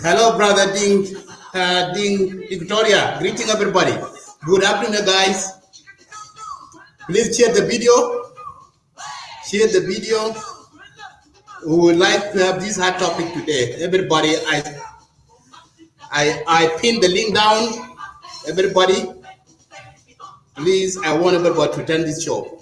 Hello, brother Ding Equatoria. Greeting everybody. Good afternoon, guys. Please share the video. Share the video. We would like to have this hot topic today. Everybody, I pinned the link down. Everybody, please, I want everybody to attend this show.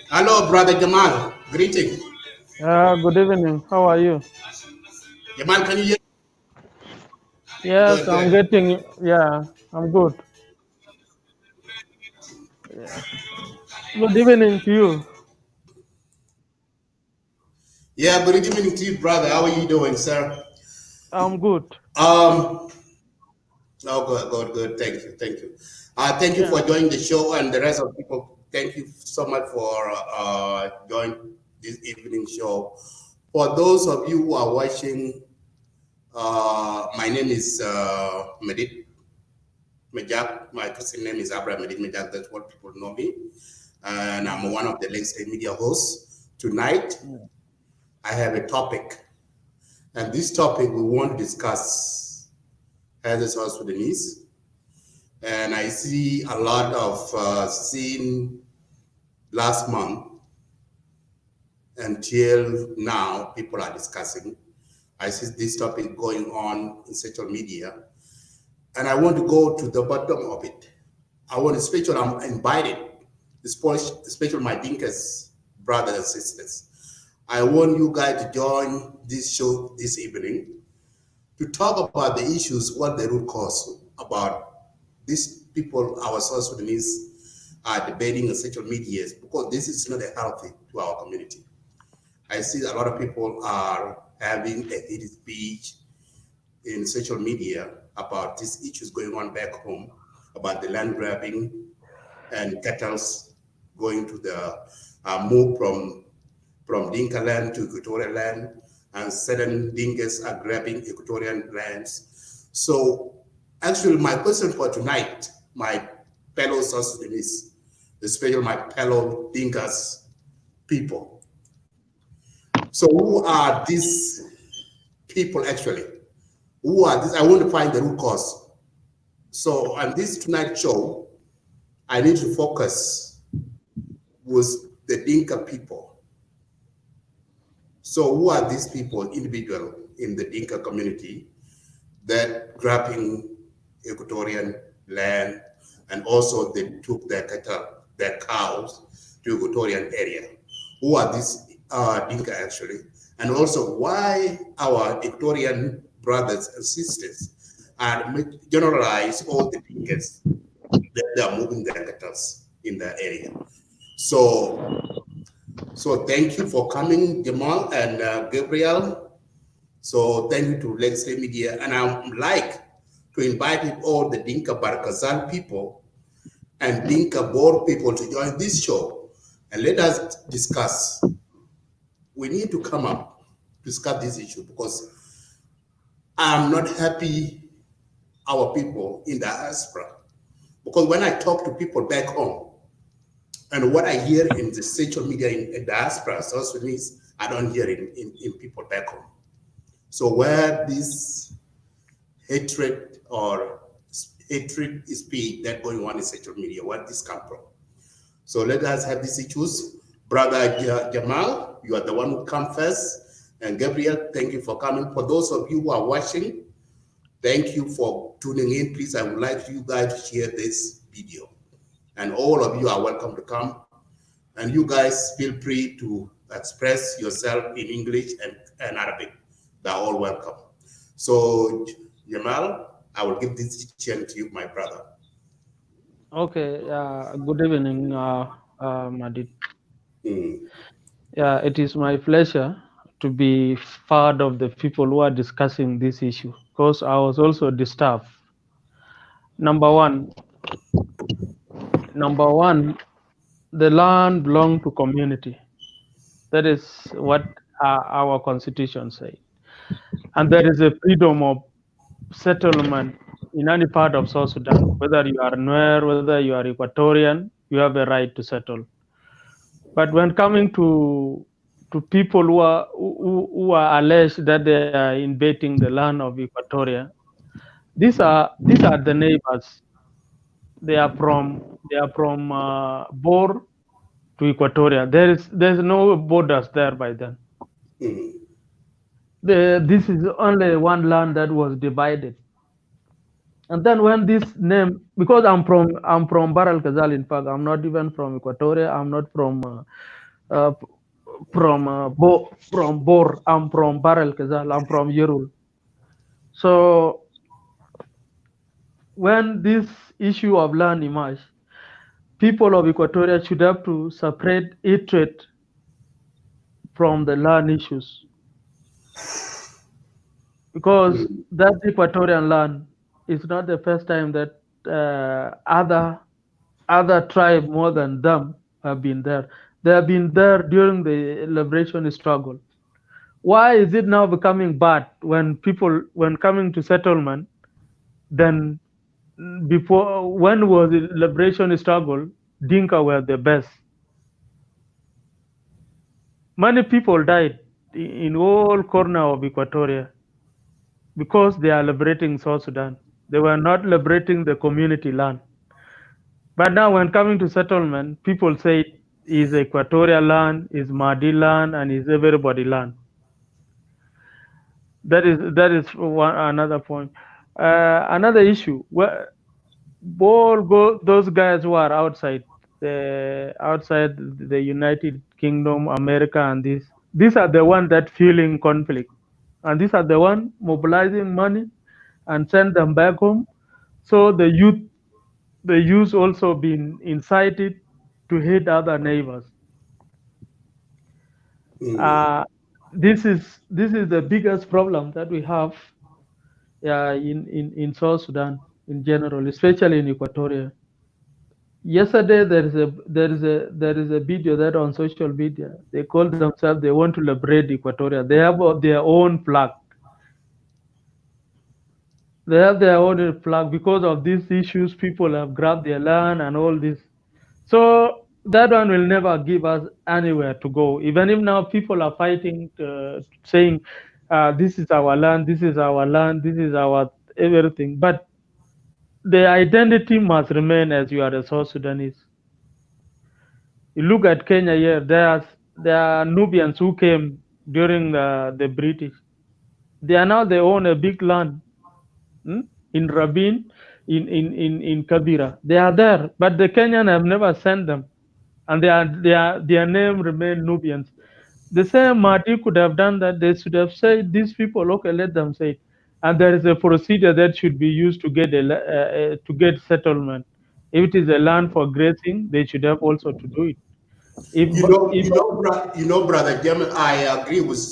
Hello, brother Jamal. Greeting. Good evening. How are you? Jamal, can you hear? Yes, Good, I'm good. getting. Yeah, I'm good. Yeah. Good evening to you. Yeah, good evening to you, brother. How are you doing, sir? I'm good. Oh, good. Thank you. Thank you Yeah. for joining the show, and the rest of people. Thank you so much for joining this evening show. For those of you who are watching, my name is Medit Majak. My Christian name is Abraham Medit Majak. That's what people know me, and I'm one of the Legacy Media hosts. Tonight, Mm. I have a topic, and this topic we want to discuss as a South Sudanese. And I see a lot of scene last month until now, people are discussing. I see this topic going on in social media, and I want to go to the bottom of it. I want to special, I'm invited, especially my Dinkas brothers and sisters. I want you guys to join this show this evening. to talk about the issues, what the root cause about these people, our South Sudanese, are debating on social media, because this is not healthy to our community. I see a lot of people are having a hate speech in social media about these issues going on back home, about the land grabbing and cattle's going to the move from Dinka land to Equatorial land, and certain Dinkas are grabbing Equatorian lands. So, actually, my question for tonight, my fellow South Sudanese, especially my fellow Dinkas people. So, who are these people actually? Who are these? I want to find the root cause. So, on this tonight show, I need to focus with the Dinka people. So who are these people, individual in the Dinka community, that grabbing Equatorian land, and also they took their cattle, their cows to Equatorian area? Who are these Dinka actually? And also why our Equatorian brothers and sisters are generalize all the Dinkas that they are moving their cattle in the area. So thank you for coming, Jamal and Gabriel. So thank you to Legacy Media, and I would like to invite all the Dinka Barkazal people and Dinka Bor people to join this show, and let us discuss. We need to come up discuss this issue, because I'm not happy our people in the diaspora, because when I talk to people back home, and what I hear in the social media in diaspora, South Sudanese, I don't hear it in people back home. So where this hatred or hatred speech that going on in social media, where this come from? So let us have these issues. Brother Jamal, you are the one who come first. And Gabriel, thank you for coming. For those of you who are watching, thank you for tuning in. Please, I would like you guys to share this video. And all of you are welcome to come. And you guys feel free to express yourself in English and Arabic. They're all welcome. So, Jamal, I will give this chance to you, my brother. Okay. Good evening, Madid. Yeah, it is my pleasure to be part of the people who are discussing this issue, because I was also disturbed. Number one, the land belongs to community. That is what our constitution says. And there is a freedom of settlement in any part of South Sudan. Whether you are Nuer, whether you are Equatorian, you have a right to settle. But when coming to people who are alleged that they are invading the land of Equatoria, these are the neighbors. They are from Bor to Equatoria. There's no borders there by then. This is only one land that was divided. And then when this name, because I'm from Bar al Ghazal, in fact, I'm not even from Equatoria. I'm not from Bor. I'm from Bar al Ghazal. I'm from Yerul. So when this issue of land emerged, people of Equatoria should have to separate hatred from the land issues, because that Equatorian land is not the first time that other tribe more than them have been there. They have been there during the liberation struggle. Why is it now becoming bad when coming to settlement? Then before, when was the liberation struggle, Dinka were the best. Many people died in all corner of Equatoria because they are liberating South Sudan. They were not liberating the community land. But now when coming to settlement, people say is Equatorial land, is Madi land, and is everybody land. That is another point. Another issue, those guys who are outside the United Kingdom, America, and these are the ones that fueling conflict. and these are the one mobilizing money and send them back home. So the youth also been incited to hate other neighbors. Mm. Uh, this is the biggest problem that we have, in South Sudan in general, especially in Equatoria. Yesterday there is a video that on social media they call themselves they want to liberate Equatoria. They have their own flag. They have their own flag because of these issues. People have grabbed their land and all this. So that one will never give us anywhere to go. Even if now people are fighting, saying, "This is our land. This is our land. This is our everything." But the identity must remain as you are a South Sudanese. You look at Kenya here. There are Nubians who came during the British. They own a big land, hmm, in Rabin, in Kabira. They are there, but the Kenyan have never sent them, and their name remain Nubians. The same Mahdi could have done that. They should have said these people, okay, let them say it. And there is a procedure that should be used to get to get settlement. If it is a land for grazing, they should have also to do it. If Brother Jim, I agree with.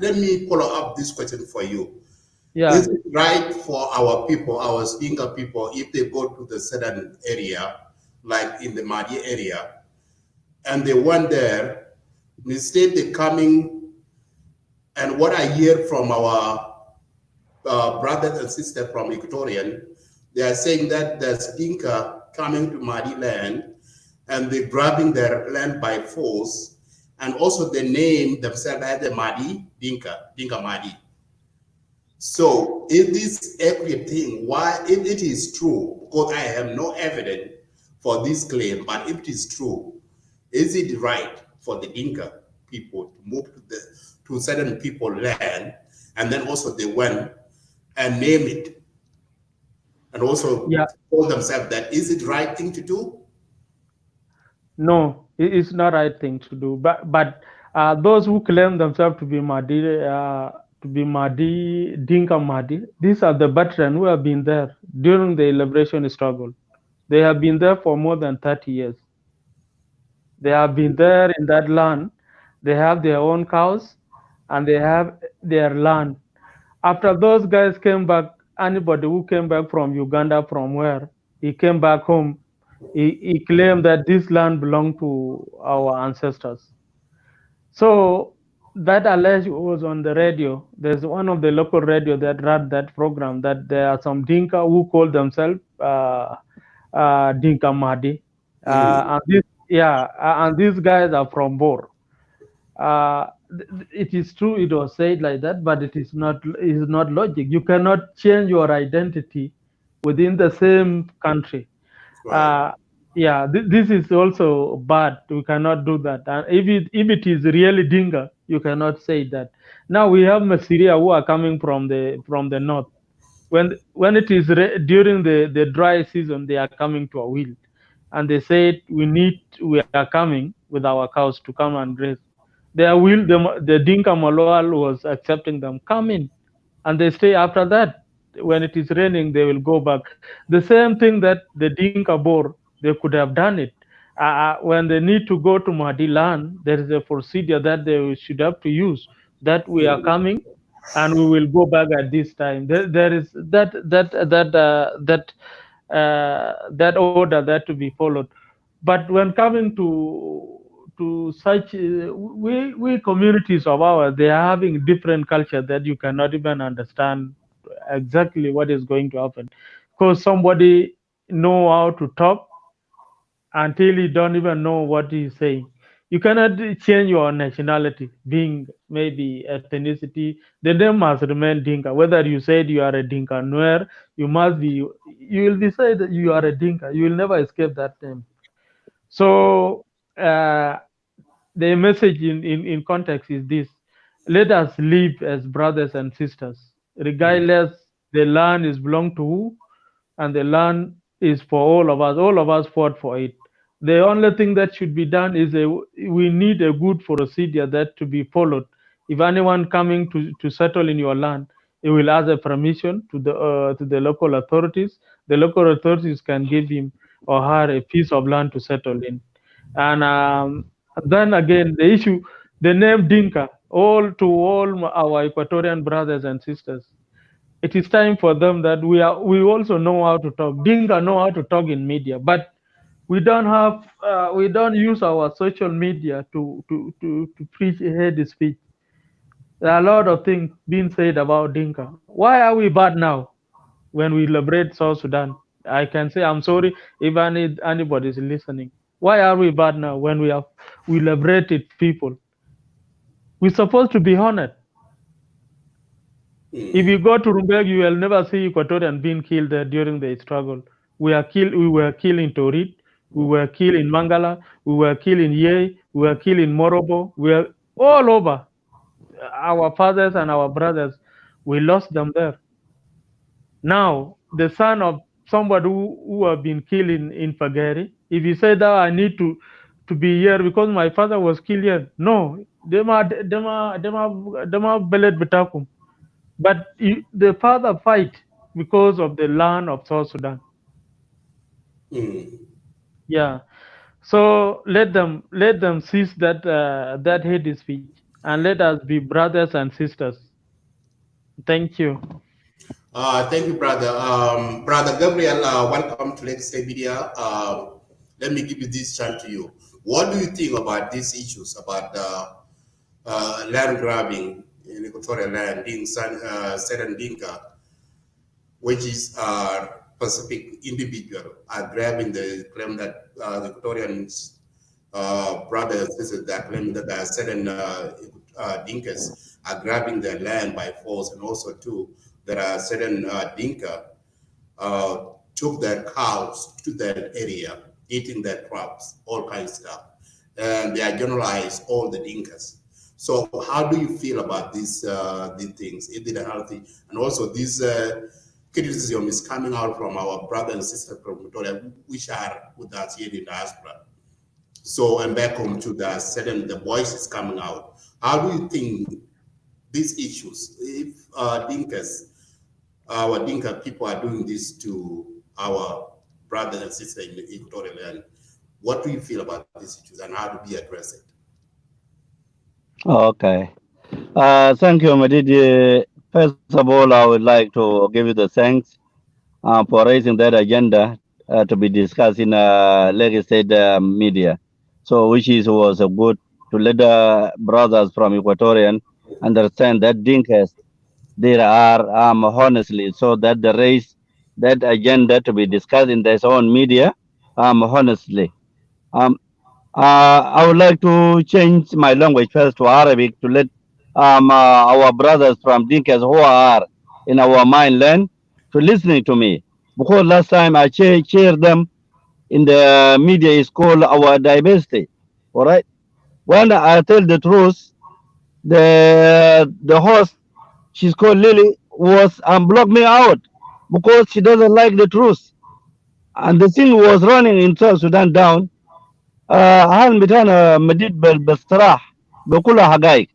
Let me follow up this question for you. yeah, Is it right for our people, our Dinka people, if they go to the southern area, like in the Madi area, and they went there, instead they coming, and what I hear from our brothers and sisters from Equatorian, they are saying that there's Dinka coming to Madi land, and they're grabbing their land by force, and also they name themselves as the Madi Dinka, Dinka-Madi. So is this accurate thing? Why, if it is true, because I have no evidence for this claim, but if it is true, is it right for the Dinka people to move to certain people land, and then also they went and name it, and also yeah, call themselves that? Is it right thing to do? no, it's not right thing to do. But those who claim themselves to be Mahdi, Dinka Mahdi, these are the veterans who have been there during the liberation struggle. They have been there for more than 30 years. They have been there in that land. They have their own cows and they have their land. After those guys came back, anybody who came back from Uganda, from where he came back home, he claimed that this land belonged to our ancestors. So that alleged was on the radio. There's one of the local radio that ran that program that there are some Dinka who call themselves Dinka-Madi. Mm. And these guys are from Bor. It is true it was said like that, but it is not logic. You cannot change your identity within the same country. Right. uh, this is also bad. We cannot do that. And if it is really Dinka, you cannot say that. Now we have Masiria who are coming from the north. When it is during the dry season, they are coming to a wild, and they said we are coming with our cows to come and graze. Their will the Dinka Malwal was accepting them. Come in, and they stay. After that, when it is raining, they will go back. The same thing that the Dinka Bor, they could have done it. When they need to go to Madilan, there is a procedure that they should have to use. That we are Mm. coming, and we will go back at this time. There is that order that to be followed. But when coming to such we communities of ours, they are having different culture that you cannot even understand exactly what is going to happen, because somebody know how to talk until you don't even know what he's saying. You cannot change your nationality, being maybe ethnicity. The name must remain Dinka. Whether you said you are a Dinka Nuer, you will be said that you are a Dinka. You will never escape that name. So uh, the message in context is this: let us live as brothers and sisters, regardless the land is belong to who, and the land is for all of us. All of us fought for it. The only thing that should be done is we need a good procedure that to be followed If anyone coming to settle in your land, he will ask a permission to the local authorities. The local authorities can give him or her a piece of land to settle in. And then again, the issue, the name Dinka, all our Equatorian brothers and sisters, it is time for them that we also know how to talk. Dinka know how to talk in media, but we don't use our social media to preach hate speech. There are a lot of things being said about Dinka. Why are we bad now when we liberate South Sudan? I can say I'm sorry if anybody is listening. Why are we bad now when we liberated people? We're supposed to be honored. If you go to Rumbek, you will never see Equatorian being killed there during the struggle. We were killed in Torit, we were killed in Mangala, we were killed in Ye, we were killed in Morobo, we were all over. Our fathers and our brothers, we lost them there. Now, the son of somebody who have been killed in Pagari, if you say that I need to be here because my father was killed here, no, dema belet betakum. But the father fight because of the land of South Sudan. Mm. Yeah. So let them cease that hate speech and let us be brothers and sisters. Thank you. Thank you, brother. Brother Gabriel, welcome to Let's Stay Media. Let me give you this chance to you. What do you think about these issues about land grabbing in Equatorial land, being Sedan Dinka, which is Pacific individual, are grabbing the claim that the Equatorians brothers and sisters that claim that certain Dinkas are grabbing their land by force, and also too there are certain Dinka took their cows to that area, eating their crops, all kinds of stuff, and they are generalized all the Dinkas. So how do you feel about these things? Is it healthy? And also this criticism is coming out from our brothers and sisters from Victoria, which are with us here in diaspora. So, and back home to the voice is coming out. How do you think these issues, if our Dinka people are doing this to our brothers and sisters in the Equatorial land, what do you feel about these issues and how do we address it? Okay. Thank you, Madidi. First of all, I would like to give you the thanks for raising that agenda to be discussed in Lagos State media. So, which is was good to let the brothers from Equatorian understand that Dinkas there are honestly, so that the raise that agenda to be discussed in their own media honestly. Um, I would like to change my language first to Arabic to let our brothers from Dinkas who are in our mainland to listening to me. Because last time I shared them in the media is called our diversity. All right. When I tell the truth, the host, she's called Lily, was blocked me out because she doesn't like the truth. And the thing was running in South Sudan down. هل بتاعنا مديد بالصراحة بكلها حقائق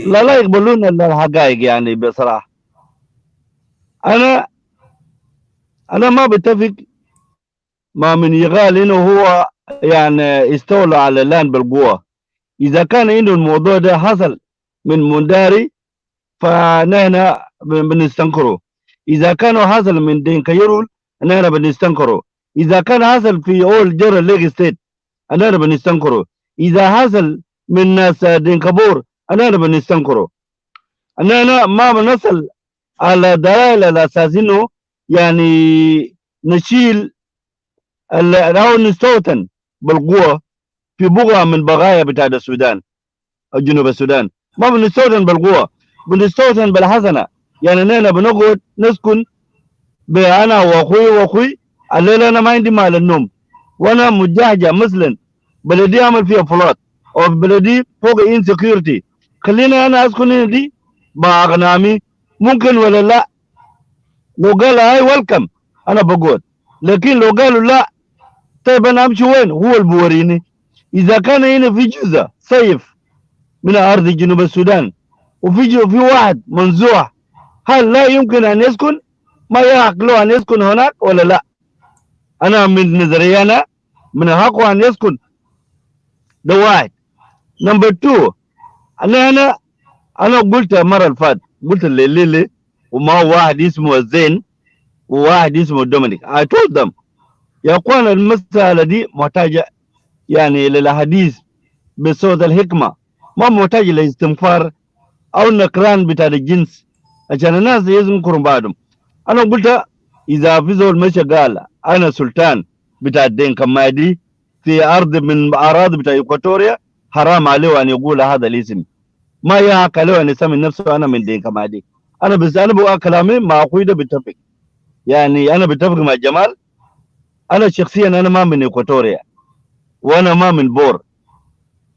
لا لا يقبلون إلا الحقائق يعني بصراحة أنا أنا ما بتفق ما من يقال إنه هو يعني استولى على اللان بالقوة إذا كان إنه الموضوع ده حصل من منداري فنحن بنستنكره إذا كانوا حصل من دينكا يرول نحن بنستنكره إذا كان حصل في أول جرى ليج ستيت أنا بنستنكره إذا حصل من ناس دينكابور أنا بنستنكره أنا ما بنصل على دلائل الأساس إنه يعني نشيل أو نستوطن بالقوة في بقعة من بقايا بتاع السودان أو جنوب السودان ما بنستوطن بالقوة بنستوطن بالحسنة يعني نحن بنقعد نسكن بأنا وأخوي الليلة أنا ما عندي مال النوم وأنا مجهجة مثلا بلدي أعمل فيها فلوت أو بلدي فوق insecurity خلينا أنا أسكن هنا دي بأغنامي ممكن ولا لا لو قال هاي ويلكم أنا بقول لكن لو قالوا لا طيب أنا أمشي وين هو اللي بوريني إذا كان هنا في جزء صيف من أرض جنوب السودان في واحد منزوع، هل لا يمكن أن يسكن؟ ما يحق له أن يسكن هناك ولا لا؟ أنا من نظريانا من حقه أن يسكن. ده واحد. نمبر 2، أنا قلت المرة اللي فاتت، قلت لليلي وما واحد اسمه زين وواحد اسمه دومينيك. I told them يا أخوان المسألة دي محتاجة يعني للحديث بصوت الحكمة، ما محتاج لاستنفار أو نكران بتاع الجنس عشان الناس يذكروا بعضهم. أنا قلت إذا في زول مشى قال أنا سلطان بتاع الدينكا-مادي في أرض من أراضي بتاع إكواتوريا، حرام عليه أن يقول هذا الاسم. ما يحق له أن يسمي نفسه أنا من دينكا-مادي. أنا بقول كلامي مع أخوي ده بتفق، يعني أنا بتفق مع جمال. أنا شخصيا أنا ما من إكواتوريا وأنا ما من بور،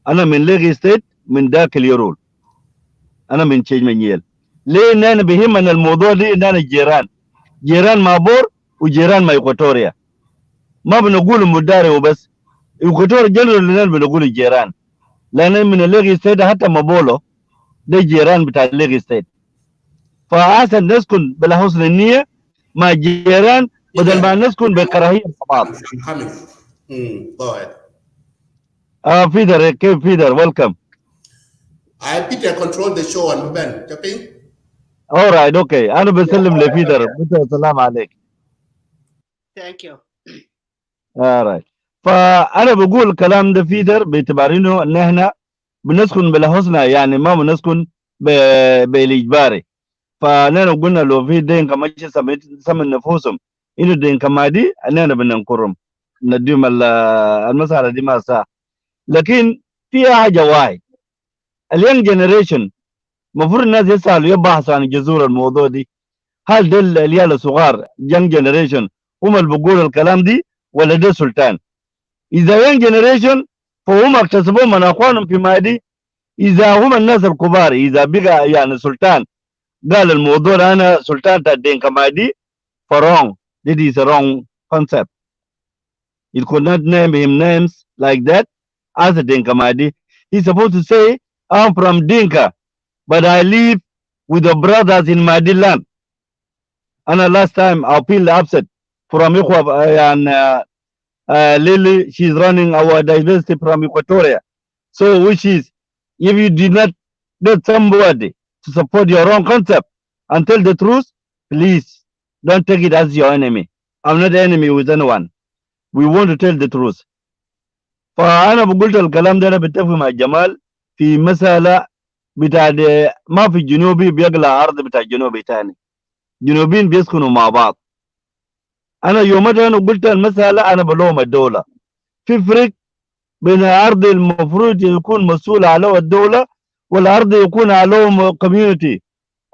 أنا من ليغي ستيت، من داك اليرول، أنا من تشيج منيل. ليه إن أنا بهمنا الموضوع دي؟ إن أنا جيران مع بور وجيران مع إكواتوريا، ما بنقول مداري وبس. إكواتوريا جنرال لنا بنقول جيران، لأن من الليغي ستيت حتى مابولو ده جيران بتاع الليغي ستيت. فأحسن نسكن بلا حسن النية مع جيران بدل ما نسكن بكراهية بعض. Go ahead. Peter, كيف Peter? Welcome. Peter control the show and Ben. Chopping. All right, okay. أنا بسلم لبيتر. بيتر السلام عليك. Thank you. All right. فأنا بقول الكلام ده بيتر باعتبارينه إن إحنا بنسكن بالحسنى، يعني ما بنسكن بالإجباري. فأنا قلنا لو في دينكا ماشي سمن نفوسهم إنه دينكا-مادي أننا بننكرهم نديهم المسألة دي ما صح. لكن في حاجة واحد، اليونج جنريشن المفروض الناس يسألوا يبحثوا عن جذور الموضوع دي. هل ده العيال الصغار يونج جنريشن هم اللي بيقولوا الكلام دي ولا ده سلطان؟ إذا يونج جنريشن فهم اكتسبوه من أخوانهم في مادي. إذا هم الناس الكبار، إذا بقى يعني سلطان قال الموضوع أنا سلطان بتاع دينكا-مادي، wrong. This is a wrong concept. You could not name him names like that as a Dinka-Madi. He's supposed to say, I'm from Dinka, but I live with the brothers in Madi land. And last time I feel upset from and Lily, she's running our diversity from Equatoria. So which is, if you did not get somebody to support your own concept and tell the truth, please don't take it as your enemy. I'm not enemy with anyone. We want to tell the truth. فأنا بقولت الكلام ده أنا بتفق مع جمال في مسألة بتاع ما في الجنوبي بيقلع أرض بتاع الجنوبي تاني، جنوبين بيسكنوا مع بعض. أنا يومتها أنا قلت المسألة أنا بلوم الدولة. في فرق بين أرض المفروض يكون مسؤول على الدولة والأرض يكون عليهم كوميونتي.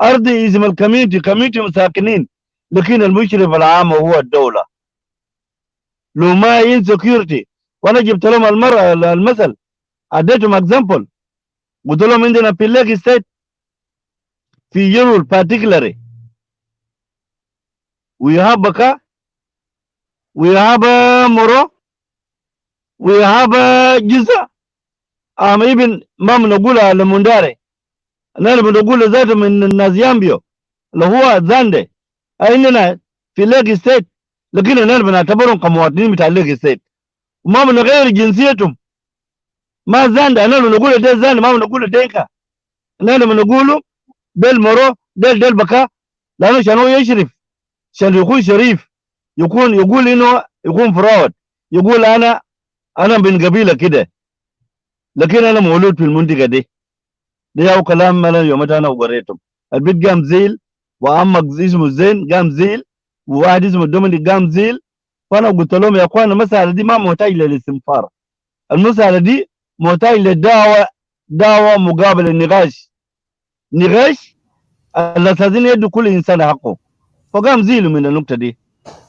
أرض اسم الكوميونتي مساكنين، لكن المشرف العام هو الدولة. لو ما insecurity، وانا جبت لهم المثل، اديتهم اكزامبل، قلت لهم عندنا في ليك ستيت في يرول particularly we have Baka, we have Moro, we have Giza. even ما بنقولها لمنداري، انا بنقول ذاته من الناس يامبيو اللي هو زاندي. عندنا في ليك ستيت، لكن انا بنعتبرهم كمواطنين بتاع ليك ستيت وما بنغير جنسيتهم. ما زاند، انا بنقول ده زاند، ما بنقول دينكا. انا بنقول ده المرو، ده البكا، لانه عشان هو يشرف، عشان يكون شريف، يقول انه يكون فراود، يقول انا من قبيله كده، لكن انا مولود في المنطقه دي. ده هو كلام انا يومتها انا وقريتهم. البيت قام زيل، وعمك اسمه زين قام زيل، وواحد اسمه دومينيك قام زيل. فانا قلت لهم يا اخوان المساله دي ما محتاج للاستنفار، المساله دي محتاج للدعوه مقابل النقاش الاساسيين يدوا كل انسان حقه. فقام زيلوا من النقطه دي.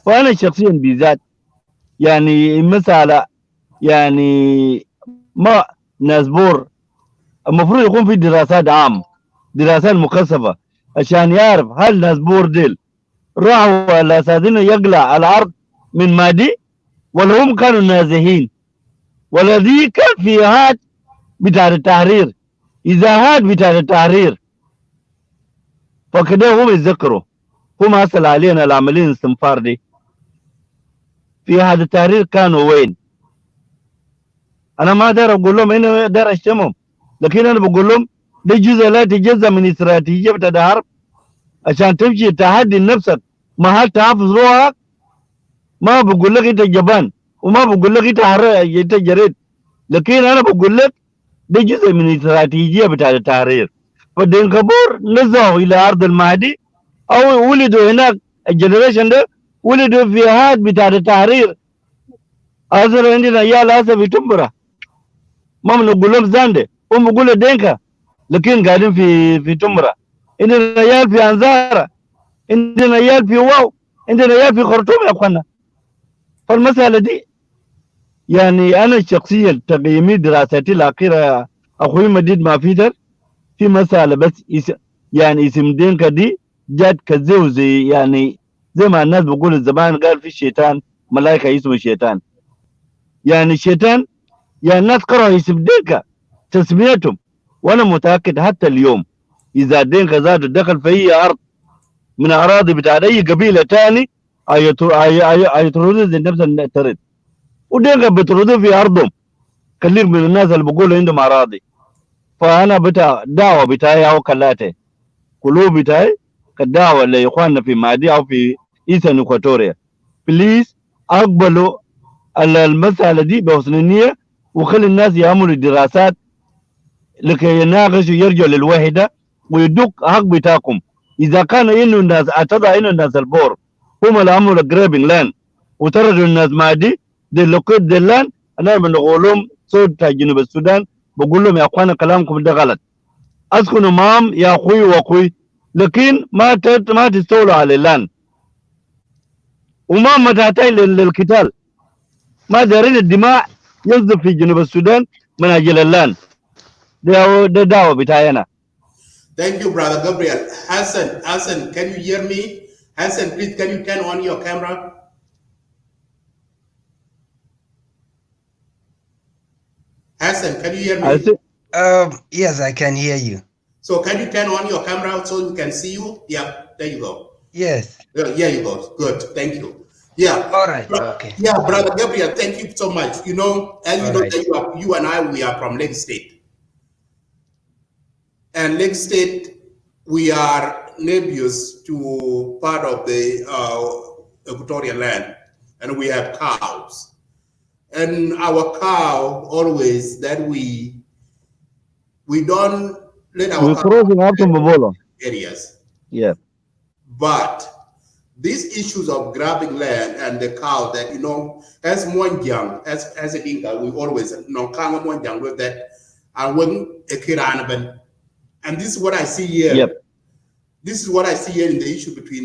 فانا شخصيا بالذات يعني المساله يعني ما ناسبور المفروض يكون في دراسات عام، دراسات مكثفه عشان يعرف هل ناسبور ديل راحوا الاساسيين يقلع الارض من مادي ولا هم كانوا نازحين، ولا دي كان في هاد بتاع التحرير. إذا هاد بتاع التحرير فكده هم يتذكروا هم أصل علينا العاملين الاستنفار دي في هذا التحرير كانوا وين؟ أنا ما دار أقول لهم أنا دار أشتمهم، لكن أنا بقول لهم ده جزء لا يتجزأ من استراتيجية بتاع الحرب عشان تمشي تحدي نفسك محل تحافظ روحك. ما بقول لك أنت جبان وما بقول لك أنت جريت، لكن أنا بقول لك ده جزء من استراتيجية بتاع التحرير. فالدنكابور نزعوا إلى أرض المهدي أو ولدوا هناك، الجنريشن ده ولدوا في هاد بتاع التحرير. أصلا عندنا عيال هسه في تمبرة ما بنقول لهم زاندي، هم بيقولوا دينكا لكن قاعدين في تمبرة. عندنا عيال في أنزارة، عندنا عيال في واو، عندنا عيال في خرطوم يا أخوانا. فالمسألة دي يعني أنا شخصيا تقييمي دراستي الأخيرة أخوي مديد ما في مسألة بس يعني اسم دينكا دي جات كزوزي، يعني زي ما الناس بيقولوا زمان قال في الشيطان ملائكة اسمه الشيطان. يعني الشيطان يعني الناس كرهوا اسم دينكا تسميتهم، وانا متاكد حتى اليوم اذا دينكا ذاته دخل في اي ارض من اراضي بتاع اي قبيله ثاني هيطردوا نفس الترد، ودينكا بيطردوا في ارضهم. كثير من الناس اللي بيقولوا عندهم اراضي. فانا بتاع دعوه بتاعي او كلاتي قلوب بتاعي كدعوه لاخواننا في مادي او في ايسان اكواتوريا، بليز اقبلوا المساله دي بحسن النيه وخلي الناس يعملوا دراسات لكي يناقشوا يرجعوا للوحده ويدوك حق بتاعكم. اذا كان انه الناس اعتبر انه الناس البور هم اللي عملوا جرابنج لان وطردوا الناس مادي دي لوكيت دي لان، انا بنقول لهم صوت بتاع جنوب السودان بقول لهم يا اخوانا كلامكم ده غلط. اسكنوا معهم يا اخوي واخوي، لكن ما تستولوا على اللان وما تحتاج للقتال. ما دارين الدماء يصدف في جنوب السودان من اجل اللان. ده دعوه بتاعي انا. Thank you, Brother Gabriel. Hassan, can you hear me? Hassan, please, can you turn on your camera? Hassan, can you hear me? Yes, I can hear you. So can you turn on your camera so we can see you? Yeah, there you go. Yes. Yeah, you go. Good, thank you. Yeah. All right. Okay. Yeah, Brother Gabriel, thank you so much. You know, as you All know, right. that you and I, we are from Lake State. And Lake State, we are neighbors to part of the Equatorian land, and we have cows. And our cow always that we don't let our We're crossing up to Mbolo areas. Yeah. But these issues of grabbing land and the cow that, you know, as Mwanjang, as a Dinka, we always know Kanga Mwanjang with that, and when a Kiranaban. And this is what I see here. Yep. This is what I see here in the issue between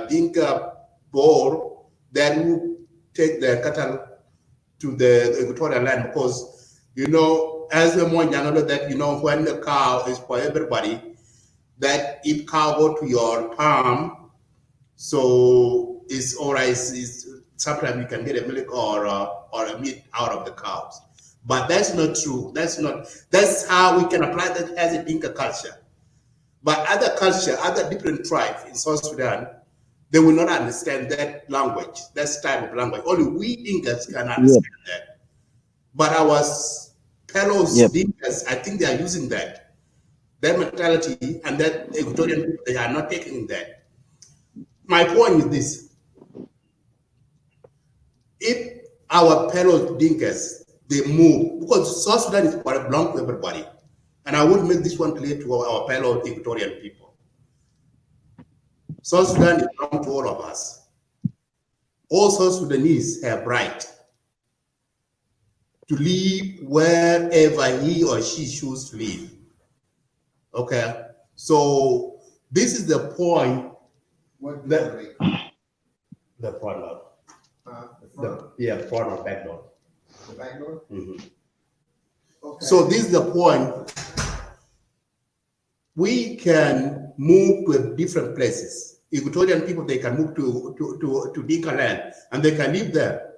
Dinka Boer that will take their cattle to the Equatorial land, because, you know, as the Mwanjang know that, you know, when the cow is for everybody, that if cow go to your farm, so it's all right. Sometimes you can get a milk or a meat out of the cows, but that's not true. That's how we can apply that as a Dinka culture. But other culture, other different tribes in South Sudan, they will not understand that language, that type of language. Only we Dinkas can understand that. But our fellow Dinkas, I think they are using that mentality, and that Equatorian people, they are not taking that. My point is this: if our fellow Dinkas, they move, because South Sudan is belong to everybody, and I would make this one clear to our fellow Equatorian people. South Sudan is belong to all of us. All South Sudanese have right to live wherever he or she chooses to live. Okay, so this is the point. The front door. Front or back door. The back door? Mm-hmm. Okay. So this is the point. We can move to different places. Equatorian people, they can move to Dinka land, and they can live there.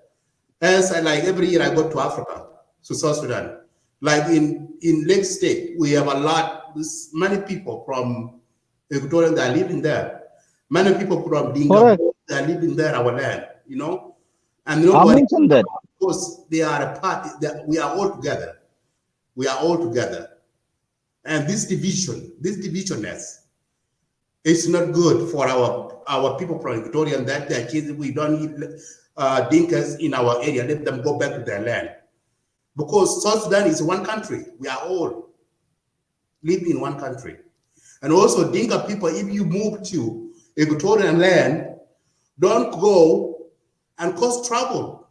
As like every year I go to Africa, to South Sudan. Like in Lake State, we have many people from Equatorian, they are living there. Many people from Dinka, Correct. they are living there, our land, and I nobody, mentioned that. because they are a party, we are all together. We are all together. And this divisionness is not good for our people from Equatorian, that their kids, we don't need Dinkas in our area, let them go back to their land. Because South Sudan is one country. We are all living in one country. And also Dinka people, if you move to Equatorian land, don't go and cause trouble.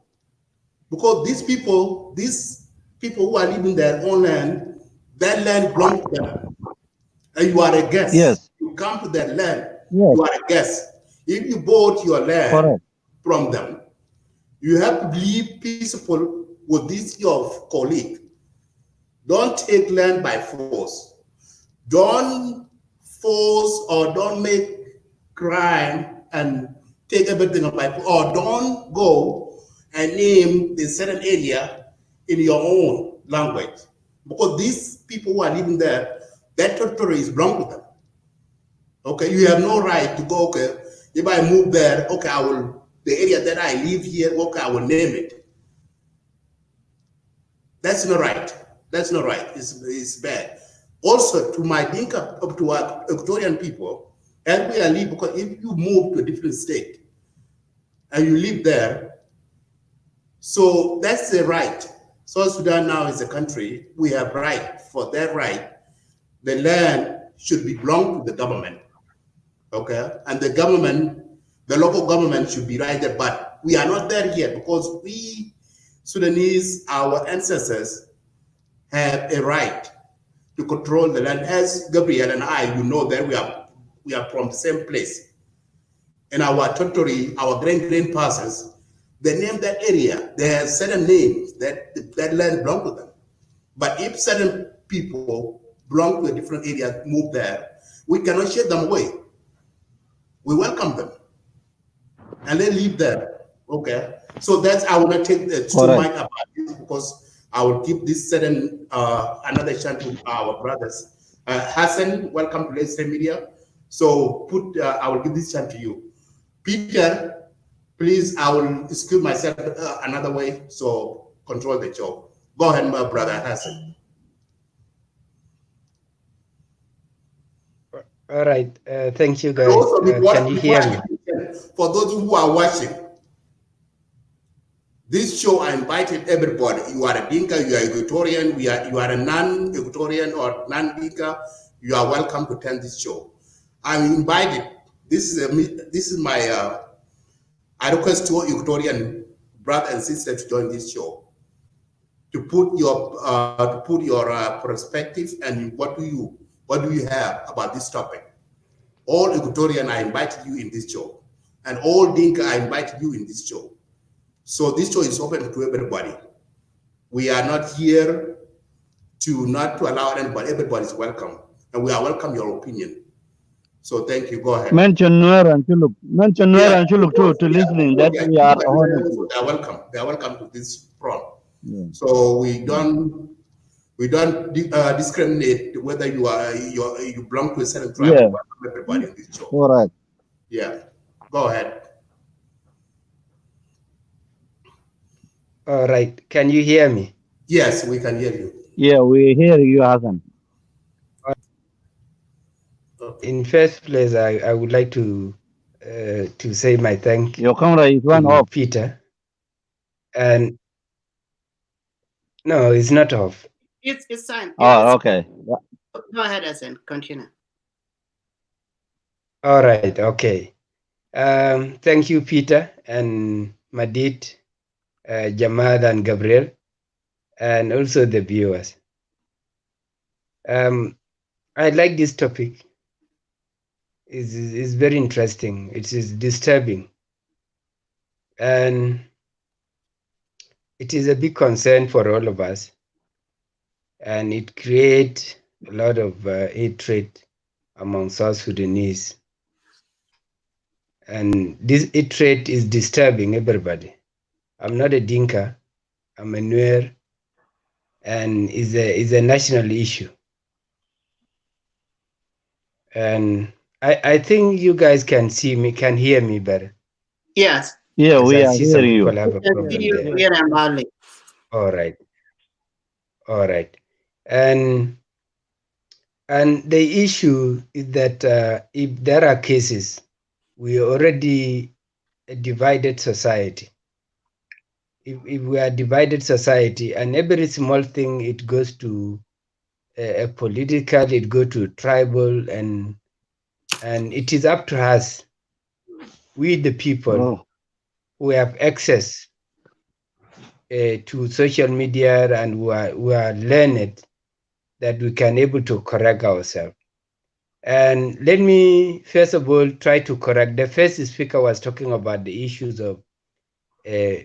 Because these people who are living their own land, that land belongs to them. And you are a guest. Yes. You come to that land, Yes. you are a guest. If you bought your land Correct. from them, you have to live peaceful with this your colleague. Don't take land by force. Don't force or don't make crime and take everything by force, or don't go and name the certain area in your own language. Because these people who are living there, that territory is belong to them. Okay, you have no right to go, okay, if I move there, okay, the area that I live here, okay, I will name it. That's not right. That's not right. It's bad. Also, to my Dinka, to our Equatorian people, as we are living, because if you move to a different state and you live there, so that's the right. South Sudan now is a country. We have right. For that right, the land should belong to the government. Okay, and the government, the local government should be right there. But we are not there yet because we Sudanese, our ancestors, have a right to control the land. As Gabriel and I, you know that we are from the same place. In our territory, our grandparents, they name that area. They have certain names that land belong to them. But if certain people belong to a different area, move there, we cannot shut them away. We welcome them, and they live there. Okay, so that's, I will not take too much about this because I will give this certain another chance to our brothers. Hassan, welcome to Let's Say Media. So I will give this chance to you. Peter, please, I will excuse myself another way, so control the show. Go ahead, my brother Hassan. All right. Thank you, guys. Also, Can you hear me? For those who are watching, this show, I invited everybody. You are a Dinka, you are Equatorian, you are a non-Equatorian or non-Dinka, you are welcome to attend this show. I'm invited. This is my, I request to Equatorian brother and sister to join this show, to put your perspective and what do you have about this topic. All Equatorian, I invited you in this show, and all Dinka, I invited you in this show. So this show is open to everybody. We are not here not to allow anybody. Everybody is welcome, and we are welcome your opinion. So thank you. Go ahead. Mention Nuer and Chuluk. Mention Nuer and Chuluk too to listening. That we are honest. They are welcome. They are welcome to this front. Yeah. So we don't discriminate whether you belong to a certain tribe. Yeah. Welcome everybody in this show. All right. Yeah. Go ahead. All right. Can you hear me? Yes, we can hear you. Yeah, we hear you, Hassan. In first place, I would like to say my thank you. Your camera is one off, Peter. And no, it's not off. It's on. Oh, okay. Go ahead, Hassan. Continue. All right. Okay. Thank you, Peter and Madid, Jamal and Gabriel, and also the viewers. I like this topic. It's very interesting. It is disturbing. And it is a big concern for all of us. And it creates a lot of hatred among South Sudanese. And this hatred is disturbing everybody. I'm not a Dinka. I'm a Nuer. And is a national issue. And I think you guys can see me, can hear me better. Yes, Yeah, Because we I are see some hearing people you. have a we can see problem you there. clear and loudly. All right. All right. And the issue is that if there are cases, we already a divided society. If we are divided society and every small thing it goes to a political, it go to tribal, and it is up to us, we the people Oh, who have access to social media and who are learned, that we can able to correct ourselves. And let me first of all try to correct. The first speaker was talking about the issues of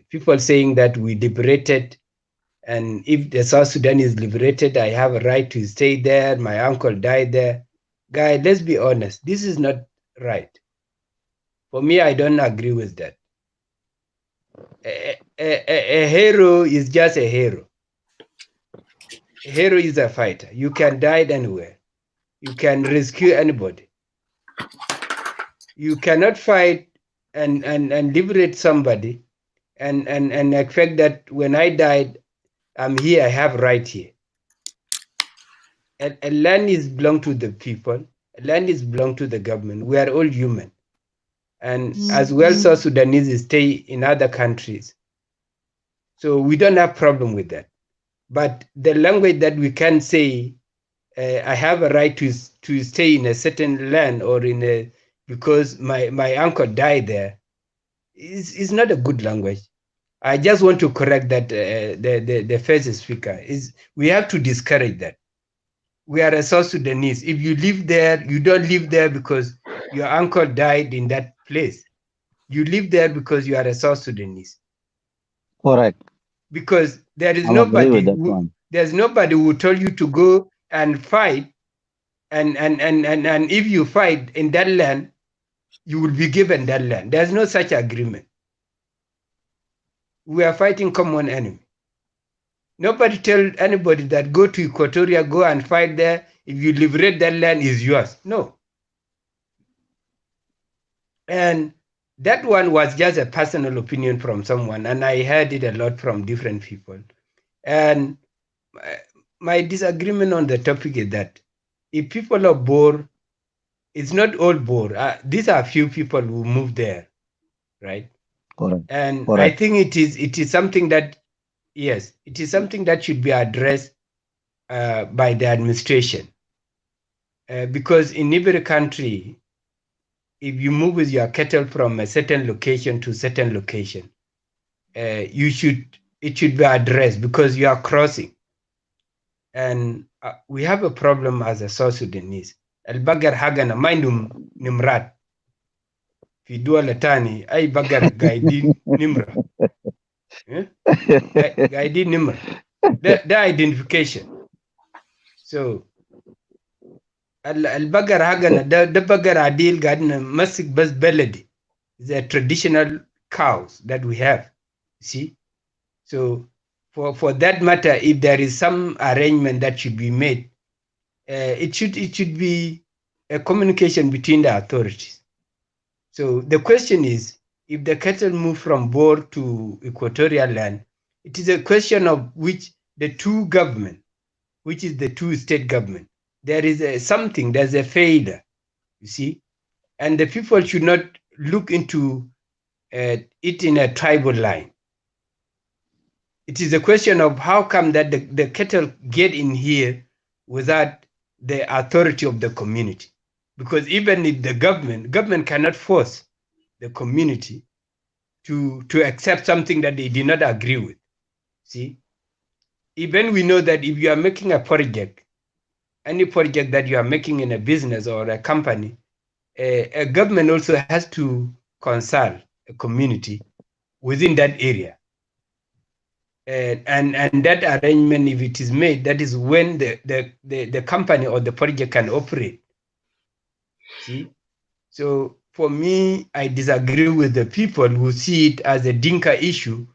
people saying that we liberated, and if the South Sudan is liberated, I have a right to stay there. My uncle died there. Guy, let's be honest, this is not right. For me, I don't agree with that. A hero is just a hero. A hero is a fighter. You can die anywhere. You can rescue anybody. You cannot fight and liberate somebody and expect that when I died, I'm here, I have right here. A land is belong to the people. A land is belong to the government. We are all human. And as well, South Sudanese stay in other countries. So we don't have problem with that. But the language that we can say, I have a right to stay in a certain land or in a, because my uncle died there, is not a good language. I just want to correct that the first speaker is, we have to discourage that. We are a South Sudanese. If you live there, you don't live there because your uncle died in that place. You live there because you are a South Sudanese. correct. Because there is I'm agree with nobody that who, one. there's nobody who told you to go and fight, and if you fight in that land, you will be given that land. There's no such agreement. We are fighting common enemy. Nobody tell anybody that go to Equatoria, go and fight there. If you liberate that land, is yours. No. And that one was just a personal opinion from someone, and I heard it a lot from different people. And my disagreement on the topic is that if people are Bor, it's not all Bor. These are few people who move there, right? Correct. And I Correct. think it is something that, yes, it is something that should be addressed by the administration. Because in every country, if you move with your cattle from a certain location to certain location, it should be addressed because you are crossing. And we have a problem as a South Sudanese. البقر حقنا ما عندهم نمرات في دول تاني. أي بقر قايدين نمرة. قايدين نمرة. ده identification. So البقر حقنا ده بقر عديل قاعدين نمسك بس بلدي. The traditional cows that we have. See? So for that matter, if there is some arrangement that should be made, it should be a communication between the authorities. So the question is, if the cattle move from Bor to equatorial land, it is a question of which the two government, which is the two state government, there is there's a failure, you see, and the people should not look into it in a tribal line. It is a question of how come that the cattle get in here without the authority of the community. Because even if the government cannot force the community to accept something that they did not agree with. See, even we know that if you are making a project, any project that you are making in a business or a company, a government also has to consult a community within that area. And that arrangement, if it is made, that is when the company or the project can operate. See, so for me, I disagree with the people who see it as a Dinka issue,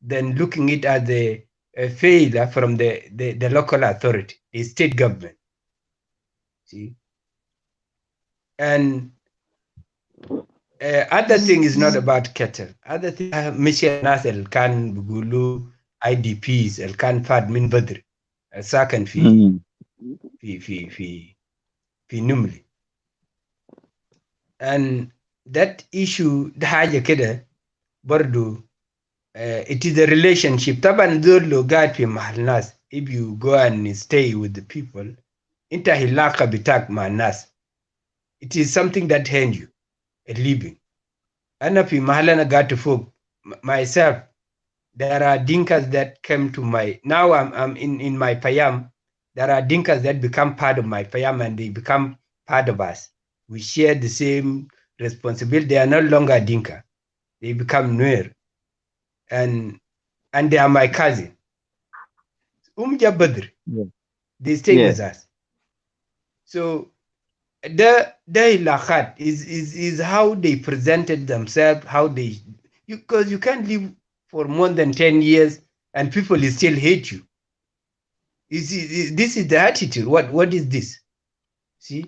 than looking it as a failure from the local authority, the state government. See, And other thing is not about cattle. Other thing, Michel Nasel can bugulu IDPs, el kan fad min badr, sakan fi numli. And that issue, the haja keda, bardu, it is a relationship. Taban dhullo gad fi mahal nas. If you go and stay with the people, inta hilaka bitak ma nas. It is something that hands you a living. Ana fi mahalana got to folk myself. There are Dinkas that came to my, now I'm in my Payam. There are Dinkas that become part of my Payam and they become part of us. We share the same responsibility. They are no longer Dinka. They become Nuer. And they are my cousin. Badr. Yeah. They stay Yeah. with us. So the ilakhat is how they presented themselves, how they, because you can't live for more than 10 years and people still hate you. This is the attitude. What is this? See?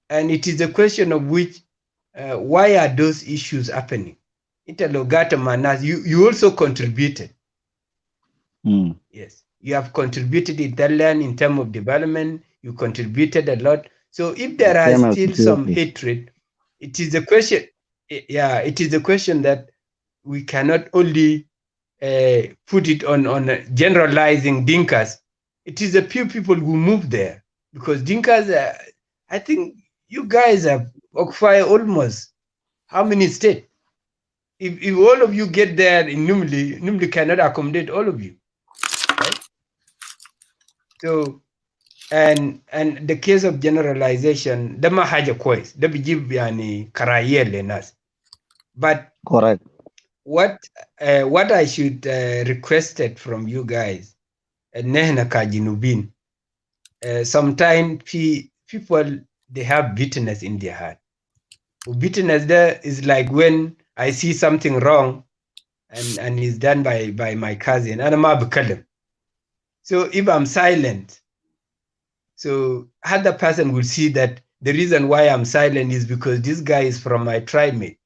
And it is a question of which, why are those issues happening? Interlogata Manas, you also contributed. Yes, you have contributed in Thailand in terms of development. You contributed a lot. So if there are still some hatred, it is a question. Yeah, it is a question that we cannot only put it on generalizing Dinkas. It is a few people who move there because Dinkas. I think you guys have occupied almost how many states? If all of you get there in Numli cannot accommodate all of you. Right? So, and the case of generalization, dama haja kwais, da bijib yani karayel lenas. But correct. What I should requested from you guys, nehna kajinubin. Sometimes people they have bitterness in their heart. Bitterness there is like when I see something wrong and it's done by my cousin, and I'm. So if I'm silent, so other person will see that the reason why I'm silent is because this guy is from my tribe mate.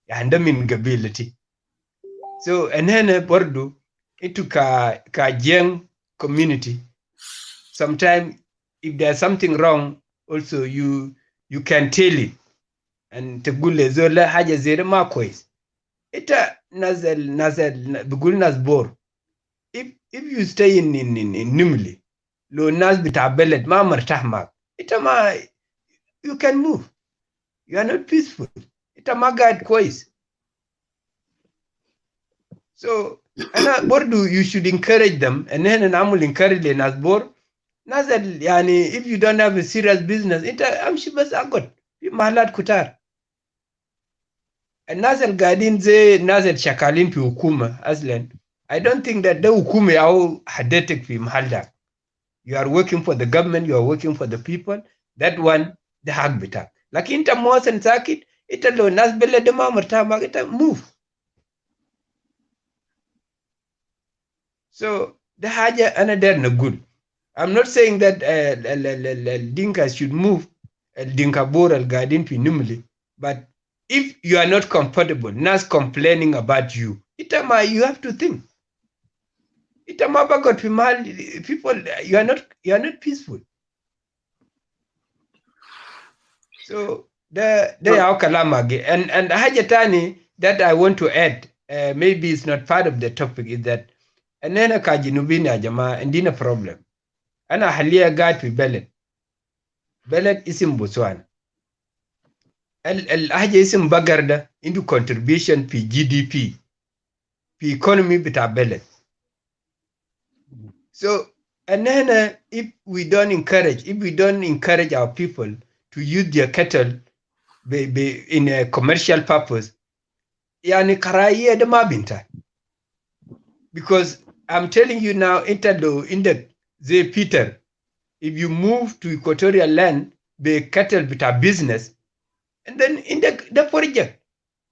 And I'm in ability. So and then bordo into ka Jeng community. Sometimes if there's something wrong, also you can tell it. And tegule zola haja zere makwais. Ita nazel bugul nasbor. If you stay in Nimli, lo nas bitabelet ma martahmak. Ita ma you can move. You are not peaceful. Ita ma guide kwais. So, Bordu, you should encourage them, and then I will encourage them as Bor. Nazal, yani, if you don't have a serious business, I'm shibas agot, mahalat kutar. And Nazal Gadin ze Nazal Shakalin pi hukuma, Aslan. I don't think that the hukuma au hadetek fi mahalda. You are working for the government, you are working for the people. That one, the hag bitak. Like inta moas and sakit, ita lo nas bele dema martama, ita move. So the haja another no good. I'm not saying that Dinka should move Dinka Bor al Gadin Pinumli, but if you are not comfortable, Nas complaining about you, Itama, you have to think. Itama bagot people, you are not peaceful. So the kalamagi and hajatani that I want to add, maybe it's not part of the topic, is that and then kajinubina jama and dina problem. Ana halia gat fi beled. Beled isim Botswana. Haja isim bagarda into contribution fi GDP. Fi economy bita beled. So and then if we don't encourage our people to use their cattle in a commercial purpose, yani karaiye de mabinta. Because I'm telling you now, Ze Peter, if you move to Equatorial land, the cattle bit a business, and then in the project,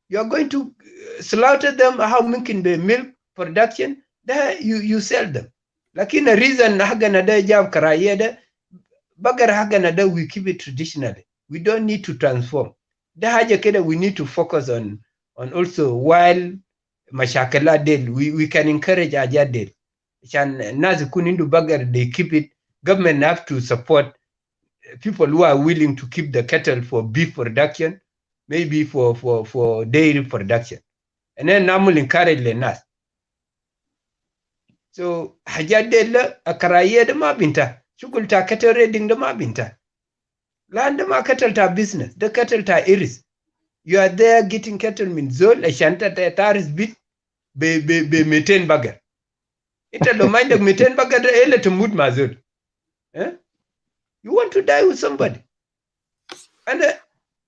you are going to slaughter them, how making the milk production, there you sell them. Like in a reason, Haganada Jam Karayeda, Bagar Haganada, we keep it traditionally. We don't need to transform. Da haja keda we need to focus on also while mashakala del we can encourage aja del. Chan nazi kunindu bagar they keep it. Government have to support people who are willing to keep the cattle for beef production, maybe for dairy production. And then namul encourage the nas. So haja del akaraye de ma binta. Shukul ta cattle raiding de ma binta. Land ma cattle ta business. The cattle ta iris. You are there getting cattle min zol a shanta ta taris bit be maintain bagger. Ita lo mind of maintain bagger ele to mood mazul. Eh? You want to die with somebody. And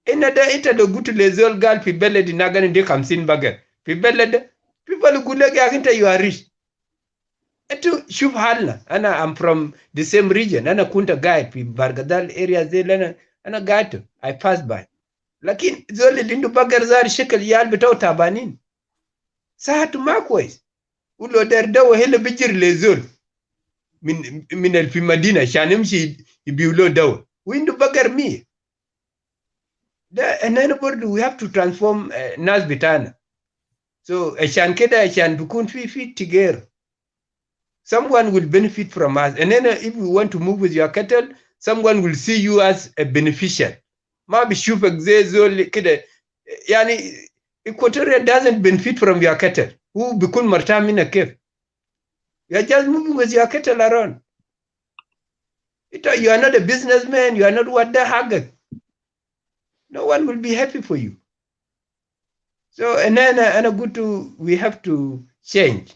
inada ita do gutu lezol gal fi beled nagani de kamsin bagger. Fi beled people gulege akinta you are rich. Eto shuf halna. I'm from the same region. Ana kunta guide fi Bargadal area zela ana gato. I passed by. Lakin zoli lindu bagger zari shekel yal bitaw tabanin. Sahatu makwais. Ulo derdawa hele bijir lezol. Min el fi Madina shanimshi ibiulo dawa. Windu bagger mi. And anybody we have to transform nas bitana. So shan keda shan bukun fi together. Someone will benefit from us. And then if we want to move with your cattle, someone will see you as a beneficial. Ma bishufak zezol keda. Yani Equatorian doesn't benefit from your cattle. Who bikun martam in a cave. You are just moving with your cattle around. You are not a businessman. You are not what the hagag. No one will be happy for you. So, and then we have to change.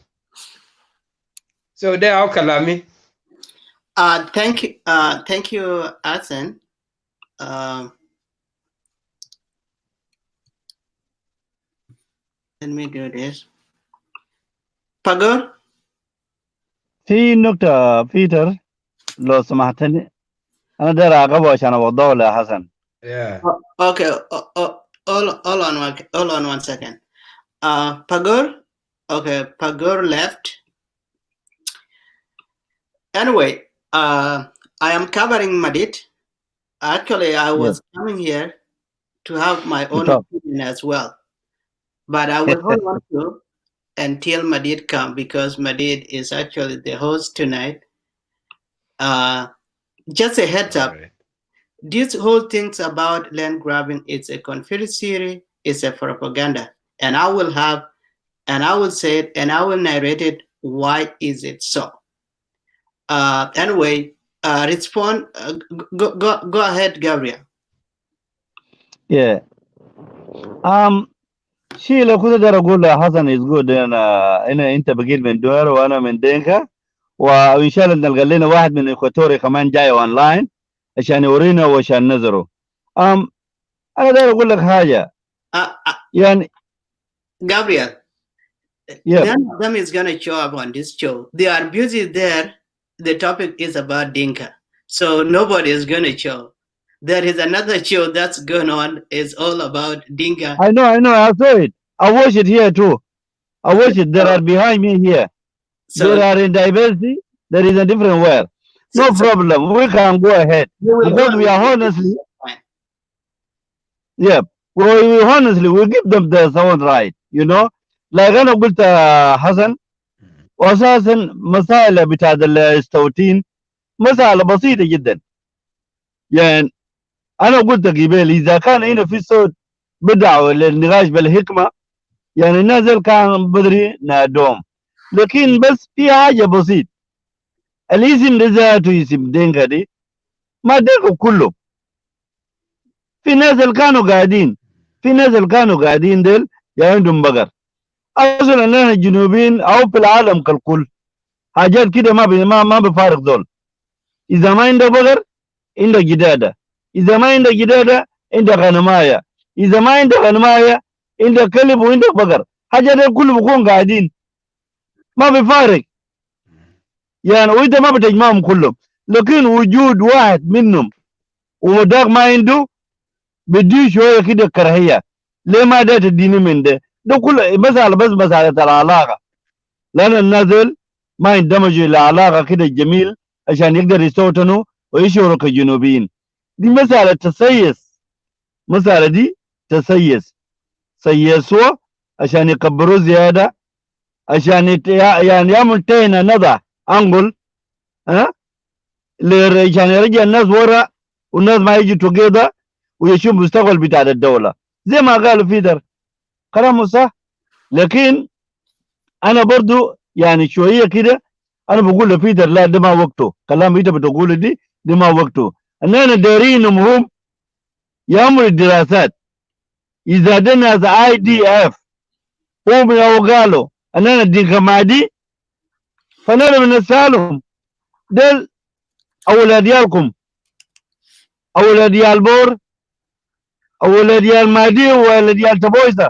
So there are Kalami. Thank you, Asen. Let me do this. Pagor? في نقطة بيتر لو سمحتني أنا داير أقبل عشان أوضح له حسن. Yeah. Okay. Hold on one second. Pagor? Okay, Pagor left. Anyway, I am covering Madit. Actually, I was coming here to have my own opinion as well. But I will hold on to until Madid come because Madid is actually the host tonight. Just a heads up. Right. This whole things about land grabbing is a conspiracy, it's a propaganda. And I will say it and I will narrate it. Why is it so? Anyway, respond. Go ahead, Gabriel. Yeah. شيء لو كنت أقدر أقول حسن is good أنا أنت بقيت من دوار وأنا من دينكا وإن شاء الله نلقى لنا واحد من إكواتوريا كمان جاي أونلاين عشان يورينا وعشان نظره. أنا داير أقول لك حاجة. يعني Gabriel. Yeah. None of them is gonna show up on this show. They are busy there. The topic is about Dinka, so nobody is gonna show. There is another show that's going on. It's all about Dinka. I know. I saw it. I watch it here too. I watch it. There are behind me here. So there are in diversity. There is a different world. No problem. We can go ahead because we are honestly. Yeah. We honestly we give them the sound right. You know, like أنا قلت حسن وأساسا مسائل بتاع الستوتين مسألة بسيطة جدا. يعني أنا قلت قبل إذا كان هنا في صوت بدعوا للنقاش بالحكمة يعني نازل كان بدري نادوم لكن بس في حاجة بسيط الاسم ده ذاته اسم دينكا دي ما دينكا كله في ناس اللي كانوا قاعدين ديل يا عندهم بقر أصلا نحن الجنوبيين أو في العالم كالكل حاجات كده ما بفارق دول إذا ما عندك بقر عندك جدادة إذا ما عندك جدادة عندك غنماية إذا ما عندك غنماية عندك كلب وعندك بقر حاجة ده كله بكون قاعدين ما بفارق يعني وإنت ما بتجمعهم كلهم لكن وجود واحد منهم ومداق ما عنده بدي شوية كده كراهية ليه ما ده تديني من ده كله مسألة العلاقة لأن النازل ما يندمجوا إلى علاقة كده جميل عشان يقدر يستوطنوا ويشعروا كجنوبيين دي مسألة تسيس مسألة دي تسيس سيسوا عشان يكبروا زيادة عشان يعني يعمل تينا نضع أنقل عشان يرجع الناس ورا والناس ما يجي توجيدا ويشوف مستقبل بتاع الدولة زي ما قالوا في در كلامه صح. لكن أنا برضو يعني شوية كده أنا بقول لبيتر لا ده ما وقته كلام أنت بتقول دي ما وقته. أننا دارينهم هم يعملوا الدراسات إذا ده ناس IDF هم يو قالوا أننا دينكا-مادي فنحن بنسألهم دل أولاد ديالكم أولاد ديال بور أولاد ديال مادي وأولاد ديال تبويسة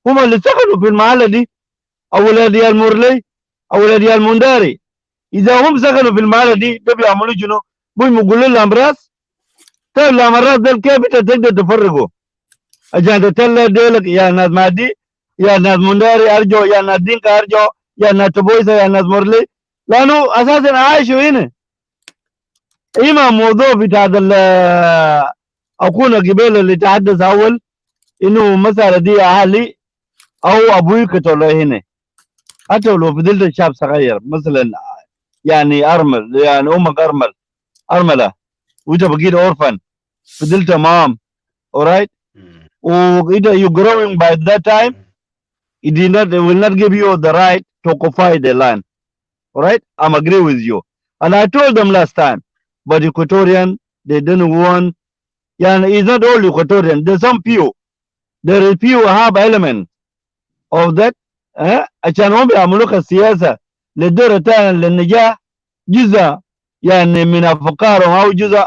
هم اللي سكنوا في المحلة دي أولاد ديال مورلي أولاد ديال مونداري. إذا هم سكنوا في المحلة دي ده بيعملوا شنو؟ بيقولوا لهم راس. طيب الأمراض دول كيف أنت تقدر تفرقوا؟ عشان تتلى ديلك يا ناس مادي يا ناس مونداري أرجو يا ناس دينكا أرجو يا ناس تبويسة يا ناس مورلي لأنه أساسا عايشوا هنا. إما موضوع بتاع أكون قبيلة اللي تحدث أول إنه مسألة دي أهلي أو أبوي كتولوا هنا حتى لو فضلت شاب صغير مثلا يعني أرمل يعني أمك أرملة وأنت بقيت أورفن فضلت مام alright وإذا you growing by that time it will not give you the right to occupy the land. Alright, I'm agree with you and I told them last time but Equatorian they didn't want. يعني it's not all Equatorian. There's some few. There is few have element of that. عشان هم بيعملوا السياسة للدور الثاني للنجاح جزء يعني من أفكارهم أو جزء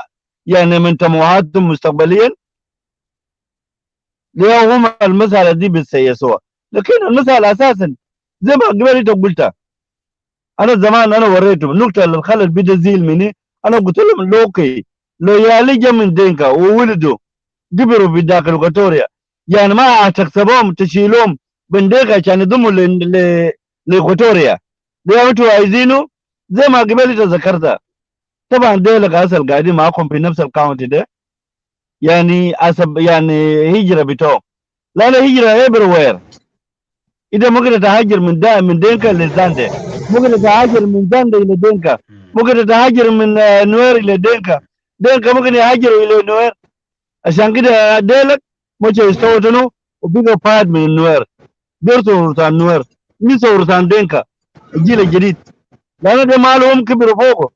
يعني من طموحاتهم مستقبليا. ليه هم المسألة دي بيسيسوها. لكن المسألة أساسا زي ما قبل أنت قلتها أنا زمان أنا وريتهم النقطة اللي خلت بدأ زيل مني. أنا قلت لهم لوكي لو يالي من دينكا وولدوا كبروا في داخل إكواتوريا يعني ما تكسبهم تشيلهم من دينكا عشان يضموا لإكواتوريا ده أنتوا عايزينه زي ما قبل تذكرتها. طبعا ديلك أصل قاعدين معاكم في نفس الكاونتي ده يعني أسب يعني هجرة بتوع لا هجرة everywhere. إذا ممكن تهاجر من دينكا لزاندي ممكن تهاجر من زاندي إلى دينكا ممكن تهاجر من نوير إلى دينكا ممكن يهاجروا إلى نوير. عشان كده ديلك مش يستوطنوا وبقوا فاد من النوير بيرسوا ورثان النوير نسوا ورثان دينكا الجيل الجديد لأن ده مالهم كبروا فوقه.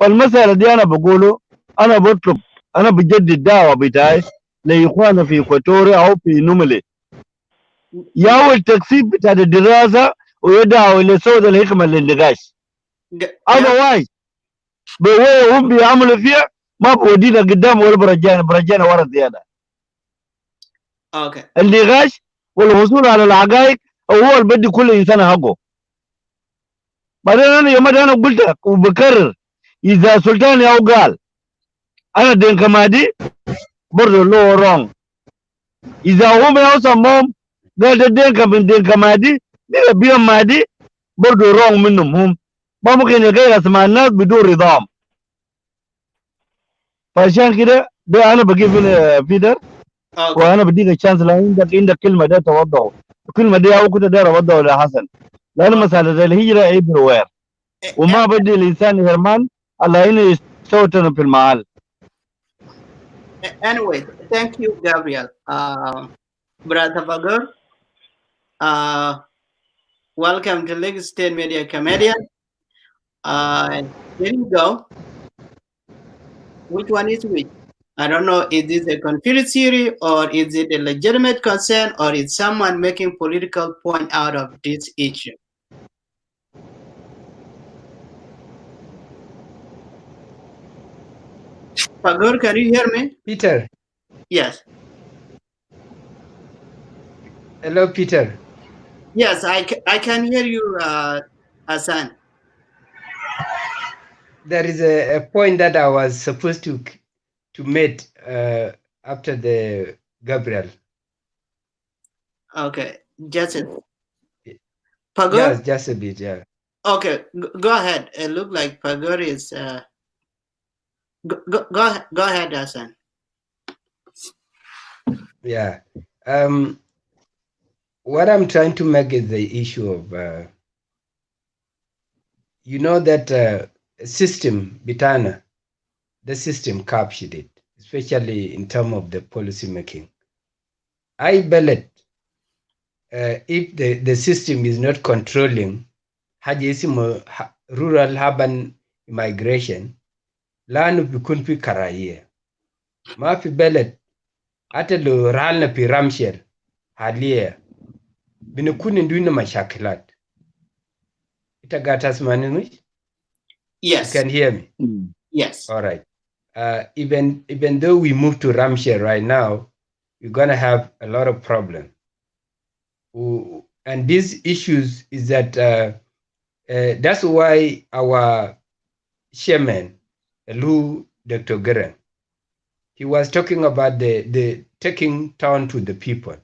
فالمسألة دي أنا بقوله أنا بطلب أنا بجدد الدعوة بتاعي لإخوانا في إكواتوريا أو في نوملي ياول التكسيب بتاع الدراسة ويدعوا إلى صوت الحكمة للنقاش. otherwise بويه هم بيعملوا فيها ما بودينا قدام ولا برجعنا ورا زيادة. اوكي النقاش والحصول على الحقائق هو اللي بدي كل إنسان حقه. بعدين أنا يوم أنا قلت وبكرر إذا سلطاني أو قال أنا دينكا-مادي برضو له رونج. إذا هم يوصمهم قال ده دينكا من دينكا-مادي بيهم مادي برضو رونج منهم هم ما ممكن يغير اسماء الناس بدون رضاهم. فعشان كده ده انا بجيب فيدر وانا بديك الشانس لو عندك كلمه ده توضحه الكلمه دي او كده ده اوضحه لحسن لان مساله الهجره everywhere وما بدي الانسان هرمان على انه يستوطن في المحل. Anyway, thank you, Gabriel. Brother Bagur, welcome to Lagos State Media Comedian. Here you go. Which one is which? I don't know, is this a conspiracy or is it a legitimate concern or is someone making political point out of this issue? Bagur, can you hear me? Peter. Yes. Hello, Peter. Yes, I can hear you, Hassan. There is a point that I was supposed to make after the Gabriel. Okay, just a Pagur? Yes, just a bit, yeah. Okay, go ahead. It looked like Pagur is go ahead, Hassan. Yeah. What I'm trying to make is the issue of, you know, that system, Bitana, the system captured it, especially in terms of the policy making. I believe if the system is not controlling rural urban migration, lanu bikun fi karaye. Ma fi bellet, hata lo ralna fi ramshel, halia, binakun induina mashakilat. Ita gatas maninu? Yes. You can hear me? Yes. All right. Even though we move to Ramshare right now, we're going to have a lot of problems. And these issues is that that's why our chairman, Lu Dr. Geren, he was talking about the taking town to the people.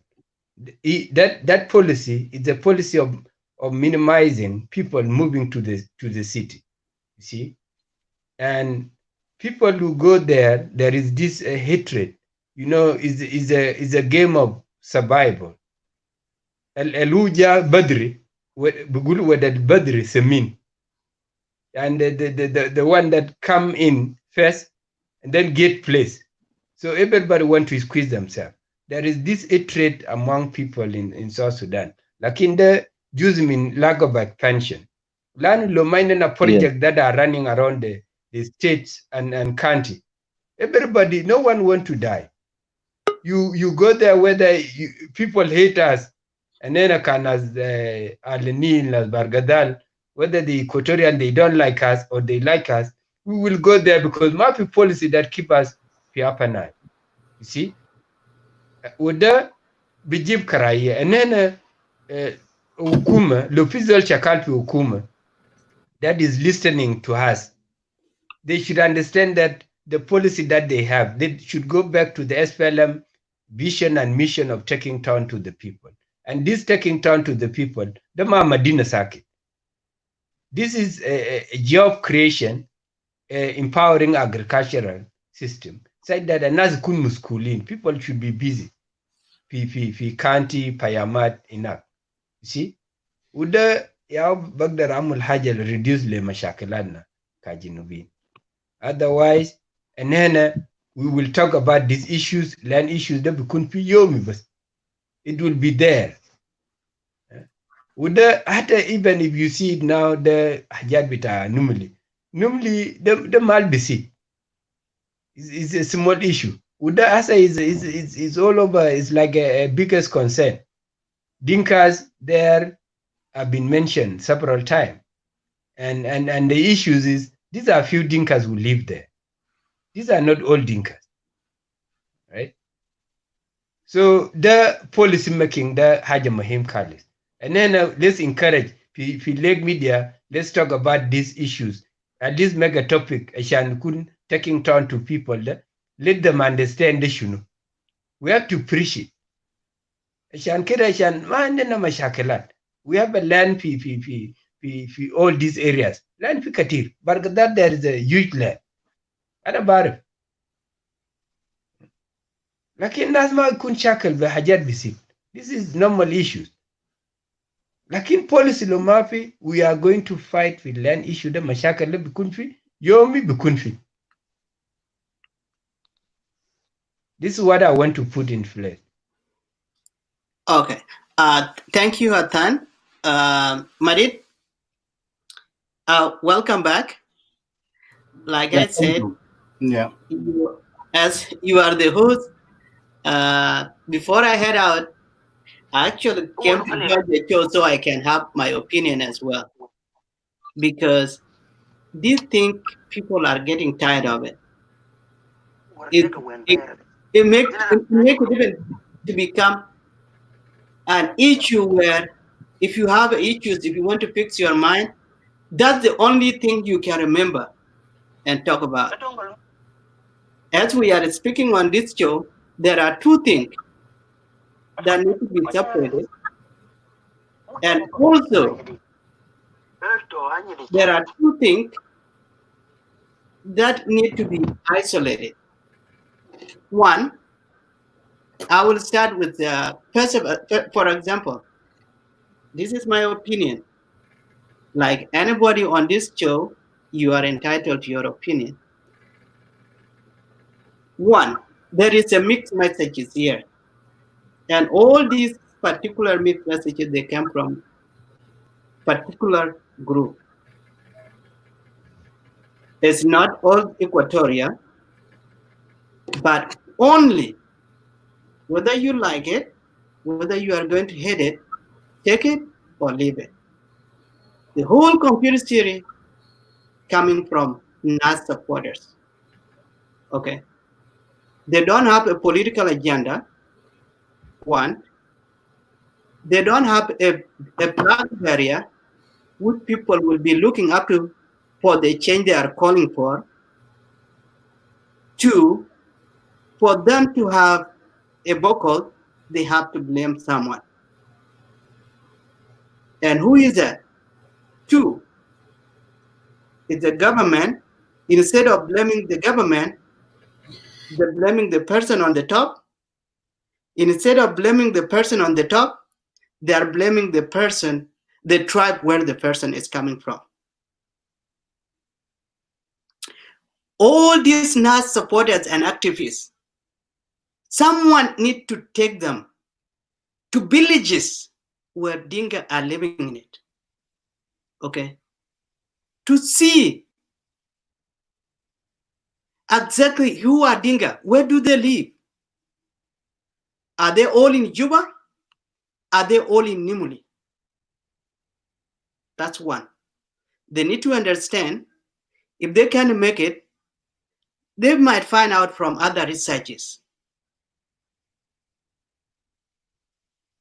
That policy is a policy of minimizing people moving to the city. You see, and people who go there, there is this hatred. You know, is a game of survival. Eluja Badri, Bugulu Wedat Badri Semin, and the one that come in first and then get place. So everybody want to squeeze themselves. There is this hatred among people in South Sudan. Like in the Juzmin lack of expansion. Land Lomainen project that are running around the states and county. Everybody, no one want to die. You go there whether people hate us, and then as Al-Nil, as Bargadal, whether the Equatorian they don't like us or they like us, we will go there because Mafi policy that keep us upper Nile. You see, Uda bijib karaya, and then Ukuma, Lofizol Chakalpi Ukuma, that is listening to us. They should understand that the policy that they have, they should go back to the SPLM vision and mission of taking town to the people. And this taking town to the people, the Madina Circuit. This is a job creation, empowering agricultural system. Said that another kun muskulin, people should be busy. Fi county, payamat, enough. You see? Uda ya bagdar amul hajal reduce le mashakiladna kajinubin. Otherwise, and then we will talk about these issues, land issues that we couldn't be yomi, but it will be there. Even if you see it now, the hajat bita normally the mal bisi is a small issue. Uda asa is all over. It's like a biggest concern. Dinkas there have been mentioned several times, and the issues is these are few Dinkas who live there. These are not all Dinkas, right? So the policy making, the Haja Mahim Kalis. And then let's encourage, if you like media, let's talk about these issues. At least make a topic, taking turn to people, let them understand this, you know. We have to preach it. We have a land for all these areas. Land for Katir. But that there is a huge land. And about it. Lakin lazima ikun shackle bahajat bisit. This is normal issues. Lakin policy lo mafi, we are going to fight with land issue da mashakal le bikun fi, yomi bikun fi. This is what I want to put in place. Okay. Thank you, Atan. Madid, welcome back. Like I said, as you are the host, before I head out, I actually came to join the show so I can have my opinion as well. Because these things, people are getting tired of it. It makes it even to become an issue where if you have issues, if you want to fix your mind, that's the only thing you can remember and talk about. As we are speaking on this show, there are two things that need to be separated. And also, there are two things that need to be isolated. One, I will start with for example, this is my opinion. Like anybody on this show, you are entitled to your opinion. One, there is a mixed messages here. And all these particular mixed messages, they come from particular group. It's not all Equatoria, but only whether you like it, whether you are going to hate it, take it or leave it. The whole computer theory coming from NAS supporters. Okay. They don't have a political agenda. One, they don't have a black barrier which people will be looking up to for the change they are calling for. Two, for them to have a vocal, they have to blame someone. And who is that? Two, it's the government. Instead of blaming the government, they're blaming the person on the top. Instead of blaming the person on the top, they are blaming the person, the tribe where the person is coming from. All these NAS supporters and activists, someone need to take them to villages where Dinka are living in it, okay, to see exactly who are Dinka, where do they live? Are they all in Juba? Are they all in Nimuli? That's one. They need to understand if they can make it, they might find out from other researches.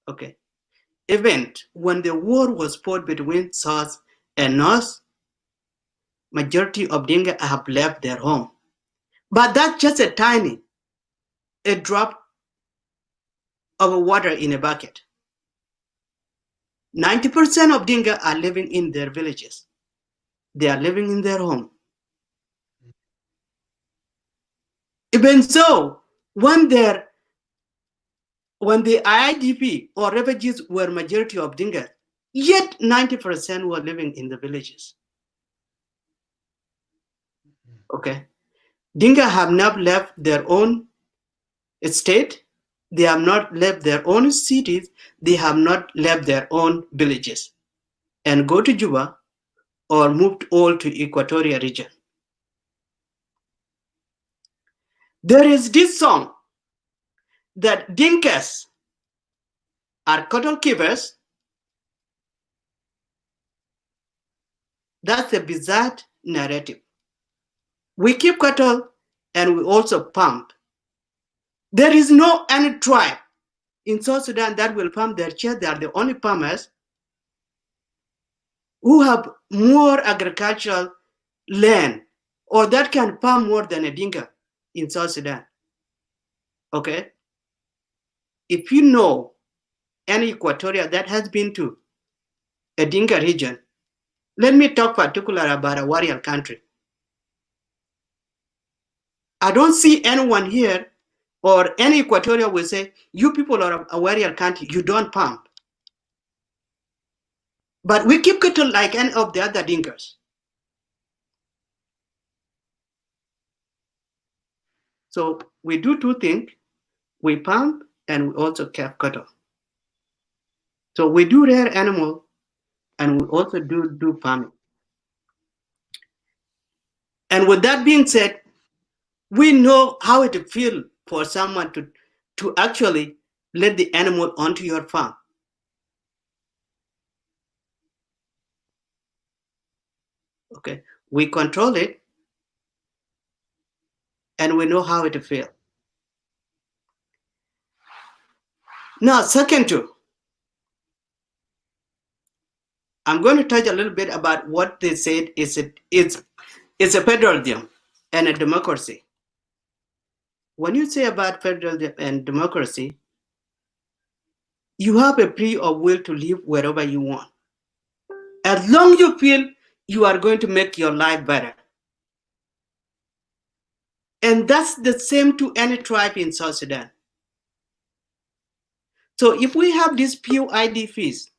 Okay. Even when the war was fought between South and North, majority of Dinka have left their home. But that's just a drop of water in a bucket. 90% of Dinka are living in their villages. They are living in their home. Even so, when the IDP or refugees were majority of Dinka, yet 90% were living in the villages. Okay. Dinka have not left their own state. They have not left their own cities. They have not left their own villages and go to Juba or moved all to Equatorial region. There is this song that Dinkas are cattle keepers. That's a bizarre narrative. We keep cattle and we also pump. There is no any tribe in South Sudan that will pump their chest. They are the only farmers who have more agricultural land or that can farm more than a Dinka in South Sudan. Okay? If you know any Equatorial that has been to a Dinka region, let me talk particular about a warrior country. I don't see anyone here or any Equatorial will say, you people are a warrior country, you don't pump. But we keep cattle like any of the other Dinkas. So we do two things. We pump and we also keep cattle. So we do rear animal and we also do farming. And with that being said, we know how it feels for someone to actually let the animal onto your farm. Okay, we control it and we know how it feels. Now, second two, I'm going to touch a little bit about what they said it's a federalism and a democracy. When you say about federalism and democracy, you have a free of will to live wherever you want. As long as you feel you are going to make your life better. And that's the same to any tribe in South Sudan. So if we have these few IDPs,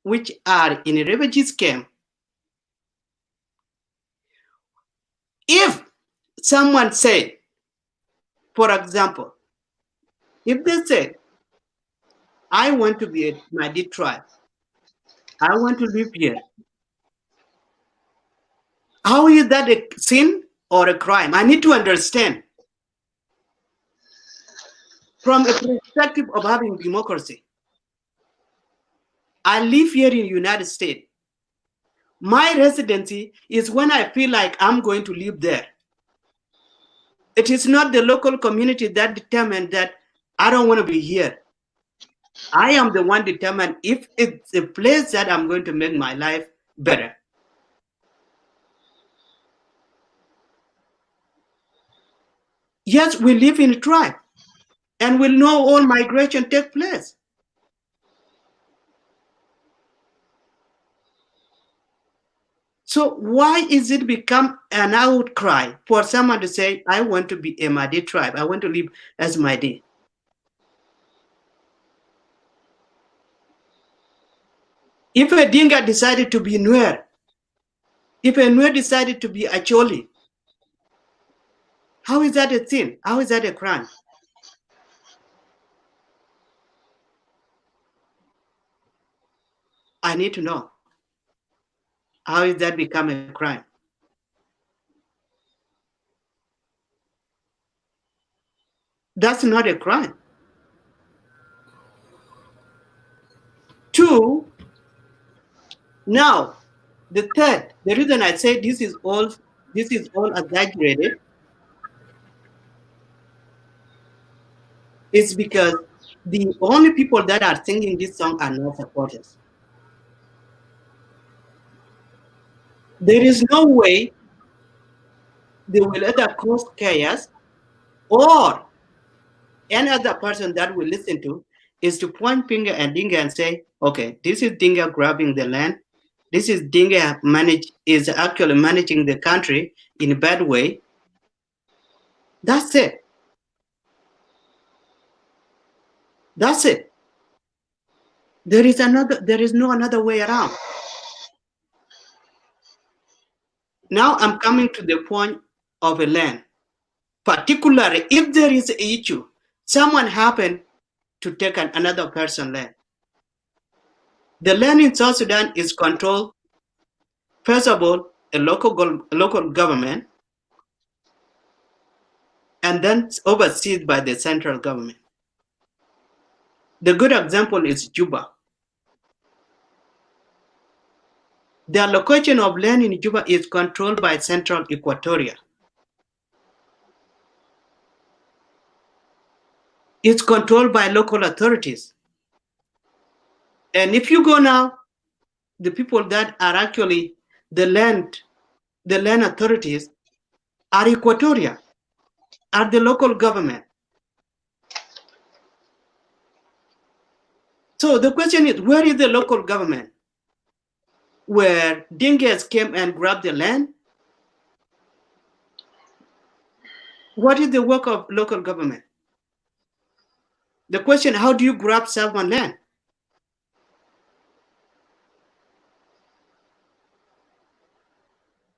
which are in a refugee camp, if someone said, for example, if they say, I want to be a Madi tribe, I want to live here, how is that a sin or a crime? I need to understand from a perspective of having democracy. I live here in the United States. My residency is when I feel like I'm going to live there. It is not the local community that determines that I don't want to be here. I am the one determined if it's a place that I'm going to make my life better. Yes, we live in a tribe, and we know all migration take place. So why is it become an outcry for someone to say, I want to be a Madi tribe, I want to live as Madi? If a Dinka decided to be Nuer, if a Nuer decided to be Acholi, how is that a sin? How is that a crime? I need to know. How is that become a crime? That's not a crime. Two, now, the third, the reason I say this is all exaggerated is because the only people that are singing this song are not supporters. There is no way they will either cause chaos or any other person that will listen to is to point finger at Dinga and say, okay, this is Dinga grabbing the land. This is Dinga is actually managing the country in a bad way. That's it. That's it. There is no another way around. Now I'm coming to the point of a land. Particularly if there is an issue, someone happened to take another person's land. The land in South Sudan is controlled, first of all, a local government, and then overseen by the central government. The good example is Juba. The allocation of land in Juba is controlled by Central Equatoria. It's controlled by local authorities. And if you go now, the people that are actually the land authorities are Equatoria, are the local government. So the question is, where is the local government? Where Dingas came and grabbed the land? What is the work of local government? The question, how do you grab someone land?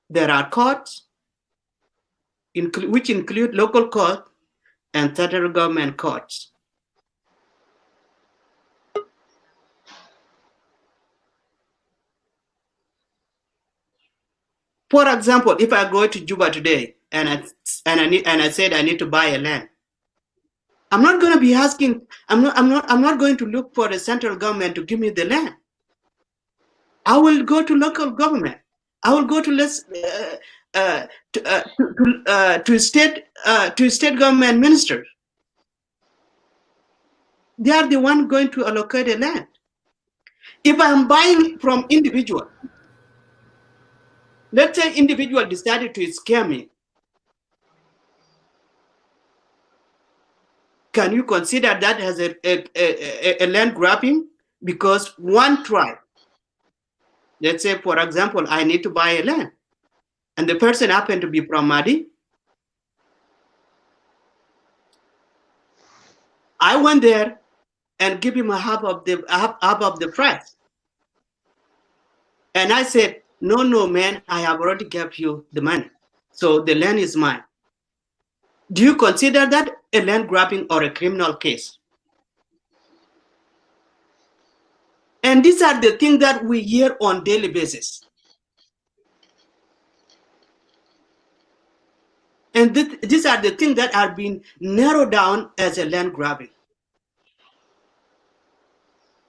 There are courts, which include local courts and federal government courts. For example, if I go to Juba today and I said I need to buy a land, I'm not going to be asking. I'm not going to look for the central government to give me the land. I will go to local government. I will go to state government ministers. They are the one going to allocate the land. If I'm buying from individual, let's say individual decided to scare me, can you consider that as a land grabbing? Because one tribe, let's say, for example, I need to buy a land, and the person happened to be from Madi. I went there and give him half of the price. And I said, no, man, I have already gave you the money. So the land is mine. Do you consider that a land grabbing or a criminal case? And these are the things that we hear on daily basis. And these are the things that are being narrowed down as a land grabbing.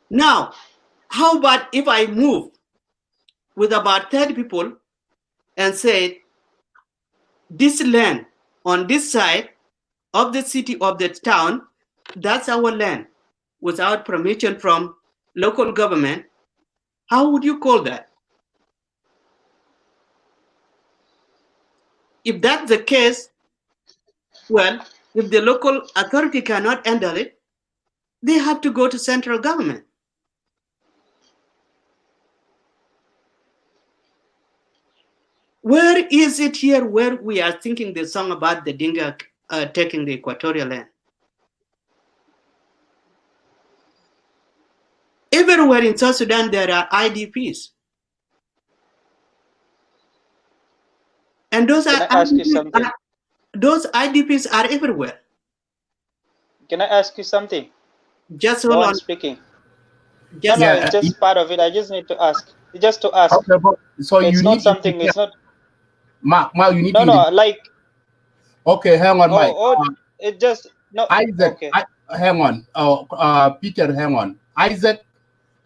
Now, how about if I move with about 30 people and say, this land on this side of the city, of the town, that's our land, without permission from local government? How would you call that? If that's the case, well, if the local authority cannot handle it, they have to go to central government. Where is it here where we are thinking the song about the Dinka taking the Equatorial land? Everywhere in South Sudan, there are IDPs. And those IDPs are everywhere. Can I ask you something? Just hold on. Speaking. Just no, it's just part of it. I just need to ask. Just to ask. Okay, so it's you not need something. It's not. Mark, you need no, like. Okay, hang on, Mike. It just no. Isaac, okay. Hang on. Peter, hang on. Isaac,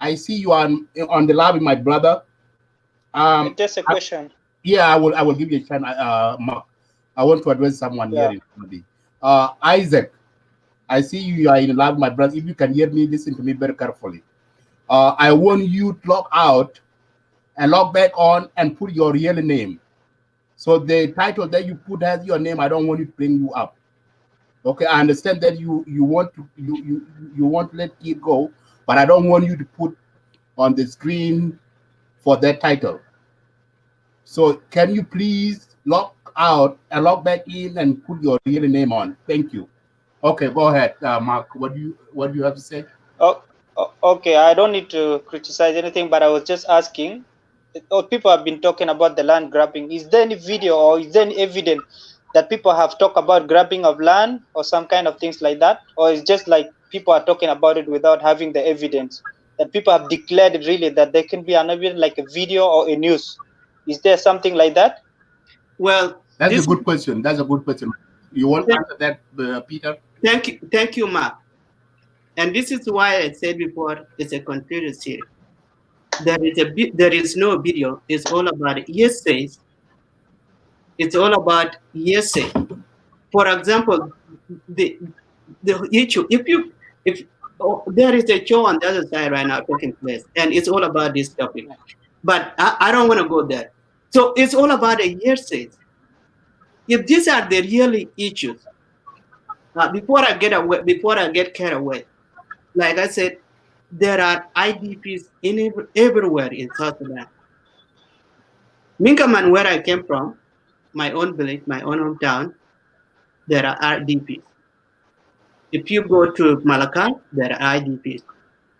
I see you on the lobby, my brother. Just a question. I will give you a chance, Mark. I want to address someone here in lobby. Isaac, I see you are in the lobby, my brother. If you can hear me, listen to me very carefully. I want you to log out and log back on and put your real name. So the title that you put has your name. I don't want it to bring you up. Okay, I understand that you want to let it go, but I don't want you to put on the screen for that title. So can you please log out and log back in and put your real name on? Thank you. Okay, go ahead, Mark. What do you have to say? Oh, okay. I don't need to criticize anything, but I was just asking. People have been talking about the land grabbing. Is there any video or is there any evidence that people have talked about grabbing of land or some kind of things like that? Or it's just like people are talking about it without having the evidence? That people have declared it really that there can be an evidence like a video or a news. Is there something like that? Well, that's a good question. That's a good question. You want to answer that, Peter? Thank you, Mark. And this is why I said before, it's a conspiracy. There is no video. It's all about hearsays. It's all about hearsay. For example, the issue. If there is a show on the other side right now taking place, and it's all about this topic, but I don't want to go there. So it's all about the hearsays. If these are the real issues, before I get carried away, like I said, there are IDPs everywhere in South Sudan. Minkaman, where I came from, my own village, my own hometown, there are IDPs. If you go to Malakai, there are IDPs.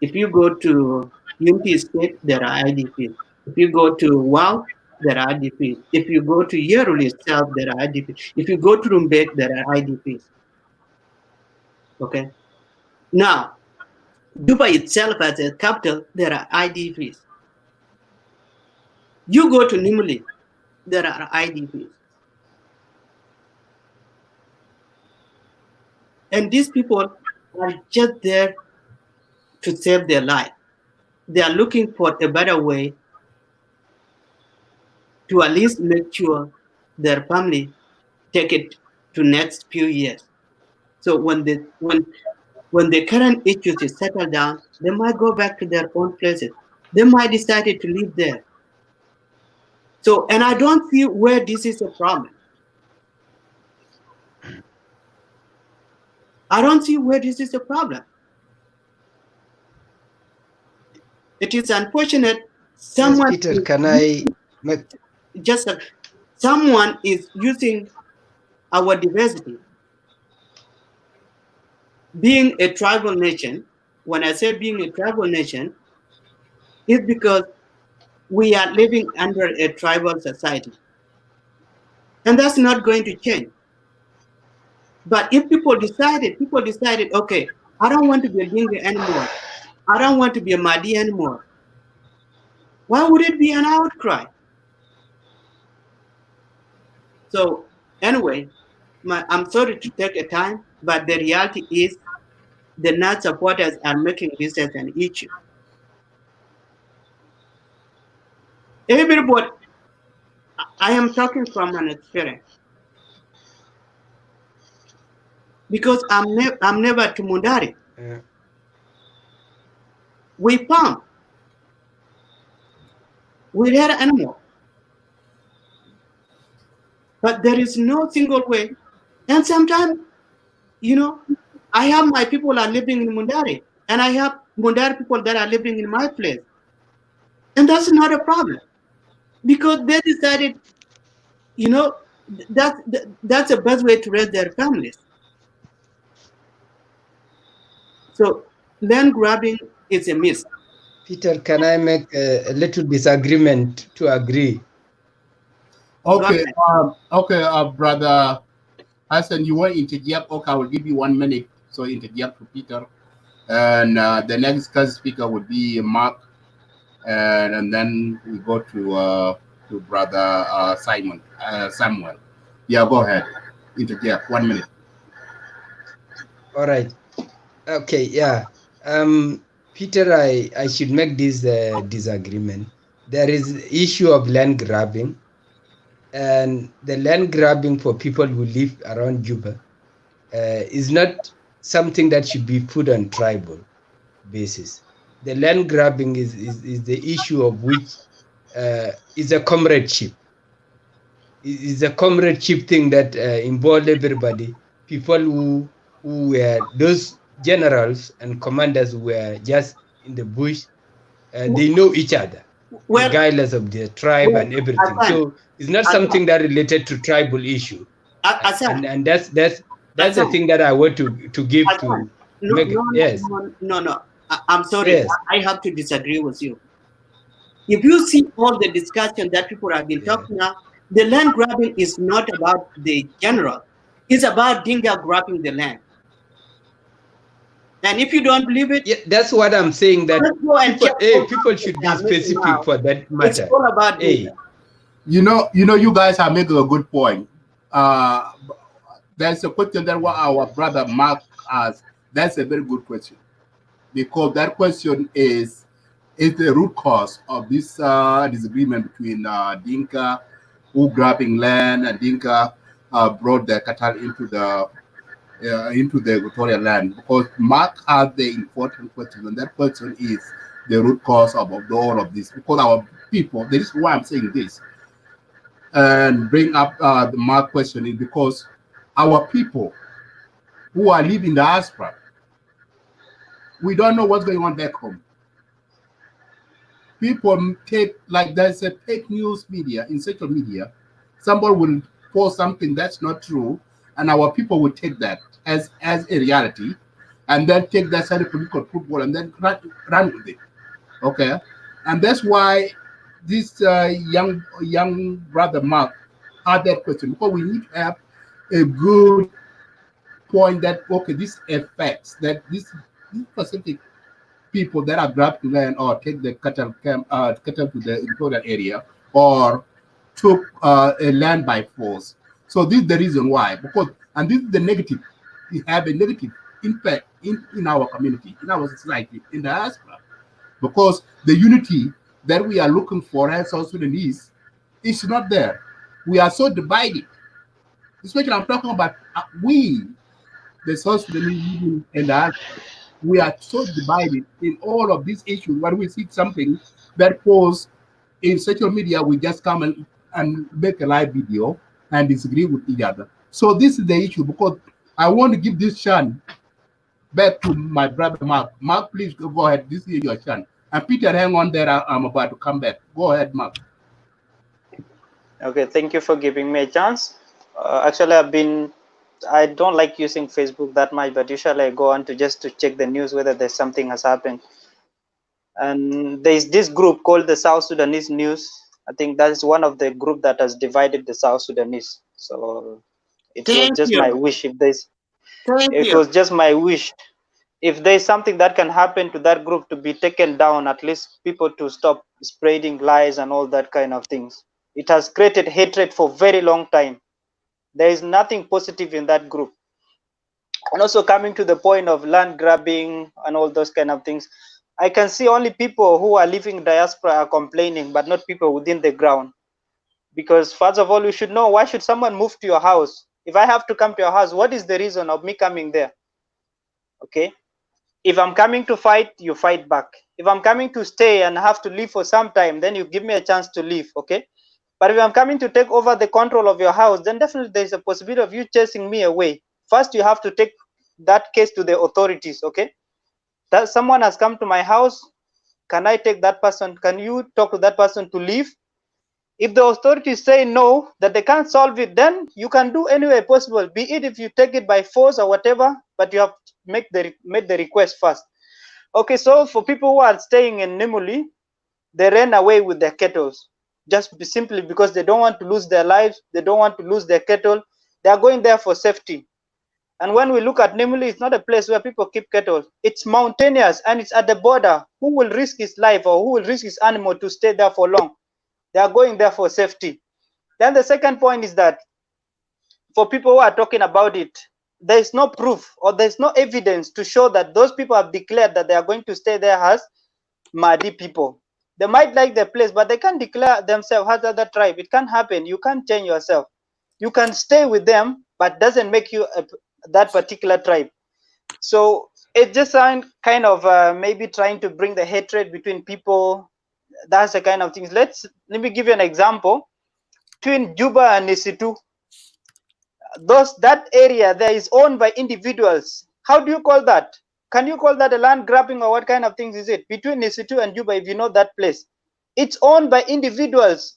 If you go to Unity State, there are IDPs. If you go to Wow, there are IDPs. If you go to Yerul itself, there are IDPs. If you go to Rumbek, there are IDPs. Okay. Now, Juba itself as a capital, there are IDPs. You go to Nimuli, there are IDPs. And these people are just there to save their life. They are looking for a better way to at least make sure their family take it to next few years. So when the current issues is settled down, they might go back to their own places. They might decide to live there. So, and I don't see where this is a problem. I don't see where this is a problem. It is unfortunate. Someone yes, Peter, can I just someone is using our diversity, being a tribal nation, when I say being a tribal nation, is because we are living under a tribal society. And that's not going to change. But if people decided, okay, I don't want to be a Dinka anymore. I don't want to be a Madi anymore. Why would it be an outcry? So anyway, I'm sorry to take a time, but the reality is the NAS supporters are making this as an issue. Everybody, I am talking from an experience. Because I'm never to Mundari. Yeah. We farm. We rear animal. But there is no single way. And sometimes, you know, I have my people are living in Mundari, and I have Mundari people that are living in my place. And that's not a problem. Because they decided, you know, that's the best way to raise their families. So land grabbing is a myth. Peter, can I make a little disagreement to agree? Okay, brother Hassan, you want to interject? Okay, I will give you 1 minute. So interject to Peter. And the next guest speaker would be Mark. And then we go to brother Samuel. Yeah, go ahead. Interject. 1 minute. All right. Okay, yeah. Peter, I should make this disagreement. There is issue of land grabbing, and the land grabbing for people who live around Juba is not something that should be put on tribal basis. The land grabbing is the issue of which is a comradeship. It's a comradeship thing that involved everybody. People who were those generals and commanders were just in the bush. They know each other, regardless of their tribe and everything. So it's not something that related to tribal issue. And that's the thing that I want to give to make it. Yes. No. I'm sorry. Yes. I have to disagree with you. If you see all the discussion that people have been talking about, the land grabbing is not about the general. It's about Dinka grabbing the land. And if you don't believe it, that's what I'm saying. That people should be specific for that matter. It's all about You know, you guys are making a good point. There's a question that what our brother Mark asked. That's a very good question, because that question is the root cause of this disagreement between Dinka who grabbing land and Dinka brought the cattle into the Equatorian land. Because Mark has the important question, and that question is the root cause of all of this. Because our people, this is why I'm saying this, and bring up the Mark question is because our people who are living in the diaspora, we don't know what's going on back home. People take, like there's a fake news media in social media. Somebody will post something that's not true, and our people will take that as a reality, and then take that side of political football and then run with it. Okay, and that's why this young brother Mark had that question, because we need to have a good point that okay, this affects that this specific people that are grabbing land or take the cattle to the Equatorial area or took a land by force. So this is the reason why, and this is the negative. We have a negative impact in our community, in our society, in the diaspora, because the unity that we are looking for as South Sudanese is not there. We are so divided. Especially I'm talking about we, the South Sudanese living in the diaspora. We are so divided in all of these issues. When we see something that posts in social media, we just come and make a live video and disagree with each other. So this is the issue, because I want to give this chance back to my brother Mark. Mark, please go ahead. This is your chance. And Peter, hang on there. I'm about to come back. Go ahead, Mark. Okay, thank you for giving me a chance. Actually, I've been I don't like using Facebook that much, but usually I go on to just to check the news whether there's something has happened. And there's this group called the South Sudanese News. I think that is one of the group that has divided the South Sudanese. So it was Thank just my you. wish Thank it you. was just my wish if there's something that can happen to that group to be taken down, at least people to stop spreading lies and all that kind of things. It has created hatred for very long time. There is nothing positive in that group. And also coming to the point of land grabbing and all those kind of things, I can see only people who are living in diaspora are complaining, but not people within the ground. Because first of all, you should know, why should someone move to your house? If I have to come to your house, what is the reason of me coming there? Okay. If I'm coming to fight, you fight back. If I'm coming to stay and have to leave for some time, then you give me a chance to leave. Okay. But if I'm coming to take over the control of your house, then definitely there's a possibility of you chasing me away. First, you have to take that case to the authorities. Okay. That someone has come to my house. Can I take that person? Can you talk to that person to leave? If the authorities say no, that they can't solve it, then you can do any way possible, be it if you take it by force or whatever, but you have to made the request first. Okay, so for people who are staying in Nimuli, they ran away with their cattle, just simply because they don't want to lose their lives, they don't want to lose their cattle. They are going there for safety. And when we look at Nimuli, it's not a place where people keep cattle. It's mountainous and it's at the border. Who will risk his life or who will risk his animal to stay there for long? They are going there for safety. Then the second point is that for people who are talking about it, there is no proof or there is no evidence to show that those people have declared that they are going to stay there as Madi people. They might like the place, but they can't declare themselves as other tribe. It can't happen. You can't change yourself. You can stay with them, but doesn't make you that particular tribe. So it just kind of maybe trying to bring the hatred between people. That's the kind of things. Let me give you an example. Between Juba and Nisitu, that area there is owned by individuals. How do you call that? Can you call that a land grabbing or what kind of things is it? Between Nisitu and Juba, if you know that place, it's owned by individuals.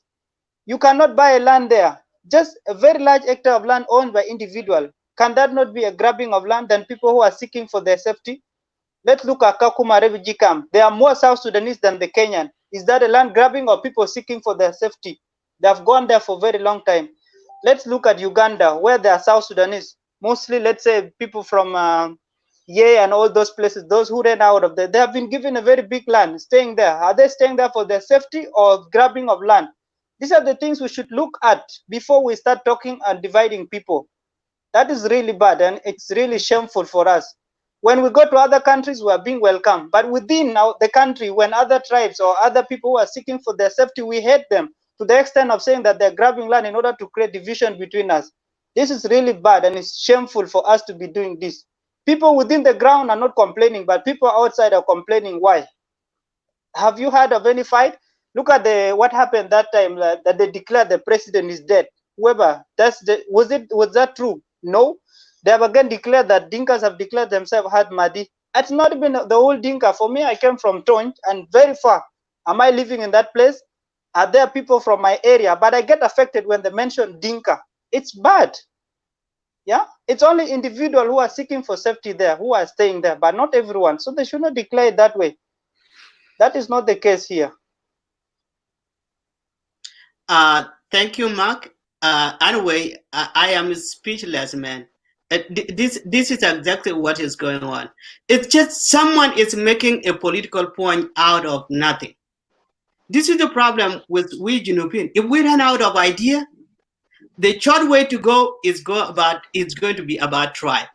You cannot buy a land there. Just a very large hectare of land owned by individual. Can that not be a grabbing of land than people who are seeking for their safety? Let's look at Kakuma refugee camp. There are more South Sudanese than the Kenyan. Is that a land grabbing or people seeking for their safety? They have gone there for a very long time. Let's look at Uganda, where there are South Sudanese. Mostly, let's say, people from Ye and all those places, those who ran out of there, they have been given a very big land, staying there. Are they staying there for their safety or grabbing of land? These are the things we should look at before we start talking and dividing people. That is really bad and it's really shameful for us. When we go to other countries, we are being welcome. But within the country, when other tribes or other people who are seeking for their safety, we hate them to the extent of saying that they're grabbing land in order to create division between us. This is really bad and it's shameful for us to be doing this. People within the ground are not complaining, but people outside are complaining. Why? Have you heard of any fight? Look at what happened that time that they declared the president is dead. Whoever, was that true? No. They have again declared that Dinkas have declared themselves had Madi. It's not even the whole Dinka. For me, I came from Tonj and very far. Am I living in that place? Are there people from my area? But I get affected when they mention Dinka. It's bad. Yeah, it's only individuals who are seeking for safety there, who are staying there, but not everyone. So they should not declare it that way. That is not the case here. Thank you, Mark. Anyway, I am speechless, man. This is exactly what is going on. It's just someone is making a political point out of nothing. This is the problem with we Junubin. If we run out of idea, the short way to go is going to be about tribe.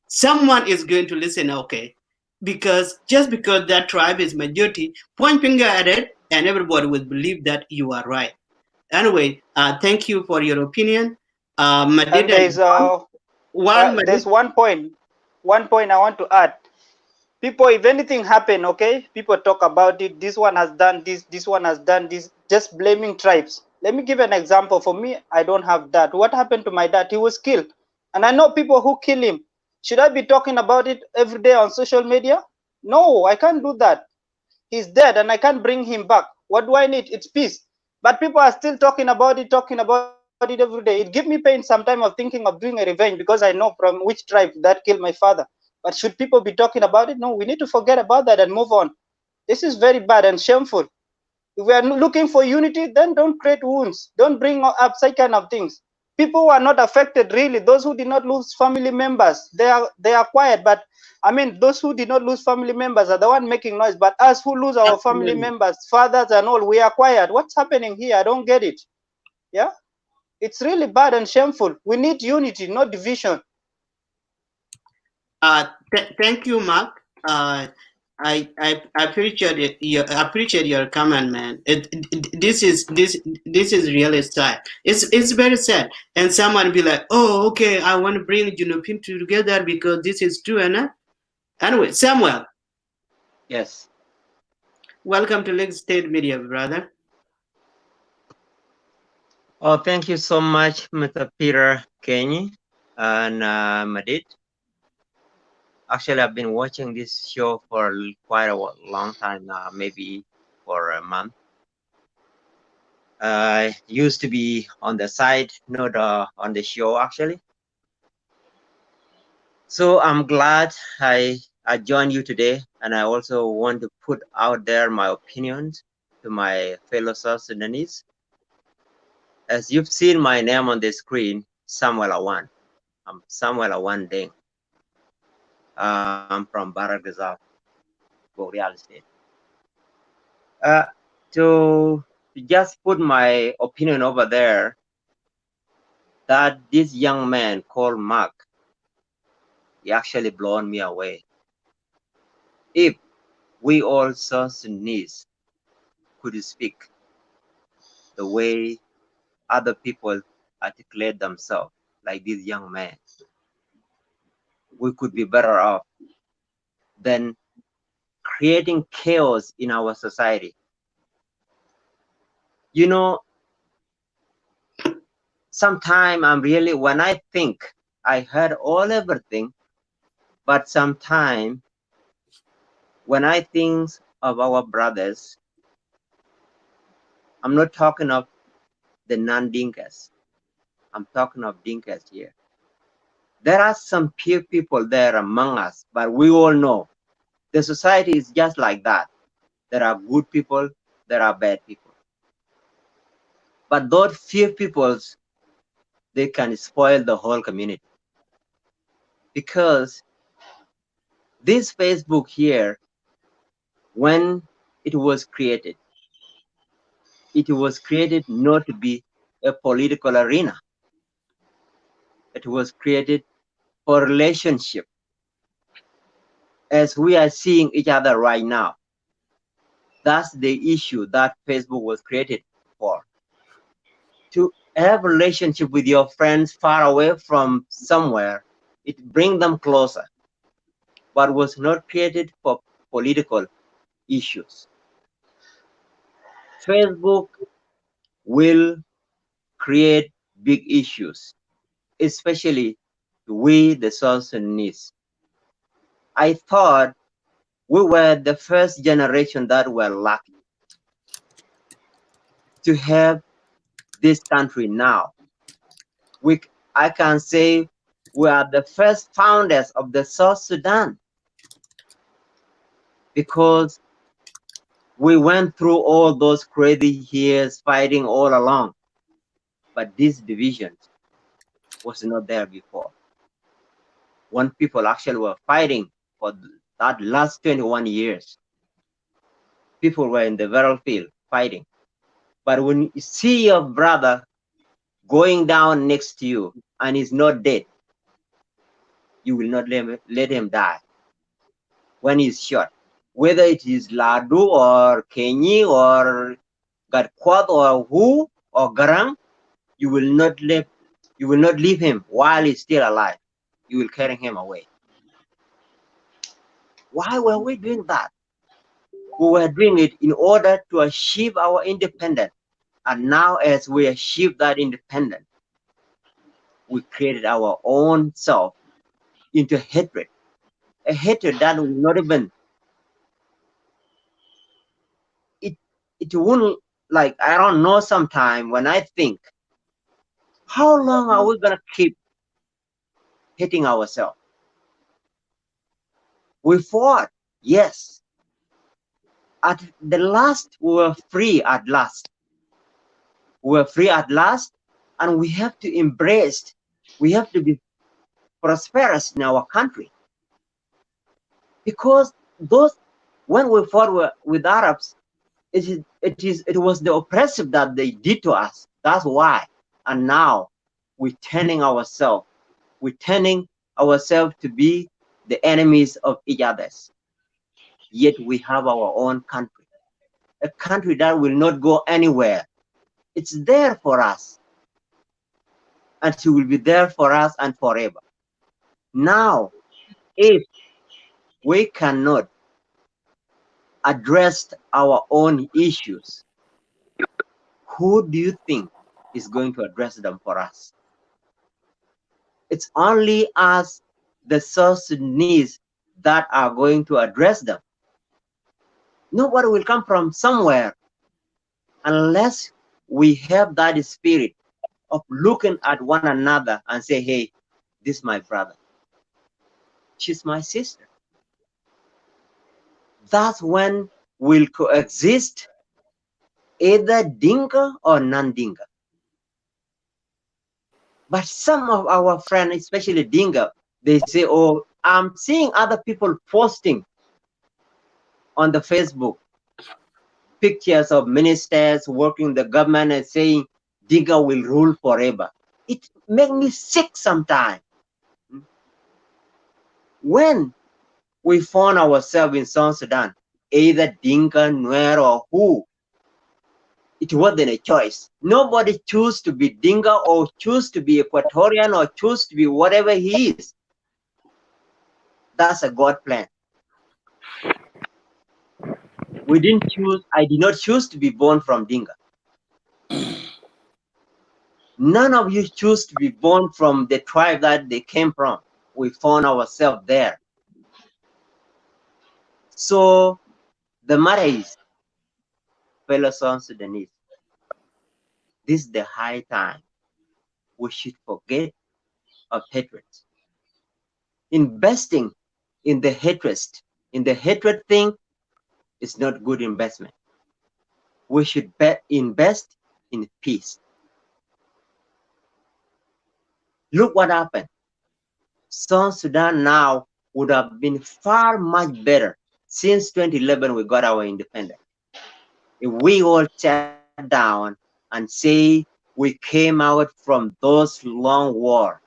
Someone is going to listen, okay, because just because that tribe is majority, point finger at it, and everybody will believe that you are right. Anyway, thank you for your opinion. And there's one point I want to add. People, if anything happen, okay, people talk about it. This one has done this one has done this, just blaming tribes. Let me give an example. For me, I don't have that. What happened to my dad? He was killed. And I know people who kill him. Should I be talking about it every day on social media? No, I can't do that. He's dead and I can't bring him back. What do I need? It's peace. But people are still talking about it. it every day. It gives me pain sometimes of thinking of doing a revenge because I know from which tribe that killed my father. But should people be talking about it? No, we need to forget about that and move on. This is very bad and shameful. If we are looking for unity, then don't create wounds. Don't bring up such kind of things. People who are not affected, really, those who did not lose family members, they are quiet. But I mean, those who did not lose family members are the one making noise. But us who lose our family members, fathers and all, we are quiet. What's happening here? I don't get it. Yeah, it's really bad and shameful. We need unity, not division. Thank you, Mark. I appreciate your comment, man. This is really sad. It's very sad. And someone be like, oh, okay, I want to bring Junupin together because this is true, and anyway, Samuel. Yes. Welcome to Lake State Media, brother. Oh, thank you so much, Mr. Peter Kenny and Madid. Actually, I've been watching this show for quite a long time now, maybe for a month. I used to be on the side, not on the show, actually. So I'm glad I joined you today, and I also want to put out there my opinions to my fellow South Sudanese. As you've seen my name on the screen, Samuel Awan. I'm Samuel Awan Deng. I'm from Barak Reserve, Boreal State. To just put my opinion over there, that this young man called Mark, he actually blown me away. If we all South Sudanese could speak the way other people articulate themselves, like this young man, we could be better off than creating chaos in our society. You know, sometimes I'm really, when I think I heard everything, but sometimes when I think of our brothers, I'm not talking of the non-Dinkas. I'm talking of Dinkas here. There are some few people there among us, but we all know the society is just like that. There are good people, there are bad people. But those few peoples, they can spoil the whole community. Because this Facebook here, when it was created not to be a political arena. It was created for relationship. As we are seeing each other right now, that's the issue that Facebook was created for. To have a relationship with your friends far away from somewhere, it brings them closer, but was not created for political issues. Facebook will create big issues, especially we, the South Sudanese. I thought we were the first generation that were lucky to have this country now. I can say we are the first founders of the South Sudan because we went through all those crazy years fighting all along. But this division was not there before. When people actually were fighting for that last 21 years, people were in the battlefield fighting. But when you see your brother going down next to you and he's not dead, you will not let him die when he's shot. Whether it is Ladu or Kenyi or Gatkwad or who or Garang, you will not leave him while he's still alive. You will carry him away. Why were we doing that? We were doing it in order to achieve our independence. And now as we achieve that independence, we created our own self into hatred. A hatred that will not even, it won't, like, I don't know, sometime when I think How long are we going to keep hitting ourselves? We fought, yes. At the last, we were free at last. We were free at last, and we have to embrace, we have to be prosperous in our country. Because when we fought with Arabs, it was the oppressive that they did to us. That's why. And now we're turning ourselves to be the enemies of each other. Yet we have our own country, a country that will not go anywhere. It's there for us, and it will be there for us and forever. Now, if we cannot address our own issues, who do you think is going to address them for us? It's only us, the South Sudanese, that are going to address them. Nobody will come from somewhere unless we have that spirit of looking at one another and say, hey, this is my brother. She's my sister. That's when we'll coexist, either Dinka or non-Dinka. But some of our friends, especially Dinka, they say, oh, I'm seeing other people posting on the Facebook pictures of ministers working the government and saying Dinka will rule forever. It makes me sick sometimes. When we found ourselves in South Sudan, either Dinka, Nuer, or who, it wasn't a choice. Nobody chose to be Dinka or choose to be Equatorian or choose to be whatever he is. That's a God plan. I did not choose to be born from Dinka. None of you choose to be born from the tribe that they came from. We found ourselves there. So the matter is, fellow South Sudanese, this is the high time we should forget of hatred. Investing in the hatred thing is not good investment. We should invest in peace. Look what happened. South Sudan now would have been far much better since 2011 we got our independence. If we all sat down and say we came out from those long wars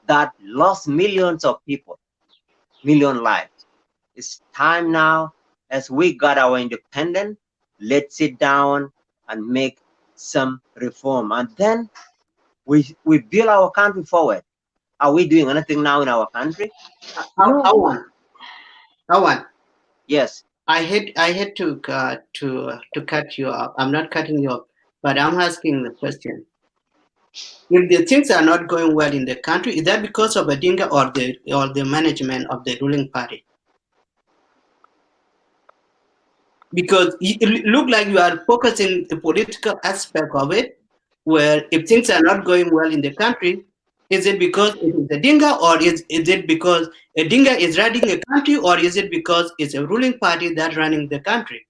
that lost millions of people, million lives. It's time now, as we got our independence, let's sit down and make some reform. And then we build our country forward. Are we doing anything now in our country? Awan. Yes. I hate to cut you off. I'm not cutting you off, but I'm asking the question. If the things are not going well in the country, is that because of Odinga or the management of the ruling party? Because it look like you are focusing the political aspect of it, where if things are not going well in the country, is it because it is a Dinga, or is it because a Dinga is running a country, or is it because it's a ruling party that's running the country?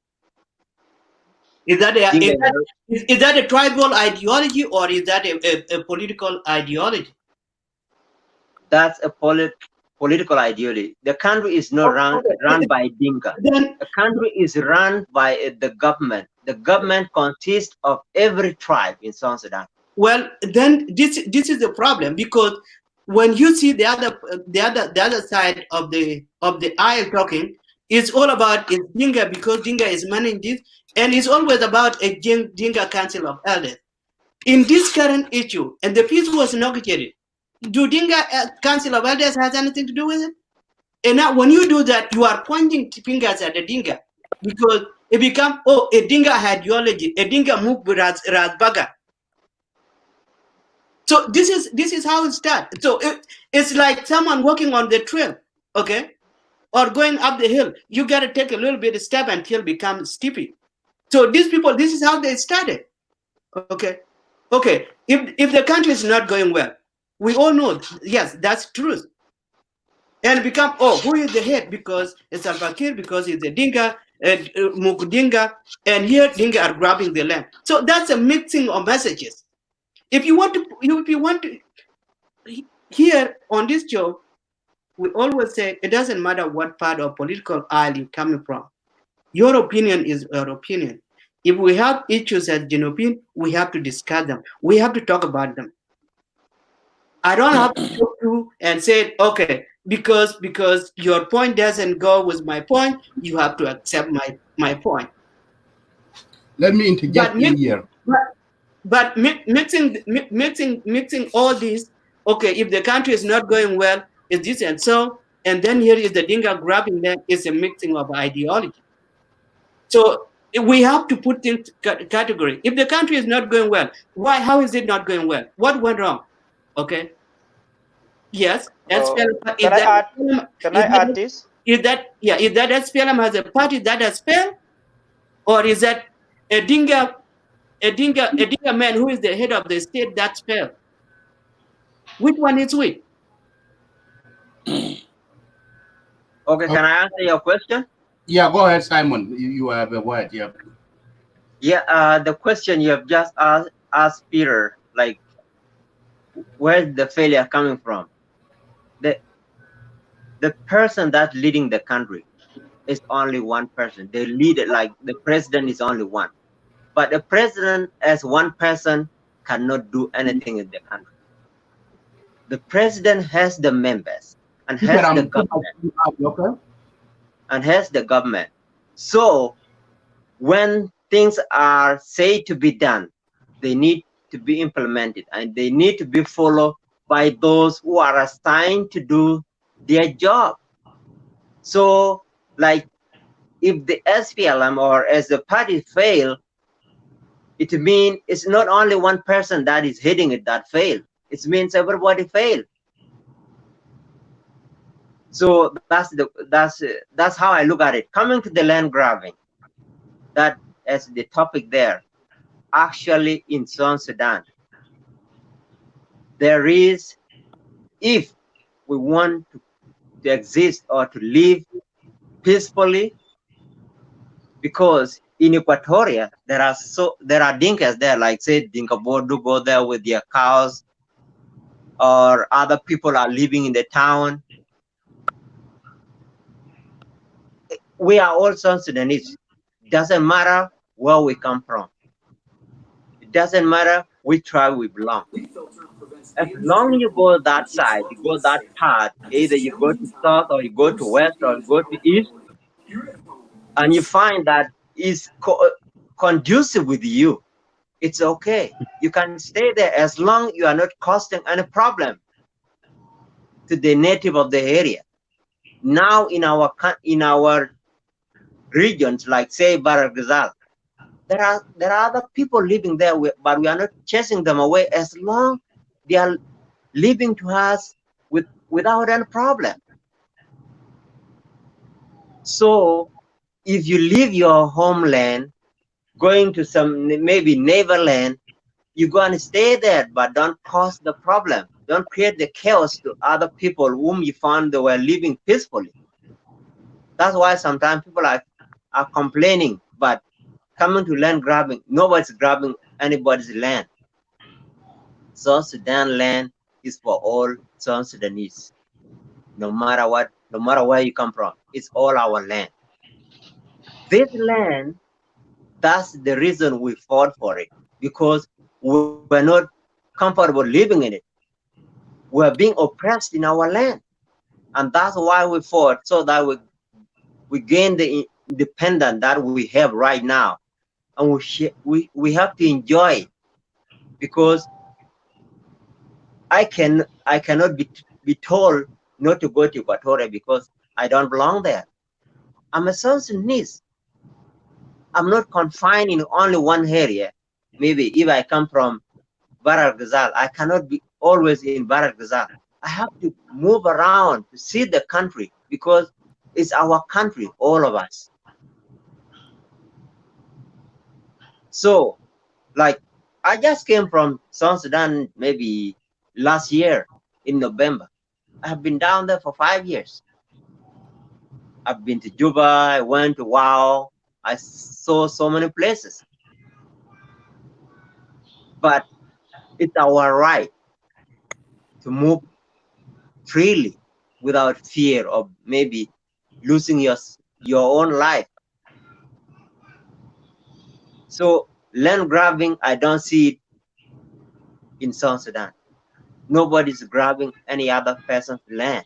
Is that a tribal ideology, or is that a political ideology? That's a political ideology. The country is not run by Dinka. The country is run by the government. The government consists of every tribe in South Sudan. Well, then this is the problem, because when you see the other side of the aisle talking, it's all about Dinka, because Dinka is managing this, and it's always about a Dinka Council of Elders. In this current issue, and the peace was negotiated, do Dinka Council of Elders has anything to do with it? And now when you do that, you are pointing fingers at the Dinka, because it becomes, oh, a Dinka ideology, a Dinka move with Razbaga. So this is how it starts. So it's like someone walking on the trail, okay, or going up the hill. You got to take a little bit of step until it becomes steepy. So these people, this is how they started, okay. Okay, if the country is not going well, we all know, yes, that's truth. And become, oh, who is the head? Because it's Salva Kiir, because it's the Dinka, Mukudinga, and here Dinka are grabbing the land. So that's a mixing of messages. If you want to, here on this show, we always say it doesn't matter what part of political aisle you're coming from. Your opinion is your opinion. If we have issues as Genopean, we have to discuss them. We have to talk about them. I don't have to talk to and say, okay, because your point doesn't go with my point, you have to accept my point. Let me interject in here. But mixing all this, okay, if the country is not going well, is this and so, and then here is the Dinka grabbing them, is a mixing of ideology. So we have to put things category. If the country is not going well, why? How is it not going well? What went wrong? Okay. Yes. Can I add this? Is that SPLM has a party that has failed, or is that a Dinka man who is the head of the state that's failed? Which one is which? Okay, can I answer your question? Yeah, go ahead, Simon. You have a word. Yeah. Yeah, the question you have just asked Peter, like, where's the failure coming from? The person that's leading the country is only one person. The leader, like the president, is only one. But the president as one person cannot do anything in the country. The president has the members and has the government. And has the government. So when things are said to be done, they need to be implemented and they need to be followed by those who are assigned to do their job. So, like, if the SPLM or as the party fail, it means it's not only one person that is heading it that failed. It means everybody failed. So that's how I look at it. Coming to the land grabbing, that as the topic there, actually in South Sudan, there is, if we want to exist or to live peacefully, because in Equatoria there are Dinkas there, like say Dinka-Madi go there with their cows, or other people are living in the town. We are all South Sudanese. Doesn't matter where we come from. It doesn't matter which tribe we belong. As long as you go that side, you go that path, either you go to south or you go to west or you go to east, and you find that it's conducive with you, it's okay. You can stay there as long as you are not causing any problem to the native of the area. Now in our regions, like say Baragazal, there are other people living there, but we are not chasing them away as long they are living to us without any problem. So if you leave your homeland, going to some maybe neighborland, you go and stay there, but don't cause the problem. Don't create the chaos to other people whom you found they were living peacefully. That's why sometimes people are complaining, but coming to land grabbing, nobody's grabbing anybody's land. South Sudan land is for all South Sudanese. No matter what, no matter where you come from, it's all our land. This land, that's the reason we fought for it, because we're not comfortable living in it. We're being oppressed in our land. And that's why we fought, so that we gain the independence that we have right now. And we have to enjoy it, because I cannot be told not to go to Equatoria because I don't belong there. I'm a South Sudanese. I'm not confined in only one area. Maybe if I come from Bahr Ghazal, I cannot be always in Bahr Ghazal. I have to move around to see the country, because it's our country, all of us. So, like, I just came from South Sudan maybe last year in November. I have been down there for 5 years. I've been to Juba, I went to Wow, I saw so many places. But it's our right to move freely without fear of maybe losing your own life. So land grabbing, I don't see it in South Sudan. Nobody's grabbing any other person's land.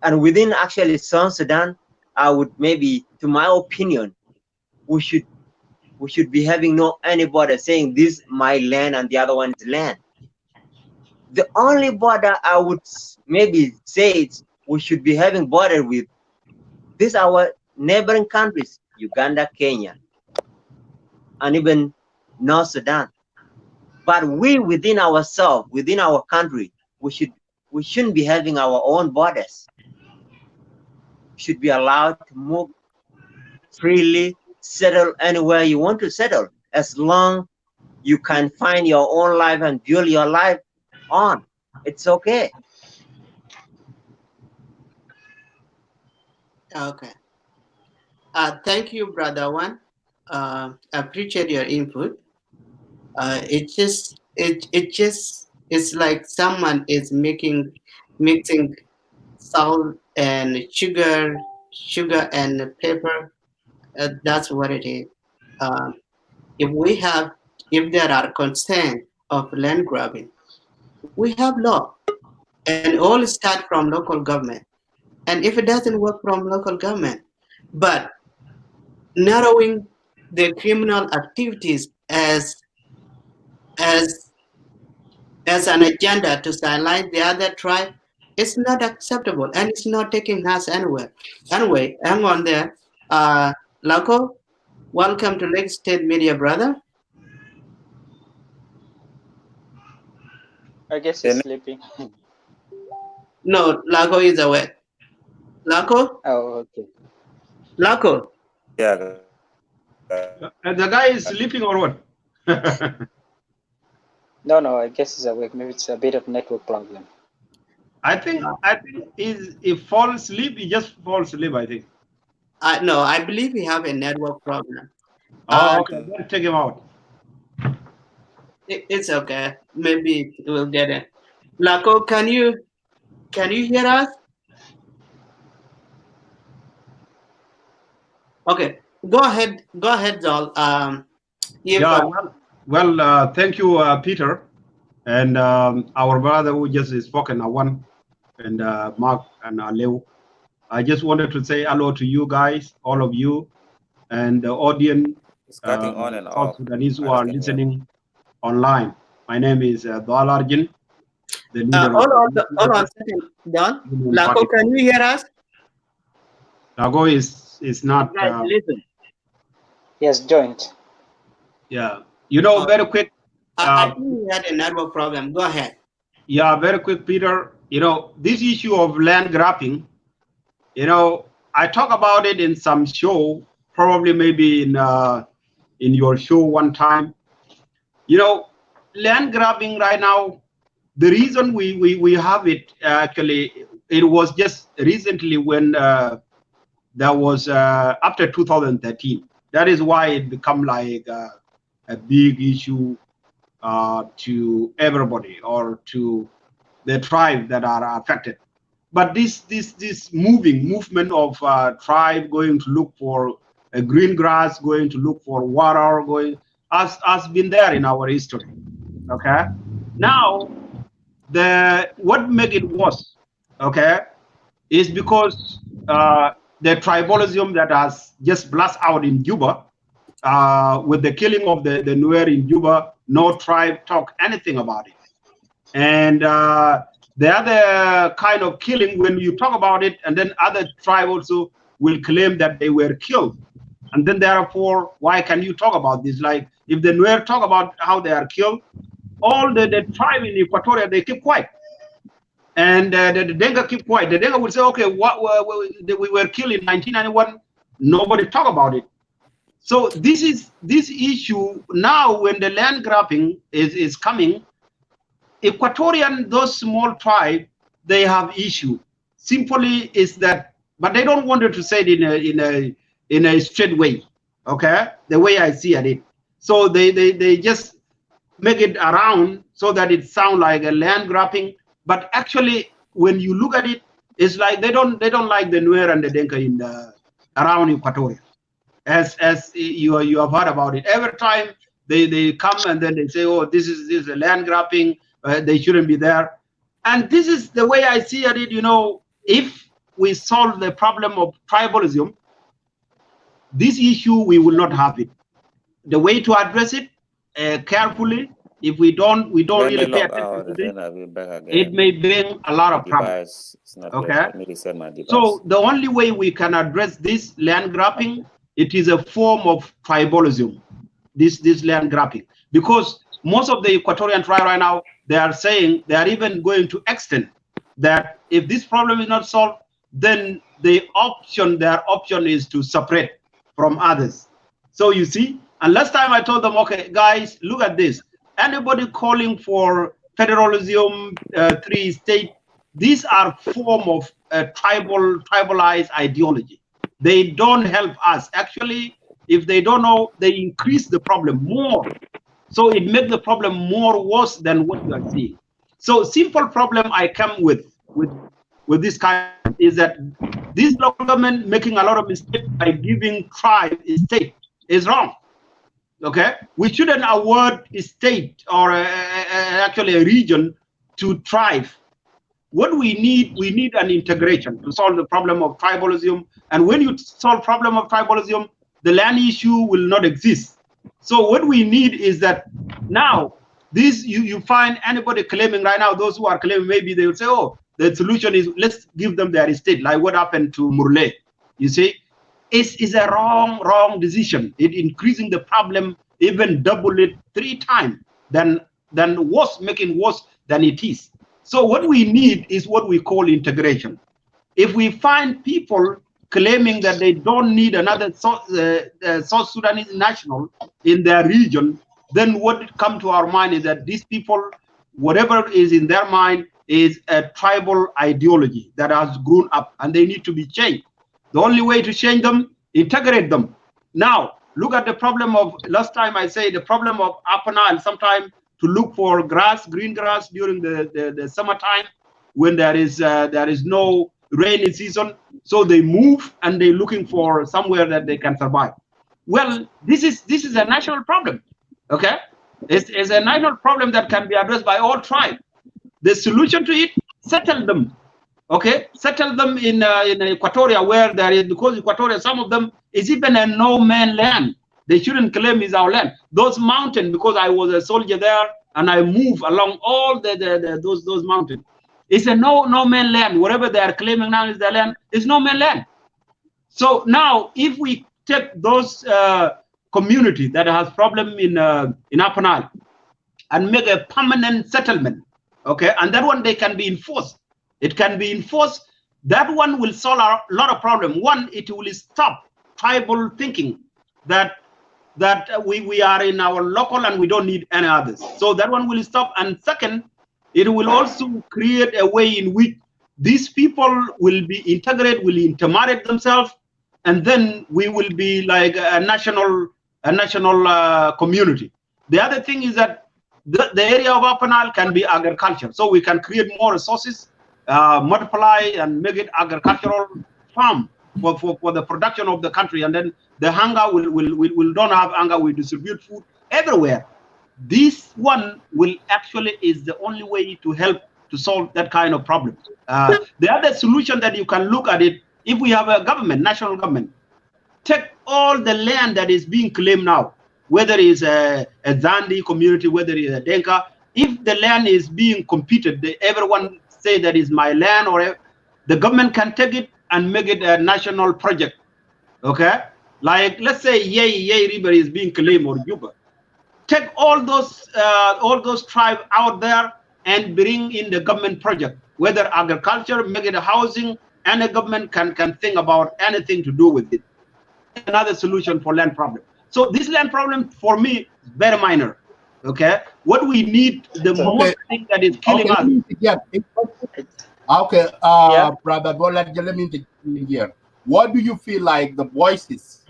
And within actually South Sudan, I would maybe, to my opinion, we should be having no anybody saying this my land and the other one is land. The only border I would maybe say we should be having border with these our neighboring countries, Uganda, Kenya, and even North Sudan. But we within ourselves, within our country, we shouldn't be having our own borders. We should be allowed to move freely, settle anywhere you want to settle, as long you can find your own life and build your life on. It's okay. Okay. Thank you, Brother One. I appreciate your input. It's like someone is mixing salt and sugar and pepper. That's what it is. If there are concerns of land grabbing, we have law, and all start from local government. And if it doesn't work from local government, but narrowing the criminal activities as an agenda to silence the other tribe, it's not acceptable and it's not taking us anywhere. Anyway, hang on there. Laco, welcome to Lake State Media, brother. I guess he's sleeping. No, Laco is awake. Laco? Oh, okay. Laco? Yeah. The guy is sleeping or what? No, I guess he's awake. Maybe it's a bit of network problem. I think if falls asleep, he just falls asleep, I think. No, I believe we have a network problem. Oh, okay. Then take him out. It's okay. Maybe we'll get it. Laco, can you hear us? Okay, go ahead, Zol. Thank you, Peter, and our brother who just spoken, Awan, and Mark and Leo. I just wanted to say hello to you guys, all of you, and the audience, South Sudanese who are listening online. My name is Dalarjin, the leader. Hold on, second, Don. Laco, can you hear us? Lago is not. Listen. Yes, joined. Yeah, you know, very quick. I think we had a network problem. Go ahead. Yeah, very quick, Peter. You know, this issue of land grabbing, you know, I talk about it in some show, probably maybe in your show one time. You know, land grabbing right now, the reason we have it, actually, it was just recently when there was after 2013. That is why it become like a big issue to everybody or to the tribe that are affected. But this movement of tribe going to look for a green grass, going to look for water, has been there in our history. Okay, now what make it worse, okay, is because the tribalism that has just blast out in Juba with the killing of the Nuer in Juba. No tribe talk anything about it. And the other kind of killing, when you talk about it, and then other tribe also will claim that they were killed. And then therefore, why can you talk about this? Like if the Nuer talk about how they are killed, all the tribe in Equatorian, they keep quiet. And the Dinka keep quiet. The Dinka will say, okay, we were killed in 1991. Nobody talk about it. So this issue now, when the land grabbing is coming, Equatorian, those small tribes, they have issue. Simply is that, but they don't want to say it in a straight way. Okay, the way I see it. So they just make it around so that it sounds like a land grabbing. But actually, when you look at it, it's like they don't like the Nuer and the Dinka in around Equatoria. As you have heard about it, every time they come and then they say, oh, this is a land grabbing, they shouldn't be there. And this is the way I see it. You know, if we solve the problem of tribalism, this issue we will not have it. The way to address it carefully, if we don't really pay attention to this, it may bring a lot of problems. Okay. So the only way we can address this land grabbing, it is a form of tribalism, this land grabbing, because most of the Equatorian tribe right now, they are saying, they are even going to extend that if this problem is not solved, then their option is to separate from others. So you see, and last time I told them, okay, guys, look at this. Anybody calling for federalism, 3 state, these are form of tribalized ideology. They don't help us. Actually, if they don't know, they increase the problem more. So it makes the problem more worse than what you are seeing. So simple problem I come with this kind is that this local government making a lot of mistakes by giving tribe a state is wrong. Okay, we shouldn't award a state or actually a region to tribe. What we need an integration to solve the problem of tribalism. And when you solve problem of tribalism, the land issue will not exist. So what we need is that now this you find anybody claiming right now, those who are claiming, maybe they will say, oh, the solution is let's give them their estate, like what happened to Murle. You see, is a wrong decision. It increasing the problem, even double it 3 times than worse, making worse than it is. So what we need is what we call integration. If we find people claiming that they don't need another South Sudanese national in their region, then what comes to our mind is that these people, whatever is in their mind, is a tribal ideology that has grown up, and they need to be changed. The only way to change them, integrate them. Now, look at the problem of, last time I say, the problem of Upper Nile, sometimes to look for grass, green grass during the summertime when there is no rainy season. So they move and they're looking for somewhere that they can survive. Well, this is a national problem, okay? It's a national problem that can be addressed by all tribes. The solution to it, settle them. Okay, settle them in Equatoria where there is, because Equatoria, some of them is even a no-man land. They shouldn't claim it's our land. Those mountains, because I was a soldier there and I move along all those mountains. It's a no-man land. Whatever they are claiming now is their land, it's no-man land. So now, if we take those community that has problem in Upper Nile and make a permanent settlement, okay, and that one they can be enforced. It can be enforced. That one will solve a lot of problems. One, it will stop tribal thinking that we are in our local and we don't need any others. So that one will stop. And second, it will also create a way in which these people will be integrated, will intermarry themselves, and then we will be like a national community. The other thing is that the area of Upper Nile can be agriculture, so we can create more resources, multiply and make it agricultural farm for the production of the country, and then the hunger will don't have hunger. We distribute food everywhere. This one will actually is the only way to help to solve that kind of problem. The other solution that you can look at it, if we have a government, national government, take all the land that is being claimed now, whether it's a Zandi community, whether it's a Dinka, if the land is being competed, everyone say that is my land, or the government can take it and make it a national project. Okay, like let's say Yei River is being claimed, or Juba. Take all those tribes out there and bring in the government project, whether agriculture, make it a housing, and the government can think about anything to do with it. Another solution for land problem. So this land problem for me is very minor. Okay, what we need, the most thing that is killing us. Okay, Brother Bola, let me take in here. What do you feel like the voices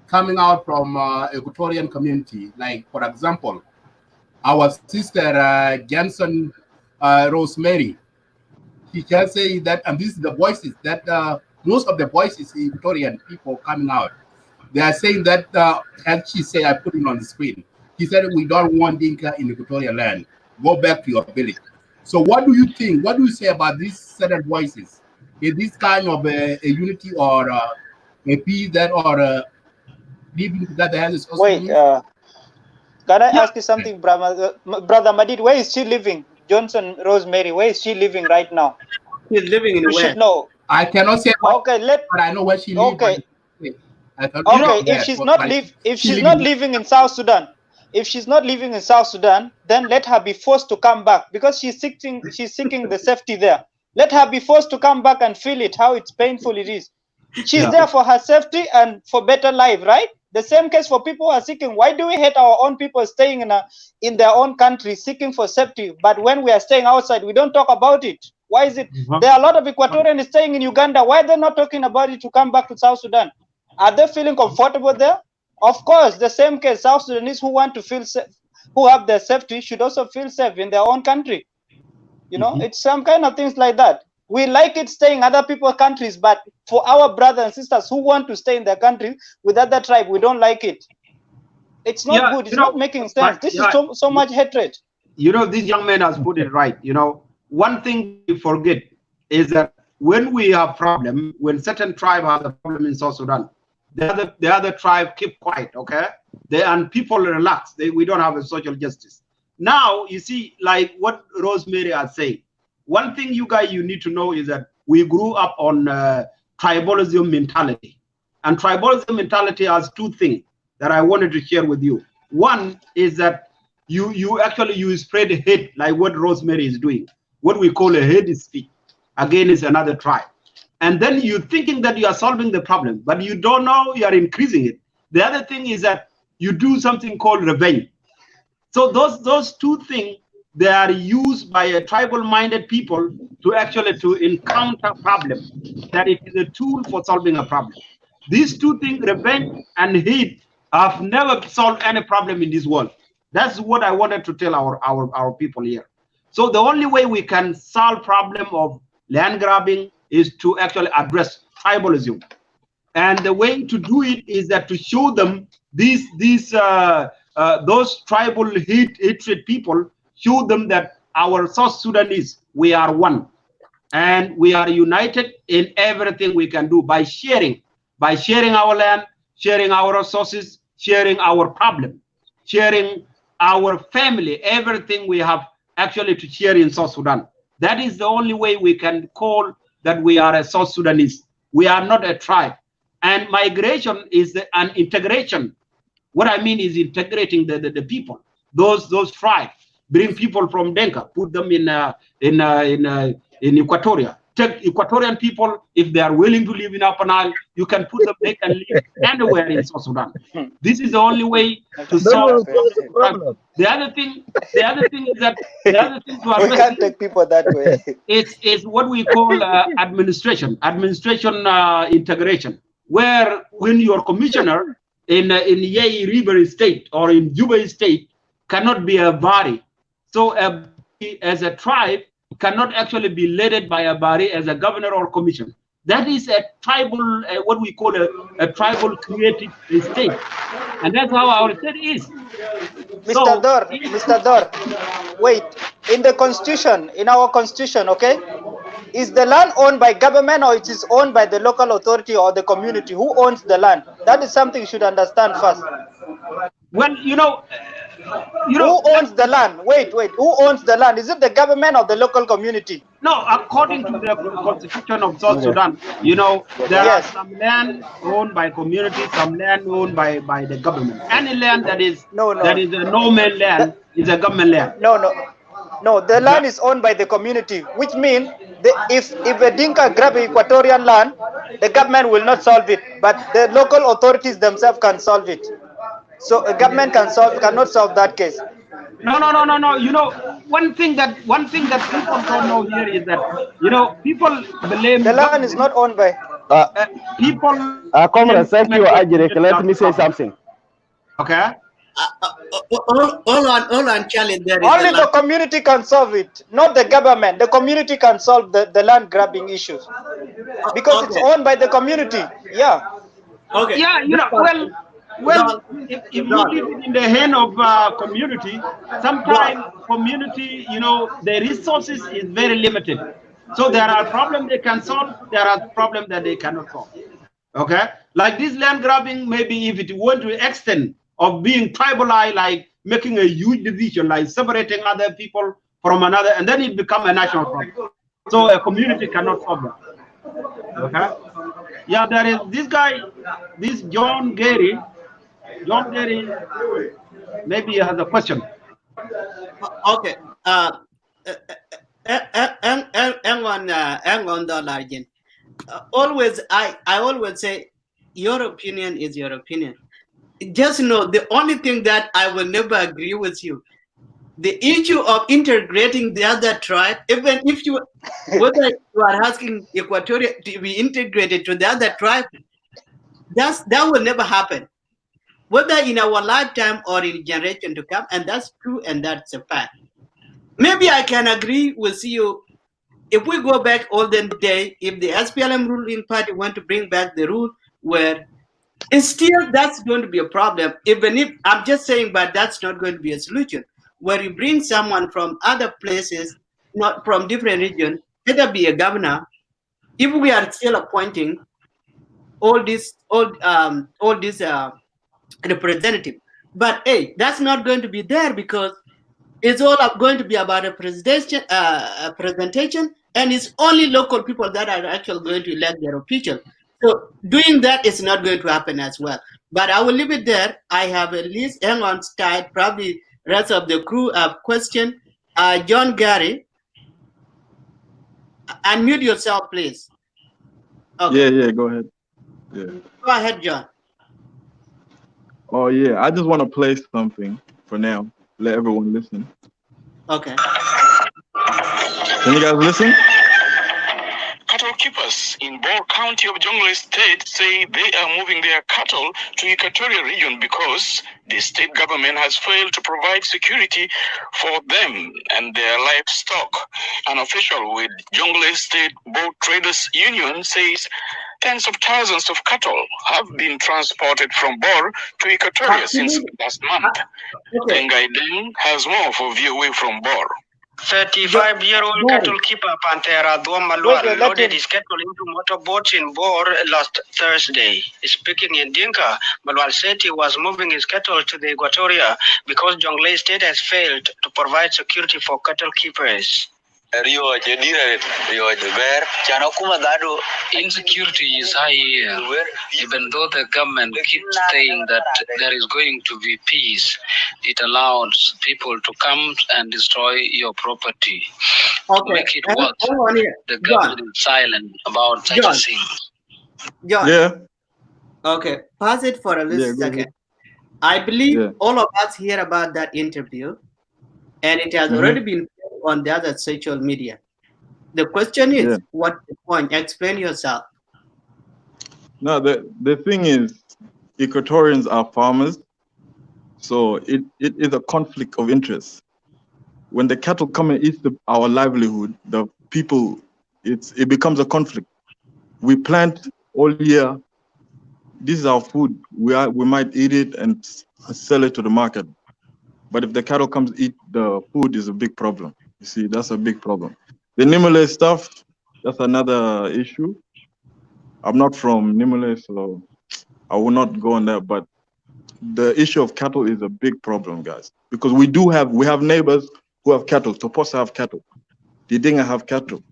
coming out from Equatorian community? Like, for example, our sister Johnson Rosemary, she can say that, and this is the voices that most of the voices Equatorian people coming out. They are saying that, as she said, I put it on the screen. He said, we don't want Dinka in Equatorial land. Go back to your village. So what do you think? What do you say about these certain voices? Is this kind of a unity or a peace that or living together has its Wait, can I ask you something, Brother Madid? Where is she living? Johnson Rosemary, where is she living right now? She's living in You where? should know. I cannot say. Okay, but I know where she lives. Okay. Okay, if she's not living in South Sudan, if she's not living in South Sudan, then let her be forced to come back because she's seeking the safety there. Let her be forced to come back and feel it, how it's painful it is. She's there for her safety and for better life, right? The same case for people who are seeking. Why do we hate our own people staying in their own country seeking for safety, but when we are staying outside, we don't talk about it? Why is it? There are a lot of Equatorians staying in Uganda. Why are they not talking about it to come back to South Sudan? Are they feeling comfortable there? Of course, the same case, South Sudanese who want to feel safe, who have their safety, should also feel safe in their own country. You know, it's some kind of things like that. We like it staying in other people's countries, but for our brothers and sisters who want to stay in their country with other tribe, we don't like it. It's not good. It's not making sense. This is so much hatred. You know, this young man has put it right. You know, one thing we forget is that when we have problem, when certain tribe has a problem in South Sudan, the other tribe keep quiet, okay? And people relax. We don't have a social justice. Now, you see, like what Rosemary has said, one thing you need to know is that we grew up on tribalism mentality. And tribalism mentality has two things that I wanted to share with you. One is that you actually spread hate, like what Rosemary is doing, what we call a hate speech against another tribe. And then you're thinking that you are solving the problem, but you don't know you are increasing it. The other thing is that you do something called revenge. So those two things, they are used by a tribal-minded people to actually to encounter problems, that it is a tool for solving a problem. These two things, revenge and hate, have never solved any problem in this world. That's what I wanted to tell our people here. So the only way we can solve problem of land grabbing is to actually address tribalism. And the way to do it is that to show them those tribal hatred people, show them that our South Sudanese, we are one. And we are united in everything we can do by sharing our land, sharing our resources, sharing our problem, sharing our family, everything we have actually to share in South Sudan. That is the only way we can call that we are a South Sudanese. We are not a tribe. And migration is an integration. What I mean is integrating the people, those tribes. Bring people from Dinka, put them in Equatoria. Take Equatorian people, if they are willing to live in Upper Nile, you can put them, they can live anywhere in South Sudan. This is the only way to solve the problem. The other thing is that we can't take people that way. It's what we call administration integration, where when your commissioner in Yei River State or in Juba State cannot be a body. So as a tribe cannot actually be led by a body as a governor or commission. That is a tribal, what we call a tribal created state. And that's how our state is. Mr. Dor, wait, in our constitution, okay, is the land owned by government or it is owned by the local authority or the community? Who owns the land? That is something you should understand first. Well, who owns the land? Wait, who owns the land? Is it the government or the local community? No, according to the constitution of South Sudan, there are some land owned by community, some land owned by the government. Any land that is a no man land is a government land. No, the land is owned by the community, which means if a Dinka grab Equatorian land, the government will not solve it, but the local authorities themselves can solve it. So a government cannot solve that case. No. You know, one thing that people don't know here is that, you know, people blame The land is government. not owned by. People Comrade, thank you, Ajirek. Let me say something. Okay. All on, Charlie. There is Only the community can solve it, not the government. The community can solve the land grabbing issues because it's owned by the community. Yeah. Okay. Yeah, you know, well, if you leave it in the hand of community, sometimes community, you know, the resources is very limited. So there are problems they can solve, there are problems that they cannot solve. Okay, like this land grabbing, maybe if it went to extent of being tribalized, like making a huge division, like separating other people from another, and then it become a national problem. So a community cannot solve that. Okay. Yeah, there is this guy, this John Gary. John Gary, maybe he has a question. Okay. Hang on, Dollar. Always, I always say, your opinion is your opinion. Just know the only thing that I will never agree with you, the issue of integrating the other tribe, even if you, whether you are asking Equatorial to be integrated to the other tribe, that will never happen, whether in our lifetime or in generation to come, and that's true, and that's a fact. Maybe I can agree with you. If we go back olden day, if the SPLM ruling party want to bring back the rule where it's still, that's going to be a problem, even if I'm just saying, but that's not going to be a solution. Where you bring someone from other places, not from different regions, either be a governor, if we are still appointing all these representative. But hey, that's not going to be there because it's all going to be about a presentation, and it's only local people that are actually going to elect their official. So doing that is not going to happen as well. But I will leave it there. I have at least hang on tight. Probably rest of the crew have question. John Gary, unmute yourself, please. Okay. Yeah, go ahead. Yeah. Go ahead, John. Oh yeah, I just want to play something for now. Let everyone listen. Okay. Can you guys listen? Cattle keepers in Bor County of Jonglei State say they are moving their cattle to Equatorial region because the state government has failed to provide security for them and their livestock. An official with Jonglei State Boat Traders Union says tens of thousands of cattle have been transported from Bor to Equatoria since last month. Tengai Deng has more for VOA from Bor. 35-year-old cattle keeper Pantera Duamalwal loaded his cattle into motorboats in Bor last Thursday. Speaking in Dinka, Malwal said he was moving his cattle to the Equatoria because Jonglei State has failed to provide security for cattle keepers. Insecurity is high here, even though the government keeps saying that there is going to be peace. It allows people to come and destroy your property. Okay. To make it worse, the government is silent about such a thing. John. Yeah. Okay, pause it for a little second. I believe all of us hear about that interview, and it has already been on the other social media. The question is, what's the point? Explain yourself. No, the thing is, Equatorians are farmers, so it is a conflict of interest. When the cattle come and eat our livelihood, the people, it becomes a conflict. We plant all year. This is our food. We might eat it and sell it to the market. But if the cattle comes eat the food, is a big problem. You see, that's a big problem. The Nimule stuff, that's another issue. I'm not from Nimule, so I will not go on that. But the issue of cattle is a big problem, guys, because we have neighbors who have cattle. Toposa have cattle. The Dinga have cattle,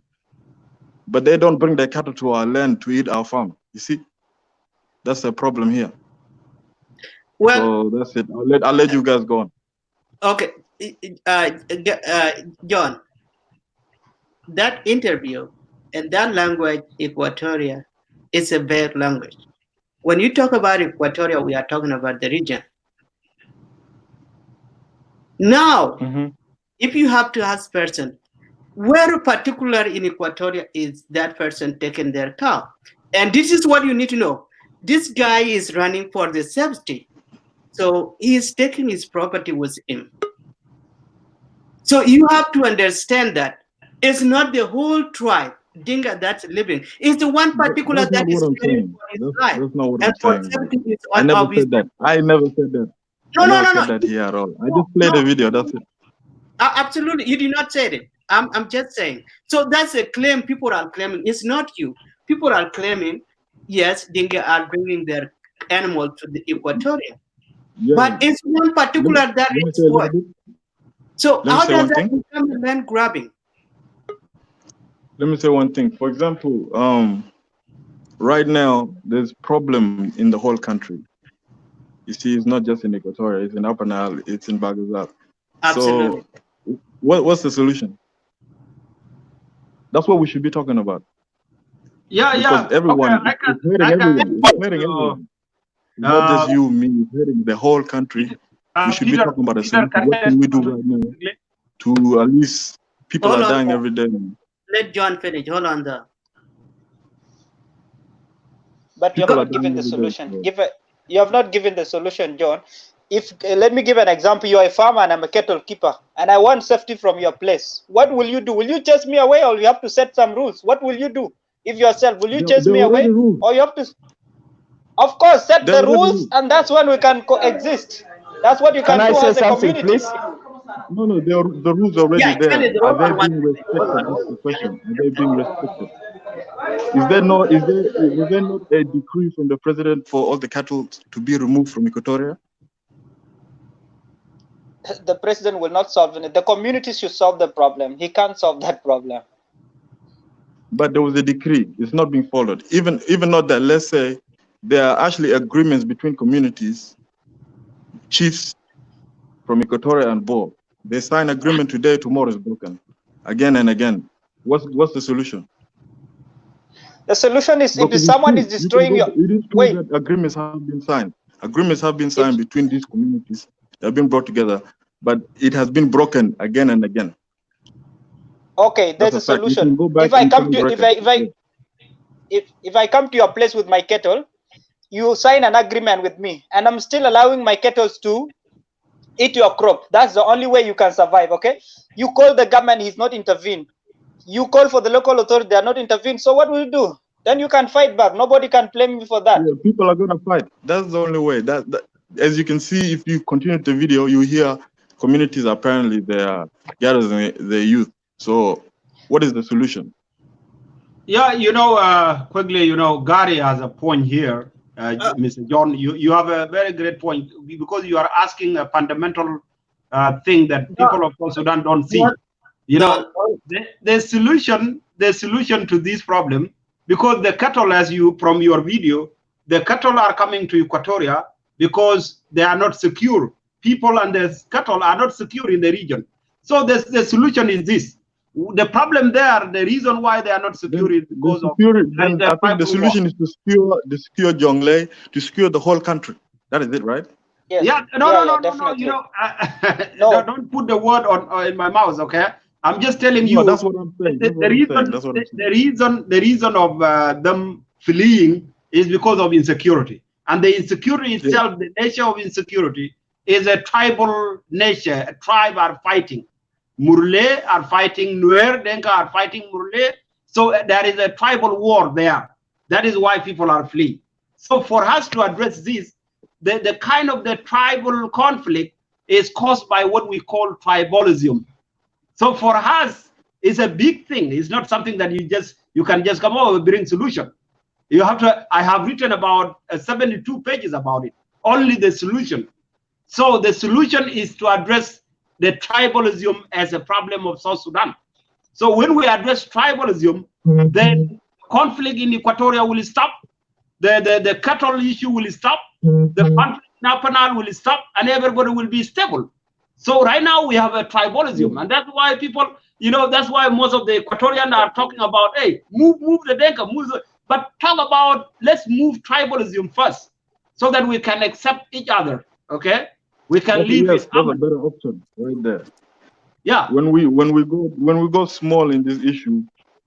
but they don't bring their cattle to our land to eat our farm. You see, that's the problem here. Well, so that's it. I'll let you guys go on. Okay, John, that interview and that language, Equatoria, is a bad language. When you talk about Equatoria, we are talking about the region. Now, if you have to ask person, where particular in Equatoria is that person taking their cow? And this is what you need to know. This guy is running for the safety. So he is taking his property with him. So you have to understand that it's not the whole tribe, Dinka, that's living. It's the one particular That's that not is what I'm caring saying. for his life. That's not what And I'm for saying. safety is I on never of his said that. I never said that. No, I no, never no, said no. that here at all. I just played a video. That's it. Absolutely, you did not say it. I'm just saying. So that's a claim people are claiming. It's not you. People are claiming, yes, Dinka are bringing their animal to the Equatorial. Yeah. But it's one particular that is what. So Let me how say does one that thing. become a land grabbing? Let me say one thing. For example, right now there's problem in the whole country. You see, it's not just in Equatoria. It's in Upper Nile. It's in Baghdad. Absolutely. So, what's the solution? That's what we should be talking about. Yeah, because everyone it's hurting everyone. It's hurting everyone. It's not just you, me. It's hurting the whole country. We should be talking about a solution. What can we do right now to at least people Hold are on, dying sir. every day. Let John finish. Hold on there. But you have not given the solution. You have not given the solution, John. If let me give an example. You are a farmer and I'm a cattle keeper, and I want safety from your place. What will you do? Will you chase me away, or you have to set some rules? What will you do? If yourself, will you chase me away, or you have to? Of course, set the rules, and that's when we can coexist. That's what you can do as a community. Please? No, the rules are already there. Are they being respected? That's the question. Are they being respected? Was there not a decree from the president for all the cattle to be removed from Equatoria? The president will not solve it. The community should solve the problem. He can't solve that problem. But there was a decree. It's not being followed. Even not that. Let's say there are actually agreements between communities, chiefs from Equatoria and Bo. They sign agreement today. Tomorrow is broken, again and again. What's the solution? The solution is if someone is destroying your. It is true that agreements have been signed. Agreements have been signed between these communities. They have been brought together, but it has been broken again and again. Okay, there's a solution. If I come to if I come to your place with my cattle, you sign an agreement with me, and I'm still allowing my cattle to eat your crop. That's the only way you can survive. Okay, you call the government, he's not intervened. You call for the local authority, they are not intervened. So what will you do? Then you can fight back. Nobody can blame you for that. Yeah, people are gonna fight. That's the only way. That as you can see, if you continue the video, you hear communities apparently they are gathering their youth. So what is the solution? Yeah, quickly, Gary has a point here. Mr. John, you have a very great point because you are asking a fundamental thing that people of South Sudan don't see. The solution to this problem, because the cattle, from your video, the cattle are coming to Equatoria because they are not secure. People and the cattle are not secure in the region. So the solution is this. The problem there, the reason why they are not secure is because of I think the solution is to secure Jonglei, to secure the whole country. That is it, right? Yes. Yeah, no, don't put the word in my mouth, okay? I'm just telling you. That's what I'm saying. The reason of them fleeing is because of insecurity, and the insecurity itself, the nature of insecurity, is a tribal nature. A tribe are fighting. Murle are fighting Nuer, Denka are fighting Murle. So there is a tribal war there. That is why people are fleeing. So for us to address this, the kind of the tribal conflict is caused by what we call tribalism. So for us, it's a big thing. It's not something that you can just come over and bring solution. You have to. I have written about 72 pages about it. Only the solution. So the solution is to address the tribalism as a problem of South Sudan. So when we address tribalism, then conflict in Equatoria will stop, the cattle issue will stop, the conflict in Upper Nile will stop, and everybody will be stable. So right now we have a tribalism, and that's why people, that's why most of the Equatorians are talking about, hey, move the Denka, but talk about, let's move tribalism first, so that we can accept each other, okay? We can live yes, in that's a better option right there. Yeah. When we go small in this issue,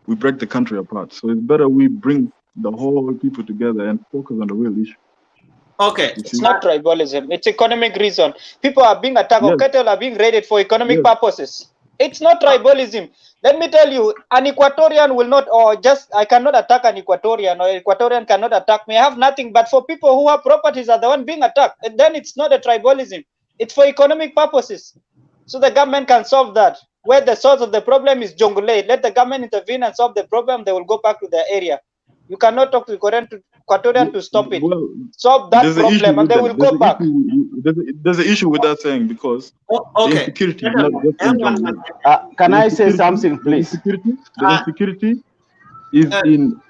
we break the country apart. So it's better we bring the whole people together and focus on the real issue. Okay. It's not tribalism. It's economic reason. People are being attacked, or cattle are being raided for economic purposes. It's not tribalism. Let me tell you, an Equatorian will not, or just, I cannot attack an Equatorian, or Equatorian cannot attack me. I have nothing. But for people who have properties are the one being attacked, and then it's not a tribalism. It's for economic purposes. So the government can solve that. Where the source of the problem is Jonglei, let the government intervene and solve the problem. They will go back to their area. You cannot talk to Equatorian to stop it. Well, solve that problem, and they will go back. There's an issue with that saying because the insecurity is not just in Jonglei. Can I say something, please? The insecurity is in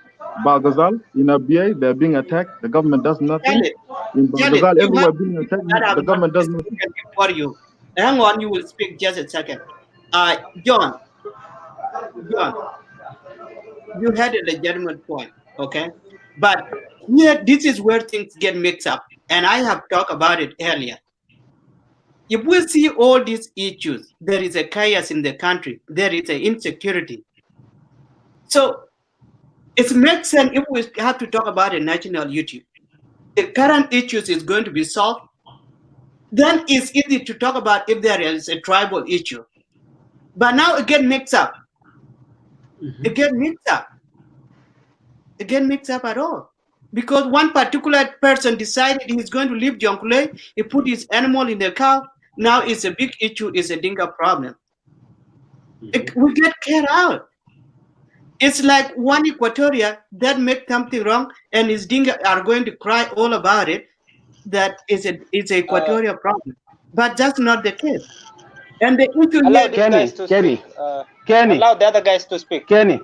Bagazal, in Abyei, they're being attacked. The government does nothing. In Bagazal, everywhere being attacked, the government does nothing. For you. Hang on, you will speak just a second. John, you had a legitimate point, okay? But here, this is where things get mixed up, and I have talked about it earlier. If we see all these issues, there is a chaos in the country, there is an insecurity. So it makes sense if we have to talk about a national unity. The current issues is going to be solved. Then it's easy to talk about if there is a tribal issue. But now it gets mixed up. It gets mixed up. It gets mixed up at all. Because one particular person decided he's going to leave Jonglei, he put his animal in the cow. Now it's a big issue, it's a Dinka problem. We get carried out. It's like one Equatorian that made something wrong and his Dinka are going to cry all about it. That is an Equatorial problem. But that's not the case. And the issue allow here, these guys to speak. Allow the other guys to speak. Kenny,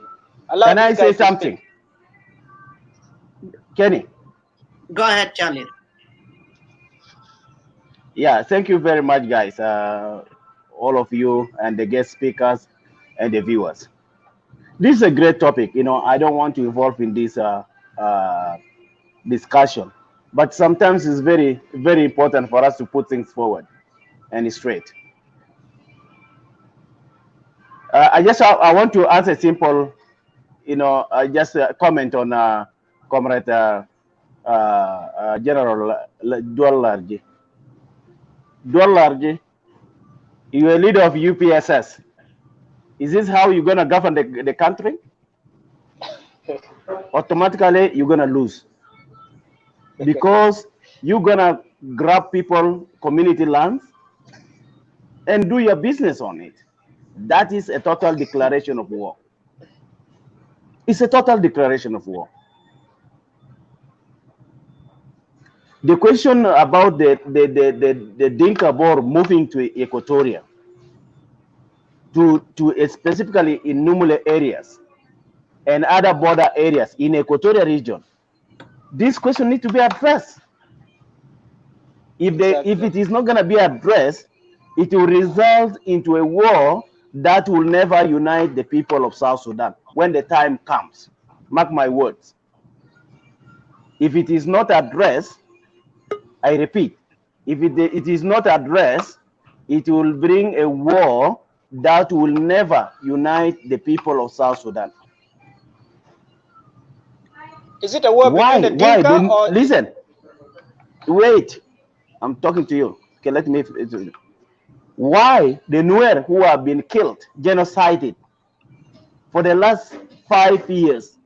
allow can I say something? Kenny. Go ahead, Charlie. Yeah, thank you very much, guys. All of you and the guest speakers and the viewers. This is a great topic. You know, I don't want to involve in this discussion, but sometimes it's very, very important for us to put things forward and straight. I want to ask a simple, you know, just a comment on Comrade General Dual-Large. Dual-Large, you're a leader of UPSS. Is this how you're going to govern the country? Automatically, you're going to lose. Because you're going to grab people, community lands, and do your business on it. That is a total declaration of war. It's a total declaration of war. The question about the Dinka Bor moving to Equatoria, to specifically in Numule areas and other border areas in Equatorial region, this question needs to be addressed. If it is not going to be addressed, it will result into a war that will never unite the people of South Sudan when the time comes. Mark my words. If it is not addressed, I repeat, if it is not addressed, it will bring a war that will never unite the people of South Sudan. Is it a war between the Dinka or... Listen, wait, I'm talking to you. Okay, let me... Why the Nuer who have been killed, genocided for the last 5 years,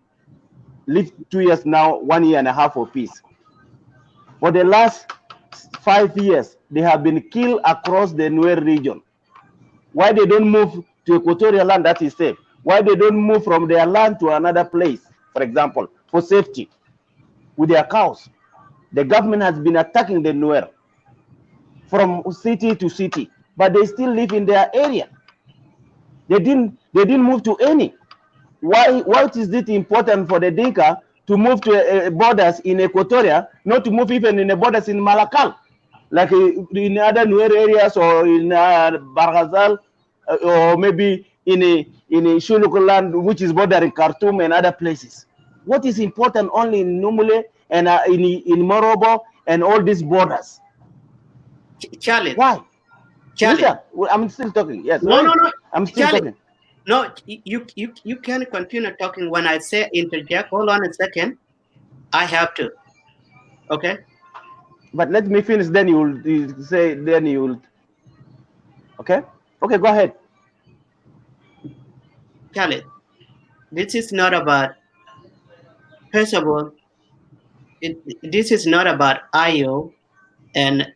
live 2 years now, 1 year and a half of peace. For the last 5 years, they have been killed across the Nuer region. Why they don't move to Equatorial land that is safe? Why they don't move from their land to another place, for example, for safety, with their cows? The government has been attacking the Nuer from city to city, but they still live in their area. They didn't move to any. Why is it important for the Dinka to move to borders in Equatoria, not to move even in the borders in Malakal, like in other Nuer areas, or in Barghazal, or maybe in a Shuluk land, which is bordering Khartoum and other places? What is important only in Numule and in Morobo and all these borders? Charlie. Why? Charlie. Listen, I'm still talking. Yes. No. I'm still Charlie. talking. No, you can continue talking. When I say interject, hold on a second. I have to. Okay. But let me finish. Then you say. Then you'll. Okay. Okay. Go ahead. Charlie, this is not about. First of all, this is not about IO and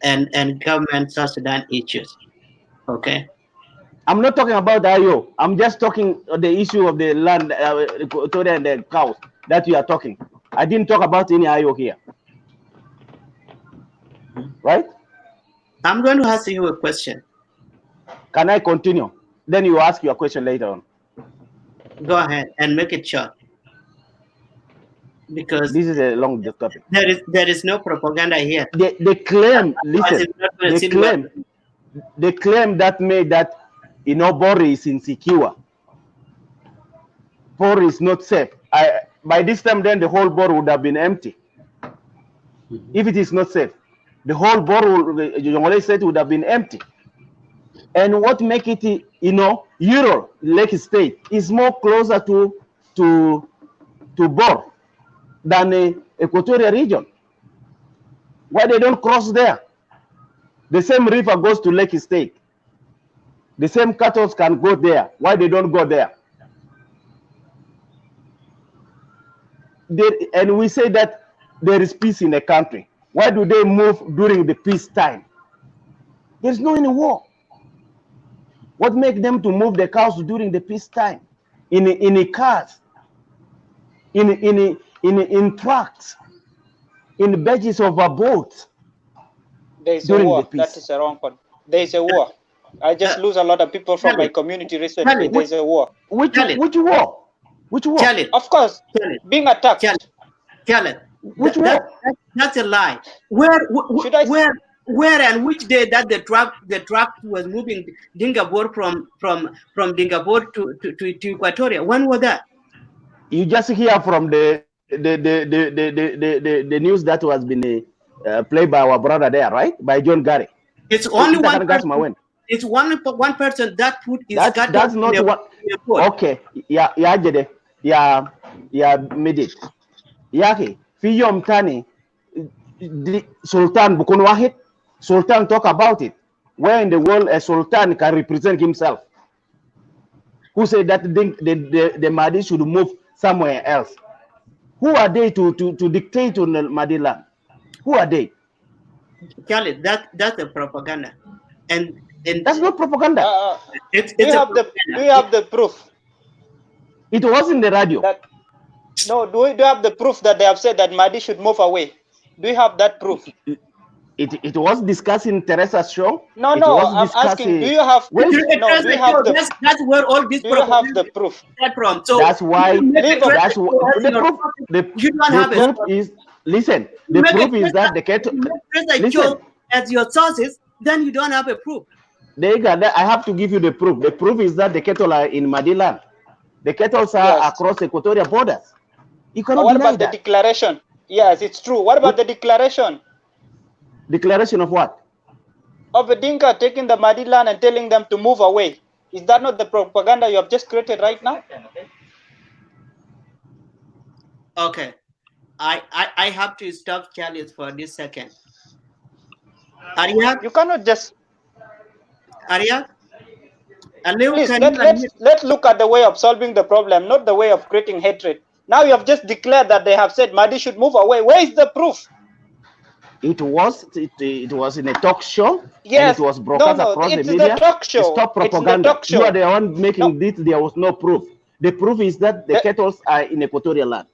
government South Sudan issues. Okay. I'm not talking about IO. I'm just talking the issue of the land, Equatorian and the cows that you are talking. I didn't talk about any IO here. Right? I'm going to ask you a question. Can I continue? Then you ask your question later on. Go ahead and make it short. Because this is a long topic. There is no propaganda here. They claim, listen, they claim that made that Bor is insecure. Bor is not safe. By this time, then the whole Bor would have been empty. If it is not safe, the whole Bor, Jongole State would have been empty. And what make it, Ural, Lake State, is more closer to Bor than the Equatorial region. Why they don't cross there? The same river goes to Lake State. The same cattle can go there. Why they don't go there? And we say that there is peace in the country. Why do they move during the peace time? There's no any war. What makes them to move the cows during the peace time? In the cars, in trucks, in the badges of a boat. There is a war. That is a wrong one. There is a war. I just lose a lot of people from my community recently. There is a war. Which war? Which war? Of course, being attacked. Which war? That's a lie. Where and which day that the truck was moving Dinka-Bor from Dinka-Bor to Equatoria? When was that? You just hear from the news that was been played by our brother there, right? By John Gary. It's only one person. It's one person that put his that's not what. Okay, yeah, made it. Yaki, Fiyom Tani, Sultan Bukun Wahid, Sultan talk about it. Where in the world a Sultan can represent himself? Who said that the Mahdi should move somewhere else? Who are they to dictate on the Mahdi land? Who are they? Charlie, that's a propaganda, and that's not propaganda. Do you have the proof? It was in the radio. No, do you have the proof that they have said that Mahdi should move away? Do you have that proof? It was discussed in Teresa's show. No, I'm asking, do you have that's where all this do you have the proof from? So that's why the proof is listen. The proof is that the cattle listen as your sources, then you don't have a proof. I have to give you the proof. The proof is that the cattle are in Mahdi land. The cattle are across Equatorial borders. You cannot what deny about that. The declaration? Yes, it's true. What about the declaration? Declaration of what? Of a Dinka taking the Mahdi land and telling them to move away. Is that not the propaganda you have just created right now? Okay. I have to stop Charlie for this second. Arya? You cannot just... Arya? Please, let's look at the way of solving the problem, not the way of creating hatred. Now you have just declared that they have said Mahdi should move away. Where is the proof? It was in a talk show. Yes. And it was broadcast across the media. The talk show. Stop propaganda. You are the one making this. There was no proof. The proof is that the cattle are in Equatorial land.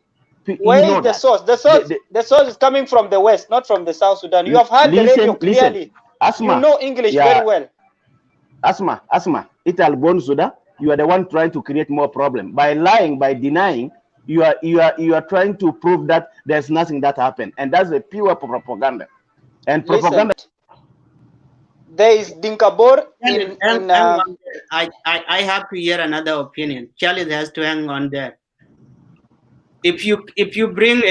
Where is the source? The source is coming from the west, not from the South Sudan. You have heard the radio clearly. Asma, you know English very well. Asma, Ital Bon Suda, you are the one trying to create more problem. By lying, by denying, you are trying to prove that there's nothing that happened. And that's a pure propaganda. And propaganda. There is Dinka-Bor I have to hear another opinion. Charlie has to hang on there. If you bring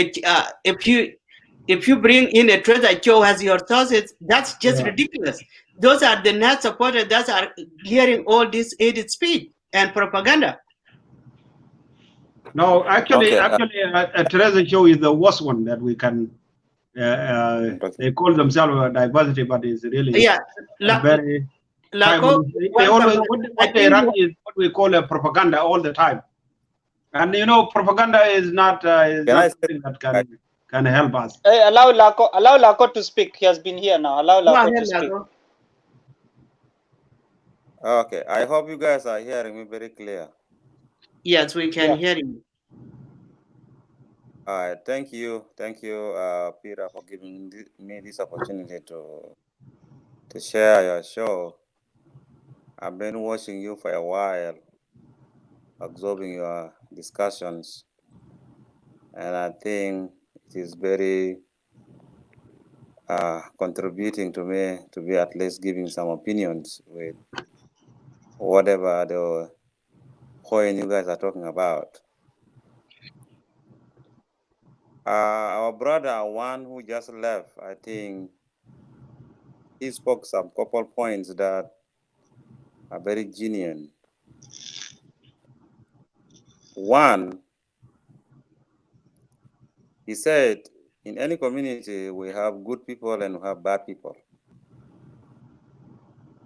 if you bring in a treasure show as your sources, that's just ridiculous. Those are the net supporters that are hearing all this hated speech and propaganda. No, actually, a treasure show is the worst one that we can. They call themselves a diversity, but it's really very. They always what they run is what we call a propaganda all the time, and you know, propaganda is not something that can help us. Hey, allow Lako to speak. He has been here now. Allow Lako to speak. Okay, I hope you guys are hearing me very clear. Yes, we can hear you. All right, thank you, Peter, for giving me this opportunity to share your show. I've been watching you for a while, observing your discussions, and I think it is very contributing to me to be at least giving some opinions with whatever the point you guys are talking about. Our brother, one who just left, I think he spoke some couple points that are very genuine. One, he said, in any community, we have good people and we have bad people.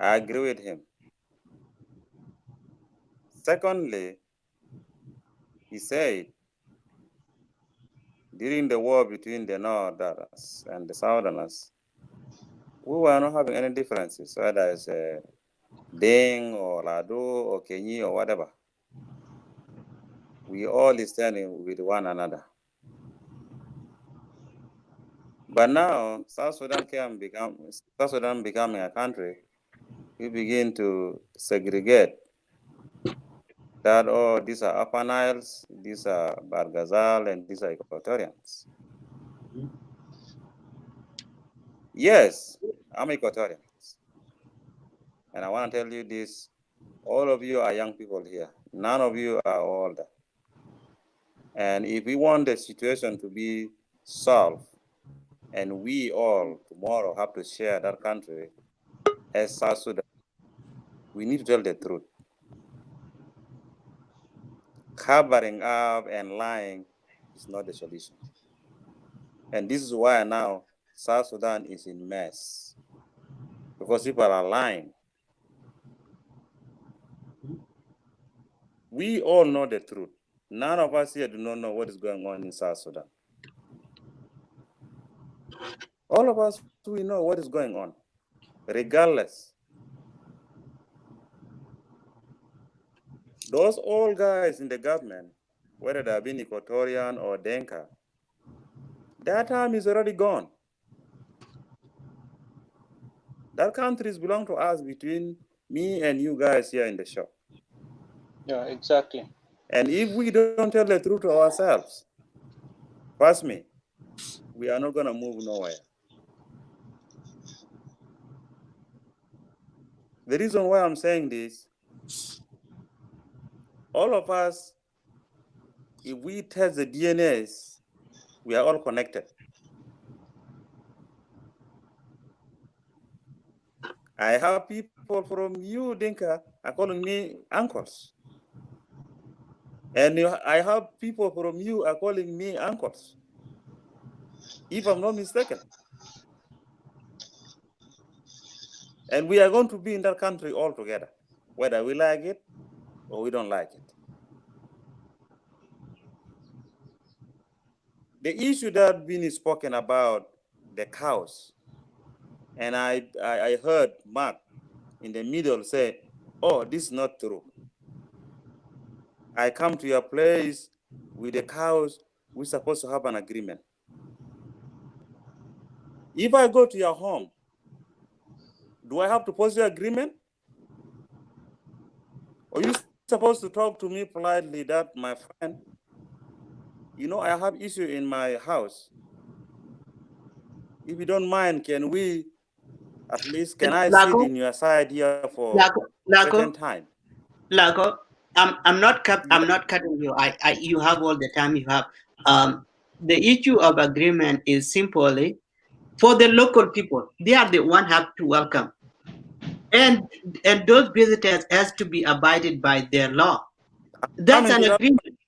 I agree with him. Secondly, he said, during the war between the Northerners and the Southerners, we were not having any differences, whether it's Deng or Lado or Kenyi or whatever. We all standing with one another. But now, South Sudan becoming a country, we begin to segregate that, oh, these are Upper Niles, these are Bargazal, and these are Equatorians. Yes, I'm Equatorian. And I want to tell you this, all of you are young people here. None of you are older. And if we want the situation to be solved, and we all tomorrow have to share that country as South Sudan, we need to tell the truth. Covering up and lying is not the solution. And this is why now South Sudan is in mess, because people are lying. We all know the truth. None of us here do not know what is going on in South Sudan. All of us, we know what is going on, regardless. Those old guys in the government, whether they have been Equatorian or Dinka, that time is already gone. That countries belong to us, between me and you guys here in the show. Yeah, exactly. And if we don't tell the truth to ourselves, trust me, we are not going to move nowhere. The reason why I'm saying this, all of us, if we test the DNAs, we are all connected. I have people from you, Dinka, are calling me uncles. And I have people from you are calling me uncles, if I'm not mistaken. And we are going to be in that country all together, whether we like it or we don't like it. The issue that been spoken about, the cows, and I heard Mark in the middle say, oh, this is not true. I come to your place with the cows, we're supposed to have an agreement. If I go to your home, do I have to post your agreement? Or are you supposed to talk to me politely that, my friend, you know, I have issue in my house. If you don't mind, can we, at least, can I sit in your side here for a certain time? Lago, I'm not cutting you. You have all the time you have. the issue of agreement is simply for the local people. They are the one have to welcome, and those visitors has to be abided by their law. That's an agreement.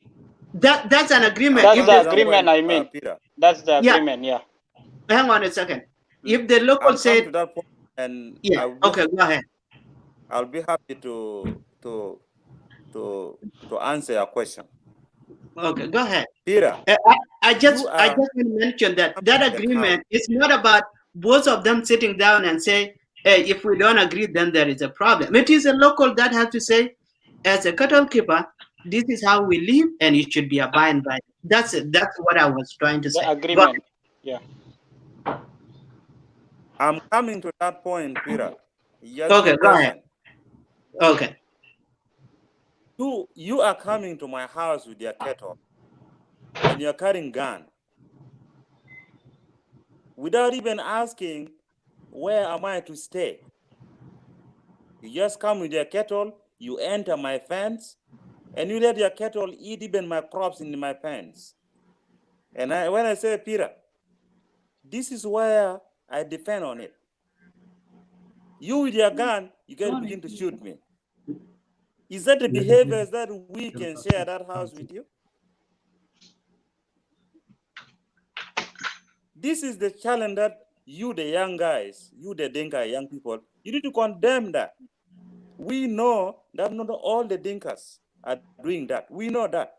That's an agreement. That's the agreement. I mean, that's the agreement. Yeah. Hang on a second. If the local said, to that point, and yeah, okay, go ahead. I'll be happy to answer your question. Okay, go ahead. Peter, I just want to mention that agreement is not about both of them sitting down and say, hey, if we don't agree, then there is a problem. It is a local that has to say, as a cattle keeper, this is how we live, and it should be abided by. That's it. That's what I was trying to say. The agreement. Yeah. I'm coming to that point, Peter. Okay, go ahead. Okay. You are coming to my house with your cattle, and you're carrying gun without even asking where am I to stay. You just come with your cattle, you enter my fence, and you let your cattle eat even my crops in my fence. And when I say, Peter, this is where I depend on it. You with your gun, you can begin to shoot me. Is that the behaviors that we can share that house with you? This is the challenge that you, the young guys, you, the Dinka young people, you need to condemn that. We know that not all the Dinkas are doing that. We know that.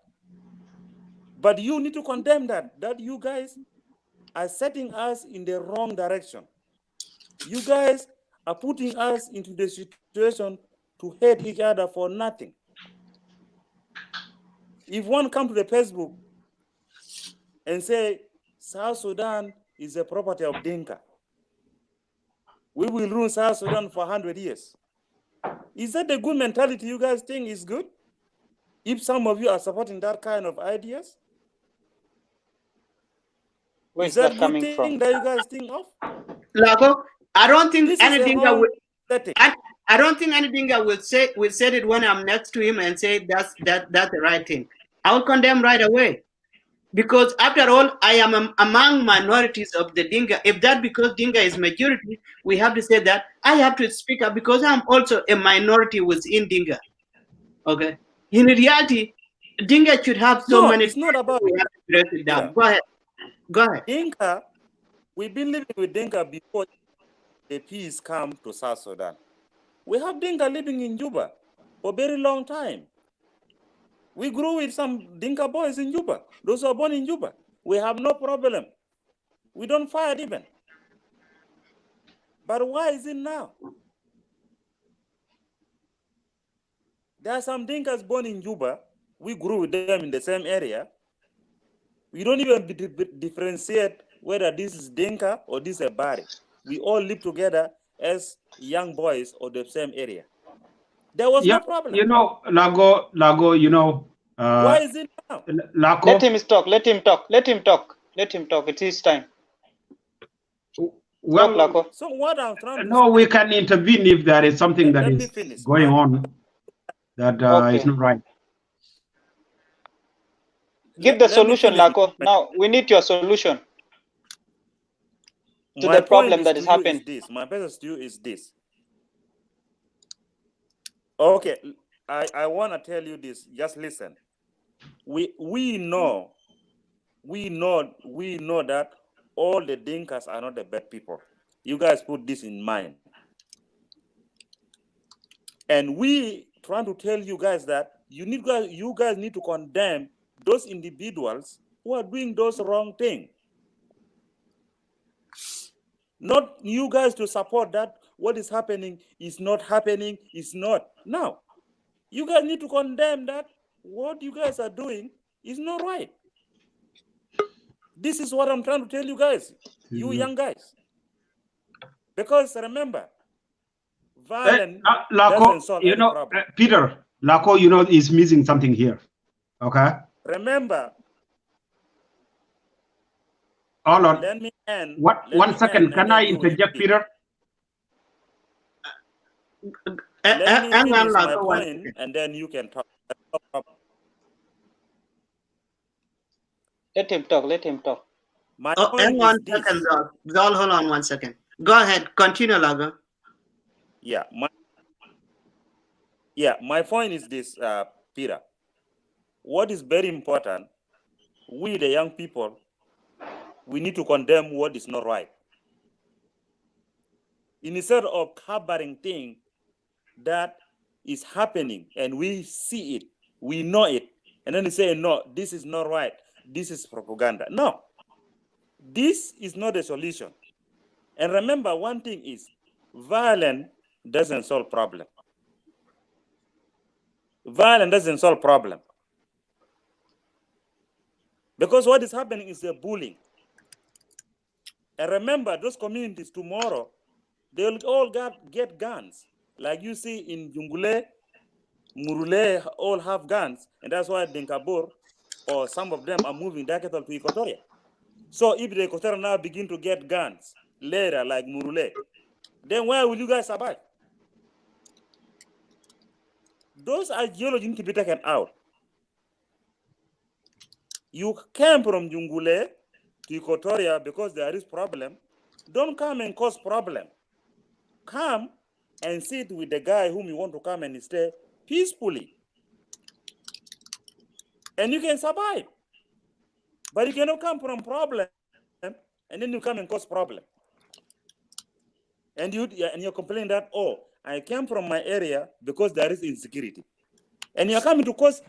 But you need to condemn that you guys are setting us in the wrong direction. You guys are putting us into the situation to hate each other for nothing. If one comes to the Facebook and say, South Sudan is a property of Dinka, we will rule South Sudan for 100 years. Is that the good mentality you guys think is good? If some of you are supporting that kind of ideas? Where is that coming from? That you guys think of? Lago, I don't think anything that will. setting. I don't think anything I will say it when I'm next to him and say that's the right thing. I will condemn right away. Because after all, I am among minorities of the Dinka. If that because Dinka is majority, we have to say that I have to speak up because I'm also a minority within Dinka. Okay. In reality, Dinka should have so many. It's not about. We have to break it down. Go ahead. Go ahead. Dinka, we've been living with Dinka before the peace come to South Sudan. We have Dinka living in Juba for a very long time. We grew with some Dinka boys in Juba. Those who are born in Juba. We have no problem. We don't fight even. But why is it now? There are some Dinkas born in Juba. We grew with them in the same area. We don't even differentiate whether this is Dinka or this is a Bari. We all live together as young boys of the same area. There was no problem. You know, Lago, you know. Why is it now? Lago, Let him talk. Let him talk. Let him talk. Let him talk. It is time. Well, talk, Lago. So what I'm trying to no, we can intervene if there is something that is going on that is not right. Give the solution, Lago. Now we need your solution to the problem that is happening. My message to you is this. Okay, I want to tell you this. Just listen. We know that all the Dinkas are not the bad people. You guys put this in mind. And we trying to tell you guys that you guys need to condemn those individuals who are doing those wrong things. Not you guys to support that what is happening is not happening, is not. No. You guys need to condemn that what you guys are doing is not right. This is what I'm trying to tell you guys, you young guys. Because remember, violence doesn't solve any problem. Peter, Laco, you know, is missing something here. Okay? Remember. Hold on. Let me end. One second. Can I interject, Peter? Let me finish my point, and then you can talk. Let him talk. Let him talk. Hang on a second, Zol. Hold on 1 second. Go ahead. Continue, Lago. Yeah, my point is this, Peter. What is very important, we the young people, we need to condemn what is not right. Instead of covering things that is happening and we see it, we know it, and then they say, no, this is not right, this is propaganda. No, this is not a solution. And remember, one thing is, violence doesn't solve problem. Violence doesn't solve problem. Because what is happening is a bullying. And remember, those communities tomorrow, they'll all get guns. Like you see in Jungule, Murule all have guns. And that's why Dinka-Bor, or some of them, are moving their cattle to Equatoria. So if the Equatorian now begin to get guns later, like Murule, then where will you guys survive? Those ideologies need to be taken out. You came from Jungule to Equatoria because there is problem. Don't come and cause problem. Come and sit with the guy whom you want to come and stay peacefully. And you can survive. But you cannot come from problem and then you come and cause problem. And you're complaining that, oh, I came from my area because there is insecurity. And you're coming to cause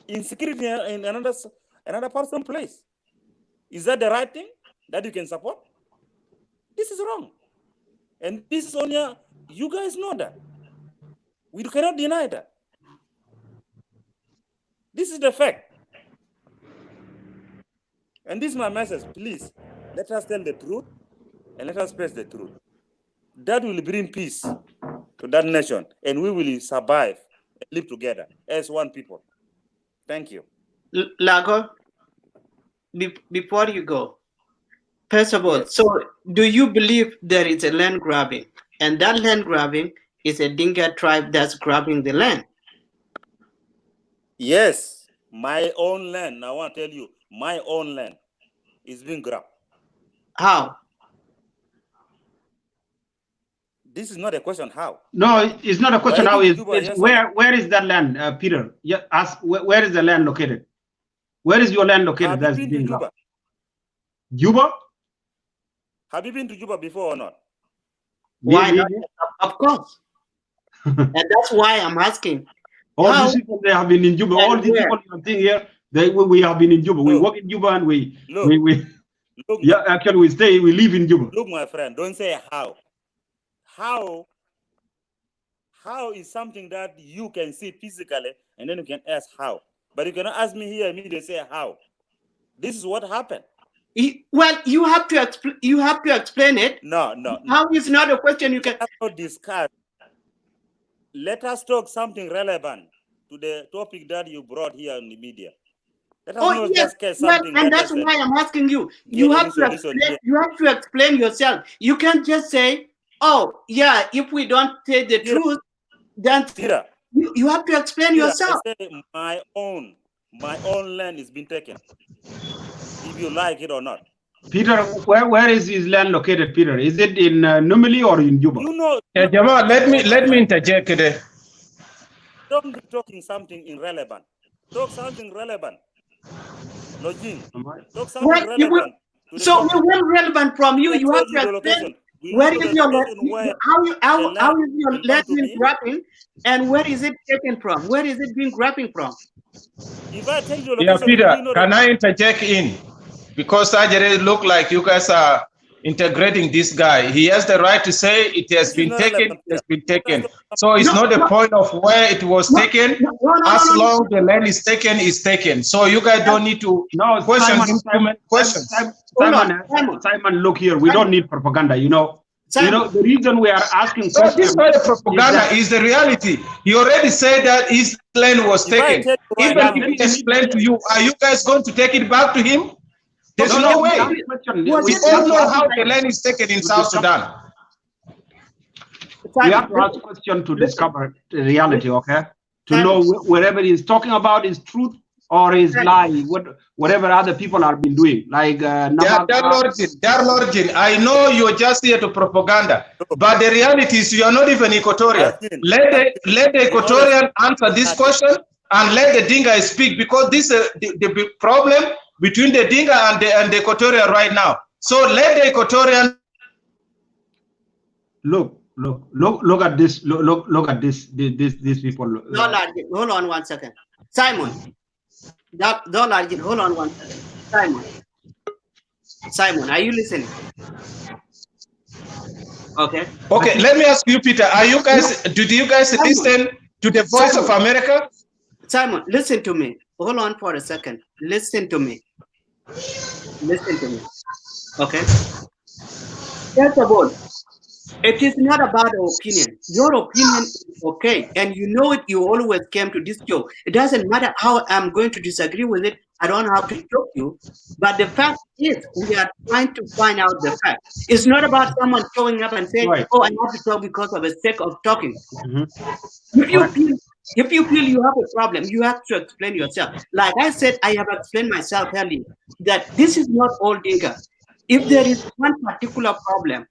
insecurity in another person's place. Is that the right thing that you can support? This is wrong. And this is only, you guys know that. We cannot deny that. This is the fact. And this is my message. Please, let us tell the truth and let us face the truth. That will bring peace to that nation, and we will survive and live together as one people. Thank you. Lago, before you go, first of all, yes. So do you believe there is a land grabbing, and that land grabbing is a Dinka tribe that's grabbing the land? Yes, my own land. I want to tell you, my own land is being grabbed. How? This is not a question how. No, it's not a question how. It's where is that land, Peter? Yeah, ask where is the land located? Where is your land located? Have you been to Juba? Juba? Have you been to Juba before or not? Why not? Of course. And that's why I'm asking. All these people, they have been in Juba. All these people you are seeing here, we have been in Juba. Look, we work in Juba and we yeah, actually we live in Juba. Look, my friend, don't say how. How is something that you can see physically and then you can ask how. But you cannot ask me here immediately say how. This is what happened. Well, you have to explain it. No. How is not a question you can discuss. Let us talk something relevant to the topic that you brought here in the media. Let us not yes. just something and that's why I'm asking you. You have to explain yourself. You can't just say, oh, yeah, if we don't say the truth, then you have to explain yourself. I say my own land is being taken, if you like it or not. Peter, where is his land located, Peter? Is it in Numili or in Juba? You know. Yeah, Jamal, let me interject there. Don't be talking something irrelevant. Talk something relevant. Login. Talk something relevant. So we want relevant from you. You have to explain. Where is your land? How is your land being grabbing, and where is it taken from? Where is it being grabbing from? If I tell you yeah, Peter, can I interject in? Because Ajere look like you guys are integrating this guy. He has the right to say it has been taken. It has been taken. So it's not the point of where it was taken. As long the land is taken. So you guys don't need to question questions. Simon, look here. We don't need propaganda. You know, the reason we are asking questions. This is not a propaganda. Is the reality. He already said that his land was taken. Even if he explained to you, are you guys going to take it back to him? There's no way. We all know how the land is taken in South Sudan. We have to ask a question to discover the reality, okay? To know wherever he's talking about is truth or is lie, whatever other people have been doing, like Darlorjin, I know you're just here to propaganda, but the reality is you are not even Equatorian. Let the Equatorian answer this question and let the Dinka speak, because this is the big problem between the Dinka and the Equatorian right now. So let the Equatorian look at this. Look at this. These people. Hold on 1 second, Simon. Hold on 1 second, Simon, are you listening? Okay, let me ask you, Peter, did you guys listen to the Voice of America? Simon, listen to me. Hold on for a second. Listen to me. Okay. First of all, it is not about opinion. Your opinion is okay, and you know it. You always came to this show. It doesn't matter how I'm going to disagree with it. I don't have to show you. But the fact is, we are trying to find out the fact. It's not about someone showing up and saying, right, "Oh, I have to talk because of the sake of talking." If you feel you have a problem, you have to explain yourself. Like I said, I have explained myself earlier that this is not all Dinka. If there is one particular problem,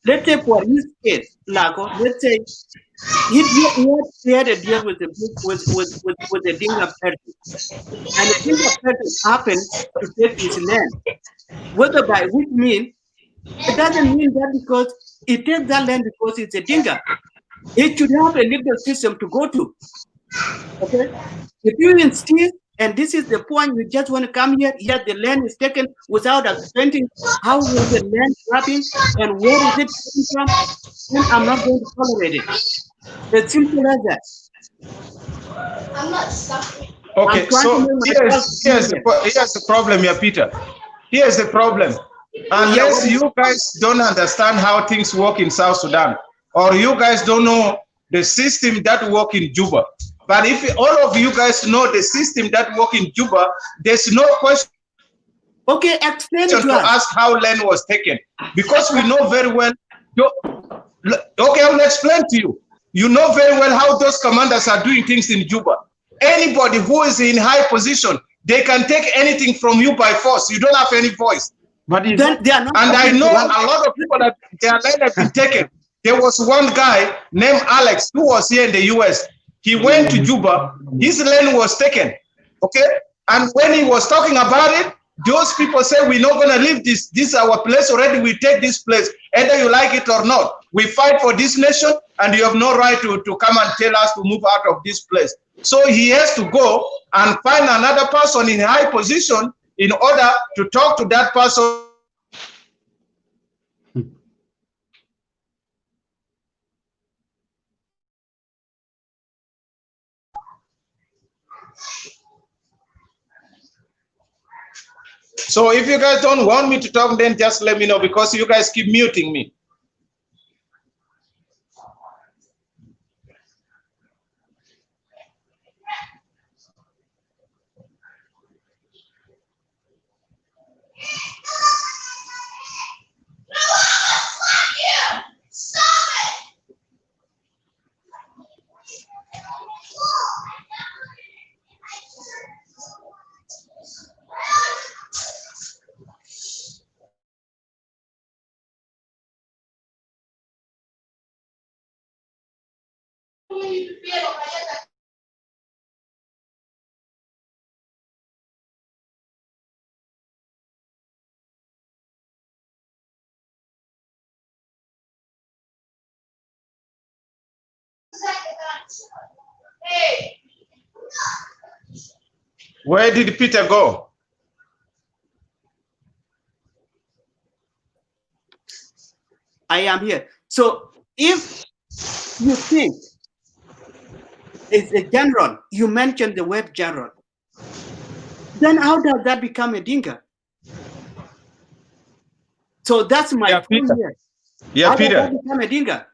let's say for his case, Lago, let's say he had a deal with the Dinka person, and the Dinka person happened to take his land. Whether by which means, it doesn't mean that because he takes that land because it's a Dinka. It should have a legal system to go to. Okay? If you insist, and this is the point, you just want to come here, yet the land is taken without explaining how was the land grabbing and where is it coming from, then I'm not going to tolerate it. It's simple as that. I'm not stuck. Okay, so here's the problem here, Peter. Here's the problem. Unless you guys don't understand how things work in South Sudan, or you guys don't know the system that work in Juba. But if all of you guys know the system that work in Juba, there's no question. Okay, explain to ask how land was taken, because we know very well. Okay, I will explain to you. You know very well how those commanders are doing things in Juba. Anybody who is in high position, they can take anything from you by force. You don't have any voice. But they are not. And I know a lot of people that their land have been taken. There was one guy named Alex who was here in the US. He went to Juba, his land was taken, okay? And when he was talking about it, those people say, we're not gonna leave this. This is our place already, we take this place, either you like it or not. We fight for this nation, and you have no right to come and tell us to move out of this place. So he has to go and find another person in high position in order to talk to that person. So if you guys don't want me to talk, then just let me know, because you guys keep muting me. Where did Peter go? I am here. So if you think it's a general, you mentioned the word general, then how does that become a Dinka? So that's my point here. Yeah, how Peter. Does that become a Dinka?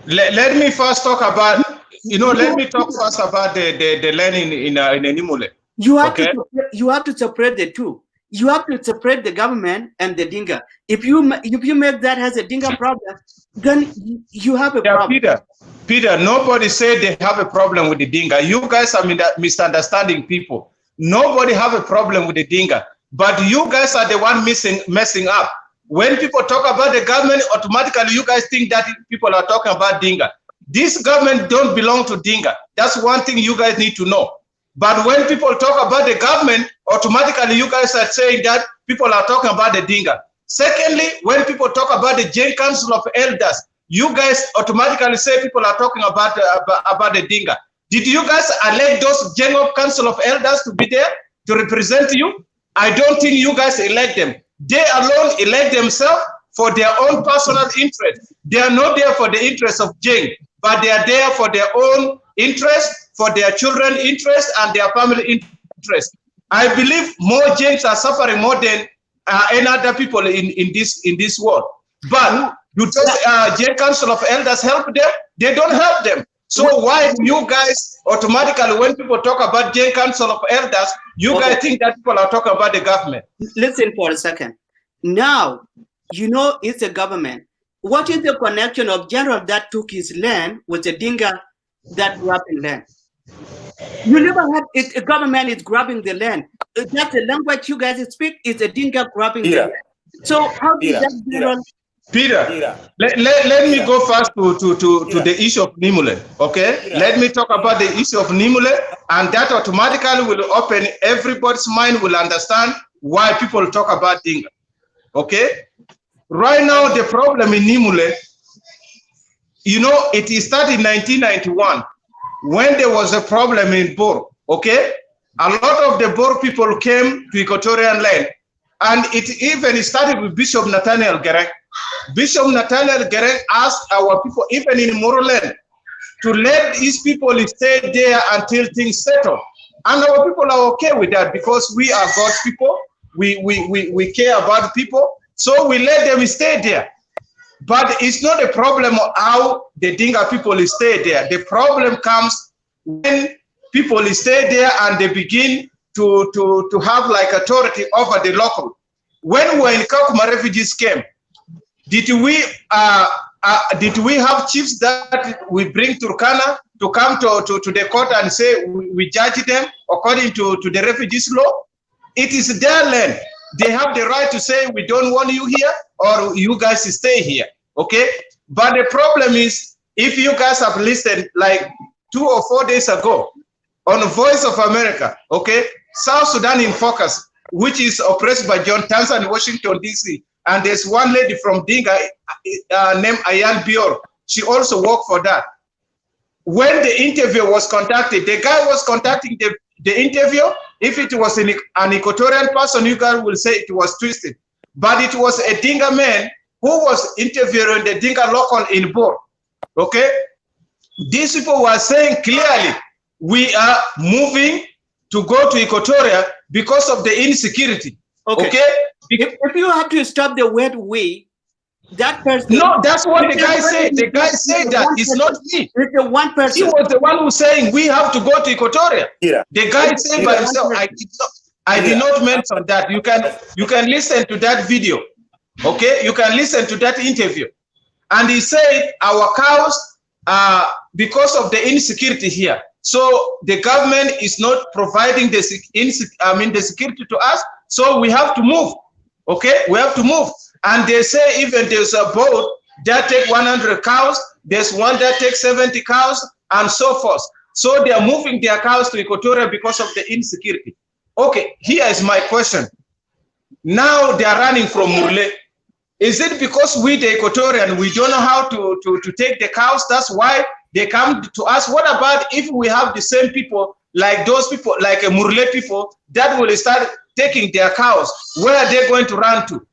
Let me first talk about, let me talk first about the land in Nimule. You have to separate the two. You have to separate the government and the Dinka. If you make that as a Dinka problem, then you have a problem. Peter, nobody said they have a problem with the Dinka. You guys are misunderstanding people. Nobody have a problem with the Dinka. But you guys are the one messing up. When people talk about the government, automatically you guys think that people are talking about Dinka. This government don't belong to Dinka. That's one thing you guys need to know. But when people talk about the government, automatically you guys are saying that people are talking about the Dinka. Secondly, when people talk about the Gen Council of Elders, you guys automatically say people are talking about the Dinka. Did you guys elect those General Council of Elders to be there to represent you? I don't think you guys elect them. They alone elect themselves for their own personal interest. They are not there for the interest of Jeng, but they are there for their own interest, for their children's interest and their family interest. I believe more Jengs are suffering more than any other people in this world. But do those Gen Council of Elders help them? They don't help them. So why do you guys automatically, when people talk about Gen Council of Elders, you guys think that people are talking about the government? Listen for a second. Now, you know it's a government. What is the connection of general that took his land with the Dinka that grabbing land? You never had a government is grabbing the land. That's the language you guys speak. Is a Dinka grabbing the land. So how did that general? Peter, let me go first to the issue of Nimule, okay? Let me talk about the issue of Nimule, and that automatically will open everybody's mind, will understand why people talk about Dinka, okay? Right now, the problem in Nimule, you know, it started in 1991 when there was a problem in Bor, okay? A lot of the Bor people came to Equatorian land, and it even started with Bishop Nathaniel Gerek. Bishop Nathaniel Gerek asked our people, even in Moroland, to let these people stay there until things settle. And our people are okay with that because we are God's people. We care about people. So we let them stay there. But it's not a problem of how the Dinka people stay there. The problem comes when people stay there and they begin to have like authority over the local. When we're in Kakuma, refugees came, did we have chiefs that we bring Turkana to come to the court and say we judge them according to the refugees law? It is their land. They have the right to say we don't want you here or you guys stay here, okay? But the problem is, if you guys have listened like 2 or 4 days ago on the Voice of America, okay, South Sudan in Focus, which is oppressed by John Tanza in Washington, D.C., and there's one lady from Dinga named Ayan Bior. She also worked for that. When the interview was conducted, the guy was conducting the interview. If it was an Equatorian person, you guys will say it was twisted. But it was a Dinga man who was interviewing the Dinga local in Bor. Okay? These people were saying clearly, we are moving to go to Equatoria because of the insecurity. Okay? If you have to stop the word we, that person. No, that's what the guy said. The guy said that it's not me. It's the one person. He was the one who's saying we have to go to Equatoria. The guy said by himself. I did not mention that. You can listen to that video. Okay, you can listen to that interview. And he said our cows because of the insecurity here. So the government is not providing the security to us. So we have to move. Okay, we have to move. And they say even there's a boat that take 100 cows, there's one that takes 70 cows, and so forth. So they are moving their cows to Equatoria because of the insecurity. Okay, here is my question. Now they are running from Murle. Is it because we, the Equatorian, we don't know how to take the cows? That's why they come to us. What about if we have the same people, like those people, like a Murle people, that will start taking their cows? Where are they going to run to?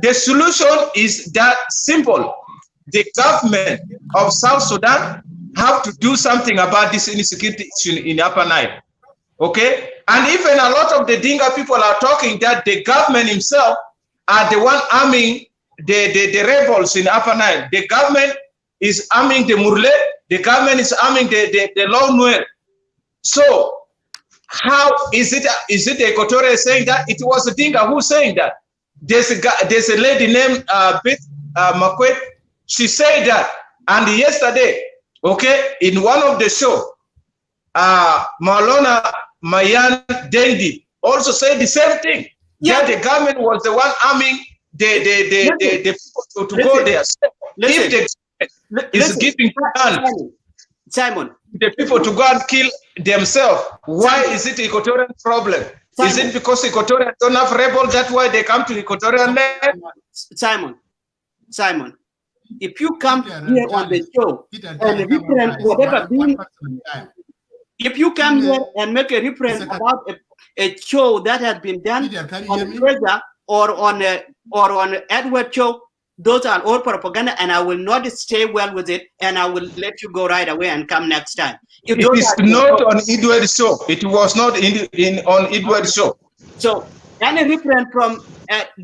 The solution is that simple. The government of South Sudan have to do something about this insecurity in Upper Nile. Okay? And even a lot of the Dinka people are talking that the government himself are the one arming the rebels in Upper Nile. The government is arming the Murle. The government is arming the Lone Nuer. So how is it the Equatorial saying that? It was the Dinka who's saying that. There's a lady named Beth Makwet. She said that. And yesterday, okay, in one of the show, Malona Mayan Dendi also said the same thing. Yeah. That the government was the one arming the people to go there. So if the is giving guns Simon, the people to go and kill themselves, why is it Equatorian problem? Is it because Equatorians don't have rebels? That's why they come to Equatorian land? Simon, if you come here on the show and reference whatever being, if you come here and make a reference about a show that has been done on Treasure or on Edward show, those are all propaganda, and I will not stay well with it, and I will let you go right away and come next time. It is not on Edward show. It was not on Edward show. So any reference from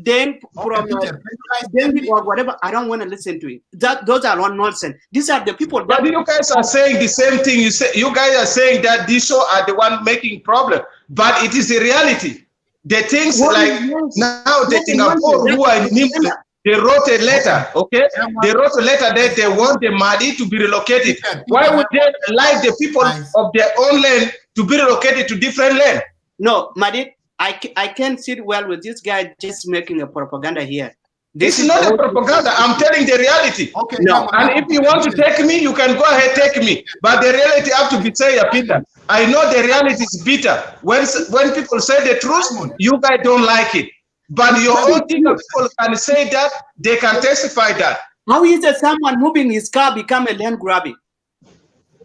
David or whatever, I don't want to listen to it. Those are all nonsense. These are the people. But you guys are saying the same thing. You guys are saying that these show are the one making problem, but it is the reality. The things like now the Singapore who are in Nimble, they wrote a letter, okay? They wrote a letter that they want the Madi to be relocated. Why would they like the people of their own land to be relocated to different land? No, Madi, I can't sit well with this guy just making a propaganda here. This is not a propaganda. I'm telling the reality. Okay. No. And if you want to take me, you can go ahead, take me. But the reality have to be say, Peter. I know the reality is bitter. When people say the truth, you guys don't like it. But your own people can say that, they can testify that. How is it someone moving his car become a land grabbing?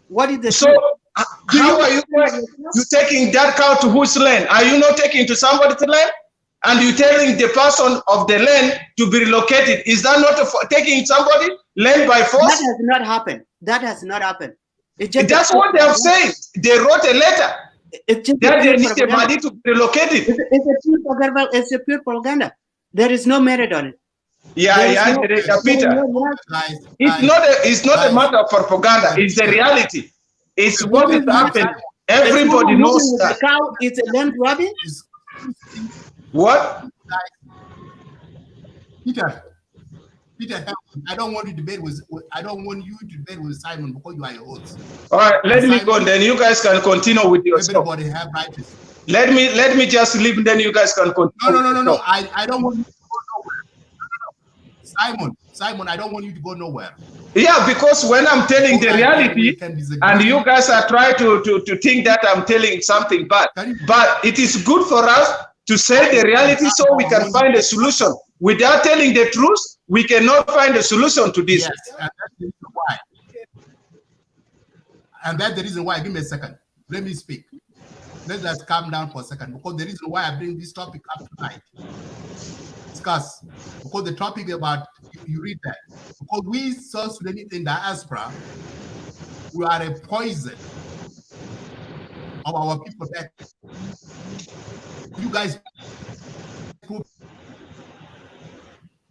What is the so? How are you taking that cow to whose land? Are you not taking to somebody's land? And you telling the person of the land to be relocated? Is that not taking somebody land by force? That has not happened. That has not happened. That's what they have said. They wrote a letter. That they need the Madi to be relocated. It's a pure propaganda. There is no merit on it. Yeah, Peter. It's not a matter of propaganda. It's the reality. It's what is happening. Everybody knows that. The cow is a land grabbing. What? Peter, I don't want you to debate with. I don't want you to debate with Simon because you are your host. All right, let me go. Then you guys can continue with your stuff. Everybody have rights. Let me just leave. Then you guys can continue. No. I don't want you to go nowhere. Simon, I don't want you to go nowhere. Yeah, because when I'm telling the reality, and you guys are trying to think that I'm telling something bad, but it is good for us to say the reality so we can find a solution. Without telling the truth, we cannot find a solution to this. Yes, and that's the reason why. And that's the reason why. Give me a second. Let me speak. Let's just calm down for a second, because the reason why I bring this topic up tonight, discuss, because the topic about, you read that, because we South Sudanese in diaspora, we are a poison of our people back. You guys,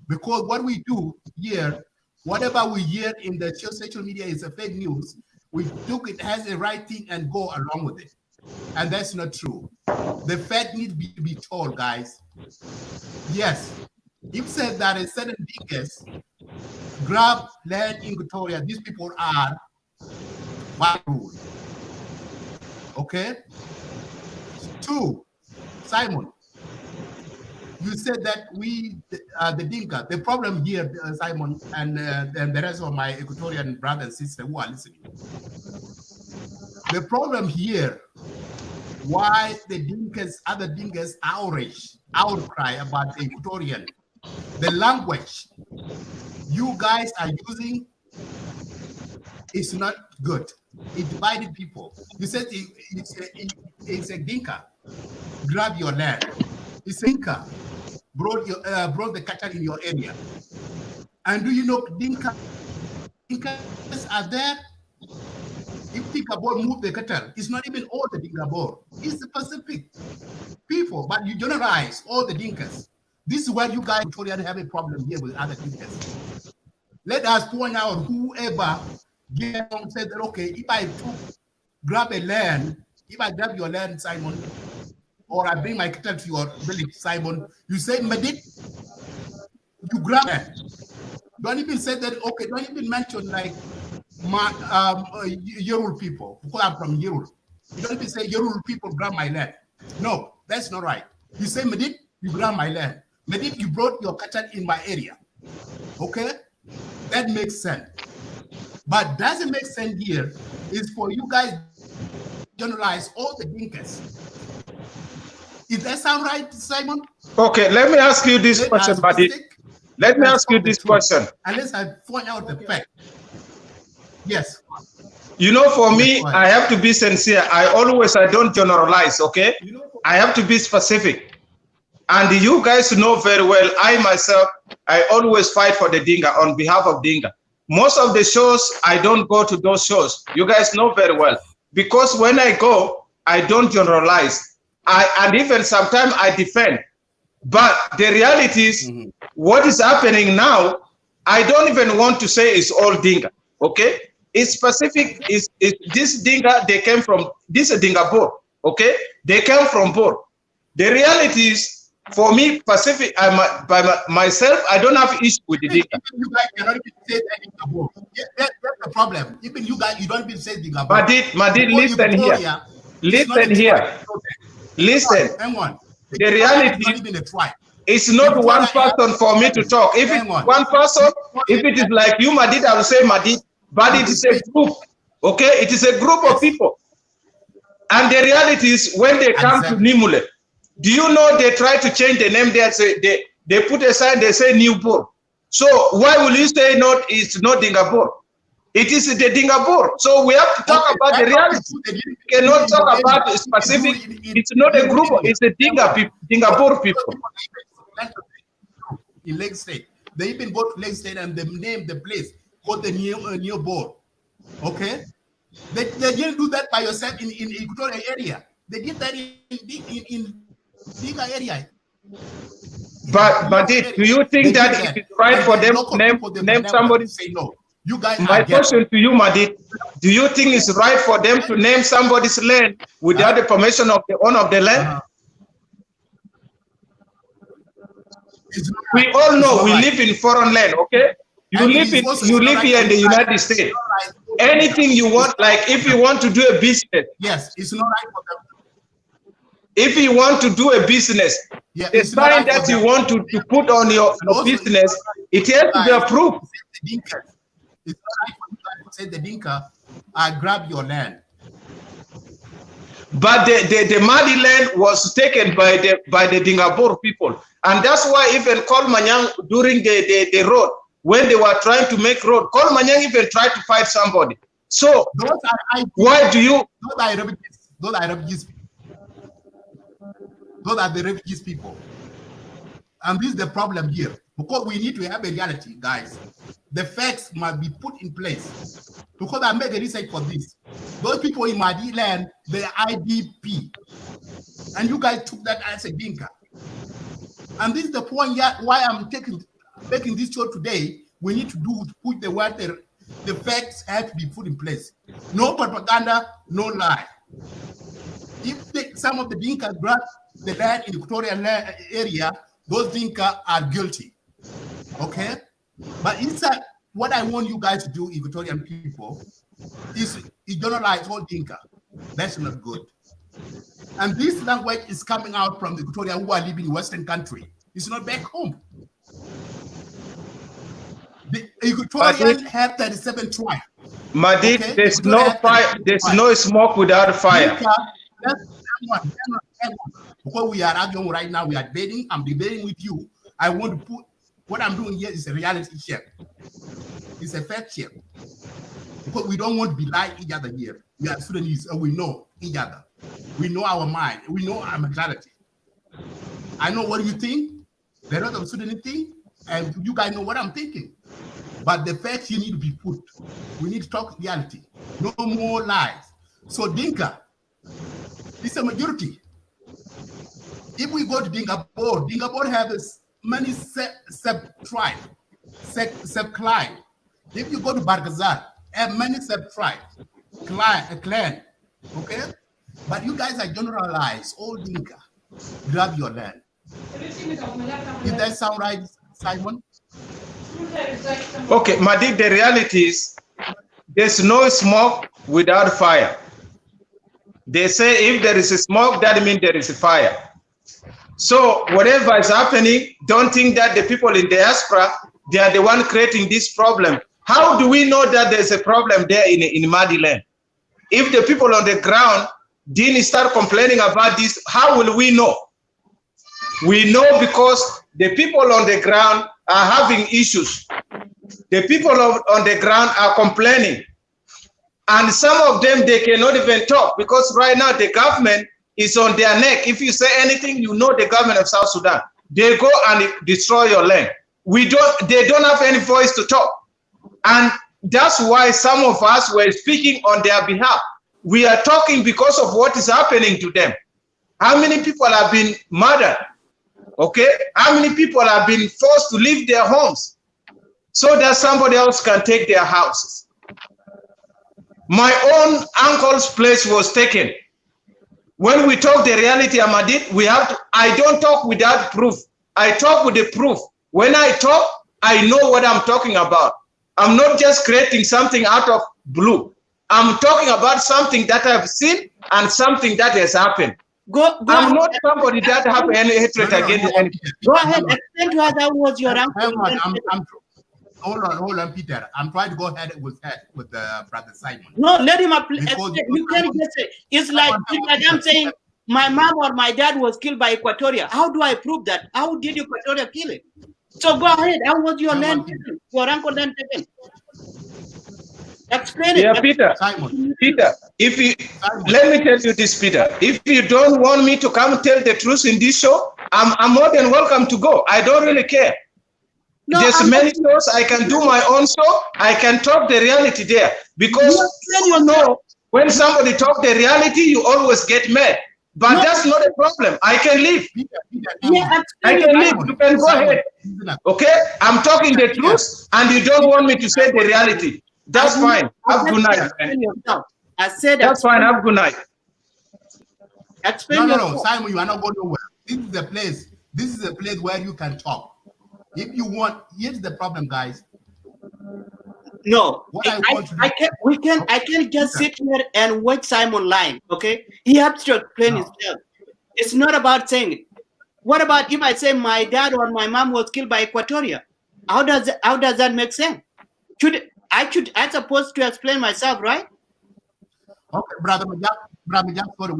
because what we do here, whatever we hear in the social media is a fake news, we took it as a right thing and go along with it. And that's not true. The fact needs to be told, guys. Yes, if said that a certain Dinkas grab land in Equatoria, these people are by rule. Okay? 2, Simon, you said that we, the Dinka, the problem here, Simon, and the rest of my Equatorian brothers and sisters who are listening. The problem here, why the Dinkas, other Dinkas outcry about the Equatorian, the language you guys are using is not good. It divided people. You said it's a Dinka, grab your land. It's a Dinka, brought the cattle in your area. And do you know Dinkas are there? If Dinka-Bor move the cattle, it's not even all the Dinka-Bor. It's the Pacific people, but you generalize all the Dinkas. This is where you guys have a problem here with other Dinkas. Let us point out whoever said that, okay, if I grab a land, if I grab your land, Simon, or I bring my cattle to your village, Simon, you say, Madid, you grab it. Don't even say that, okay, don't even mention like my Yerul people, because I'm from Yerul. You don't even say Yoruba people grab my land. No, that's not right. You say Medit, you grab my land. Medit, you brought your cattle in my area. Okay? That makes sense. But doesn't make sense here is for you guys generalize all the Dinkas. Is that sound right, Simon? Okay, let me ask you this question, buddy. Let me ask you this question. Unless I point out the fact. Yes. You know, for me, I have to be sincere. I don't generalize, okay? I have to be specific. And you guys know very well, I myself, I always fight for the Dinka on behalf of Dinka. Most of the shows, I don't go to those shows. You guys know very well. Because when I go, I don't generalize. And even sometimes I defend. But the reality is, what is happening now, I don't even want to say it's all Dinka, okay? It's specific, is this Dinka, they came from, this is Dinka Bor, okay? They came from Bor. The reality is, for me, Pacific, by myself, I don't have issue with the Dinka. You guys cannot even say that Dinka Bor. That's the problem. Even you guys, you don't even say Dinka Bor. Madid, listen here. Listen here. Listen. Hang on. The reality is not one person for me to talk. If it's one person, if it is like you, Madid, I will say Madid, but it is a group, okay? It is a group of people. And the reality is when they come to Nimule, do you know they try to change the name there? They put a sign, they say New Bor. So why will you say not, it's not Dingabor? It is the Dingabor. So we have to talk about the reality. We cannot talk about the specific. It's not a group, it's the Dingabor people. In Lake State. They even go to Lake State and they name the place called the New Bor. Okay? They didn't do that by yourself in Equatorial area. They did that in Dinka area. But do you think that it is right for them to name somebody? Say no. You guys. My question to you, Madid, do you think it's right for them to name somebody's land without the permission of the owner of the land? We all know we live in foreign land, okay? You live here in the United States. Anything you want, like if you want to do a business. Yes, it's not right for them. If you want to do a business, the sign that you want to put on your business, it has to be approved. It's not right for you guys to say the Dinka, grab your land. But the Madi land was taken by the Dingabor people. And that's why even Kolmanyang during the road, when they were trying to make road, Kolmanyang even tried to fight somebody. So why do you? Those are refugees. Those are the refugees people. And this is the problem here. Because we need to have a reality, guys. The facts must be put in place. Because I made a research for this. Those people in Madi land, they're IDP. And you guys took that as a Dinka. And this is the point why I'm making this show today. We need to put the facts have to be put in place. No propaganda, no lie. If some of the Dinka grab the land in the Equatorial area, those Dinka are guilty. Okay? But inside, what I want you guys to do, Equatorian people, is generalize all Dinka. That's not good. And this language is coming out from the Equatorian who are living in Western country. It's not back home. The Equatorian have 37 tribes. Madid, okay? There's no fire. There's no smoke without fire. Because we are arguing right now, we are debating. I'm debating with you. I want to put what I'm doing here is a reality check. It's a fact check. Because we don't want to belie each other here. We are Sudanese and we know each other. We know our mind. We know our mentality. I know what you think. The rest of Sudanese think, and you guys know what I'm thinking. But the facts you need to be put. We need to talk reality. No more lies. So Dinka, it's a majority. If we go to Dinka-Bor has many sub-tribes, sub-clan. If you go to Bargazal, have many sub-tribes, clan, okay? But you guys are generalized, all Dinka, grab your land. Did that sound right, Simon? Okay, Madid, the reality is there's no smoke without fire. They say if there is a smoke, that means there is a fire. So whatever is happening, don't think that the people in diaspora, they are the one creating this problem. How do we know that there's a problem there in Madi land? If the people on the ground didn't start complaining about this, how will we know? We know because the people on the ground are having issues. The people on the ground are complaining. And some of them, they cannot even talk because right now the government is on their neck. If you say anything, you know the government of South Sudan. They go and destroy your land. They don't have any voice to talk. And that's why some of us were speaking on their behalf. We are talking because of what is happening to them. How many people have been murdered? Okay? How many people have been forced to leave their homes so that somebody else can take their houses? My own uncle's place was taken. When we talk the reality, Ahmadid, I don't talk without proof. I talk with the proof. When I talk, I know what I'm talking about. I'm not just creating something out of blue. I'm talking about something that I've seen and something that has happened. I'm not somebody that have any hatred against any. Go ahead, explain to us how was your uncle. Hold on, Peter. I'm trying to go ahead with Brother Simon. No, let him explain. You can't just say, it's like I'm saying my mom or my dad was killed by Equatoria. How do I prove that? How did Equatoria kill it? So go ahead. How was your land taken? Your uncle land taken? Explain it. Yeah, Peter. Simon. Peter, let me tell you this, Peter. If you don't want me to come tell the truth in this show, I'm more than welcome to go. I don't really care. No, there's many shows I can do my own show. I can talk the reality there because you know when somebody talk the reality, you always get mad. But that's not a problem. I can leave. I can leave. You can go ahead. Okay? I'm talking the truth, and you don't want me to say the reality. That's fine. Have a good night. I said that's fine. Have a good night. No, Simon, you are not going nowhere. This is the place. This is a place where you can talk. If you want, here's the problem, guys. No, I can't just sit here and watch Simon lying. Okay, he has to explain himself. It's not about saying it. What about if I say my dad or my mom was killed by Equatoria? How does that make sense? I supposed to explain myself, right? Okay, Brother Majak, sorry,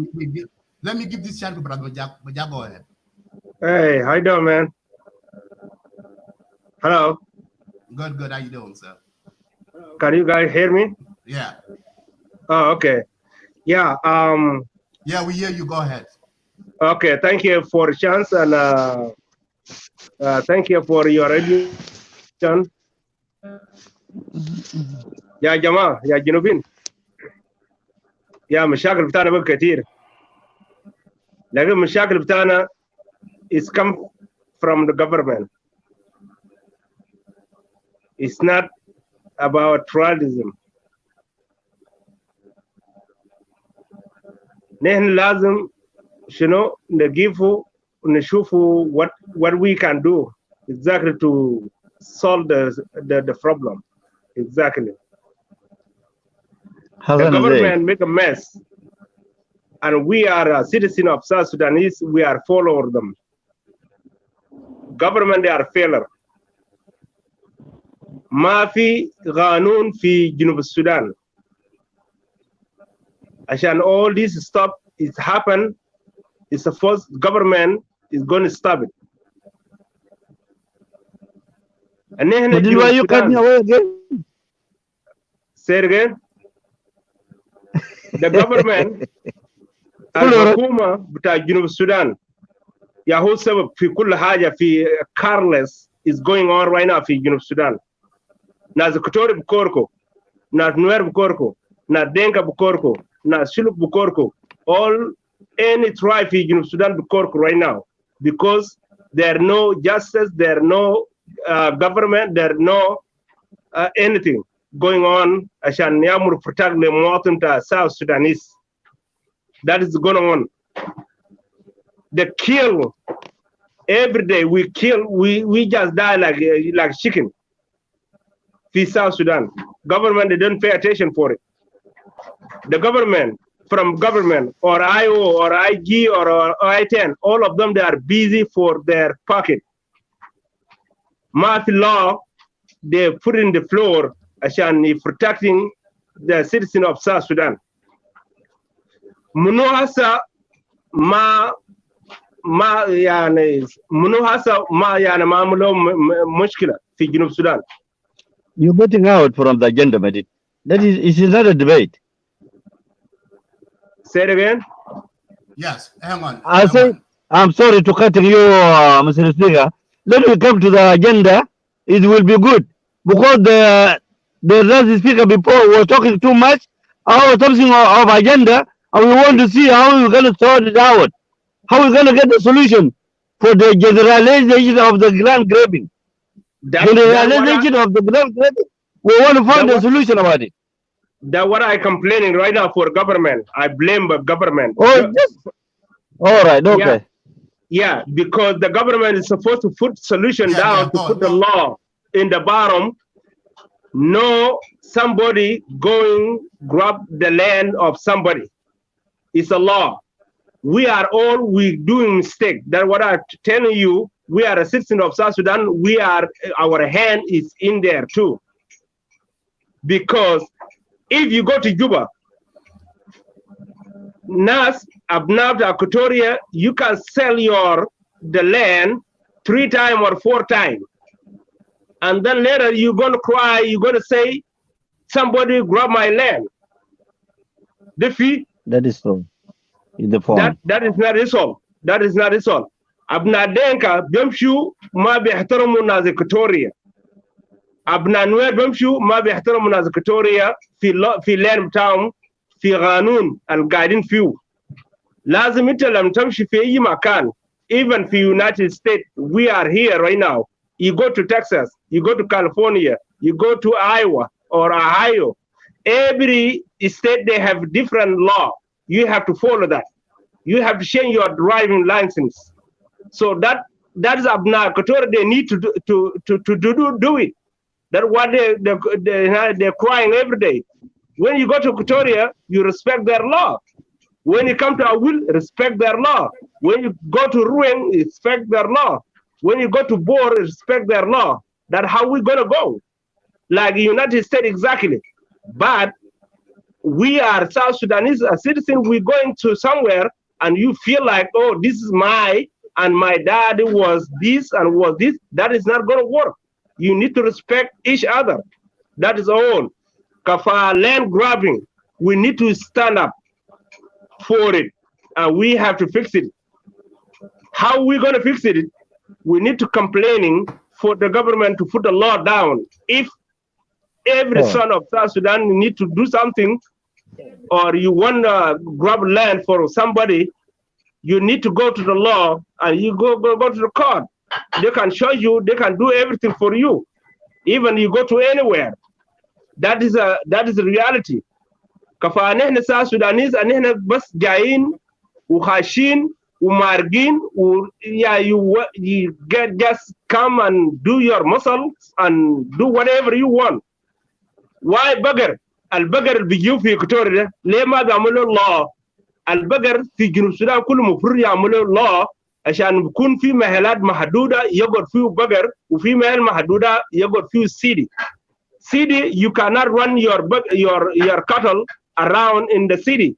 let me give this chance to Brother Majak. Majak, go ahead. Hey, how you doing, man? Hello. Good. How you doing, sir? Can you guys hear me? Yeah. Oh, okay. Yeah. Yeah, we hear you. Go ahead. Okay. Thank you for the chance and thank you for your education. يا جماعة يا جنوبين يا مشاكل بتاعنا بقى كتير لكن المشاكل بتاعنا is come from the government. It's not about tribalism. نحن لازم شنو نجيبه ونشوفه what we can do exactly to solve the problem. Exactly. The government make a mess, and we are a citizen of South Sudanese. We are following them. Government they are failure. ما في قانون في جنوب السودان. عشان all this stuff is happen, it's the first government is going to stop it. And then but why you cut me away again? Say it again. The government الحكومة بتاع جنوب السودان يا هو سبب في كل حاجة في careless is going on right now في جنوب السودان. ناس كتوري بكوركو، ناس نوير بكوركو، ناس دينكا بكوركو، ناس شلوك بكوركو. All any tribe في جنوب السودان بكوركو right now because there no justice, there no government, there no anything going on عشان يعملوا protect المواطن بتاع South Sudanese. That is going on. The kill every day. We just die like chicken. في South Sudan. Government they don't pay attention for it. The government from government or IO or IG or I-10, all of them, they are busy for their pocket. Math law, they put in the floor عشان protecting the citizen of South Sudan. منو هسا ما يعني منو هسا ما يعني ما عملوا مشكلة في جنوب السودان. You're getting out from the agenda, Madid. That is, it is not a debate. Say it again. Yes, hang on. I say, I'm sorry to cutting you, Mr. Speaker. Let me come to the agenda. It will be good because the last speaker before was talking too much. I was something of agenda, and we want to see how we're going to sort it out. How we're going to get the solution for the generalization of the land grabbing. Generalization of the land grabbing. We want to find a solution about it. That's what I'm complaining right now for government. I blame the government. Oh, all right, okay. Yeah, because the government is supposed to put solution down to put the law in the bottom. No, somebody going grab the land of somebody. It's a law. We doing mistake. That's what I'm telling you. We are a citizen of South Sudan. Our hand is in there too. Because if you go to Juba, Nas, Abnab, Equatorian, you can sell the land 3 times or 4 times. And then later you're going to cry, you're going to say, somebody grab my land. The fee? That is true. In the form. That is not resolved. That is not resolved. Abna Denka, Bemshu, ma bihtaramu nas Equatoria. Abna Nuer Bemshu, ma bihtaramu nas Equatoria, fi land town, fi ghanun, al guiding few. Lazim italam tamshi fi ayi makan. Even for United States, we are here right now. You go to Texas, you go to California, you go to Iowa or Ohio. Every state, they have different law. You have to follow that. You have to change your driving license. So that is Abna Equatorial. They need to do it. That's what they're crying every day. When you go to Equatoria, you respect their law. When you come to Awil, respect their law. When you go to Ruang, respect their law. When you go to Bor, respect their law. That's how we're gonna go. Like the United States exactly. But we are South Sudanese, a citizen, we're going to somewhere and you feel like, oh, this is and my dad was this and was this. That is not gonna work. You need to respect each other. That is all. Kafa land grabbing, we need to stand up for it, and we have to fix it. How are we going to fix it? We need to complaining for the government to put the law down. If every son of South Sudan need to do something, or you want to grab land for somebody, you need to go to the law and you go to the court. They can show you, they can do everything for you. Even you go to anywhere. That is a reality. كفانحن South Sudanese and نحن بس جايين وخاشين ومارقين you just come and do your muscles and do whatever you want. Why البقر اللي بيجوا في إكواتوريا ليه ما بيعملوا الله؟ البقر في جنوب السودان كله مفروض يعملوا الله عشان بيكون في محلات محدودة يقعد فيه بقر وفي محل محدودة يقعد فيه سيدي. City, you cannot run your cattle around in the city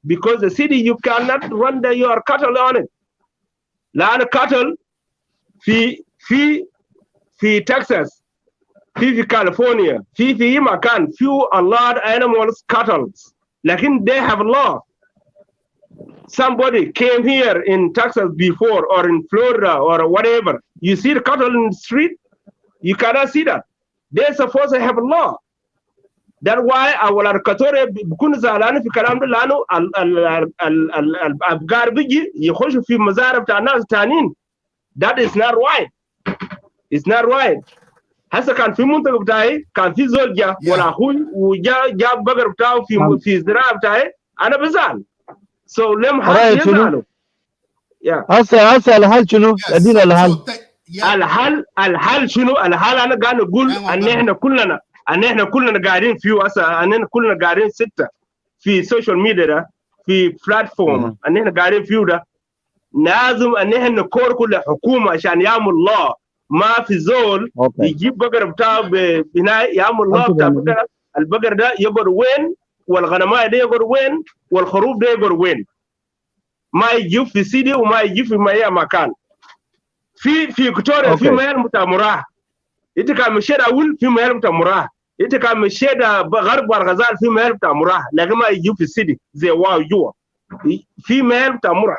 because the city you cannot run your cattle on it. لأن cattle في Texas, في California, في مكان few a lot of animals cattle. لكن they have law. Somebody came here in Texas before or in Florida or whatever. You see the cattle in the street, you cannot see that. They're supposed to have a law. That's why our Equatorial بكون زعلان في كلام ده لأنه الأبقار بيجي يخشوا في مزارع بتاع ناس تانيين. That is not right. It's not right. هسه كان في منطقة بتاعي كان في زول جا ولا أخوي وجا بقر بتاعه في الزراعة بتاعي أنا بزعل. So لم حد يزعلوا. هسه الحل شنو؟ ادينا الحل. الحل شنو؟ الحل انا قاعد اقول ان احنا كلنا قاعدين فيه هسه، ان كلنا قاعدين 6 في السوشيال ميديا ده في بلاتفورم ان احنا قاعدين فيه ده لازم ان احنا نكور كل حكومه عشان يعمل الله ما في زول يجيب بقر بتاعه بناء يعمل الله بتاع بقر البقر ده يقعد وين والغنماء ده يقعد وين والخروف ده يقعد وين ما يجيب في سيدي وما يجيب في اي مكان في إكواتوريا في ميال بتاع مراه انت كان مشيت اول في ميال بتاع مراه انت كان مشيت غرب الغزال في ميال بتاع مراه لكن ما يجيب في السيدي زي واو جوا في ميال بتاع مراه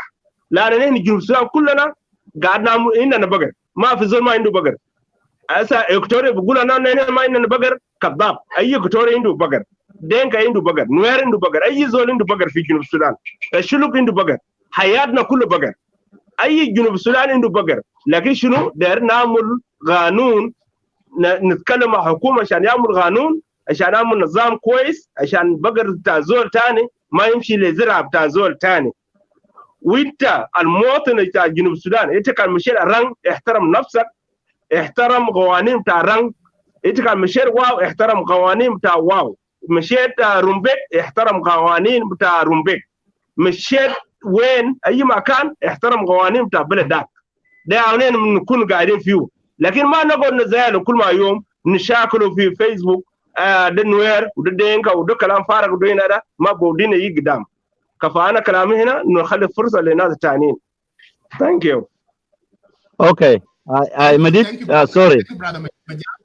لان نحن جنوب السودان كلنا قعدنا عندنا بقر ما في زول ما عنده بقر هسه إكواتوريا بيقول انا ما عندنا بقر كذاب اي إكواتوري عنده بقر دينكا عنده بقر نوير عنده بقر اي زول عنده بقر في جنوب السودان الشلوك عنده بقر حياتنا كله بقر اي جنوب السودان عنده بقر لكن شنو داير نعمل قانون نتكلم مع حكومه عشان يعمل قانون عشان يعمل نظام كويس عشان بقر بتاع زول ثاني ما يمشي لزرع بتاع زول ثاني وانت المواطن بتاع جنوب السودان انت كان مشيت الرنج احترم نفسك احترم قوانين بتاع الرنج انت كان مشيت واو احترم قوانين بتاع واو مشيت رومبيك احترم قوانين بتاع رومبيك مشيت وين اي مكان احترم قوانين بتاع بلدك ده يعني نكون قاعدين فيه لكن ما نقعد نزايل كل ما يوم نشاكلوا في فيسبوك ده نوير وده دينكا وده كلام فارغ وده هنا ده ما بودين يجي قدام كفانا كلامي هنا نخلي فرصه للناس الثانيين. Thank you. Okay. I made it. Sorry. Thank you, brother Majak.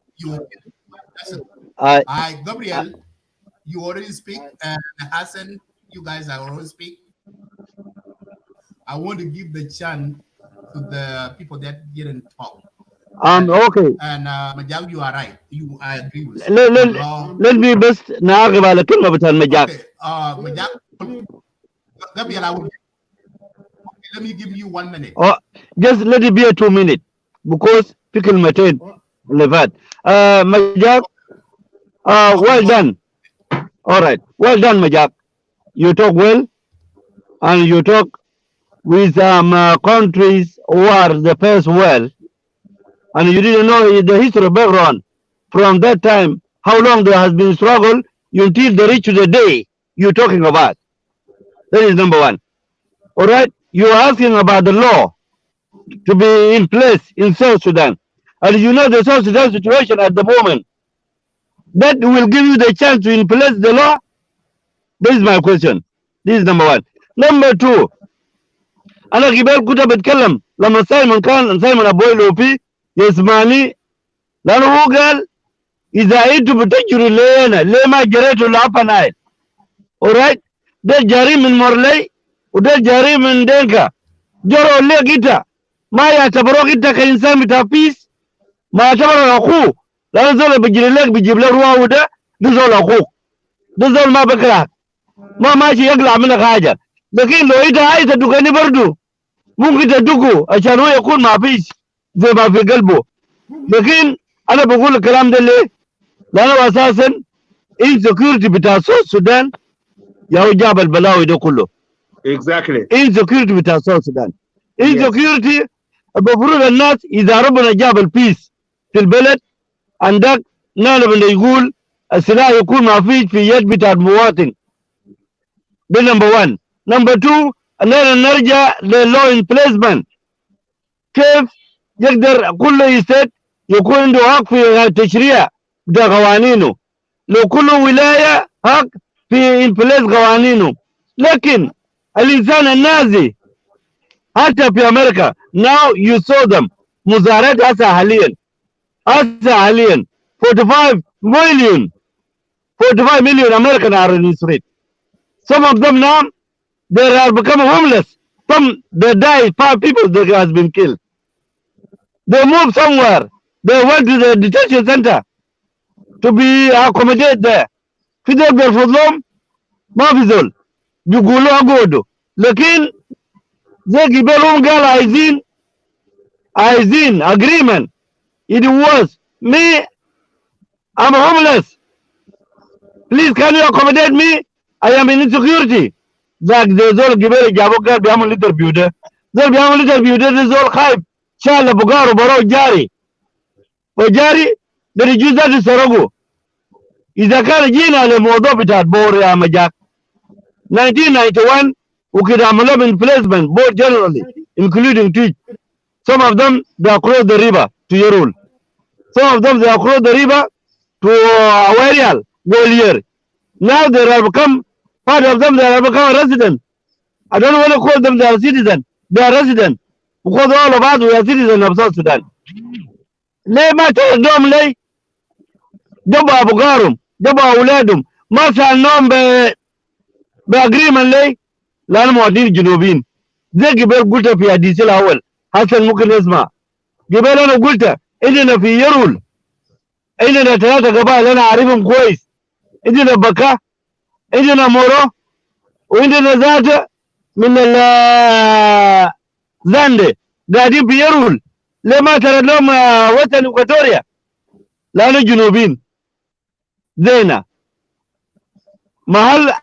Gabriel, you already speak, and Hassan, you guys are already speak. I want to give the chance to the people that didn't talk. Okay. And Majak, you are right. I agree with you. Let me best نعقب على كلمة بتاع مجاك. Majak, Gabriel, let me give you 1 minute. Just let it be a 2 minute because people maintain levad. Majak, well done. All right, well done, Majak. You talk well, and you talk with countries who are the first world, and you didn't know the history background from that time, how long there has been struggle until they reach the day you're talking about. That is number one. All right, you're asking about the law to be in place in South Sudan, and you know the South Sudan situation at the moment. That will give you the chance to implement the law. This is my question. This is number one. Number two, أنا قبل كنت بتكلم لما سايمون أبوي لوبي يسمعني لأنه هو قال إذا أنتوا بتجروا لينا ليه ما جريتوا لأبا نايل. alright ده جاري من مورلي وده جاري من دينكا جروا ليه كده ما يعتبروك أنت كإنسان بتاع بيس ما يعتبروا أخوه لأن زول بيجري لك بيجيب لك رواه ده زول أخوك ده زول ما بكرهك ما ماشي يقلع منك حاجة لكن لو أنت عايز تدقني برضو ممكن تدقه عشان هو يكون ما فيش زي ما في قلبه لكن أنا بقول الكلام ده ليه؟ لأنه أساسا insecurity بتاع السودان يا جاب البلاوي ده كله. Exactly. insecurity بتاع السودان. insecurity المفروض الناس إذا ربنا جاب البيس في البلد عندك نحن بنقول السلاح يكون ما فيش في يد بتاع المواطن. ده نمبر 1. نمبر 2 أننا نرجع للو امبليسمنت. كيف يقدر كل يستد يكون عنده حق في التشريع بتاع قوانينه لو كل ولاية حق في امبليس قوانينه لكن الإنسان النازي حتى في أمريكا now you saw them مظاهرات هسه حاليا 45 million American are in the street. Some of them now they are becoming homeless. Some they died, 5 people that has been killed. They moved somewhere. They went to the detention center to be accommodated there. في ده بيرفض لهم ما في زول بيقولوا اقعدوا لكن زي قبلهم قال عايزين agreement. It was me, I'm homeless. Please can you accommodate me? I am in insecurity. ذاك زول قبل جابوا قال بيعمل انترفيو ده زول بيعمل انترفيو ده زول خايف شال بقاره برو جاري وجاري ده يجوز ده تسرقه. إذا كان جينا للموضوع بتاع بور يا مجاك 1991, we could have in placement, both generally, including Twitch. Some of them, they across the river to Yerul. Some of them, they across the river to Awarial, Golier. Now they have become, part of them, they have become a resident. I don't want to call them they are citizen. They are resident. Because all of us, we are citizens of South Sudan. Lema to dom lay, Jaba Bugarum, Jaba Uladum, Masa nom be agreement lay, Lan Modin Junubin. They give a good of your diesel hour, Hassan Mukanesma. Give a good, isn't a Yerul. Isn't a Tata Gaba, Lena Arivum Quays. Isn't a Baka, isn't a Moro, isn't a Zata, من الزاندي قاعدين بيرول لما ترى لهم وطن إكواتوريا لأنه جنوبين زينا محل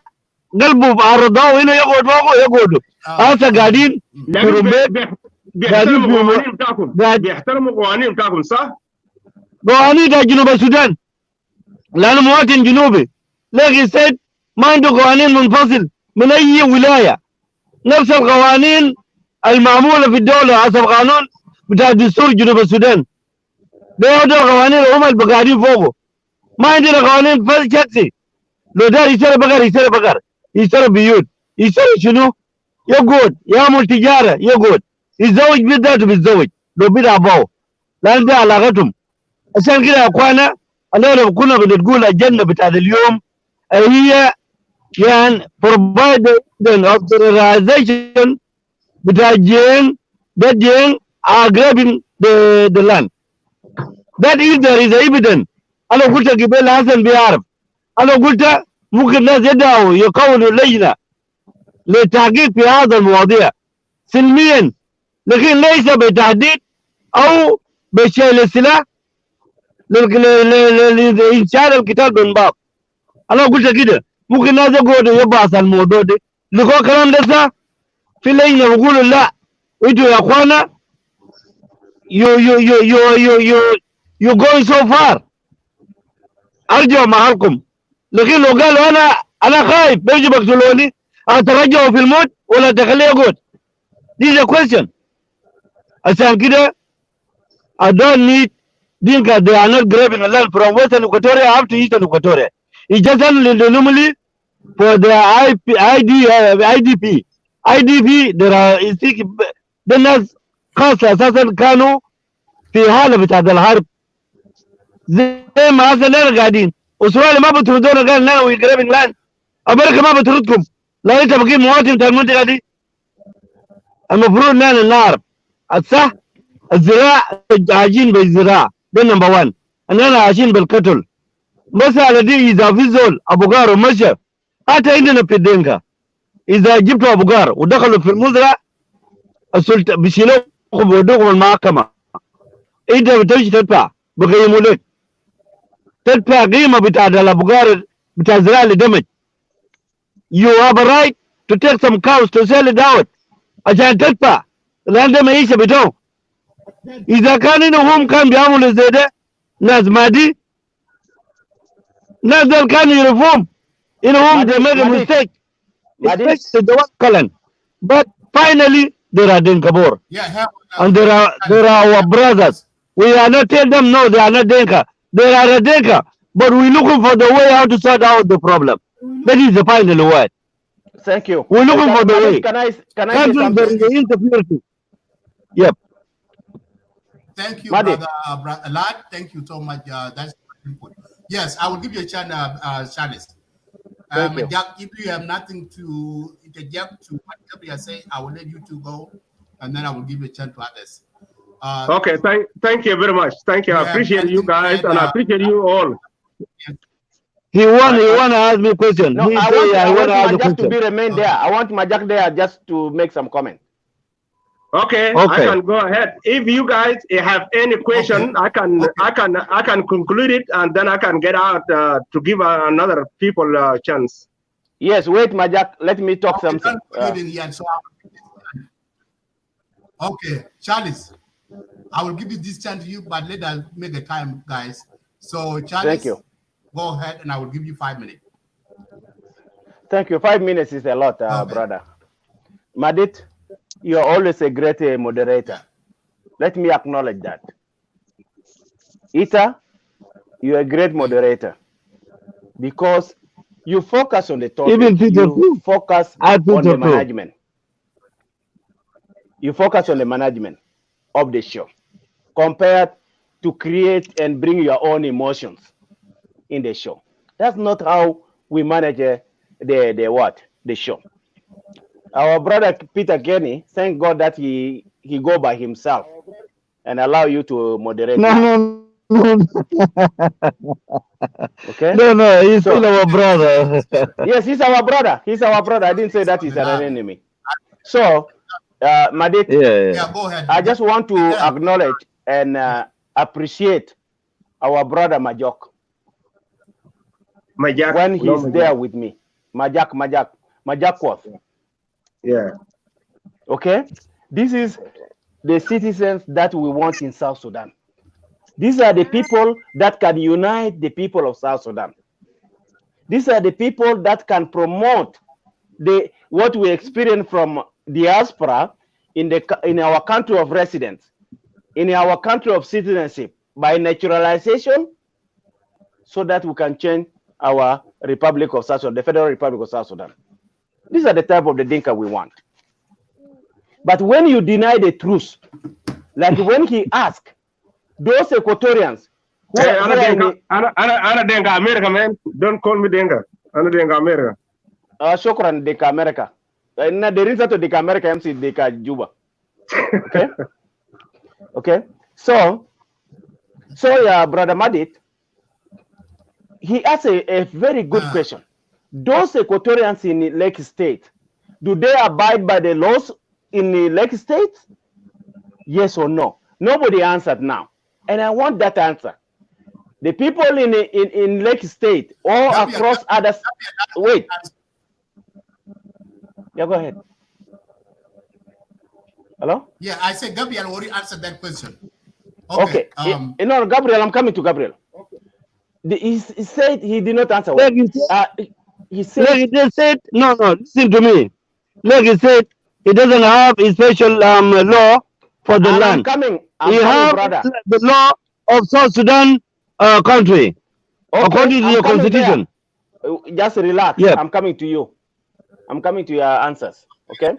قلبه عرضوه هنا يقعدوا هسه قاعدين في رمبيت بيحترموا قوانين بتاعكم صح؟ قوانين بتاع جنوب السودان لأنه مواطن جنوبي لكن سيد ما عنده قوانين منفصل من أي ولاية نفس القوانين المعمولة في الدولة حسب قانون بتاع دستور جنوب السودان ده القوانين هم اللي قاعدين فوقه ما عندنا قوانين شخصي لو دار يشتري بقر يشتري بيوت يشتري شنو يقعد يعمل تجارة يقعد يتزوج بالذات بالزوج لو بيد أبوه لأن ده علاقتهم عشان كده يا أخوانا لو كنا بنقول الجنة بتاع اليوم هي يعني providing authorization بتاع جين that جين are grabbing the land. That is there is evidence. أنا قلت قبل حسن بيعرف. أنا قلت ممكن ناس يدعوا يكونوا لجنة للتحقيق في هذا المواضيع سلميا لكن ليس بتهديد أو بشيل السلاح لإنشاء القتال من بعض. أنا قلت كده ممكن ناس يقعدوا يبحث الموضوع ده لقوا كلام ده في لجنة بيقولوا لا انتوا يا اخوانا you going so far ارجعوا معاكم لكن لو قالوا انا خايف بيجوا بيقتلوني اترجعوا في الموت ولا تخليه يقعد this is a question عشان كده I don't need Dinka they are not grabbing a land from Western Equatoria up to Eastern Equatoria it's just anomaly for the IDP there are ده الناس خاصة أساسا كانوا في حالة بتاعت الحرب زي ما هسه نحن قاعدين أستراليا ما بتردونا قال نحن وي جرابينج لاند أمريكا ما بتردكم لا أنت بقيت مواطن بتاع المنطقة دي المفروض نحن نعرف الصح الزراعة عايشين بالزراعة ده نمبر 1 نحن عايشين بالقتل مسألة دي إذا في زول أبو غار ومشى حتى عندنا في الدنكا إذا جبتوا أبو غار ودخلوا في المزرعة السلطة بيشيلوكم ويودوكم المحكمة أنت بتمشي تدفع بقيموا لك تدفع قيمة بتاع أبو غار بتاع الزراعة اللي دمج you have a right to take some cows to sell it out عشان تدفع لأن ده معيشة بتاعه إذا كان إنهم كان بيعملوا زي ده ناس مادي ناس دول كانوا يعرفون إنهم they made a mistake especially the one Kalan but finally there are Dinka-Bor and there are our brothers we are not tell them no they are not Dinka they are a Dinka but we looking for the way how to sort out the problem that is the final word. Thank you. We're looking for the way. Can I say something? There is insecurity. Yep. Thank you, Madi. brother Lad. Thank you so much. That's input. Yes, I will give you a chance, Charles. Thank you. If you have nothing to interject to whatever you are saying, I will let you two go, and then I will give you a chance to others. Okay, thank you very much. Thank you. I appreciate you guys, and I appreciate you all. He want to ask me a question. No, I want Majak to be remain there. I want Majak there just to make some comment. Okay, I can go ahead. If you guys have any question, I can conclude it, and then I can get out to give another people a chance. Yes, wait, Majak. Let me talk something. Okay, Charles, I will give you this chance to you, but let us make a time, guys. So, Charles, thank you. Go ahead, and I will give you 5 minutes. Thank you. 5 minutes is a lot, brother. Madit, you're always a great moderator. Let me acknowledge that. Ita, you're a great moderator because you focus on the topic. Even Peter You too. focus I on Peter the too. management. You focus on the management of the show compared to create and bring your own emotions in the show. That's not how we manage the show. Our brother Peter Kenny, thank God that he go by himself and allow you to moderate now. No. Okay? No, he's still our brother. Yes, he's our brother. He's our brother. I didn't say that he's an enemy. So, Madit, Yeah, go ahead. I just want to acknowledge and appreciate our brother Majok. Majak. When he's there with me. Majak Worth. Yeah. Okay? This is the citizens that we want in South Sudan. These are the people that can unite the people of South Sudan. These are the people that can promote what we experience from diaspora in our country of residence, in our country of citizenship, by naturalization, so that we can change our Republic of South Sudan, the Federal Republic of South Sudan. These are the type of the Dinka we want. But when you deny the truth, like when he asked those Equatorians who Hey, are Ana Denga America, man. Don't call me Denga. Ana Denga America. Shukran Dinka America. Na there is to Dinka America MC Dinka Juba. Okay? Okay. So yeah, brother Madit, he asked a very good question. Those Equatorians in Lake State, do they abide by the laws in the Lake State? Yes or no? Nobody answered now. And I want that answer. The people in Lake State or across others. Wait. Yeah, go ahead. Hello? Yeah, I said Gabriel already answered that question. Okay. No, Gabriel, I'm coming to Gabriel. He said he did not answer. Look, he said, no, listen to me. Look, he said he doesn't have a special law for the land. I'm he coming, brother. The law of South Sudan country, according to your constitution. Just relax. Yep. I'm coming to you. I'm coming to your answers. Okay?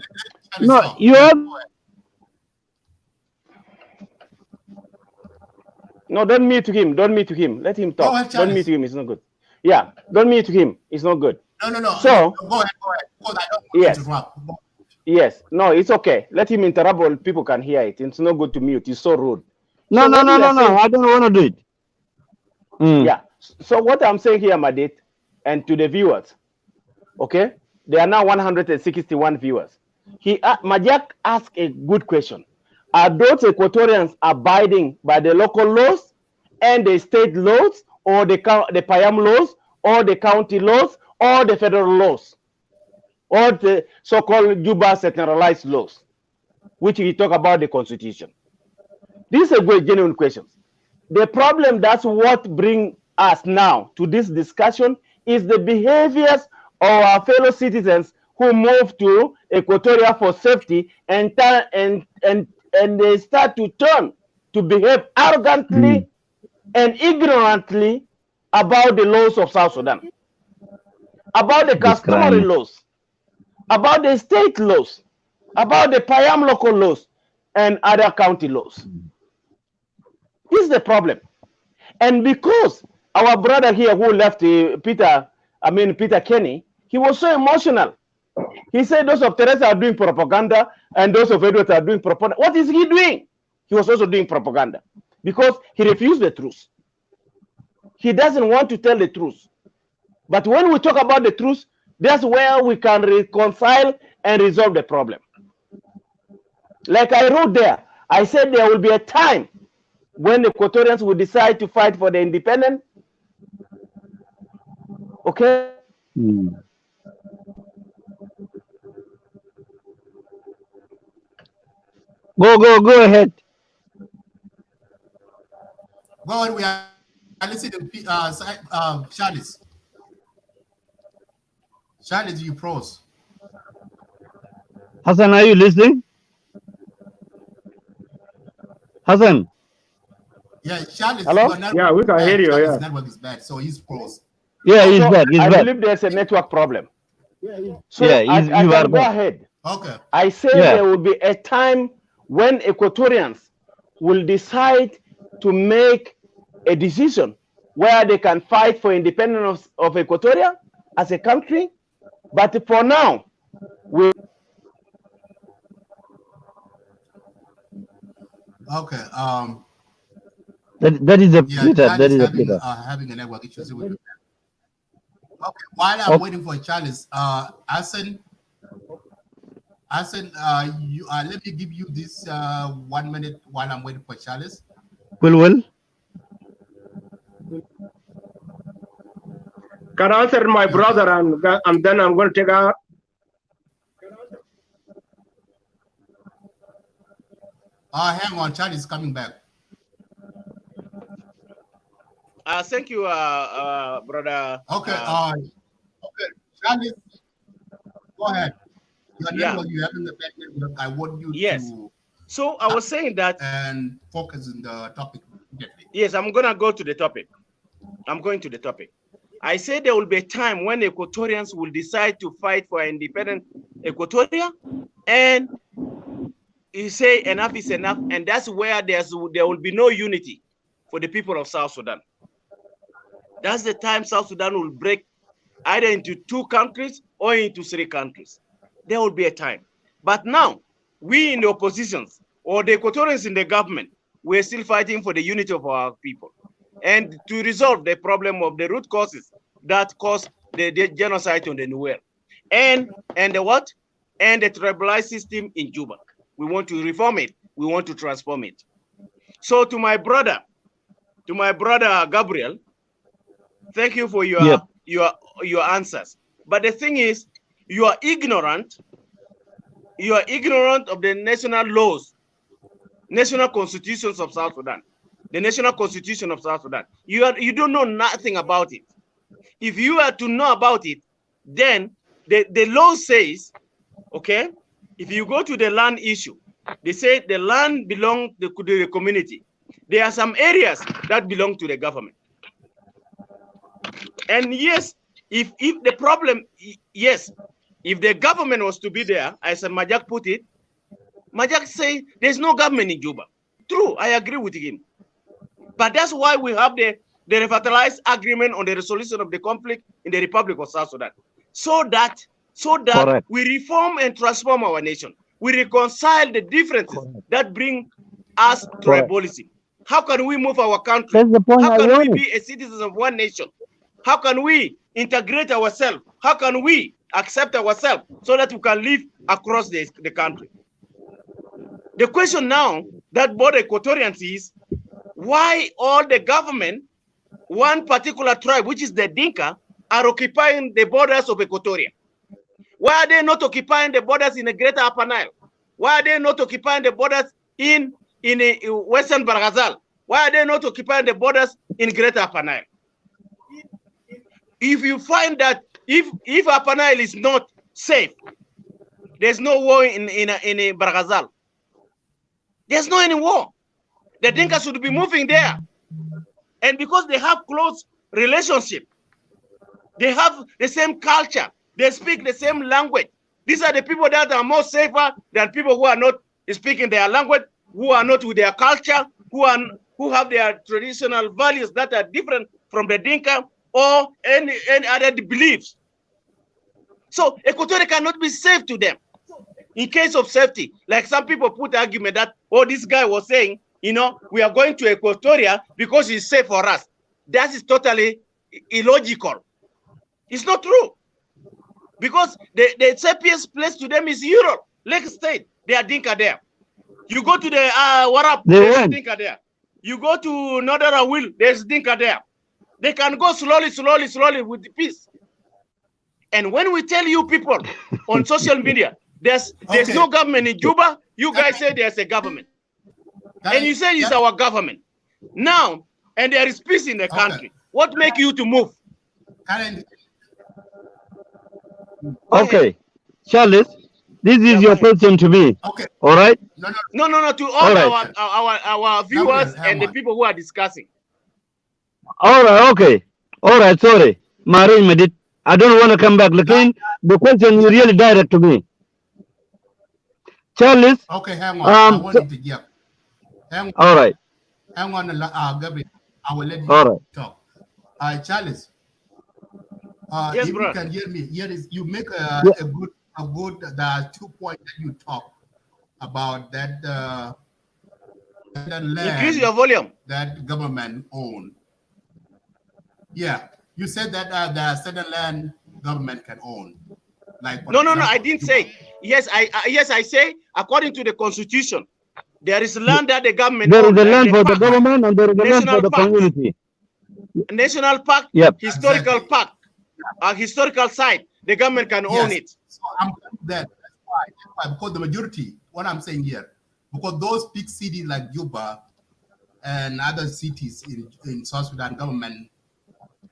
No, you have. No, don't mute him. Don't mute him. Let him talk. Ahead, don't mute him. It's not good. Yeah, don't mute him. It's not good. No. So go ahead. Because I don't want yes. to interrupt. Yes. No, it's okay. Let him interrupt while people can hear it. It's not good to mute. It's so rude. No. I don't want to do it. Yeah. So what I'm saying here, Madit, and to the viewers, okay? There are now 161 viewers. Majak asked a good question. Are those Equatorians abiding by the local laws and the state laws, or the Payam laws, or the county laws, or the federal laws, or the so-called Juba centralized laws, which we talk about the constitution? These are great genuine questions. The problem, that's what brings us now to this discussion, is the behaviors of our fellow citizens who move to Equatoria for safety and they start to turn to behave arrogantly and ignorantly about the laws of South Sudan, about the customary laws, about the state laws, about the Payam local laws and other county laws. This is the problem. And because our brother here who left Peter Kenny, he was so emotional. He said those of Teresa are doing propaganda and those of Edward are doing propaganda. What is he doing? He was also doing propaganda because he refused the truth. He doesn't want to tell the truth. But when we talk about the truth, that's where we can reconcile and resolve the problem. Like I wrote there, I said there will be a time when the Equatorians will decide to fight for the independence. Okay? Go ahead. Go ahead. We are listening to Charles. Charles, you froze. Hassan, are you listening? Hassan. Yeah, Charles. Hello? Yeah, we can hear you. Charles' Yeah. network is bad, so he's froze. Yeah, he's So back. He's I back. believe there's a network problem. So Yeah, I you are can go back. ahead. Okay. I say Yeah. there will be a time when Equatorians will decide to make a decision where they can fight for independence of Equatoria as a country. But for now, we Okay. That is a Yeah, Peter. Charles That is is a Peter. having a network issues with. Okay. While I'm Okay. waiting for Charles, Hassan, you let me give you this 1 minute while I'm waiting for Charles. Will. Can I answer my brother and then I'm going to take out. Hang on, Charles is coming back. thank you, brother. Okay. Okay, Charles, go ahead. Your network, you having the bad network. I want you to. So I was saying that and focus on the topic. Yes, I'm gonna go to the topic. I'm going to the topic. I said there will be a time when Equatorians will decide to fight for independent Equatoria, and you say enough is enough, and that's where there will be no unity for the people of South Sudan. That's the time South Sudan will break either into 2 countries or into 3 countries. There will be a time. But now, we in the oppositions or the Equatorians in the government, we're still fighting for the unity of our people and to resolve the problem of the root causes that caused the genocide on the Nuer. And the what? And the tribalized system in Juba. We want to reform it. We want to transform it. So to my brother Gabriel, thank you for your answers. But the thing is, you are ignorant of the national laws, national constitutions of South Sudan, the national constitution of South Sudan. You don't know nothing about it. If you are to know about it, then the law says, okay, if you go to the land issue, they say the land belongs to the community. There are some areas that belong to the government. And yes, if the problem, yes, if the government was to be there, as Majak put it, Majak say there's no government in Juba. True, I agree with him. But that's why we have the revitalized agreement on the resolution of the conflict in the Republic of South Sudan. So that Correct. we reform and transform our nation. We reconcile the differences that bring us tribalism. How can we move our country? That's the point. How I can we wanted. be a citizen of one nation? How can we integrate ourselves? How can we accept ourselves so that we can live across the country? The question now that both Equatorians is, why all the government, one particular tribe, which is the Dinka, are occupying the borders of Equatoria? Why are they not occupying the borders in the Greater Upper Nile? Why are they not occupying the borders in Western Barghazal? Why are they not occupying the borders in Greater Upper Nile? If you find that if Upper Nile is not safe, there's no war in Barghazal. There's no any war. The Dinka should be moving there. And because they have close relationship, they have the same culture, they speak the same language. These are the people that are more safer than people who are not speaking their language, who are not with their culture, who have their traditional values that are different from the Dinka or any other beliefs. So Equatorial cannot be safe to them. In case of safety, like some people put argument that, oh, this guy was saying, we are going to Equatoria because it's safe for us. That is totally illogical. It's not true. Because the safest place to them is Europe, Lake State. They are Dinka there. You go to the Warab, there's Dinka there. You go to Northern Awil, there's Dinka there. They can go slowly with peace. And when we tell you people on social media, there's no government in Juba, you guys say there's a government. And you say it's our government. Now, and there is peace in the country. What make you to move? Okay, Charles, this is your question to me. Okay. All right. No, to all our viewers and the people who are discussing. All right. Okay. All right. Sorry, Marin Medit. I don't want to come back. Again, the question is really direct to me. Charles. Okay, hang on. I want you to get. All right. Hang on, Gabriel. I will let you talk. Charles. Yes, if bro. you can hear me, you make a good. There are 2 points that you talk about that. Land Increase your volume. That government own. Yeah, you said that there are certain land government can own. Like no, I didn't say. Yes, I say according to the constitution, there is land that the government There owns. is a land for the government and there is a land for the community. National park, historical park, a historical site, the government can own it. So I'm that. That's why, because the majority, what I'm saying here, because those big cities like Juba and other cities in South Sudan, government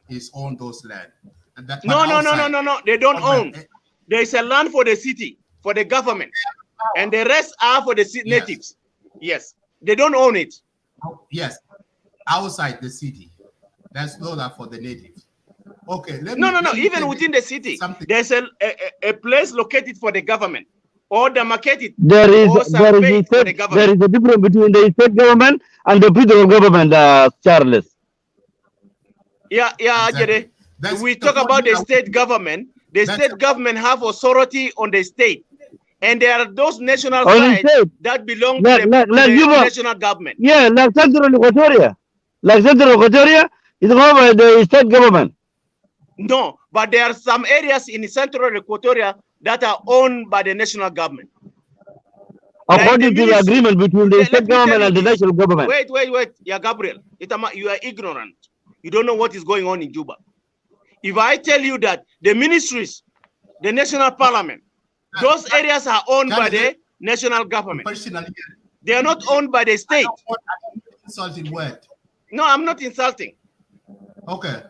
is own those land. And that, no. They don't own. There is a land for the city, for the government, and the rest are for the natives. Yes, they don't own it. Yes, outside the city. Those are for the natives. Okay. No. Even within the city, there's a place located for the government or demarcated. There is a difference between the state government and the federal government, Charles. Yeah, exactly. We talk about the state government. The state government have authority on the state, and there are those national sites that belong to the national government. Yeah, like Central Equatoria. Like Central Equatoria is owned by the state government. No, but there are some areas in Central Equatoria that are owned by the national government. According to the agreement between the state government and the national government. Wait. Yeah, Gabriel, you are ignorant. You don't know what is going on in Juba. If I tell you that the ministries, the national parliament, those areas are owned by the national government. They are not owned by the state. Insulting word. No, I'm not insulting. Okay.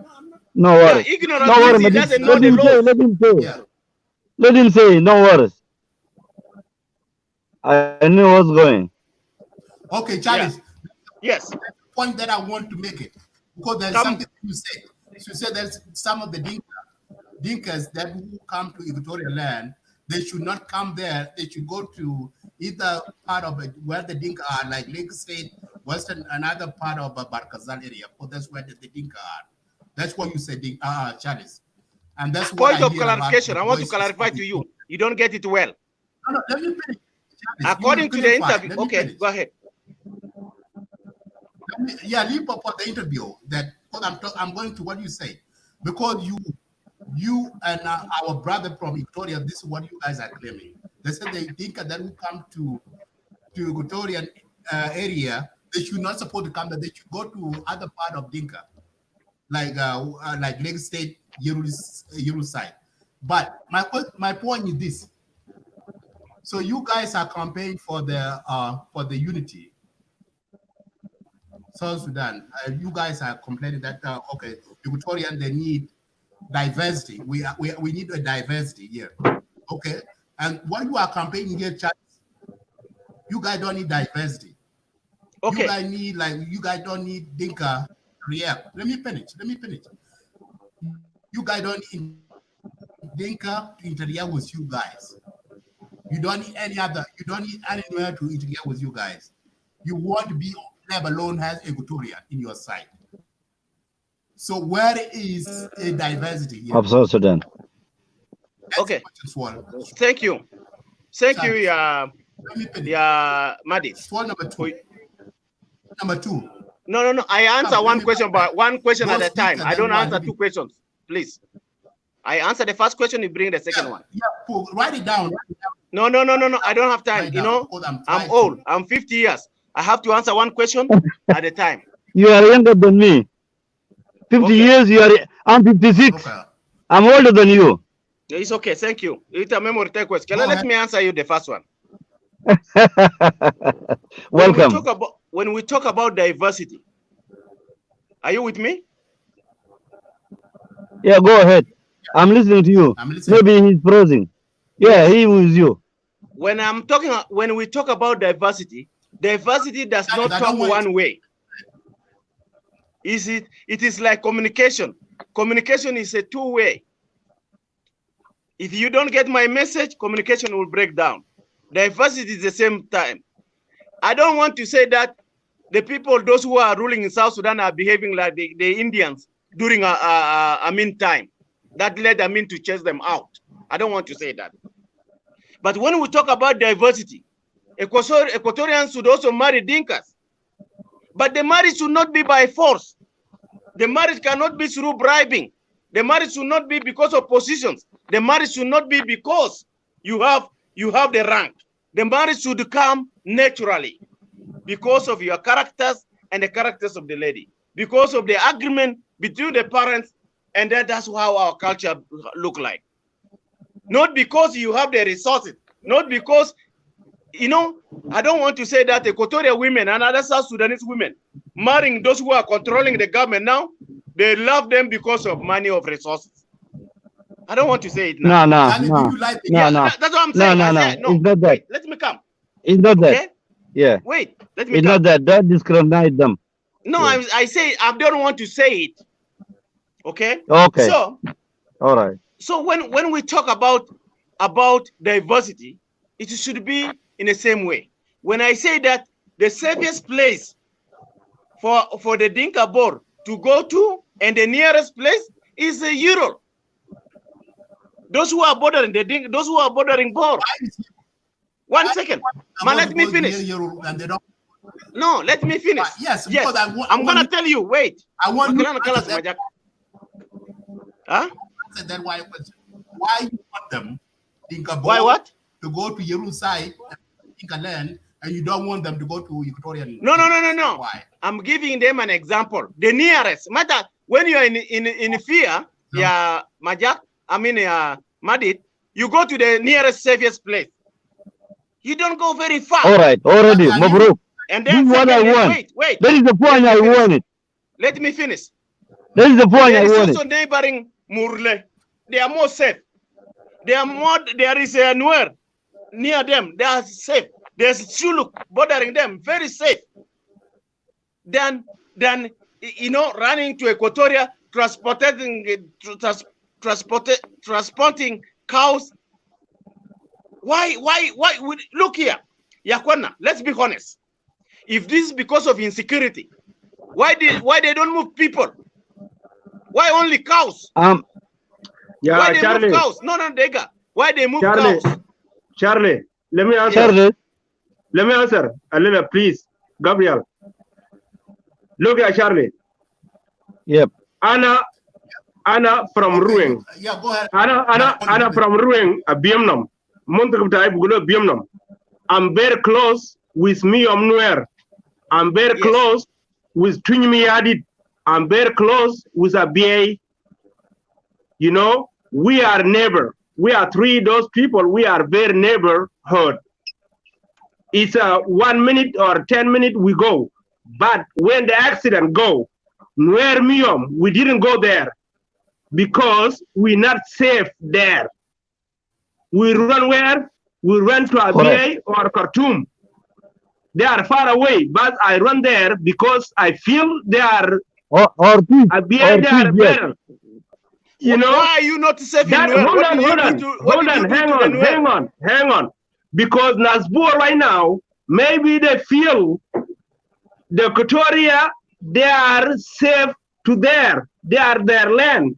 No worries. Yeah, ignorant he doesn't know the law. Let him say, no worries. I know what's going. Okay, Charles. Yes. Point that I want to make it. Because there's something you said. You said there's some of the Dinkas that who come to Equatorial land, they should not come there. They should go to either part of it where the Dinka are, like Lake State, Western, another part of Barkazal area. Because that's where the Dinka are. That's what you said, Charles. And that's what point of clarification. I want to clarify to you. You don't get it well. No, let me finish. According to the interview, okay, go ahead. Leave up for the interview. I'm going to what you say, because you and our brother from Victoria, this is what you guys are claiming. They said they think that will come to Equatorian area, they should not support to come there. They should go to other part of Dinka, like Lake State, Yerul side. But my point is this. So you guys are campaigning for the unity. South Sudan, you guys are complaining that okay, Equatorian, they need diversity. We need a diversity here. Okay, and what you are campaigning here, Charles, you guys don't need diversity. Okay, you guys don't need Dinka react. Let me finish. You guys don't need Dinka to interact with you guys. You don't need any other. You don't need anywhere to interact with you guys. You want to be left alone as Equatorian in your side. So where is a diversity here? Of South Sudan. Okay. Thank you. Madi. Number two. No. I answer one question, but one question at a time. I don't answer two questions, please. I answer the first question, you bring the second one. Yeah, write it down. No. I don't have time. I'm old. I'm 50 years. I have to answer one question at a time. You are younger than me. 50 years, I'm 56. Okay. I'm older than you. It's okay, thank you. It's a memory question. Let me answer you the first one. Welcome. When we talk about diversity, are you with me? Yeah, go ahead. I'm listening to you. I'm listening. Maybe he's frozen. Yeah, Yes. he was you. When we talk about diversity does not I talk don't want one way. It is like communication. Communication is a two-way. If you don't get my message, communication will break down. Diversity is the same time. I don't want to say that the people, those who are ruling in South Sudan, are behaving like the Indians during Amin time. That led Amin to chase them out. I don't want to say that. But when we talk about diversity, Equatorians should also marry Dinkas. But the marriage should not be by force. The marriage cannot be through bribing. The marriage should not be because of positions. The marriage should not be because you have the rank. The marriage should come naturally because of your characters and the characters of the lady, because of the agreement between the parents, and that's how our culture look like. Not because you have the resources, not because, I don't want to say that Equatorial women and other South Sudanese women marrying those who are controlling the government now, they love them because of money of resources. I don't want to say it now. No. That's what I'm saying. No. It's not that. Wait, let me come. It's not Okay? that. Yeah. Wait, let me It's come. not that. Don't discriminate them. No, Yeah. I say I don't want to say it. Okay? Okay. So All right. So when we talk about diversity, it should be in the same way. When I say that the safest place for the Dinka Bor to go to and the nearest place is Europe. Those who are bordering those who are bordering Bor. 1 second. Man, let me finish. No, let me finish. Yes. I'm gonna tell you. Wait. I want you to Huh? answer that why question. Why you want them, Why what? to go to Yerusai, Dinka land, and you don't want them to go to Equatorian? No. Why? I'm giving them an example. The nearest matter when you are in fear, yeah, Majak. Madit. You go to the nearest safest place. You don't go very far. All right. Already, Mabruk. And This then is what I want. Wait. That is the point I wanted. Let me finish. That is the point There I is wanted. also neighboring Murle. They are more safe. They are more. There is a Nuer near them. They are safe. There's Chuluk bordering them. Very safe. Than running to Equatoria, transporting cows. Why? Look here, Yakwana. Let's be honest. If this is because of insecurity, why they don't move people? Why only cows? Yeah, Why they Charlie. move cows? No, Dega. Why they move Charlie. cows? Charlie, let me answer. Charlie. Let me answer a little, please, Gabriel. Look at Charlie. Yep. Anna from Ruang. Yeah, go ahead. Anna from Ruang, a Biamnam. Biamnam. I'm very close with Miom Nuer. I'm very close with Dinka-Madi. I'm very close with Abia. We are neighbor. We are those people. We are very neighborhood. It's 1 minute or 10 minutes we go. But when the accident go, Nuer Miom, we didn't go there because we're not safe there. We run where? We run to Abia or Khartoum. They are far away, but I run there because I feel they are Abia, they are better. Why are you not safe in Nuer? Hang on. Because Nasbur right now, maybe they feel the Equatoria, they are safe to there. They are their land.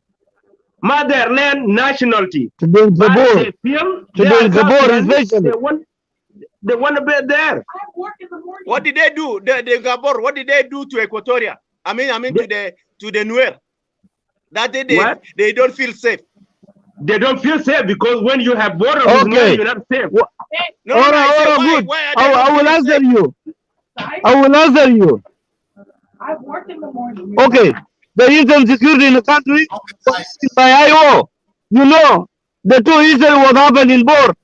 Motherland nationality. But they feel they want to be there. What did they do? The Gabor, what did they do to Equatoria? I mean to the Nuer. That they don't feel safe. They don't feel safe because when you have border with Nuer, you're not safe. Good. I will answer you. I will answer you. I've worked in the morning. Okay. The insecurity in the country by IO. The two incidents what happened in Bor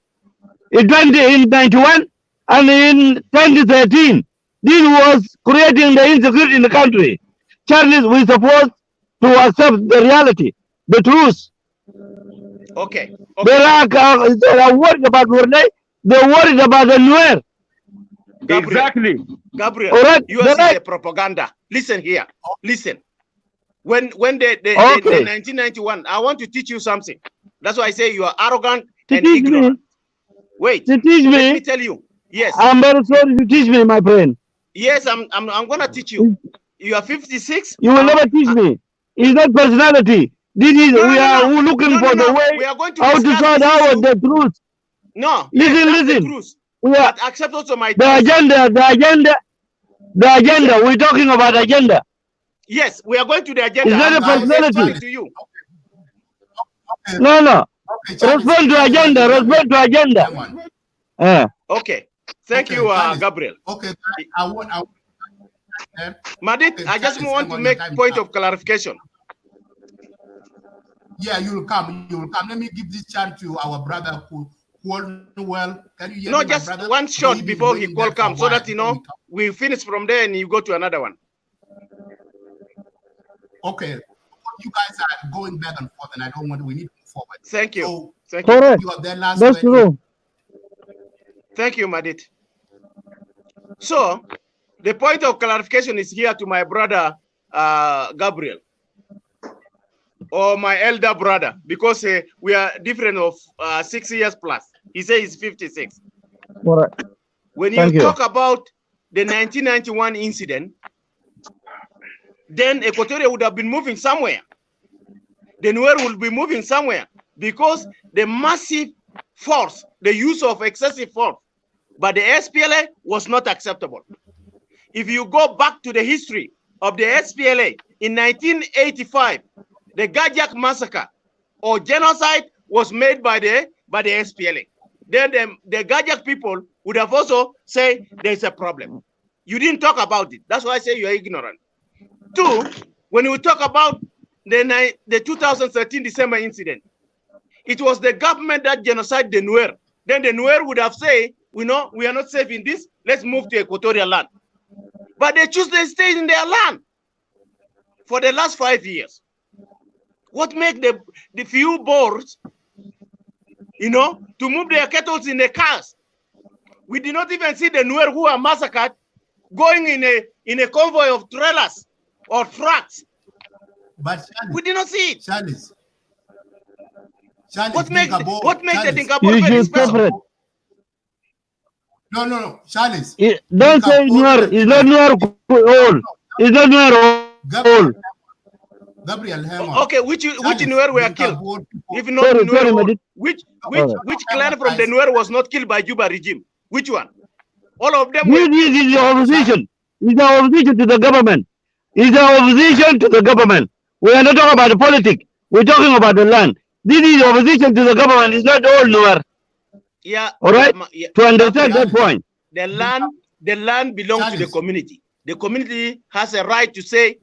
in 91 and in 2013. This was creating the insecurity in the country. Charlie, we supposed to accept the reality, the truth. Okay. They are worried about Murnay. They're worried about the Nuer. Gabriel, exactly. Gabriel, All right. yours is a propaganda. Listen here. Listen. When the 1991, I want to teach you something. That's why I say you are arrogant and ignorant. Wait. To teach me. Let me tell you. Yes. I'm very sorry to teach me, my friend. Yes, I'm gonna teach you. You are 56. You will never teach me. It's not personality. This is we are looking for the way we are going to how to sort out the truth. No, listen. The truth. But accept also my the agenda. We're talking about agenda. Yes, we are going to the agenda. It's not a personality. To you. No. Respond to agenda. Respond to agenda. Okay. Thank you, Gabriel. Okay, I want. Madit, I just want to make point of clarification. Yeah, you will come. Let me give this chance to our brother who well. Can you hear no, me, just brother? one shot before he call come, so that we finish from there and you go to another one. Okay, you guys are going back and forth, and I don't want. We need to move forward. Thank you. So, thank you. Correct. You are there last. That's true. Thank you, Madit. So, the point of clarification is here to my brother Gabriel, or my elder brother, because we are different of 6 years plus. He says he's 56. All right. When you talk about the 1991 incident, then Equatorial would have been moving somewhere. The Nuer will be moving somewhere because the massive force, the use of excessive force by the SPLA was not acceptable. If you go back to the history of the SPLA, in 1985, the Gajak massacre or genocide was made by the SPLA. Then the Gajak people would have also said there's a problem. You didn't talk about it. That's why I say you are ignorant. Two, when we talk about the 2013 December incident, it was the government that genocided the Nuer. Then the Nuer would have said, we are not safe in this, let's move to Equatorial land. But they choose to stay in their land for the last 5 years. What make the few boars, to move their cattle in the cars? We did not even see the Nuer who are massacred going in a convoy of trailers or trucks. But we did not see it. Charles, what makes the Dinka-Madi very special? No, Charles. Don't say Nuer. It's not Nuer all. It's not Nuer all. Gabriel, okay, which Nuer were killed? If not Nuer, which clan from the Nuer was not killed by Juba regime? Which one? All of them. This is the opposition. It's the opposition to the government. It's the opposition to the government. We are not talking about the politics. We're talking about the land. This is the opposition to the government. It's not all Nuer. Yeah. All right. To understand that point. The land belongs to the community. The community has a right to say,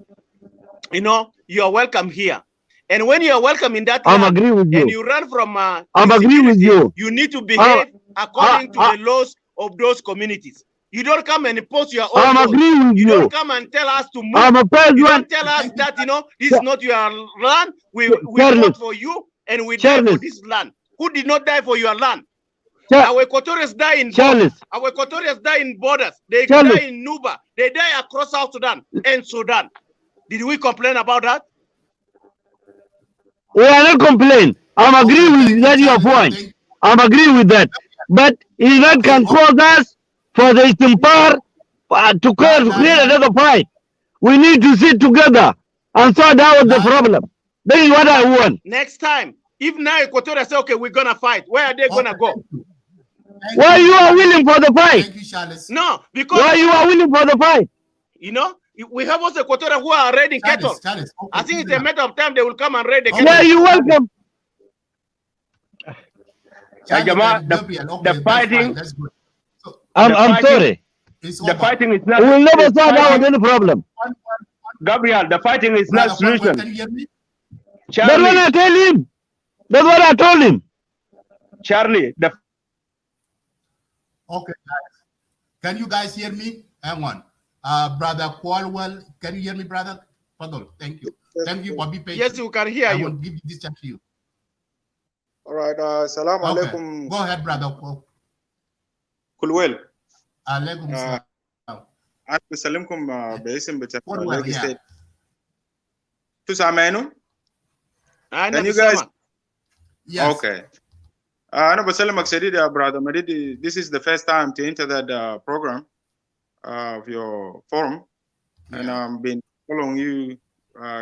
you are welcome here. And when you are welcome in that land, agree with you. And you run from I'm agree with you. You need to behave according to the laws of those communities. You don't come and impose your own I'm laws. agree with you. You don't come and tell us to move. I'm a president. You don't tell us that this is not your land. We fought for you and we died for this land. Who did not die for your land? Our Equatorians die in borders. Our Equatorians die in borders. They die in Nuba. They die across South Sudan and Sudan. Did we complain about that? We are not complaining. I'm agree with that your point. I'm agree with that. But if that can cause us for the Istimpar to create another fight, we need to sit together and sort out the problem. That is what I want. Next time, if now Equatorial say, okay, we're gonna fight, where are they gonna go? Why you are willing for the fight? No, because why you are willing for the fight? We have also Equatorial who are raiding cattle. I think it's a matter of time they will come and raid the cattle. Why you welcome? The fighting. I'm sorry. The fighting is not. We will never sort out any problem. Gabriel, the fighting is not solution. Can you hear me? That's what I tell him. That's what I told him. Charlie, okay, guys. Can you guys hear me? Hang on. Brother Qualwell, can you hear me, brother? Pardon. Thank you. Thank you for being patient. Yes, you can hear you. I will give this chance to you. All right. Salam Okay. alaikum. Go ahead, brother. Kulwel. Alaikum salam. أنا بسلمكم باسم بتاع Kulwel, Lake yeah. State. تسمعينه؟ أنا Can you guys? بسمع. Yes. Okay. أنا بسلمك شديد يا brother Madid. This is the first time to enter that program of your forum, and I've been following you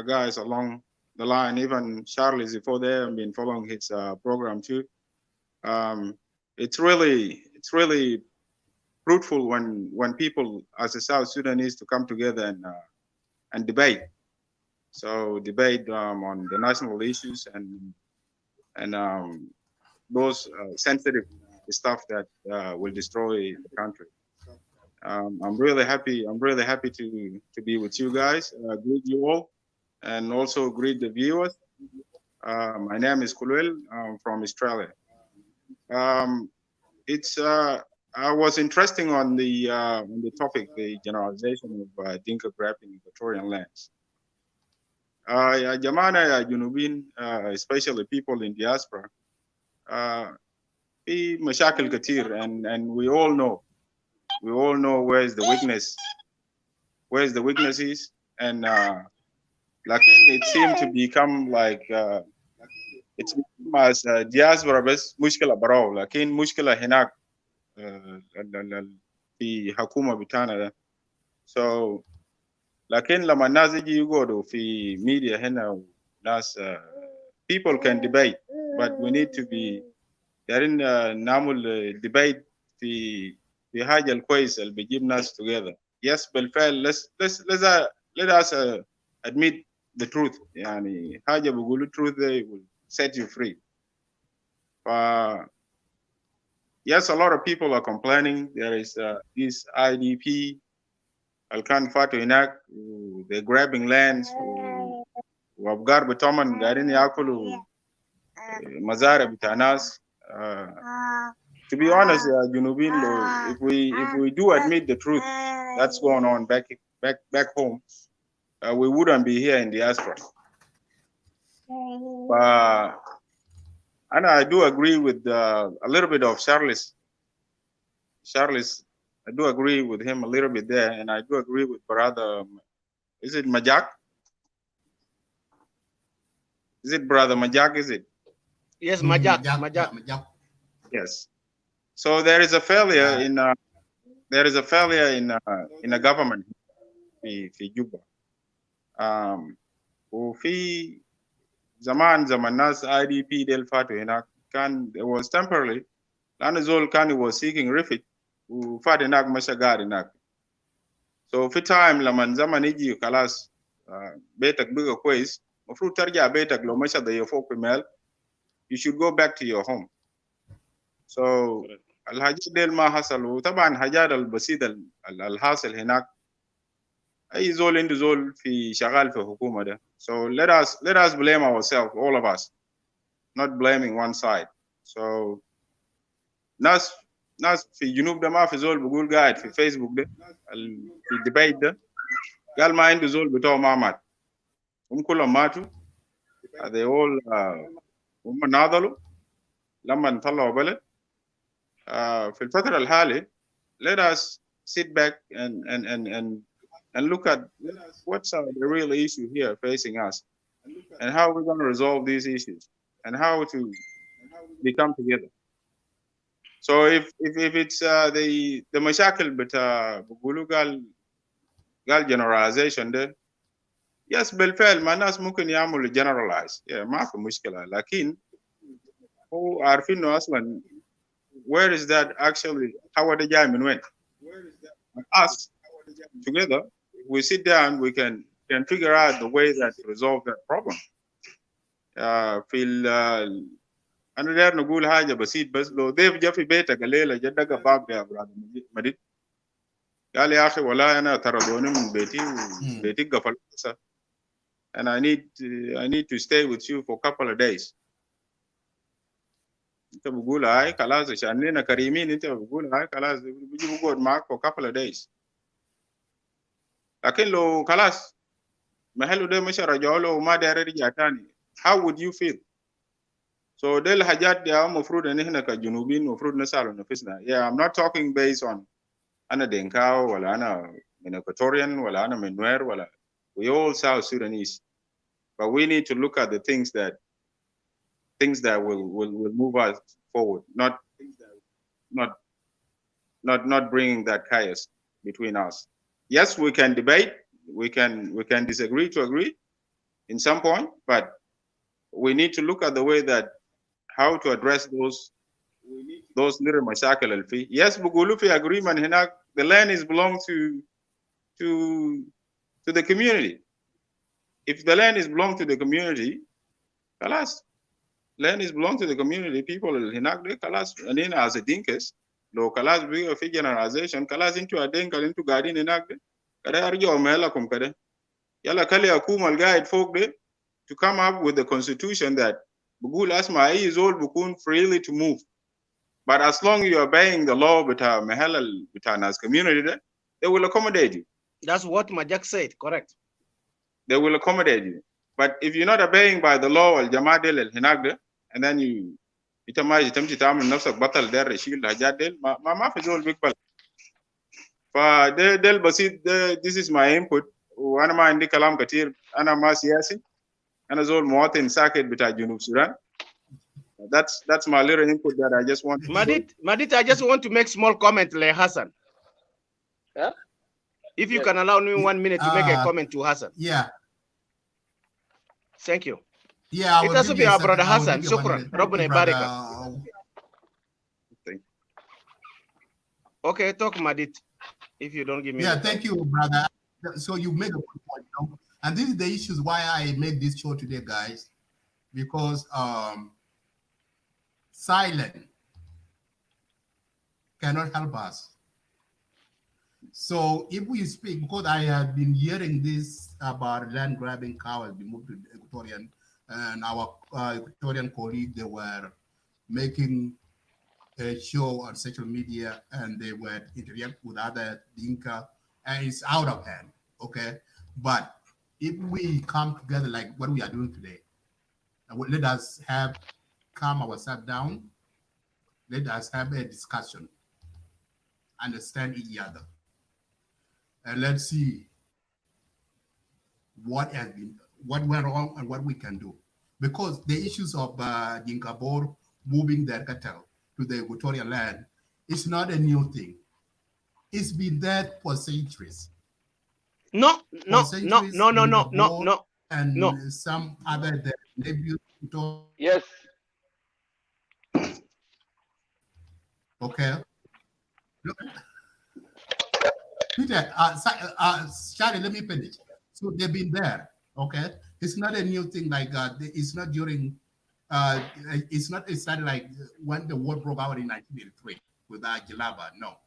guys along the line. Even Charlie is before there. I've been following his program too. It's really fruitful when people as a South Sudanese to come together and debate. So debate on the national issues and those sensitive stuff that will destroy the country. I'm really happy. I'm really happy to be with you guys. Greet you all, and also greet the viewers. My name is Kulwel. I'm from Australia. I was interesting on the topic, the generalization of Dinka grabbing Equatorian lands. Ya Jamana ya Junubin, especially people in diaspora, في مشاكل كتير, and we all know where's the weakness is, and لكن it seemed to become like it's as diaspora بس مشكلة براو, لكن مشكلة هناك في حكومة بتاعنا ده. So لكن لما الناس يجي يقعدوا في media هنا ناس people can debate, but we need to be دايرين نعمل debate في حاجة الكويسة اللي بيجيب ناس together. Yes, بالفعل let us admit the truth. يعني حاجة بيقولوا truth they will set you free. Yes, a lot of people are complaining. There is this IDP, Alkan Fatu Inak, they're grabbing lands. وأبقار بتومن قاعدين يأكلوا مزارع بتاع ناس. To be honest, Junubin, if we do admit the truth that's going on back home, we wouldn't be here in diaspora. And I do agree with a little bit of Charles. I do agree with him a little bit there, and I do agree with brother. Is it Majak? Is it brother Majak? Is it? Yes, Majak. Yes. So there is a failure in the government في Juba. وفي زمان ناس IDP ديل فاتوا هناك كان it was temporarily لأن زول كان was seeking refuge وفات هناك مشى قاعد هناك. So في time لما زمان يجي خلاص بيتك بقى كويس مفروض ترجع بيتك لو مشى ضيفوك في مال you should go back to your home. So الحاجات ديل ما حصل, وطبعا حاجات البسيطة الحاصل هناك أي زول عنده زول في شغال في حكومة ده. So let us blame ourselves, all of us, not blaming one side. So ناس في جنوب ده ما في زول بقول قاعد في فيسبوك ده في الديبيت ده قال ما عنده زول بتوع ما مات. هم كلهم ماتوا. they all هم ناضلوا لما طلعوا بلد. في الفترة الحالية let us sit back and look at what's the real issue here facing us and how we're going to resolve these issues and how to become together. So if it's the مشاكل بتاع بقولوا قال generalization ده, yes بالفعل ما الناس ممكن يعملوا generalize, ما في مشكلة, لكن هو عارفين إنه أصلاً where is that actually, how ده جاي من وين? Us together, we sit down, we can figure out the way that to resolve that problem. أنا داير نقول حاجة بسيط بس, لو ضيف جا في بيتك الليلة جدك باب يا برادر مديد قال يا أخي والله أنا طردوني من بيتي وبيتي قفل, and I need to stay with you for a couple of days. أنت بقول هاي خلاص عشاننا كريمين, أنت بقول هاي خلاص بيجي بقعد معك for a couple of days. لكن لو خلاص محله ده مش رجعوا له وما داير يرجع تاني, how would you feel? So del hajat ya mafruḍ ان احنا كجنوبيين مفروض نسأل نفسنا. Yeah, I'm not talking based on أنا دينكاو ولا أنا من Equatorian ولا أنا من Nuer ولا, we all South Sudanese. But we need to look at the things that will move us forward, not bringing that chaos between us. Yes, we can debate, we can disagree to agree in some point, but we need to look at the way that how to address those little mashakil al fi. Yes, بقولوا في agreement هناك the land is belong to the community. If the land is belong to the community, خلاص, land is belong to the community. People هناك ده خلاص, and as a Dinkas, لو خلاص بيجي في generalization خلاص انتوا أدينك انتوا قاعدين هناك ده كده ارجعوا مهلكم كده يلا خلي حكومة القاعد فوق ده to come up with the constitution that بقول اسمع اي زول بكون freely to move, but as long as you are obeying the law بتاع محل بتاع ناس community ده, they will accommodate you. That's what Majak said, correct? They will accommodate you. But if you're not obeying by the law الجماعة ديل هناك ده, and then انت ما تمشي تعمل نفسك بطل داير يشيل الحاجات ديل ما في زول بيقبل. فده البسيط ده, this is my input. وانا ما عندي كلام كتير, انا ما سياسي, انا زول مواطن ساكت بتاع جنوب السودان. That's my little input that I just want to Madit, I just want to make small comment, Le Hassan. Yeah? If you can allow me 1 minute to make a comment to Hassan. Yeah. Thank you. Yeah, it has to be our brother Hassan. Shukran. Rabbuna Ibarik. Okay, talk Madit. If you don't give me. Yeah, thank you, brother. So you made a good point, you know? And this is the issues why I made this show today, guys, because silence cannot help us. So if we speak, because I have been hearing this about land grabbing cow has been moved to Equatorian, and our Equatorian colleagues, they were making a show on social media and they were interact with other Dinka, and it's out of hand, okay? But if we come together like what we are doing today, let us have calm ourselves down, let us have a discussion, understand each other, and let's see what went wrong and what we can do. Because the issues of Dinka-Bor moving their cattle to the Equatorial land is not a new thing. It's been there for centuries. No. And some other neighbors. Yes. Okay. Look. Peter, Charlie, let me finish. So they've been there, okay? It's not a new thing like it's not during, it started like when the war broke out in 1983 with Jalaba, no.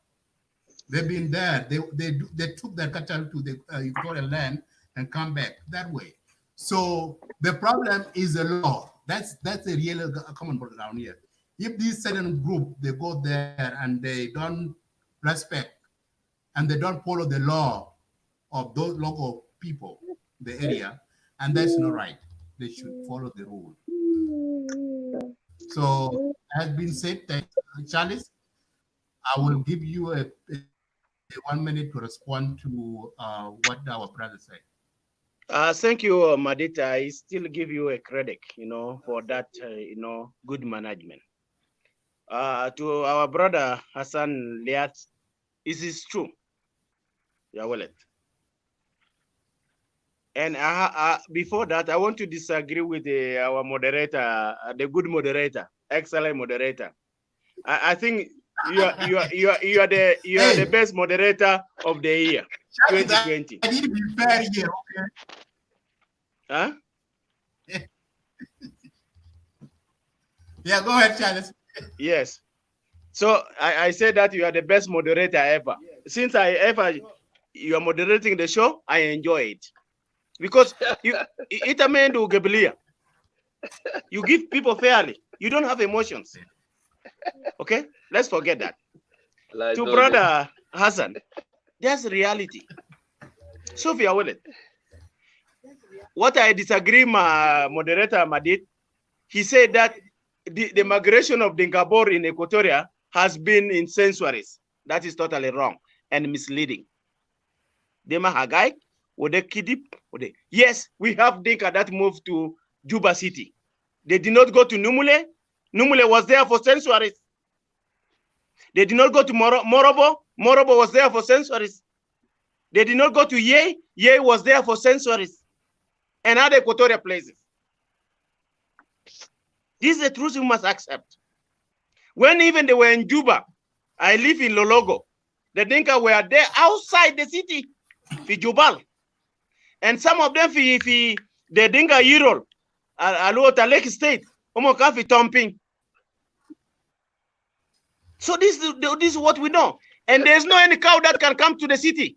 They've been there. They took their cattle to the Equatorial land and come back that way. So the problem is the law. That's a real common problem down here. If this certain group, they go there and they don't respect and they don't follow the law of those local people, the area, and that's not right. They should follow the rule. So, as been said, Charles, I will give you a 1 minute to respond to what our brother said. Thank you, Madita. I still give you a credit, for that, good management. To our brother Hassan Liat, it is true. Yeah, well. And before that, I want to disagree with our moderator, the good moderator, excellent moderator. I think you are the best moderator of the year, 2020. I need to be fair here, okay? Huh? Yeah, go ahead, Charles. Yes. So I said that you are the best moderator ever. Since you are moderating the show, I enjoy it. Because you give people fairly. You don't have emotions. Okay? Let's forget that. To brother Hassan, there's reality. Sophia Wallet. What I disagree, my moderator Madid, he said that the migration of Dinka-Bor in Equatoria has been in centuries. That is totally wrong and misleading. Dema Hagai, yes, we have Dinka that moved to Juba City. They did not go to Numule. Numule was there for centuries. They did not go to Morobo. Morobo was there for centuries. They did not go to Ye. Ye was there for centuries. And other Equatorial places. This is the truth we must accept. When even they were in Juba, I live in Lologo. The Dinka were there outside the city, for Jubal. And some of them, the Dinka Yirol, Aluota Lake State, Omokafi Tomping. So this is what we know. And there's no any cow that can come to the city.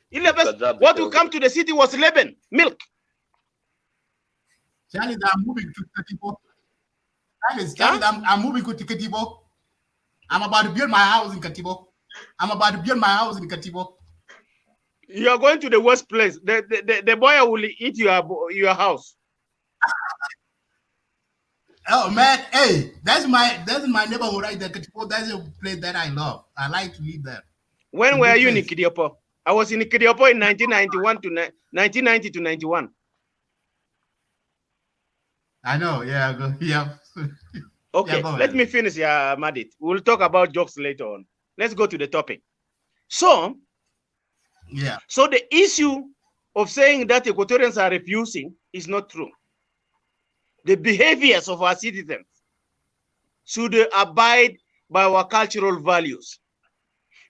What will come to the city was Lebanon, milk. Charlie, I'm moving to Katibo. Charlie, I'm moving to Katibo. I'm about to build my house in Katibo. You are going to the worst place. The boy will eat your house. Oh man, hey, that's my neighborhood right there. Katibo, that's a place that I love. I like to live there. When were you in Kidiopo? I was in Kidiopo in 1990 to 91. I know, yeah, yeah. Okay, yeah, let me finish, Madit. We'll talk about jokes later on. Let's go to the topic. So the issue of saying that Equatorians are refusing is not true. The behaviors of our citizens should abide by our cultural values.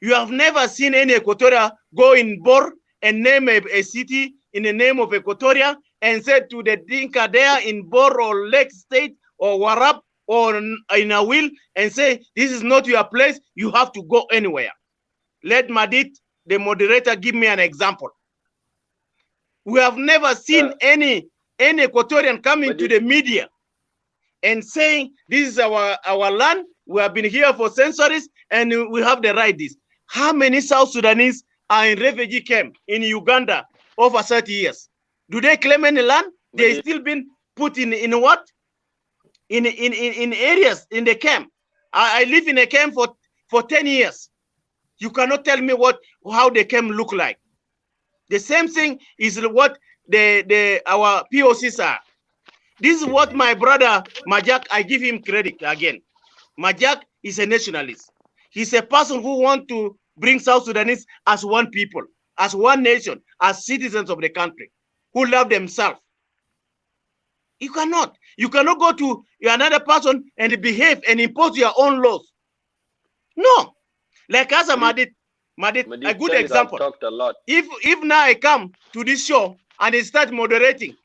You have never seen any Equatorial go in Bor and name a city in the name of Equatoria and said to the Dinka there in Bor or Lake State or Warab or in Awil and say, this is not your place, you have to go anywhere. Let Madit, the moderator, give me an example. We have never seen any Equatorian coming to the media and saying, this is our land, we have been here for centuries and we have the right this. How many South Sudanese are in refugee camp in Uganda over 30 years? Do they claim any land? They still been put in what? In areas in the camp. I live in a camp for 10 years. You cannot tell me how the camp look like. The same thing is what our POCs are. This is what my brother Majak, I give him credit again. Majak is a nationalist. He's a person who wants to bring South Sudanese as one people, as one nation, as citizens of the country, who love themselves. You cannot go to another person and behave and impose your own laws. No. Like as Madit, a good example. Talked a lot. If now I come to this show and I start moderating,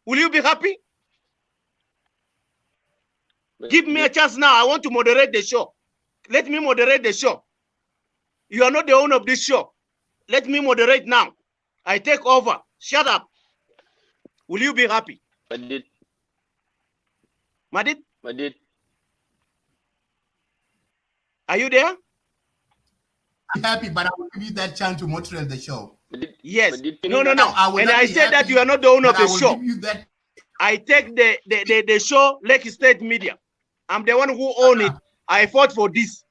will you be happy? Give me a chance now. I want to moderate the show. Let me moderate the show. You are not the owner of this show. Let me moderate now. I take over. Shut up. Will you be happy? Madit? Are you there? I'm happy, but I will give you that chance to moderate the show. Yes. No. And I said that you are not the owner of the show. I take the show Lake State Media. I'm the one who own it. I fought for this.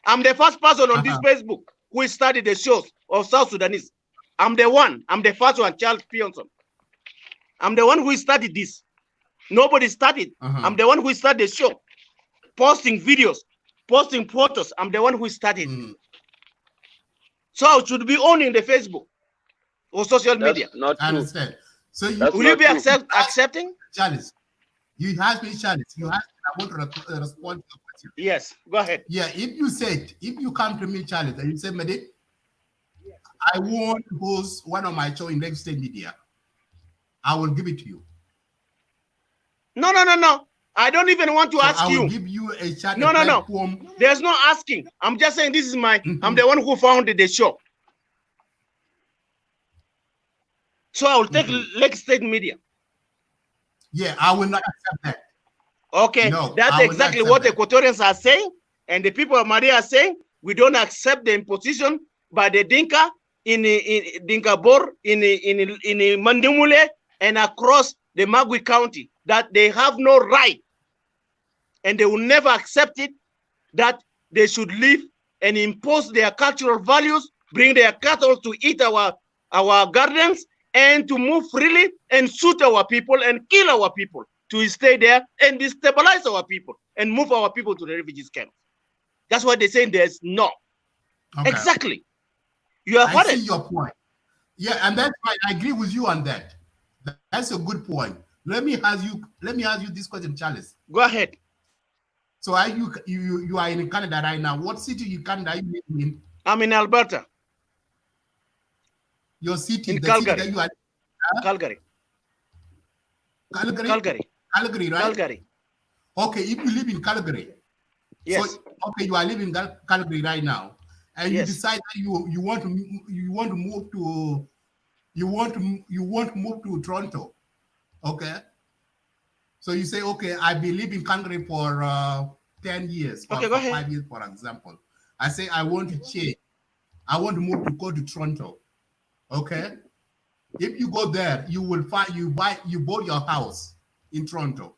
I'm the first person on this Facebook who started the shows of South Sudanese. I'm the first one, Charles Pionson. I'm the one who started this. Nobody started. I'm the one who started the show. Posting videos, posting photos. I'm the one who started. So I should be owning the Facebook or social media. Not true. I understand. So will you be accepting? Charles, you asked me, Charles. You asked me, I want to respond to the question. Yes, go ahead. Yeah, if you come to me, Charles, and you say, Medi, I want to host one of my show in Lake State Media, I will give it to you. No. I don't even want to ask you. I will give you a chat. No. There's no asking. I'm just saying this is I'm the one who founded the show. So I will take Lake State Media. Yeah, I will not accept that. Okay, no, that's exactly what the Equatorians are saying, and the people of Madi are saying. We don't accept the imposition by the Dinka in Dinka-Bor, in Mandimule, and across the Magui County, that they have no right and they will never accept it, that they should live and impose their cultural values, bring their cattle to eat our gardens, and to move freely and shoot our people and kill our people, to stay there and destabilize our people and move our people to the refugees camp. That's what they're saying. There's no. Okay. Exactly. You have heard I it. see your point. Yeah, and that's right. I agree with you on that. That's a good point. Let me ask you this question, Charles. Go ahead. So are you are in Canada right now? What city in Canada are you living in? I'm in Alberta. Your city, in the Calgary. city that you are. Calgary. Calgary. Calgary. Calgary, right? Calgary. Okay, if you live in Calgary. Yes. So, okay, you are living in Calgary right now, and Yes. you decide that you want to move to Toronto. Okay. So you say, okay, I've been living in Calgary for 10 years or Okay, go ahead. 5 years, for example. I say I want to change. I want to go to Toronto. Okay. If you go there, you will find you bought your house in Toronto.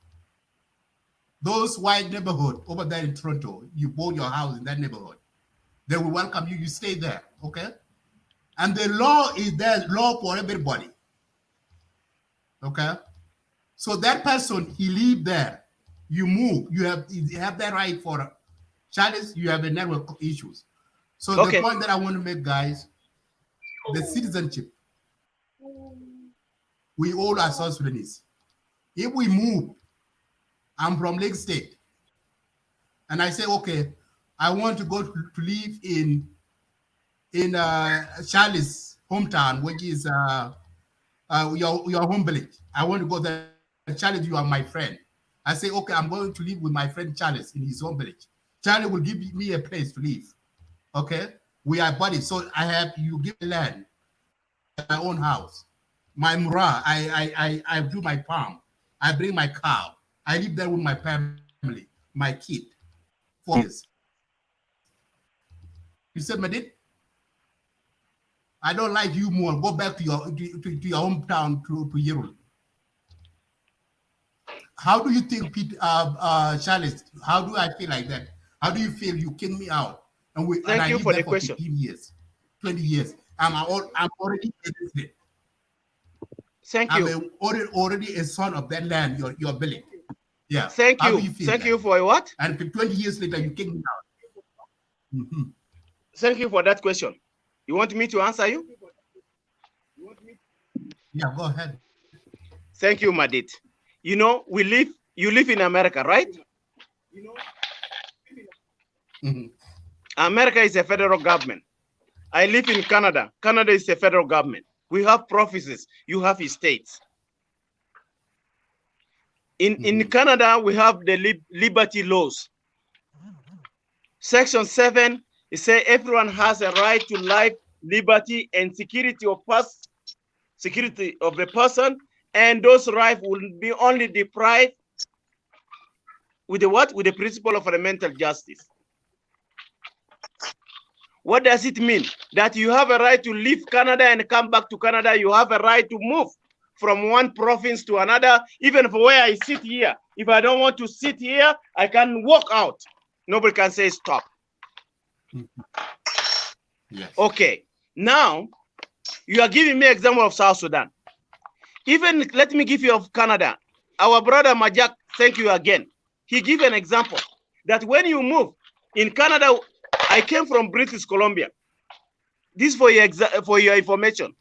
Those white neighborhood over there in Toronto, you bought your house in that neighborhood. They will welcome you. You stay there. Okay. And the law is there, law for everybody. Okay. So that person, he live there. You move. You have that right for Charles. You have a network of issues. So Okay. the point that I want to make, guys, the citizenship. We all are South Sudanese. If we move, I'm from Lake State, and I say, okay, I want to go to live in Charles' hometown, which is your home village. I want to go there. Charles, you are my friend. I say, okay, I'm going to live with my friend Charles in his home village. Charlie will give me a place to live. Okay, we are buddies. So you give me land, my own house, my mura. I do my farm. I bring my cow. I live there with my family, my kid, 4 years. You said, Madid, I don't like you more. Go back to your hometown to Yerul. How do you think, Charles? How do I feel like that? How do you feel? You kick me out, Thank you for the question. 15 years, 20 years. I'm already educated. Thank you. I'm already a son of that land, your village. Yeah. Thank How you. do you feel Thank that? you for what? And 20 years later, you kick me out. Mm-hmm. Thank you for that question. You want me to answer you? Yeah, go ahead. Thank you, Madit. You know, you live in America, right? Mm-hmm. America is a federal government. I live in Canada. Canada is a federal government. We have provinces. You have states. In Canada, we have the liberty laws. Section 7, it says everyone has a right to life, liberty, and security of the person, and those rights will be only deprived with the what? With the principle of fundamental justice. What does it mean? That you have a right to leave Canada and come back to Canada. You have a right to move from one province to another, even for where I sit here. If I don't want to sit here, I can walk out. Nobody can say stop. Yes. Okay, now you are giving me an example of South Sudan. Even let me give you of Canada. Our brother Majak, thank you again. He gave an example that when you move in Canada, I came from British Columbia. This for your information.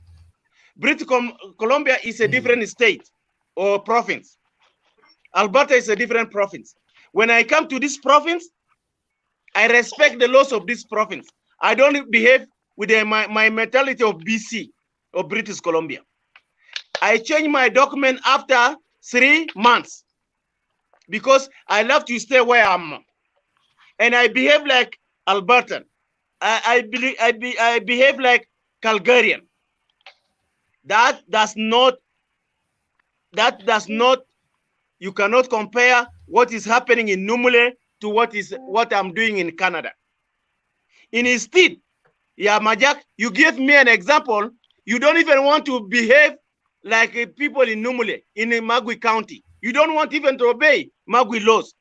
British Columbia is a different state or province. Alberta is a different province. When I come to this province, I respect the laws of this province. I don't behave with my mentality of BC or British Columbia. I change my document after 3 months because I love to stay where I'm, and I behave like Albertan. I behave like Calgarian. That does not. You cannot compare what is happening in Numule to what I'm doing in Canada. Instead, yeah, Majak, you give me an example. You don't even want to behave like people in Numule, in Magui County. You don't want even to obey Magui laws.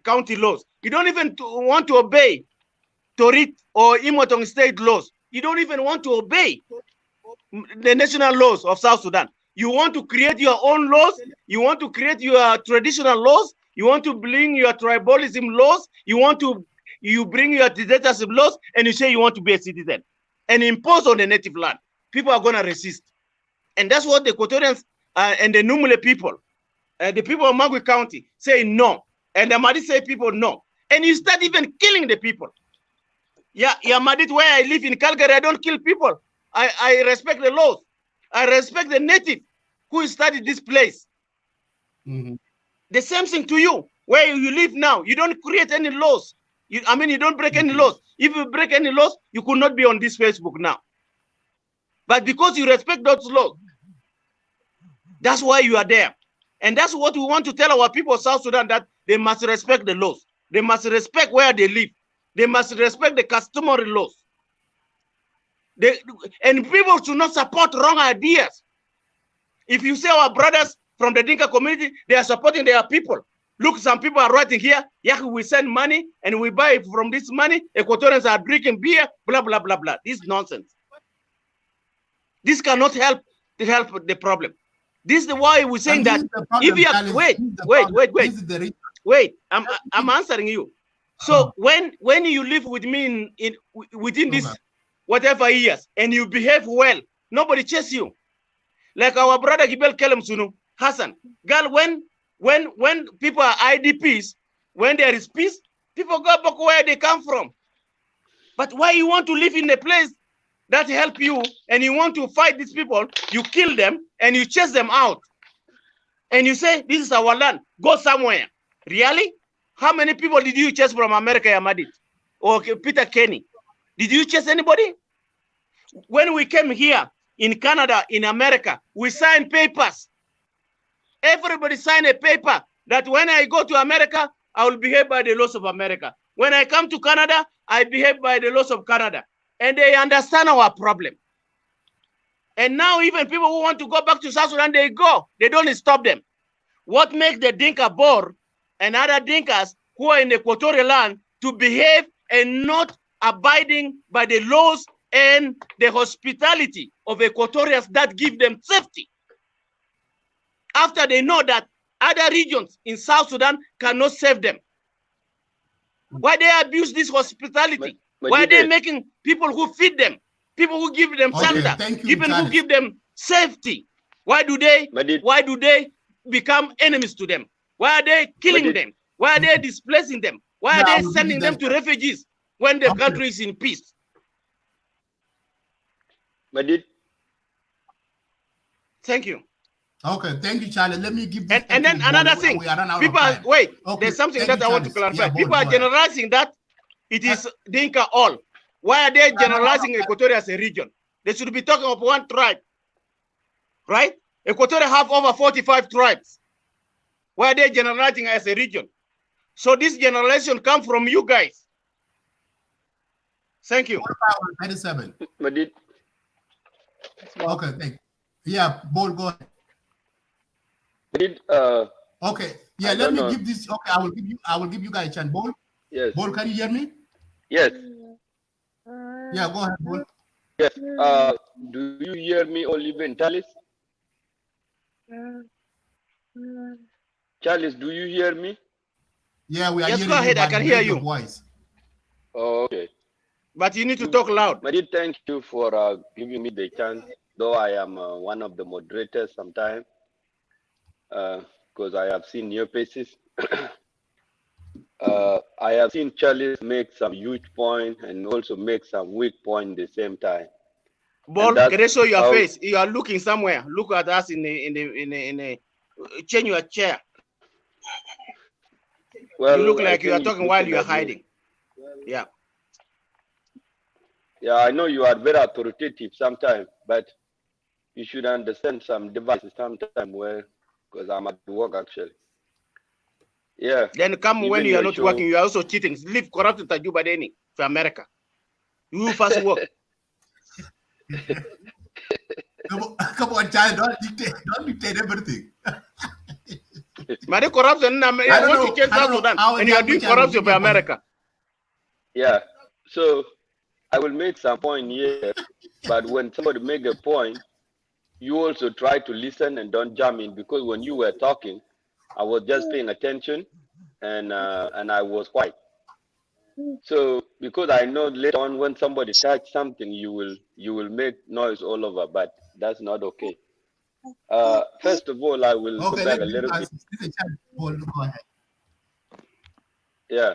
county laws. You don't even want to obey Torit or Imotong state laws. You don't even want to obey the national laws of South Sudan. You want to create your own laws. You want to create your traditional laws. You want to bring your tribalism laws. You bring your dictatorship laws, and you say you want to be a citizen and impose on the native land. People are going to resist. And that's what the Equatorians and the Numule people, the people of Magui County say no. And the Madi say people no. And you start even killing the people. Yeah, Madit, where I live in Calgary, I don't kill people. I respect the laws. I respect the native who studied this place. Mm-hmm. The same thing to you, where you live now. You don't create any laws. You don't break any laws. If you break any laws, you could not be on this Facebook now. But because you respect those laws, that's why you are there. And that's what we want to tell our people of South Sudan, that they must respect the laws. They must respect where they live. They must respect the customary laws. And people should not support wrong ideas. If you say our brothers from the Dinka community, they are supporting their people. Look, some people are writing here, yeah, we send money and we buy from this money. Equatorians are drinking beer, blah, blah, blah, blah. This is nonsense. This cannot help the problem. This is why we're saying that if you are, wait, I'm answering you. So when you live with me within this whatever years and you behave well, nobody chases you. Like our brother Gibel Kelem Sunu, Hassan. Girl, when people are IDPs, when there is peace, people go back where they come from. But why you want to live in a place that help you and you want to fight these people, you kill them and you chase them out. And you say, this is our land, go somewhere. Really? How many people did you chase from America, Yamadit? Or Peter Kenny? Did you chase anybody? When we came here in Canada, in America, we signed papers. Everybody signed a paper that when I go to America, I will behave by the laws of America. When I come to Canada, I behave by the laws of Canada. And they understand our problem. And now even people who want to go back to South Sudan, they go. They don't stop them. What makes the Dinka Bor and other Dinkas who are in the Equatorial land to behave and not abiding by the laws and the hospitality of Equatorians that give them safety? After they know that other regions in South Sudan cannot save them. Why they abuse this hospitality? Why are they making people who feed them, people who give them shelter, people who give them safety? Why do they become enemies to them? Why are they killing them? Why are they displacing them? Why are they sending them to refugees when the country is in peace? Thank you. Okay, thank you, Charlie. Let me give this. And then another thing, people wait. Okay, there's something that I want to clarify. Yeah, people are generalizing that it is Dinka all. Why are they generalizing Equatoria as a region? They should be talking of one tribe, right? Equatoria have over 45 tribes. Why are they generalizing as a region? So this generalization comes from you guys. Thank you. 97. Okay, thank you. Yeah, Bol, go ahead. Okay, yeah, let me give this. Okay, I will give you guys a chance. Bol? Yes. Bol, can you hear me? Yes. Yeah, go ahead, Bol. Yes. Do you hear me or even Charles? Charles, do you hear me? Yeah, we are yes, hearing go ahead. you, I can hear you. Voice. Oh, okay. But you need to talk loud. Madi, thank you for giving me the chance, though I am one of the moderators sometimes, because I have seen your faces. I have seen Charles make some huge point and also make some weak point at the same time. Bol, can I show your face? You are looking somewhere. Look at us in the change your chair. Well, you look like you are talking while you are hiding. Yeah. Yeah, I know you are very authoritative sometimes, but you should understand some devices sometimes where, because I'm at work actually. Yeah. Then come when you are not working, you are also cheating. Leave corrupt Tajuba Deni for America. You first work. Come on, child, don't dictate everything. Madi corruption, you want to change South Sudan, and you are doing corruption for America. Yeah. So I will make some point here, but when somebody make a point, you also try to listen and don't jump in, because when you were talking, I was just paying attention and I was quiet. So because I know later on when somebody touch something, you will make noise all over, but that's not okay. First of all, I will go back a little bit. Go ahead. Yeah,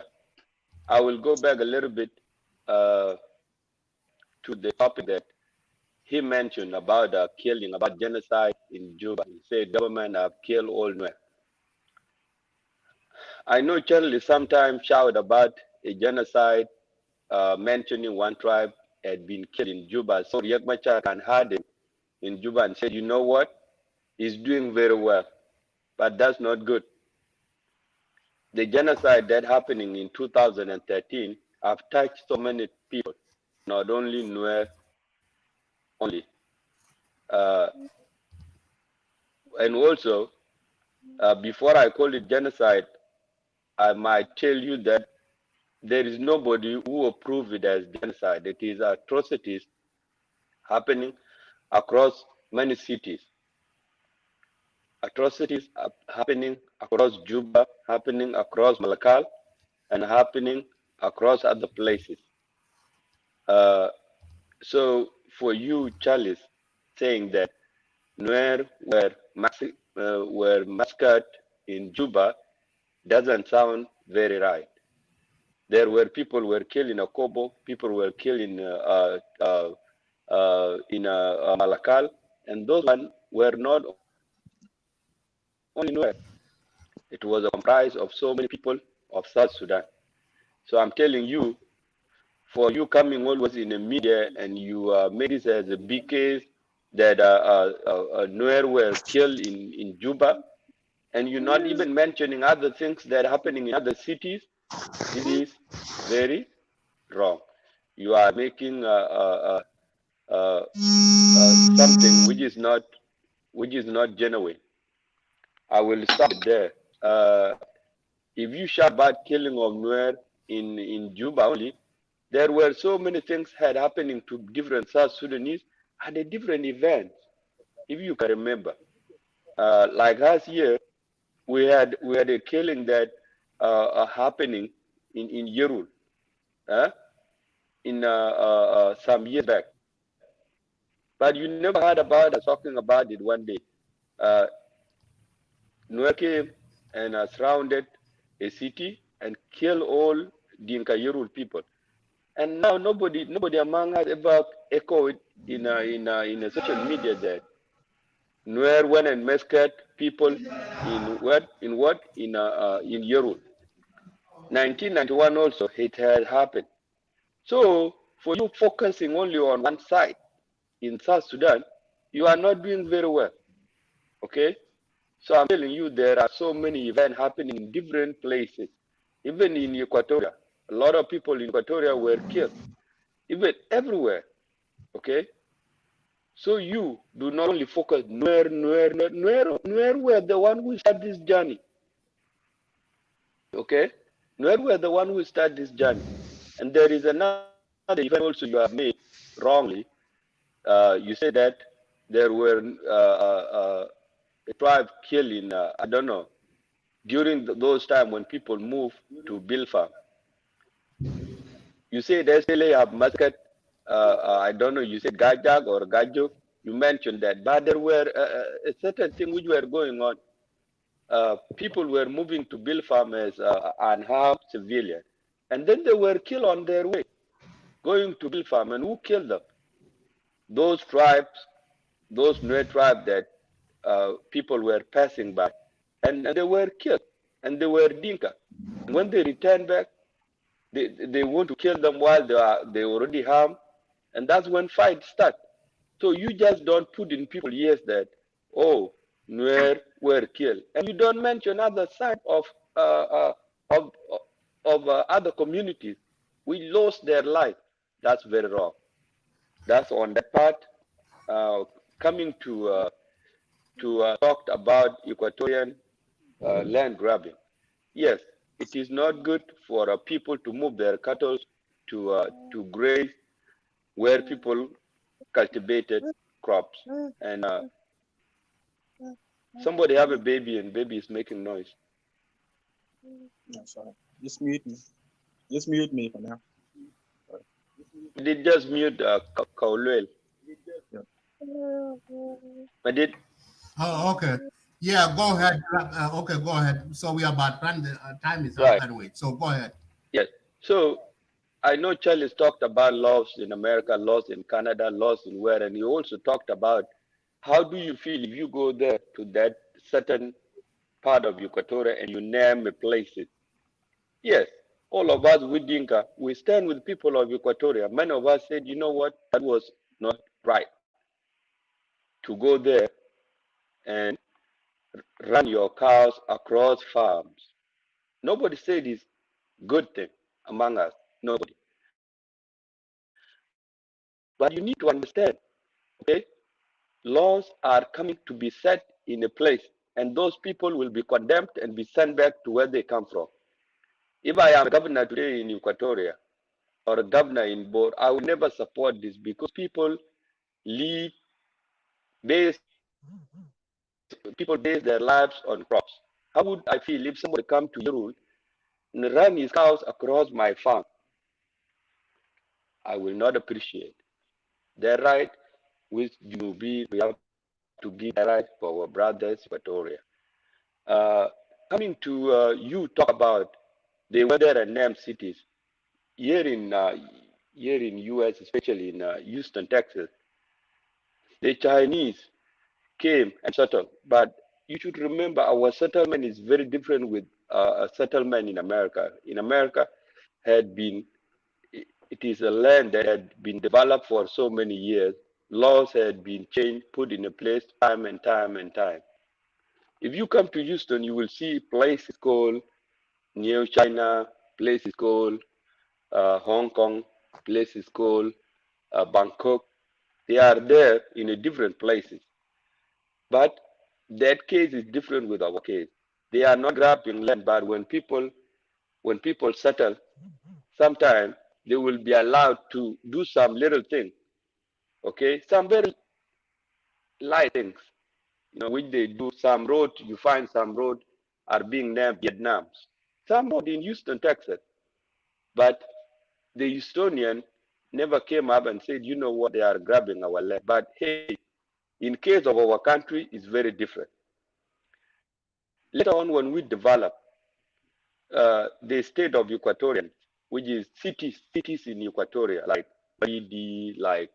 I will go back a little bit to the topic that he mentioned about killing, about genocide in Juba. He said government have killed all Nuer. I know Charlie sometimes shout about a genocide, mentioning one tribe had been killed in Juba. So Riek Machar can heard him in Juba and said, you know what? He's doing very well, but that's not good. The genocide that happening in 2013 have touched so many people, not only Nuer only. And also, before I call it genocide, I might tell you that there is nobody who approve it as genocide. It is atrocities happening across many cities. Atrocities are happening across Juba, happening across Malakal, and happening across other places. So for you, Charles, saying that Nuer were massacred in Juba doesn't sound very right. There were people were killed in Akobo, people were killed in Malakal, and those ones were not only Nuer. It was a comprise of so many people of South Sudan. So I'm telling you, for you coming always in the media and you made this as a big case that Nuer were killed in Juba, and you're not even mentioning other things that are happening in other cities, this is very wrong. You are making something which is not genuine. I will stop there. If you shout about killing of Nuer in Juba only, there were so many things had happening to different South Sudanese at a different events. If you can remember, like last year, we had a killing that happening in Yerul, in some years back. But you never heard about us talking about it one day. Nuer came and surrounded a city and killed all Dinka Yerul people. And now nobody among us ever echo it in a social media that Nuer went and massacred people in Yerul. 1991 also it had happened. So for you focusing only on one side in South Sudan, you are not doing very well. Okay? So I'm telling you, there are so many events happening in different places. Even in Equatoria, a lot of people in Equatoria were killed. Even everywhere. Okay? So you do not only focus Nuer were the one who started this journey. Okay? Nuer were the one who started this journey. And there is another event also you have made wrongly. You said that there were a tribe killed in, I don't know, during those times when people moved to Bilfa. You said SLA have massacred, I don't know, you said Gajag or Gajo, you mentioned that, but there were a certain thing which were going on. People were moving to Bilfa as unarmed civilians, and then they were killed on their way, going to Bilfa, and who killed them? Those tribes, those Nuer tribes that people were passing by, and they were killed, and they were Dinka. And when they returned back, they want to kill them while they already harmed, and that's when fights start. So you just don't put in people ears that, oh, Nuer were killed, and you don't mention other side of other communities. We lost their life. That's very wrong. That's on that part. Coming to talk about Equatorian, land grabbing. Yes, it is not good for people to move their cattle to graze where people cultivated crops. And somebody have a baby and baby is making noise. No, sorry. Just mute me. Just mute me for now. Did just mute Kaulwel. I did. Oh, okay. Yeah, go ahead. Okay, go ahead. So we are about run. The time is up Right. anyway. So go ahead. Yes. So I know Charles talked about laws in America, laws in Canada, laws in where, and he also talked about how do you feel if you go there to that certain part of Equatoria and you name a place. Yes, all of us with Dinka, we stand with people of Equatoria. Many of us said, you know what, that was not right to go there and run your cows across farms. Nobody said it's good thing among us. Nobody. But you need to understand, okay? Laws are coming to be set in a place, and those people will be condemned and be sent back to where they come from. If I am a governor today in Equatoria or a governor in Bor, I will never support this because people live base people base their lives on crops. How would I feel if somebody come to Yerul and run his cows across my farm? I will not appreciate. Their right with Junubi, we have to give the right for our brothers, Equatoria. Coming to you talk about the weather and name cities here in US, especially in Houston, Texas. The Chinese came and settled, but you should remember our settlement is very different with a settlement in America. In America, had been it is a land that had been developed for so many years. Laws had been changed, put in a place time and time and time. If you come to Houston, you will see places called New China, places called Hong Kong, places called Bangkok. They are there in a different places. But that case is different with our case. They are not grabbing land, but when people settle, sometimes they will be allowed to do some little thing. Okay, some very light things. Which they do. Some road, you find some road are being named Vietnam's. Some road in Houston, Texas. But the Houstonian never came up and said, you know what, they are grabbing our land. But hey, in case of our country, it's very different. Later on, when we develop the state of Equatorian, which is cities in Equatoria, like Bidi, like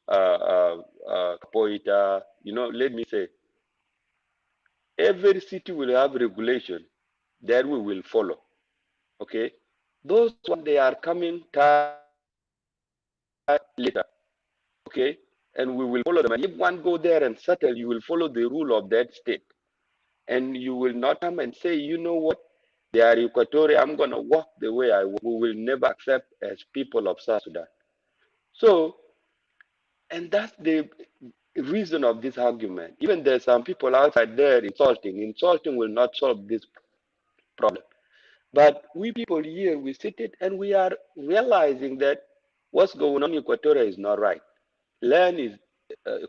Capoeira, let me say, every city will have regulation that we will follow. Okay, those one they are coming later. Okay, and we will follow them. And if one go there and settle, you will follow the rule of that state, and you will not come and say, you know what, they are Equatorial, I'm gonna walk the way I walk. We will never accept as people of South Sudan. So, and that's the reason of this argument. Even there's some people outside there insulting. Insulting will not solve this problem. But we people here, we sit it and we are realizing that what's going on in Equatorial is not right. Land is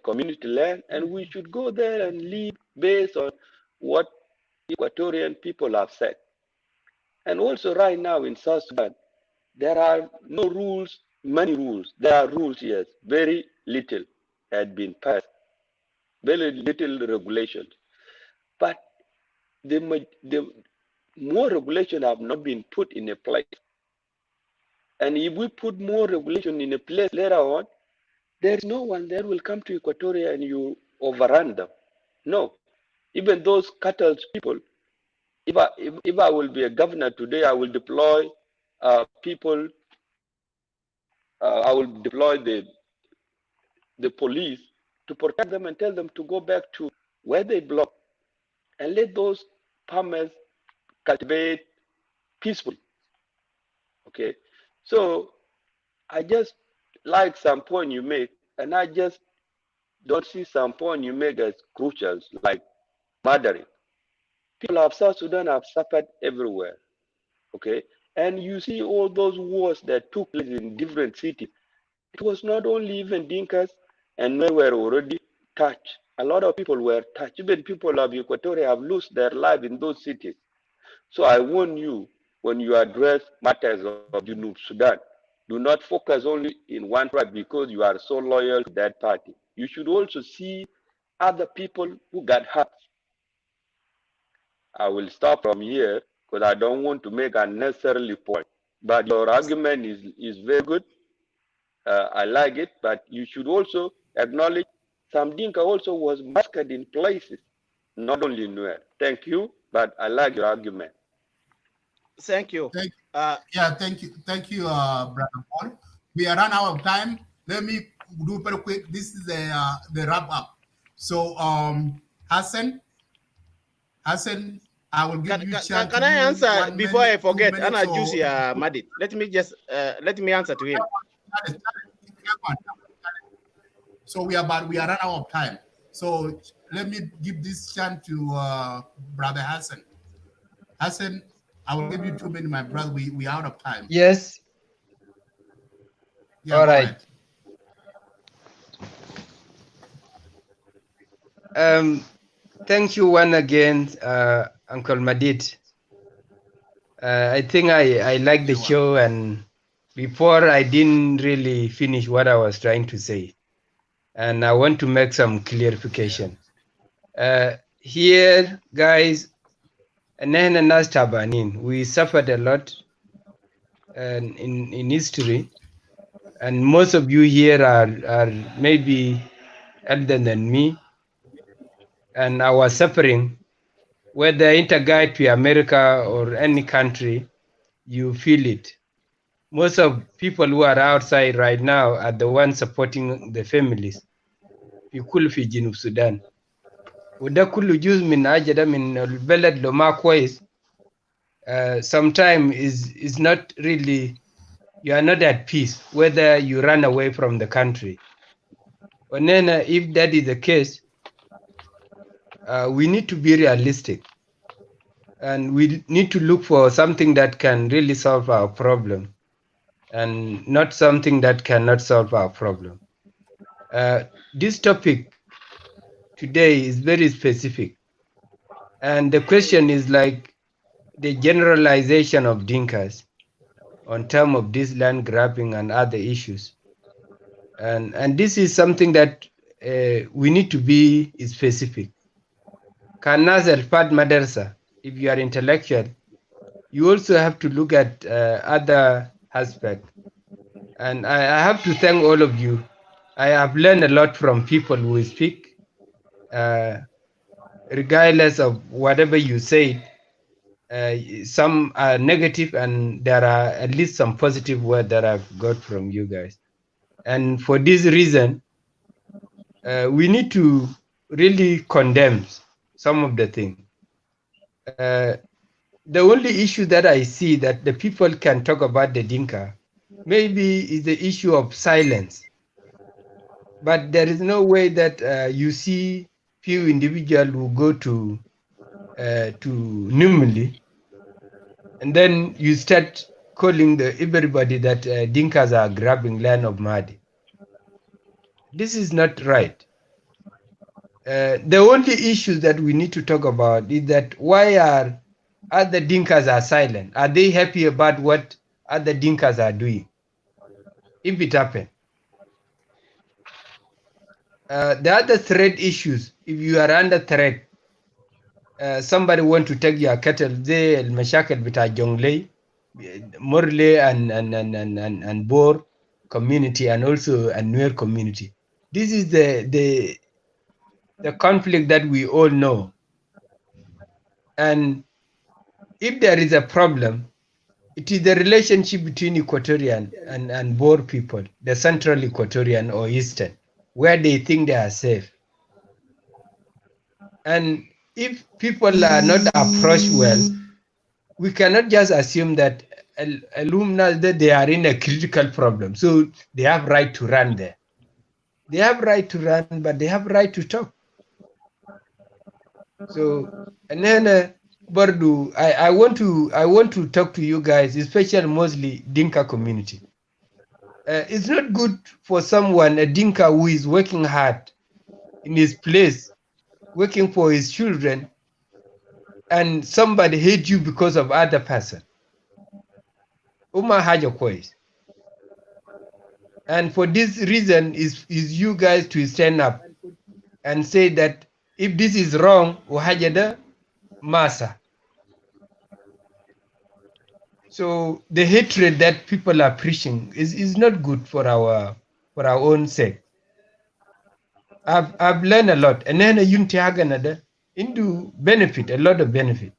community land, and we should go there and live based on what Equatorian people have said. And also right now in South Sudan, there are no rules, many rules. There are rules, yes, very little had been passed, very little regulations. But the more regulations have not been put in a place. And if we put more regulation in a place later on, there is no one that will come to Equatoria and you overrun them. No. Even those cattle people, if I will be a governor today, I will deploy people, I will deploy the police to protect them and tell them to go back to where they belong and let those farmers cultivate peacefully. Okay. So I just like some point you make, and I just don't see some point you make as crucial, like murdering. People of South Sudan have suffered everywhere. Okay, and you see all those wars that took place in different cities. It was not only even Dinkas, and they were already touched. A lot of people were touched. Even people of Equatoria have lost their life in those cities. So I warn you, when you address matters of Junub Sudan, do not focus only in one tribe because you are so loyal to that party. You should also see other people who got hurt. I will stop from here because I don't want to make unnecessarily point. But your argument is very good. I like it, but you should also acknowledge some Dinka also was massacred in places, not only in Nuer. Thank you, but I like your argument. Thank you. Thank you, Brother Paul. We are run out of time. Let me do very quick. This is the wrap up. So, Hassan, I will give you a chance. Can I answer before I forget? 2 Anna minutes, Juicy Madit. Let me just let me answer to him. So we are run out of time. So let me give this chance to Brother Hassan. Hassan, I will give you 2 minutes, my brother. We out of time. Yes. Yeah, all right. Thank you once again, Uncle Madid. I think I like the show, and before I didn't really finish what I was trying to say, and I want to make some clarification. Here, guys, we suffered a lot in history, and most of you here are maybe elder than me, and our suffering, whether interguide to America or any country, you feel it. Most of people who are outside right now are the ones supporting the families. في كل في جنوب السودان. وده كله جزء من أجل من البلد لو ما كويس. Sometimes is not really, you are not at peace whether you run away from the country. And then if that is the case, we need to be realistic, and we need to look for something that can really solve our problem, and not something that cannot solve our problem. This topic today is very specific, and the question is like the generalization of Dinkas on terms of this land grabbing and other issues, and this is something that we need to be specific. Kanas al-Fad Madarsa, if you are intellectual, you also have to look at other aspects. And I have to thank all of you. I have learned a lot from people who speak, regardless of whatever you say. Some are negative, and there are at least some positive words that I've got from you guys. And for this reason, we need to really condemn some of the things. The only issue that I see that the people can talk about the Dinka maybe is the issue of silence. But there is no way that you see few individuals who go to Numili, and then you start calling everybody that Dinkas are grabbing land of Madi. This is not right. The only issue that we need to talk about is that why are other Dinkas are silent? Are they happy about what other Dinkas are doing? If it happened. The other threat issues, if you are under threat, somebody want to take your cattle, they المشاكل بتاع Jonglei, Morley and Boer community, and also a Nuer community. This is the conflict that we all know. And if there is a problem, it is the relationship between Equatorian and Boer people, the Central Equatorian or Eastern, where they think they are safe. And if people are not approached well, we cannot just assume that alumni that they are in a critical problem, so they have right to run there. They have right to run, but they have right to talk. So, and then Bardu, I want to talk to you guys, especially mostly Dinka community. It's not good for someone, a Dinka who is working hard in his place, working for his children, and somebody hate you because of other person. Uma haja kwais. And for this reason is you guys to stand up and say that if this is wrong, wahajada masa. So the hatred that people are preaching is not good for our own sake. I've learned a lot, and then a unity haganada into benefit, a lot of benefit.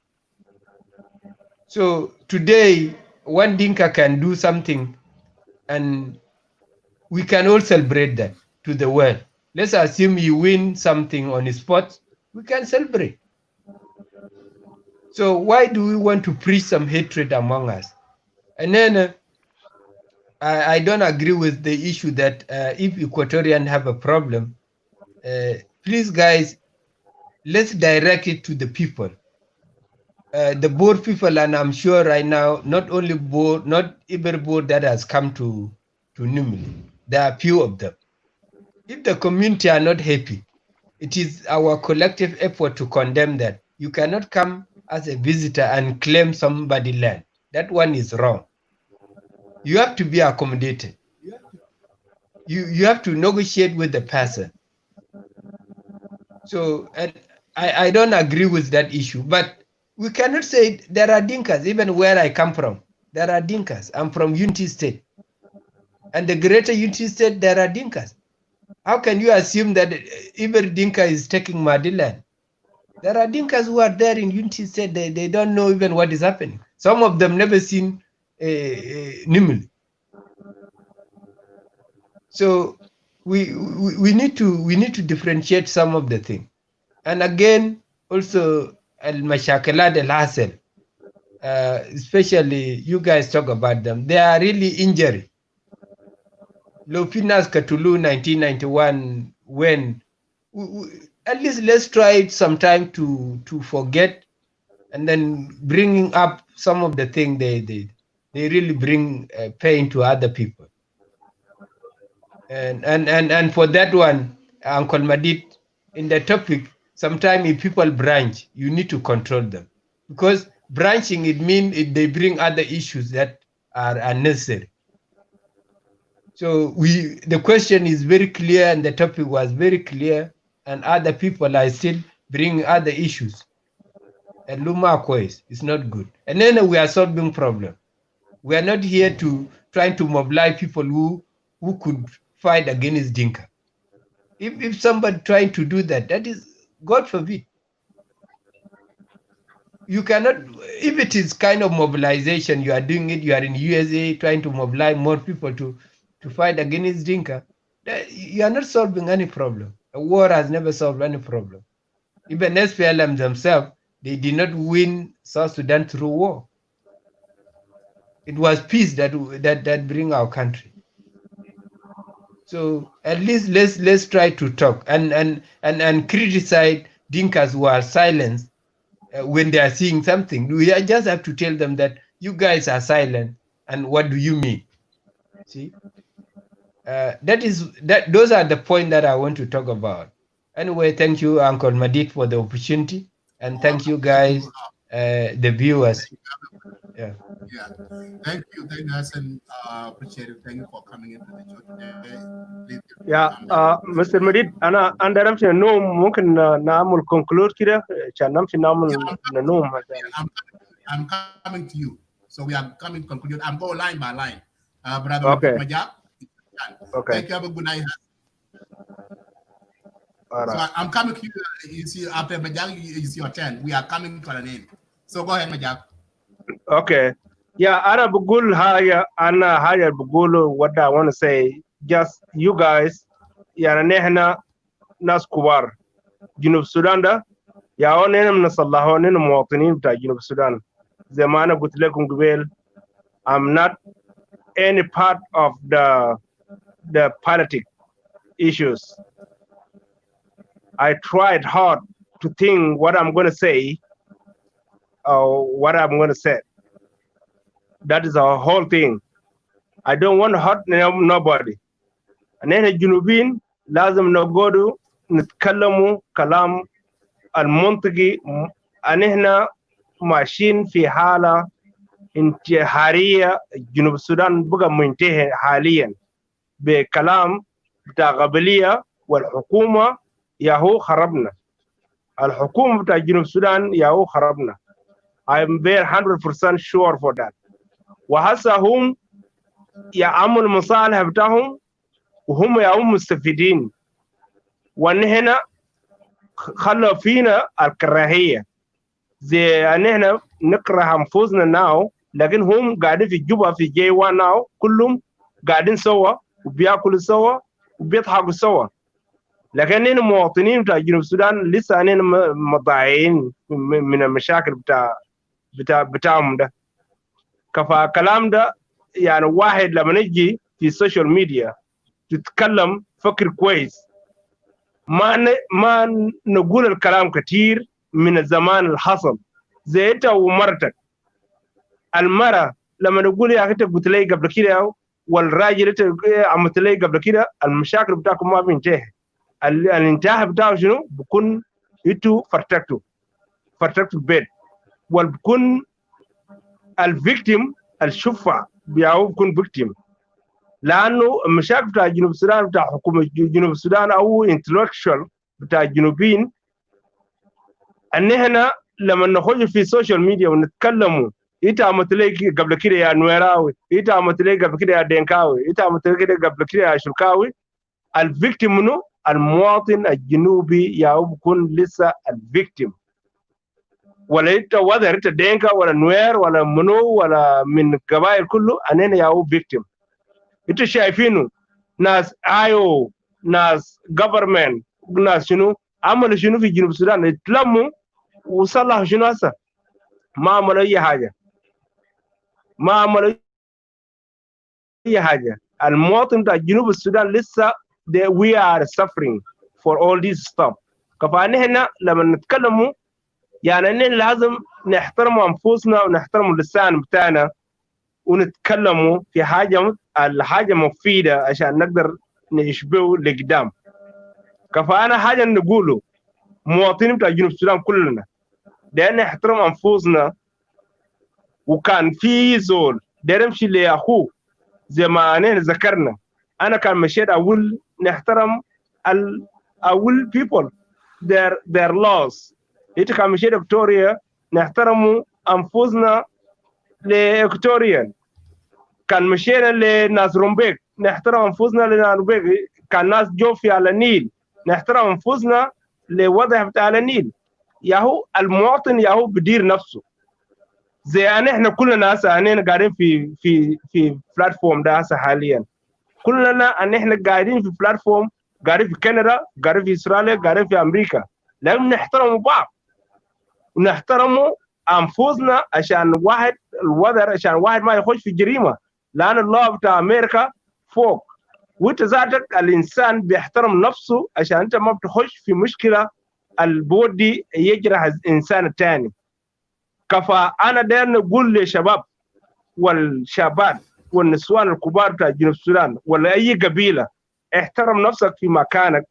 So today, one Dinka can do something, and we can all celebrate that to the world. Let's assume you win something on the spot, we can celebrate. So why do we want to preach some hatred among us? And then I don't agree with the issue that if Equatorian have a problem, please guys, let's direct it to the people. The board people, and I'm sure right now, not only board, not every board that has come to Nimili, there are few of them. If the community are not happy, it is our collective effort to condemn that. You cannot come as a visitor and claim somebody land. That one is wrong. You have to be accommodated. You have to negotiate with the person. So, and I don't agree with that issue, but we cannot say there are Dinkas, even where I come from. There are Dinkas. I'm from Unity State. And the greater Unity State, there are Dinkas. How can you assume that every Dinka is taking Madi land? There are Dinkas who are there in Unity State. They don't know even what is happening. Some of them never seen Nimil. So we need to differentiate some of the things. And again, also al-mashakalat al-hasel, especially you guys talk about them. They are really injury. Lopinas Katulu 1991, when at least let's try it sometime to forget, and then bringing up some of the things they really bring pain to other people. And for that one, Uncle Madid, in the topic, sometimes if people branch, you need to control them, because branching, it means they bring other issues that are unnecessary. So the question is very clear, and the topic was very clear, and other people are still bringing other issues. And Luma Kois is not good. And then we are solving problem. We are not here to try to mobilize people who could fight against Dinka. If somebody trying to do that, that is, God forbid. You cannot, if it is kind of mobilization, you are doing it, you are in USA trying to mobilize more people to fight against Dinka, you are not solving any problem. A war has never solved any problem. Even SPLM themselves, they did not win South Sudan through war. It was peace that bring our country. So at least let's try to talk and criticize Dinkas who are silent when they are seeing something. We just have to tell them that you guys are silent, and what do you mean? See, those are the points that I want to talk about. Anyway, thank you, Uncle Madid, for the opportunity, and thank you guys, the viewers. Yeah. Yeah. Thank you, Hassan. Appreciate it. Thank you for coming into the show today. Please Yeah, Mr. Madid, أنا نمشي نوم ممكن نعمل conclude كده عشان نمشي نعمل نوم. I'm coming to you. So we are coming to conclude. I'm going line by line. Brother Okay. Majak. Okay. Thank you. Have a good night. All right. So I'm coming to you. You see, after Majak, it's your turn. We are coming to an end. So go ahead, Majak. Okay. Yeah, أنا بقول حاجة بقوله what I want to say. Just you guys, يعني نحن ناس كبار. جنوب السودان ده يا نحن بنصلحه نحن مواطنين بتاع جنوب السودان. زي ما أنا قلت لكم قبل, I'm not any part of the politic issues. I tried hard to think what I'm going to say what I'm going to say. That is our whole thing. I don't want to hurt nobody. نحن الجنوبيين لازم نقعدوا نتكلموا كلام المنطقي. نحن ماشيين في حالة انتحارية. جنوب السودان بقى منتهي حاليا بكلام بتاع قبلية، والحكومة ياهو خربنا. الحكومة بتاع جنوب السودان ياهو خربنا. I'm very 100% sure for that. وهسه هم يعملوا المصالح بتاعهم وهم ياهم مستفيدين، ونحن خلوا فينا الكراهية. زي نحن نكره انفسنا ناو، لكن هم قاعدين في جوبا في جي وان ناو كلهم قاعدين سوا وبياكلوا سوا وبيضحكوا سوا. لكن نحن مواطنين بتاع جنوب السودان لسه نحن مضايعين من المشاكل بتاعهم ده. كفا كلام ده يعني واحد لما نجي في السوشيال ميديا تتكلم فكر كويس، ما نقول الكلام كتير من الزمان اللي حصل. زي انت ومرتك، المرأة لما نقول يا اخي انت قلت لي قبل كده والراجل انت عملت لي قبل كده، المشاكل بتاعكم ما بينتهي. الانتهاء بتاعه شنو؟ بكون انتوا فرتكتوا البيت، وبكون الفيكتيم الشفع بياو بكون فيكتيم. لانه المشاكل بتاع جنوب السودان بتاع حكومه جنوب السودان او انتلكشوال بتاع الجنوبيين، ان احنا لما نخرج في السوشيال ميديا ونتكلموا انت عملت لي قبل كده يا نويراوي، انت عملت لي قبل كده يا دينكاوي، انت عملت لي قبل كده يا شركاوي، الفيكتيم منه المواطن الجنوبي يا بكون لسه الفيكتيم. ولا انت وذر انت دينكا ولا نوير ولا منو ولا من القبائل كله، اننا يا فيكتيم. انتوا شايفينه ناس ايو ناس جفرمنت ناس شنو عملوا شنو في جنوب السودان؟ اتلموا وصلحوا شنو هسه؟ ما عملوا اي حاجه، ما عملوا اي حاجه. المواطن بتاع جنوب السودان لسه we are suffering for all this stuff. كفانا هنا لما نتكلموا يعني اننا لازم نحترم انفسنا ونحترم اللسان بتاعنا ونتكلموا في الحاجه مفيده عشان نقدر نشبه لقدام. كفانا حاجه نقوله مواطنين بتاع جنوب السودان كلنا ده نحترم انفسنا. وكان في زول ده يمشي لاخوه زي ما انا ذكرنا، انا كان مشيت اقول نحترم اول people their laws. انت كان مشيت إكواتوريا نحترم انفسنا لإكواتوريان. كان مشينا لناس رومبيك نحترم انفسنا لناس رومبيك. كان ناس جوفي على النيل نحترم انفسنا لوضع بتاع النيل. ياهو المواطن ياهو بدير نفسه. زي احنا كلنا هسه احنا قاعدين في بلاتفورم ده هسه حاليا، كلنا احنا قاعدين في بلاتفورم، قاعدين في كندا، قاعدين في اسرائيل، قاعدين في امريكا. لازم نحترم بعض ونحترم انفسنا عشان واحد الوضع، عشان واحد ما يخش في جريمه، لان الله بتاع امريكا فوق. وانت ذاتك الانسان بيحترم نفسه عشان انت ما بتخش في مشكله البودي يجرح الانسان الثاني. كفا انا داير نقول للشباب والشابات والنسوان الكبار بتاع جنوب السودان ولا اي قبيله، احترم نفسك في مكانك،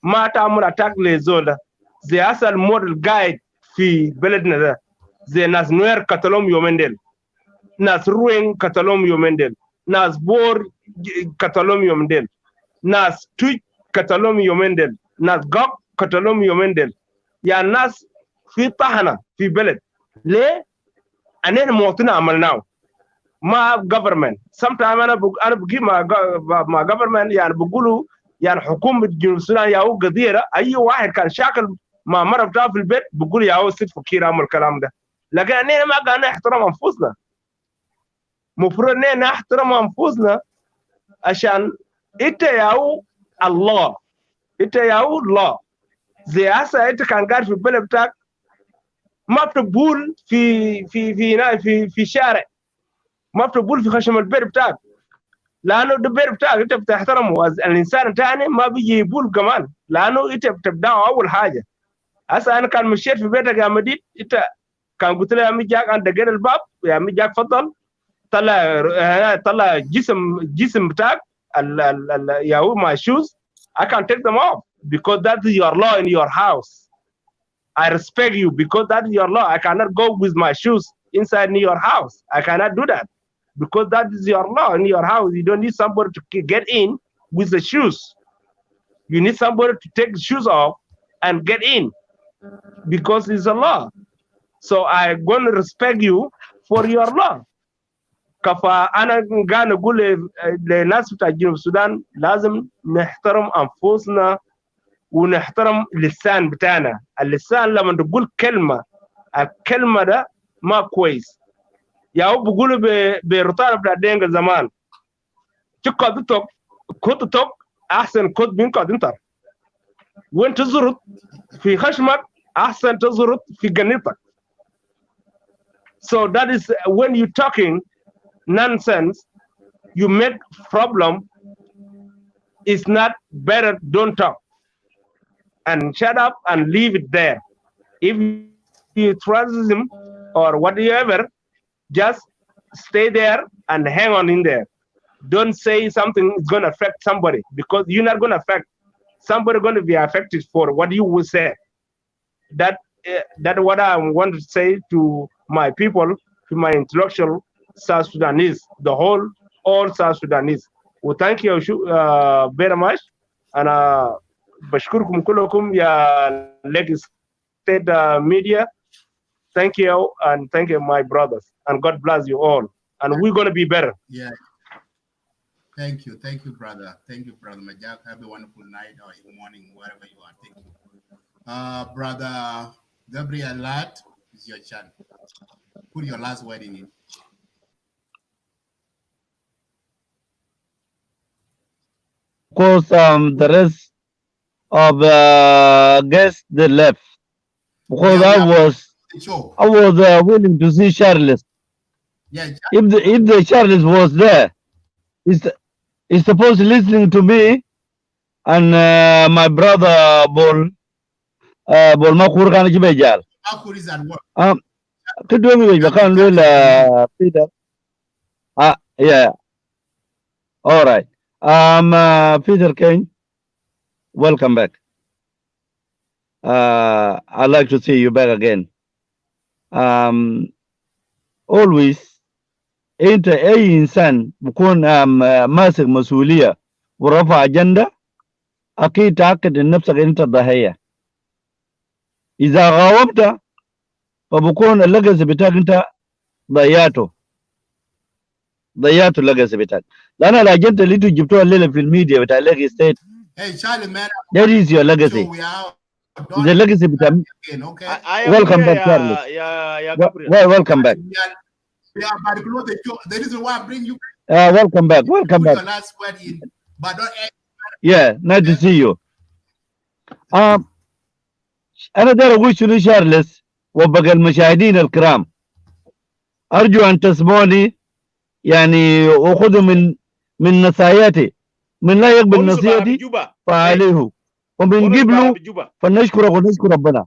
ما تعمل اتاك لزولا. زي هسه الموديل جايد في بلدنا ده، زي ناس نوير قتلهم يومين ديل، ناس روين قتلهم يومين ديل، ناس بور قتلهم يومين ديل، ناس توج قتلهم يومين ديل، ناس قاق قتلهم يومين ديل. يعني ناس في طحنه في بلد. ليه؟ أنا مواطنين عملناه ما government. sometimes أنا بجي مع government يعني بقولوا يعني حكومة جنوب السودان يا هو قديرة. أي واحد كان شاكل مع مرة بتاعه في البيت بقول يا هو ست فكير عمل الكلام ده. لكن أنا ما قاعد نحترم أنفسنا. مفروض أننا نحترم أنفسنا عشان أنت يا هو الله، أنت يا هو الله. زي هسه أنت كان قاعد في البلد بتاعك ما بتقول في شارع، ما بتقول في خشم البيت بتاعك، لانه ده البيت بتاعك انت بتحترمه. الانسان الثاني ما بيجي يقول كمان، لانه انت بتبداه اول حاجه. هسه انا كان مشيت في بيتك يا مديد، انت كان قلت له يا عمي جاك عند دقيق الباب يا عمي جاك فضل طلع جسم بتاعك يا هو my shoes I can take them off because that is your law in your house. I respect you because that is your law. I cannot go with my shoes inside your house. I cannot do that because that is your law in your house. You don't need somebody to get in with the shoes. You need somebody to take the shoes off and get in because it's a law. So I'm going to respect you for your law. كفا أنا قاعد أقول للناس بتاع جنوب السودان لازم نحترم أنفسنا ونحترم اللسان بتاعنا. اللسان لما تقول كلمة الكلمة ده ما كويس. يا هو بيقولوا برطانة بتاع دينغ زمان تقعد توك كنت توك أحسن كنت من قد انتر وين تزرط في خشمك أحسن تزرط في جنتك. So that is when you're talking nonsense, you make problem. It's not better. Don't talk and shut up and leave it there. If you trust him or whatever, just stay there and hang on in there. Don't say something is going to affect somebody because you're not going to affect somebody. Going to be affected for what you will say. That what I want to say to my people, to my intellectual South Sudanese, the whole all South Sudanese. Well, thank you very much, and bashkurkum kulukum ya Lagos State media. Thank you, and thank you, my brothers, and God bless you all. And we're gonna be better. Yeah. Thank you, brother. Thank you, brother Majak. Have a wonderful night or morning, wherever you are. Thank you, brother Gabriel Lat. It's your chance. Put your last word in it. Because the rest of guests they left because I was willing to see Charles. Yeah. If the Charles was there, he's supposed to listening to me and my brother Bol Makur kan jibejal. Makur is at work. Kedua kan Peter. Yeah. All right. Peter Kane, welcome back. I'd like to see you back again. Always, أنت أي إنسان بكون ماسك مسؤولية ورفع أجندة أكيد تأكد إن نفسك أنت الضحية. إذا غاوبت فبكون اللقز بتاعك أنت ضيعته اللقز بتاعك. لأن الأجندة اللي أنتوا جبتوها الليلة في الميديا بتاع Lagos State. Hey Charlie, man. That is your legacy. It's the legacy بتاع. Okay. Welcome back, Charlie. Welcome back. We are about to close the show. The reason why I bring you. Welcome back. Welcome back. Your last word in, but don't. Yeah, nice to see you. أنا داير أقول شنو شارلس وبقى المشاهدين الكرام. أرجو أن تسمعوني يعني وخذوا من نصاياتي. من لا يقبل نصيحتي فعليه ومن قبله فنشكره ونشكر ربنا.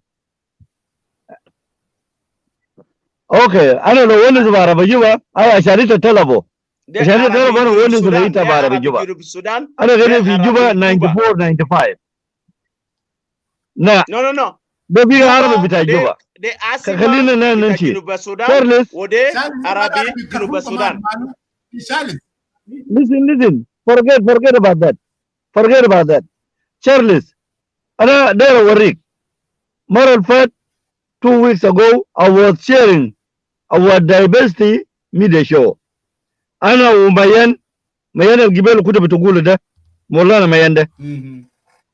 اوكي انا لو ولد بعرف جوا انا شريت طلبه عشان طلبه انا ولد لقيته بعرف جوا انا غني في جوا 94 95 no ده في عربي بتاع جوا خلينا نمشي شارلس listen forget about that Charles انا داير اوريك مرة الفات 2 weeks ago I was sharing our diversity media show. أنا وميان الجبال كنت بتقول ده مولانا ميان ده.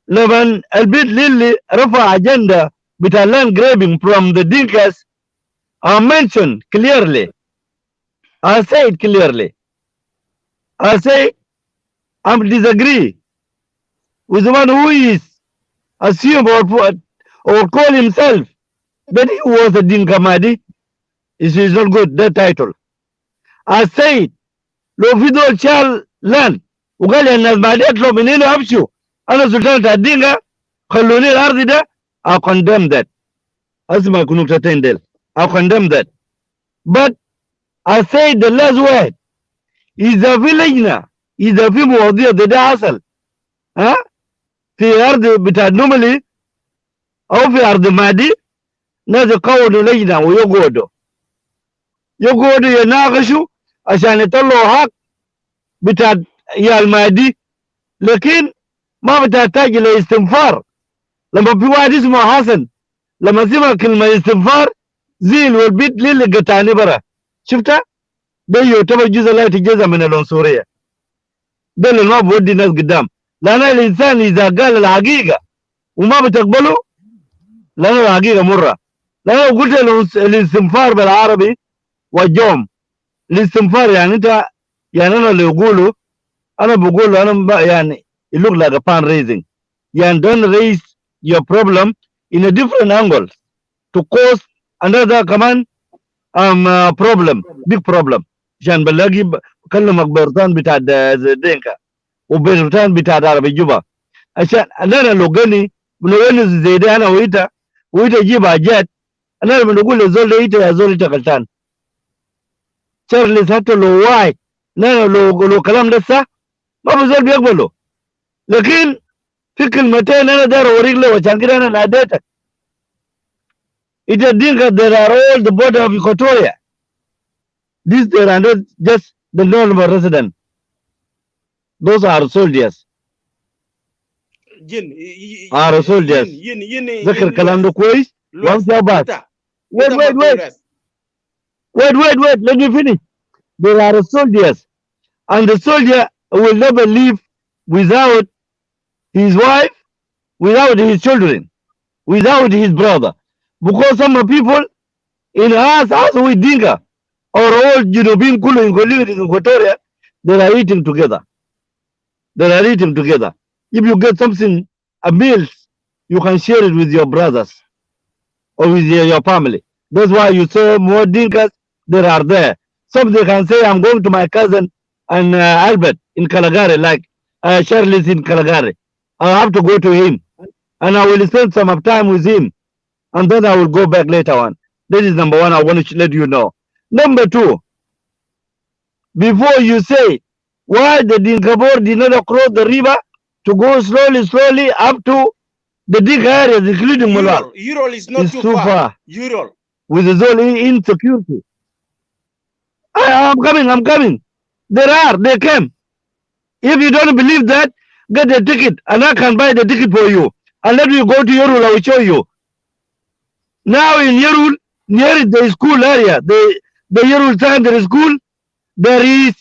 لما البيت للي رفع أجندة بتاع land grabbing from the Dinkas I mentioned clearly. I say it clearly. I say I disagree with the one who is assume or call himself that he was a Dinka-Madi. It is not good, that title. I said, لو في دول شال land وقال لي الناس ما يطلعوا من هنا أمشوا أنا سلطان الدينكا خلوني الأرض ده I condemn that. أسمع كنوكتين ديل I condemn that. But I say the last word is a village now. Is a people of the hassle. Huh? في أرض بتاع نوملي أو في أرض مادي ناس يقودوا لجنة ويقودوا يناقشوا عشان يطلعوا حق بتاع يا المادي، لكن ما بتحتاج لاستنفار. لما في واحد اسمه حسن لما سمع كلمة استنفار زيل والبيت للي قتاني برا، شفتها؟ ده يعتبر جزء لا يتجزأ من العنصرية. ده اللي ما بودي الناس قدام، لأن الإنسان إذا قال الحقيقة وما بتقبله لأن الحقيقة مرة. لأن لو قلت الاستنفار بالعربي والجوم، الاستنفار يعني أنت يعني أنا اللي يقوله أنا بقوله أنا يعني it look like a pan raising. يعني don't raise your problem in a different angle to cause another كمان problem, big problem. عشان بلاقي بكلمك برتان بتاع دينكا وبرتان بتاع عربي جوبا، عشان انا لو قالي زي ده انا وإنت جيب حاجات انا بنقول للزول ده انت يا زول انت غلطان. تشارلز حتى لو واعي لا لو كلام ده صح ما بزول بيقبله، لكن في كلمتين انا داير اوريك له عشان كده انا ناديتك. It is Dinka that are all the border of Equatoria. These they are not just the normal resident. Those are soldiers. Are soldiers. ذكر الكلام ده كويس. Wait. Let me finish. There are soldiers, and the soldier will never live without his wife, without his children, without his brother. Because some people in us, as we Dinka, or all Junubin Kulu in Equatoria, they are eating together. If you get something, a meal, you can share it with your brothers or with your family. That's why you saw more Dinkas that are there. Some they can say, I'm going to my cousin and Albert in Kalagari, like Charles in Kalagari. I have to go to him, and I will spend some of time with him, and then I will go back later on. That is number one. I want to let you know. Number two, before you say why the Dinka did not cross the river to go slowly up to the Dinka areas, including Malal. Ural is not too far. Ural. With the zone insecurity. I'm coming. They came. If you don't believe that, get the ticket, and I can buy the ticket for you. And let me go to Yerul, I will show you. Now in Yerul, near the school area, the Yerul Secondary School, there is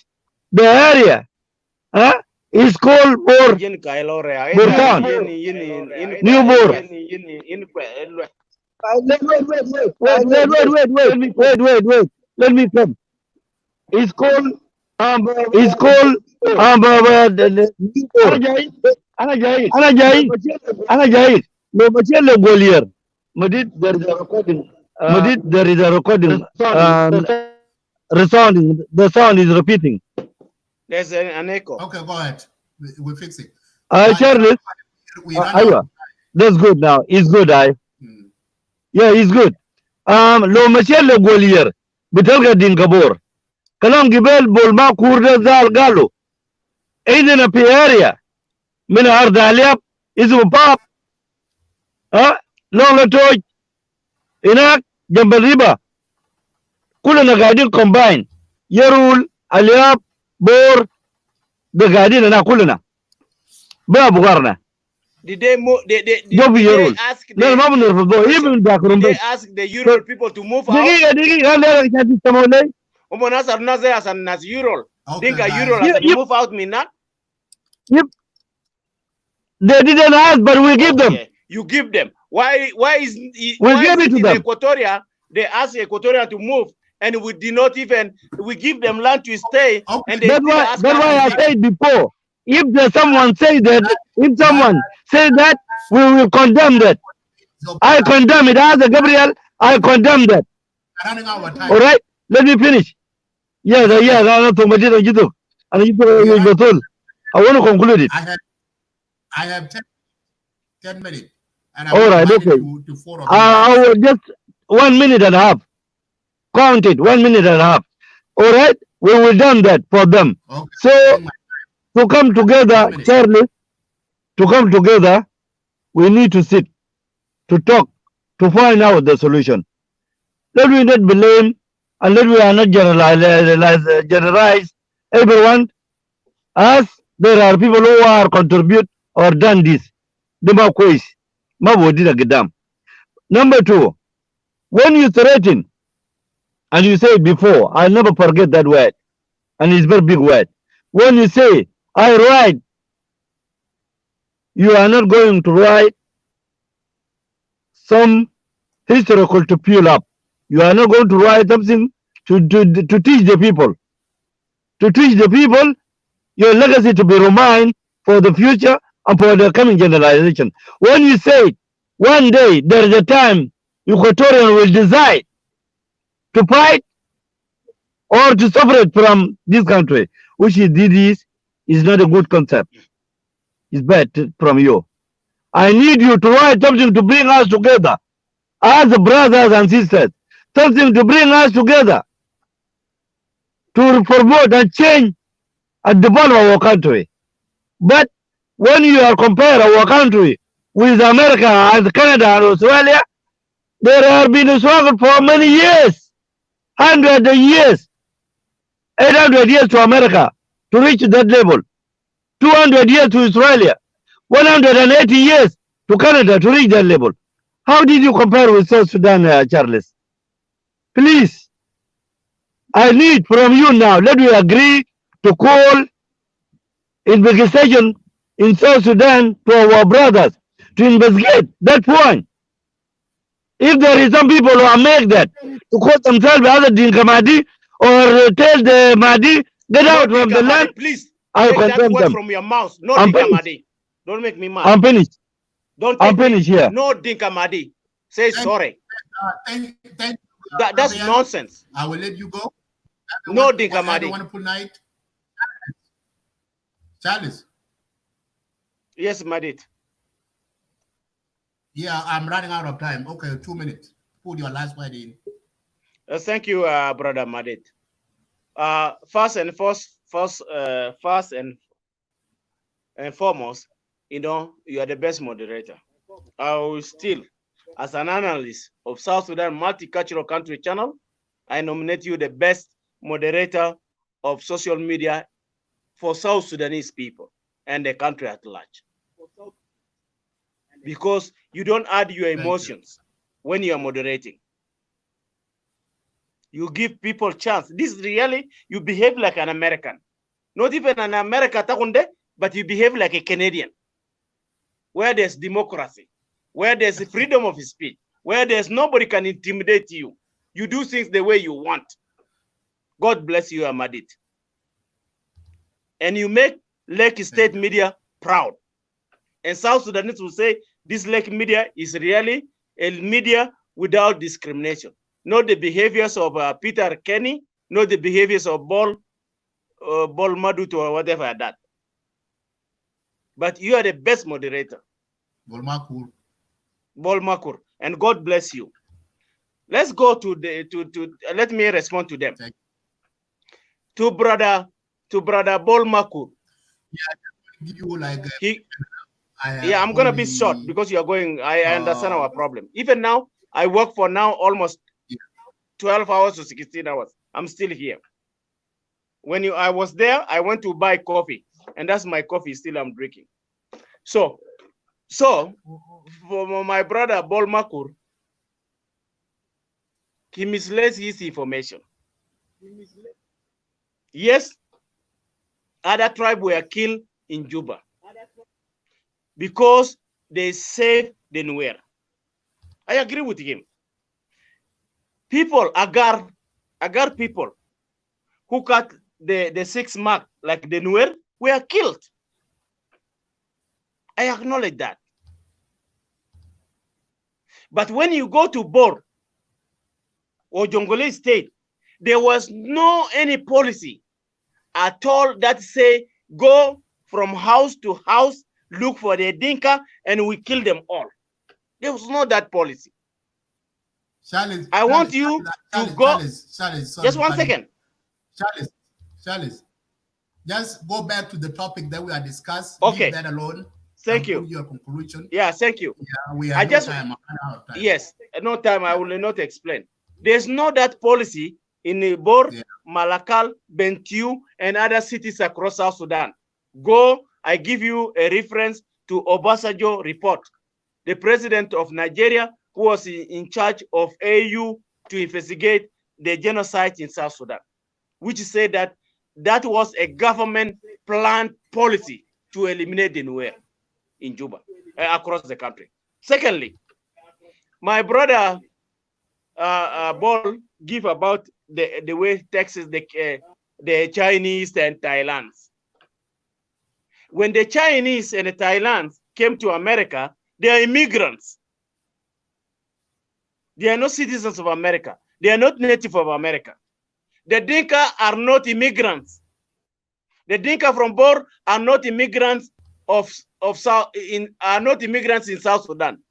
the area. It's called Bor. Bortown. New Bor. Wait. Let me come. It's called Ana Jai. No, Machele Golier. Madid, there is a recording. There is a recording. Resounding. The sound is repeating. There's an echo. Okay, go ahead. We'll fix it. Charles. That's good now. It's good, Yeah, it's good. Lo Machele Golier. Betelga Dinkabor. Kalam Gibel Bolma Kurda Zal Galo. Ain't in a area. Mina Ardaliap is a pop. Long Latoy. Inak Jambariba. Kulana Gadin combine. Yerul, Aliap, Bor, the Gadin and Akulana. Babugarna. Did they ask the Ural people to move out? Move out, Mina? Yep. They didn't ask, but we give them. You give them. Why is we give it to them? Equatoria, they ask Equatoria to move, and we did not even give them land to stay. And that's why I said before. If there's someone say that, we will condemn that. I condemn it. As a Gabriel, I condemn that. All right, let me finish. Yes, I want to conclude it. I have 10 minutes. And all right, okay. I will just 1 minute and a half. counted 1 minute and a half. All right, we will done that for them. Okay. So to come together, Charlie, to come together, we need to sit, to talk, to find out the solution. Let me not blame, and let we are not generalize everyone, as there are people who are contribute or done this. Number two, when you threaten, and you say it before, I'll never forget that word, and it's a very big word. When you say, I write, you are not going to write some historical to fuel up. You are not going to write something to teach the people. To teach the people your legacy to be reminded for the future and for the coming generation. When you say one day there is a time Equatorian will decide to fight or to separate from this country, which is this is not a good concept. It's bad from you. I need you to write something to bring us together as brothers and sisters, something to bring us together to promote and change and develop our country. But when you are comparing our country with America and Canada and Australia, there have been a struggle for many years, 100 years, 800 years to America to reach that level, 200 years to Australia, 180 years to Canada to reach that level. How did you compare with South Sudan, Charles? Please, I need from you now, let me agree to call investigation in South Sudan to our brothers to investigate that point. If there is some people who are make that to call themselves other Dinka-Madi or tell the Madi, get out from the land, please. I Take that condemn word them. from your mouth. No I'm Dinka-Madi. Don't make me mad. I'm finished. Don't I'm take finished me. here. No Dinka-Madi. Say sorry. Thank That's nonsense. I will let you go. No Dinka-Madi. Wonderful night. Charles. Yes, Madit. Yeah, I'm running out of time. Okay, 2 minutes. Put your last word in. Thank you, brother Madit. First and foremost, you know, you are the best moderator. I will still, as an analyst of South Sudan Multicultural Country Channel, I nominate you the best moderator of social media for South Sudanese people and the country at large. Because you don't add your emotions when you are moderating. You give people chance. This really, you behave like an American. Not even an American, but you behave like a Canadian. Where there's democracy, where there's freedom of speech, where there's nobody can intimidate you. You do things the way you want. God bless you, Ahmadit. And you make Lake State media proud. And South Sudanese will say this Lake media is really a media without discrimination. Not the behaviors of Peter Kenny, not the behaviors of Bol Madut or whatever like that. But you are the best moderator. Bol Makur. Bol Makur. And God bless you. Let's go to the let me respond to them. To brother Bol Makur. Yeah, give you like I'm gonna be short because you are going. I understand our problem. Even now, I work for now almost 12 hours to 16 hours. I'm still here. When I was there, I went to buy coffee, and that's my coffee still I'm drinking. So for my brother Bol Makur, he misleads his information. Yes, other tribes were killed in Juba because they saved the Nuer. I agree with him. People, Agar people who cut the 6 mark like the Nuer were killed. I acknowledge that. But when you go to Bor or Jonglei State, there was no any policy at all that say go from house to house, look for the Dinka, and we kill them all. There was not that policy. Charles, I want you to go. Charles, Just 1 second. Charles, just go back to the topic that we are discussing. Okay. Leave that alone. Thank you. Your conclusion. Yeah, thank you. Yeah, we have no time. Yes, no time. I will not explain. There's no that policy in Bor, Malakal, Bentiu, and other cities across South Sudan. Go. I give you a reference to Obasanjo report, the president of Nigeria, who was in charge of AU to investigate the genocide in South Sudan, which said that that was a government planned policy to eliminate the Nuer in Juba, across the country. Secondly, my brother Ball give about the way Texas, the Chinese and Thailand. When the Chinese and the Thailand came to America, they are immigrants. They are not citizens of America. They are not native of America. The Dinka are not immigrants. The Dinka from Bor are not immigrants are not immigrants in South Sudan.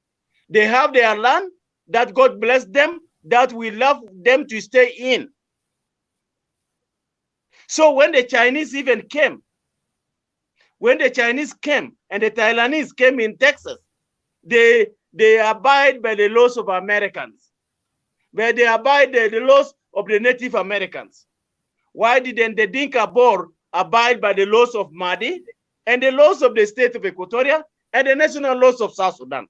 They have their land that God bless them, that we love them to stay in. So when the Chinese even came, and the Thailandese came in Texas, they abide by the laws of Americans, but they abide by the laws of the Native Americans. Why didn't the Dinka Bor abide by the laws of Madi and the laws of the state of Equatorian and the national laws of South Sudan?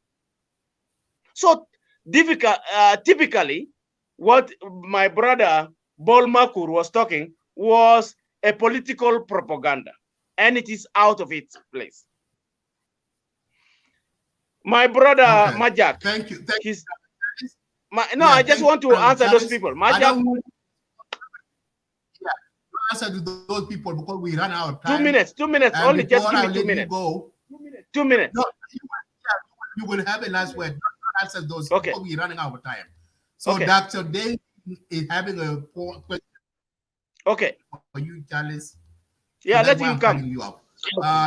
So typically, what my brother Bol Makur was talking was a political propaganda, and it is out of its place. My brother Majak. Thank you. I just want to answer those people. Majak. Answer to those people because we run out of time. 2 minutes. 2 minutes. And only just give me 2 minutes. Go, 2 minutes. No, you will have a last word. Don't answer those because we're running out of time. So Dr. Day is having a question. Okay. For you, Charles. Yeah, let him come. You up.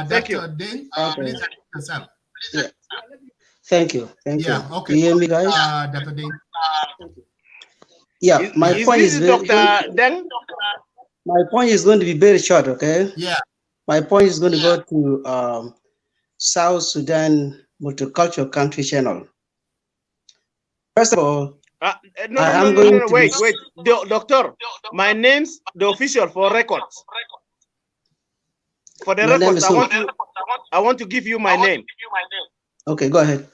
Thank you. Dr. Day, please introduce yourself. Yeah. Thank you. Thank you. Okay. Do you hear me, guys? Dr. Day. Yeah, my point is my point is going to be very short, okay? Yeah. My point is going to go to South Sudan Multicultural Country Channel. First of all, wait, doctor. My name's the official for records. For the records, I want to give you my name. Okay, go ahead.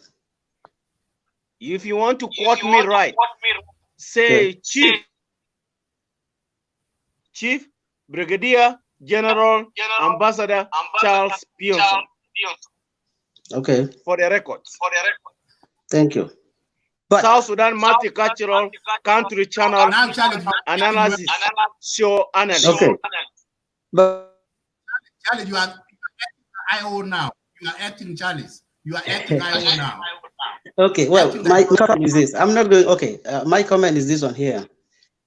If you want to quote me right, say Chief Brigadier General Ambassador Charles Pearson. Okay. For the records. Thank you. But South Sudan Multicultural Country Channel Analysis Show Analysis. Okay. But Charles, you are IO now. You are acting Charles. You are acting IO now. Okay, well, my comment is this. I'm not going, okay, my comment is this one here.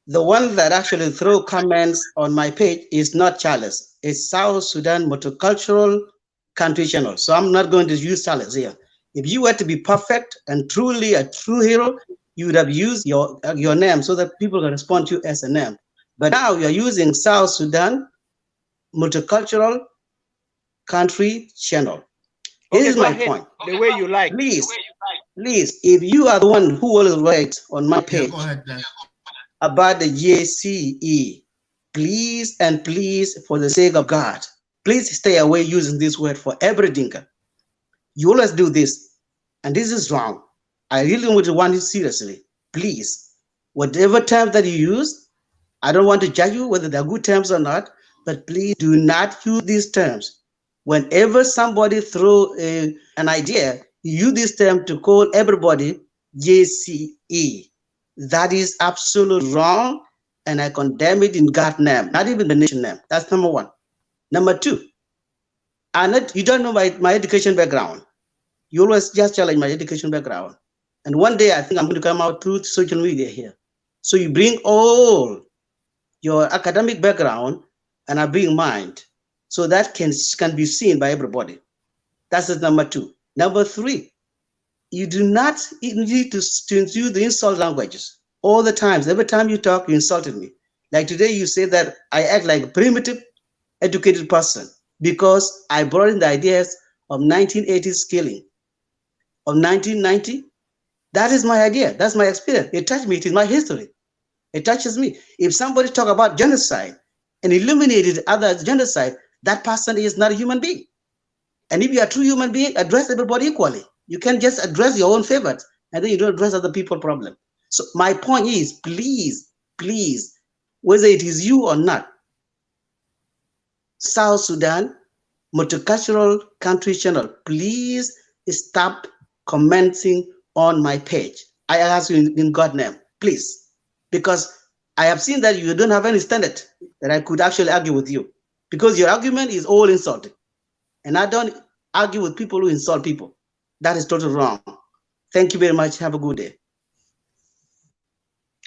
The one that actually throw comments on my page is not Charles. It's South Sudan Multicultural Country Channel. So I'm not going to use Charles here. If you were to be perfect and truly a true hero, you would have used your name so that people can respond to you as a name. But now you're using South Sudan Multicultural Country Channel. This is my point. The way you like. Please, if you are the one who will write on my page about the JCE, please and please, for the sake of God, please stay away using this word for every Dinka. You always do this, and this is wrong. I really want you seriously. Please, whatever terms that you use, I don't want to judge you whether they're good terms or not, but please do not use these terms. Whenever somebody throw an idea, you use this term to call everybody JCE. That is absolutely wrong, and I condemn it in God's name, not even the nation name. That's number one. Number two, you don't know my education background. You always just challenge my education background. And one day I think I'm going to come out through social media here. So you bring all your academic background and I bring mine. So that can be seen by everybody. That's number two. Number three, you do not need to use the insult languages. All the times, every time you talk, you insulted me. Like today, you say that I act like a primitive, educated person because I brought in the ideas of 1980s killing, of 1990. That is my idea. That's my experience. It touched me. It is my history. It touches me. If somebody talk about genocide and eliminated other genocide, that person is not a human being. And if you are a true human being, address everybody equally. You can't just address your own favorites and then you don't address other people's problem. So my point is, please, please, whether it is you or not, South Sudan, multicultural country channel, please stop commenting on my page. I ask you in God's name, please, because I have seen that you don't have any standard that I could actually argue with you, because your argument is all insulting. And I don't argue with people who insult people. That is totally wrong. Thank you very much. Have a good day.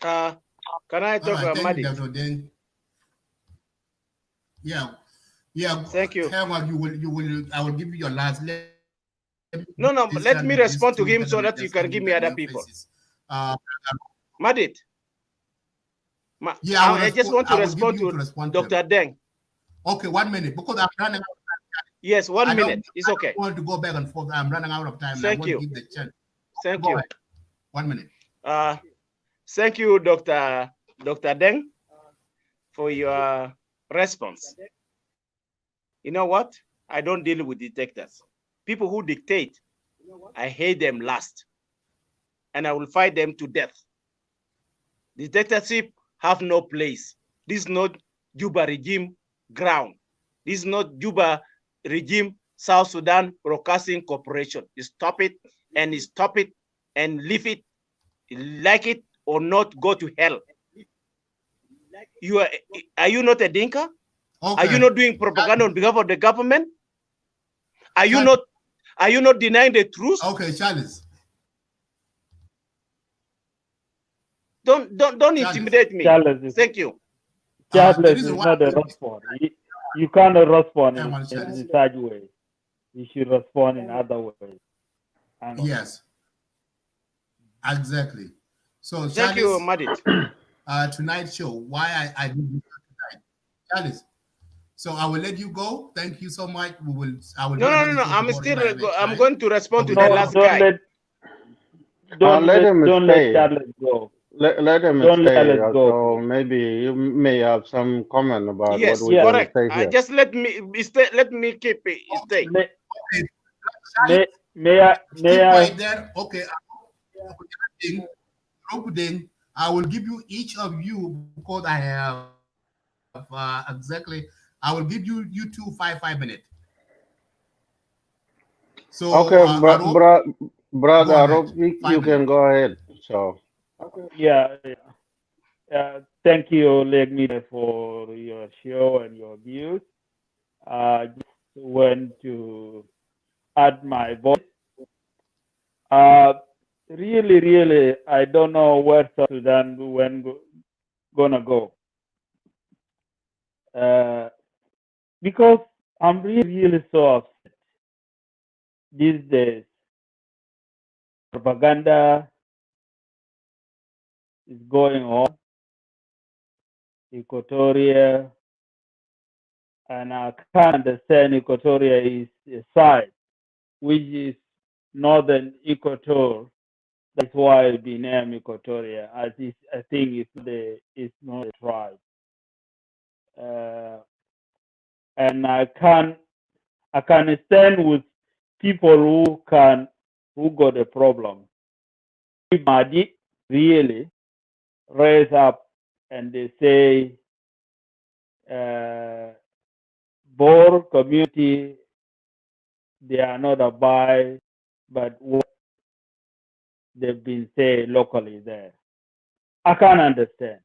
Can I talk about Madi? Yeah. Thank you. I will give you your last. No, let me respond to him so that you can give me other people. Madit. I just want to respond to Dr. Deng. Okay, 1 minute, because I'm running out of time. Yes, 1 minute. It's okay. I want to go back and forth. I'm running out of time. Thank you. Give the chance. Thank you. 1 minute. Thank you, Dr. Deng, for your response. You know what? I don't deal with dictators. People who dictate, I hate them last. And I will fight them to death. Dictatorship have no place. This is not Juba regime ground. This is not Juba regime South Sudan Broadcasting Corporation. Stop it and leave it. Like it or not, go to hell. Are you not a Dinka? Okay. Are you not doing propaganda on behalf of the government? Are you not denying the truth? Okay, Charles. Don't intimidate me. Charles, thank you. Charles is not a response. You cannot respond in such way. You should respond in other ways. Yes. Exactly. So thank you, Madit. Tonight's show, why I did this tonight. Charles. So I will let you go. Thank you so much. I will. No. I'm going to respond to the last guy. Don't let Charles go. Let him stay. So maybe you may have some comment about what we correct. Say here. Just let me stay. Let me keep it stay. May I? Right there. Okay. I will give you each of you, because I have exactly. I will give you two 5 minutes. So okay, brother, you can go ahead. So yeah. Thank you, Legmida, for your show and your views. Just want to add my voice. Really, I don't know where South Sudan gonna go. Because I'm really so upset these days. Propaganda is going on. Equatoria, and I can't understand Equatoria is a side, which is northern Equator. That's why it be named Equatoria. I think it's not a tribe. And I can stand with people who got a problem. Dinka-Madi really raise up and they say Boer community, they are not a buy, but what they've been saying locally there. I can't understand.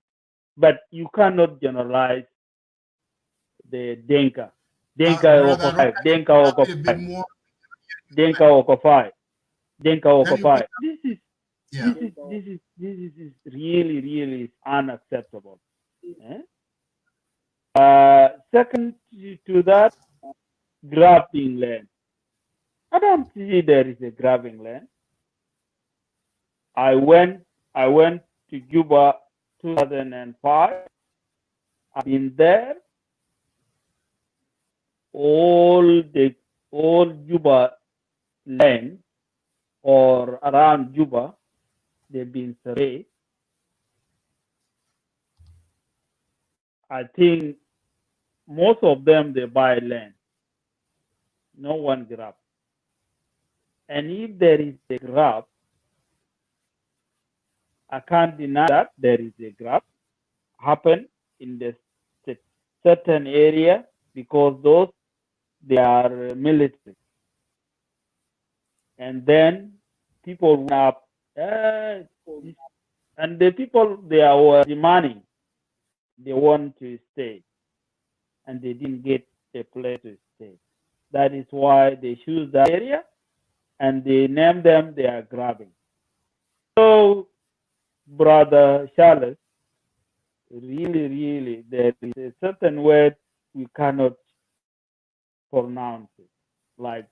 But you cannot generalize the Dinka. Dinka occupy. Dinka occupy. Dinka occupy. Dinka occupy. This is really unacceptable. Second to that, grabbing land. I don't see there is a grabbing land. I went to Juba 2005. I've been there. All Juba land or around Juba, they've been surveyed. I think most of them, they buy land. No one grab. And if there is a grab, I can't deny that there is a grab happen in the certain area because those, they are military. And then people went up, and the people, they were demanding, they want to stay, and they didn't get a place to stay. That is why they choose that area, and they name them, they are grabbing. So, Brother Charles, really, there is a certain word we cannot pronounce it, like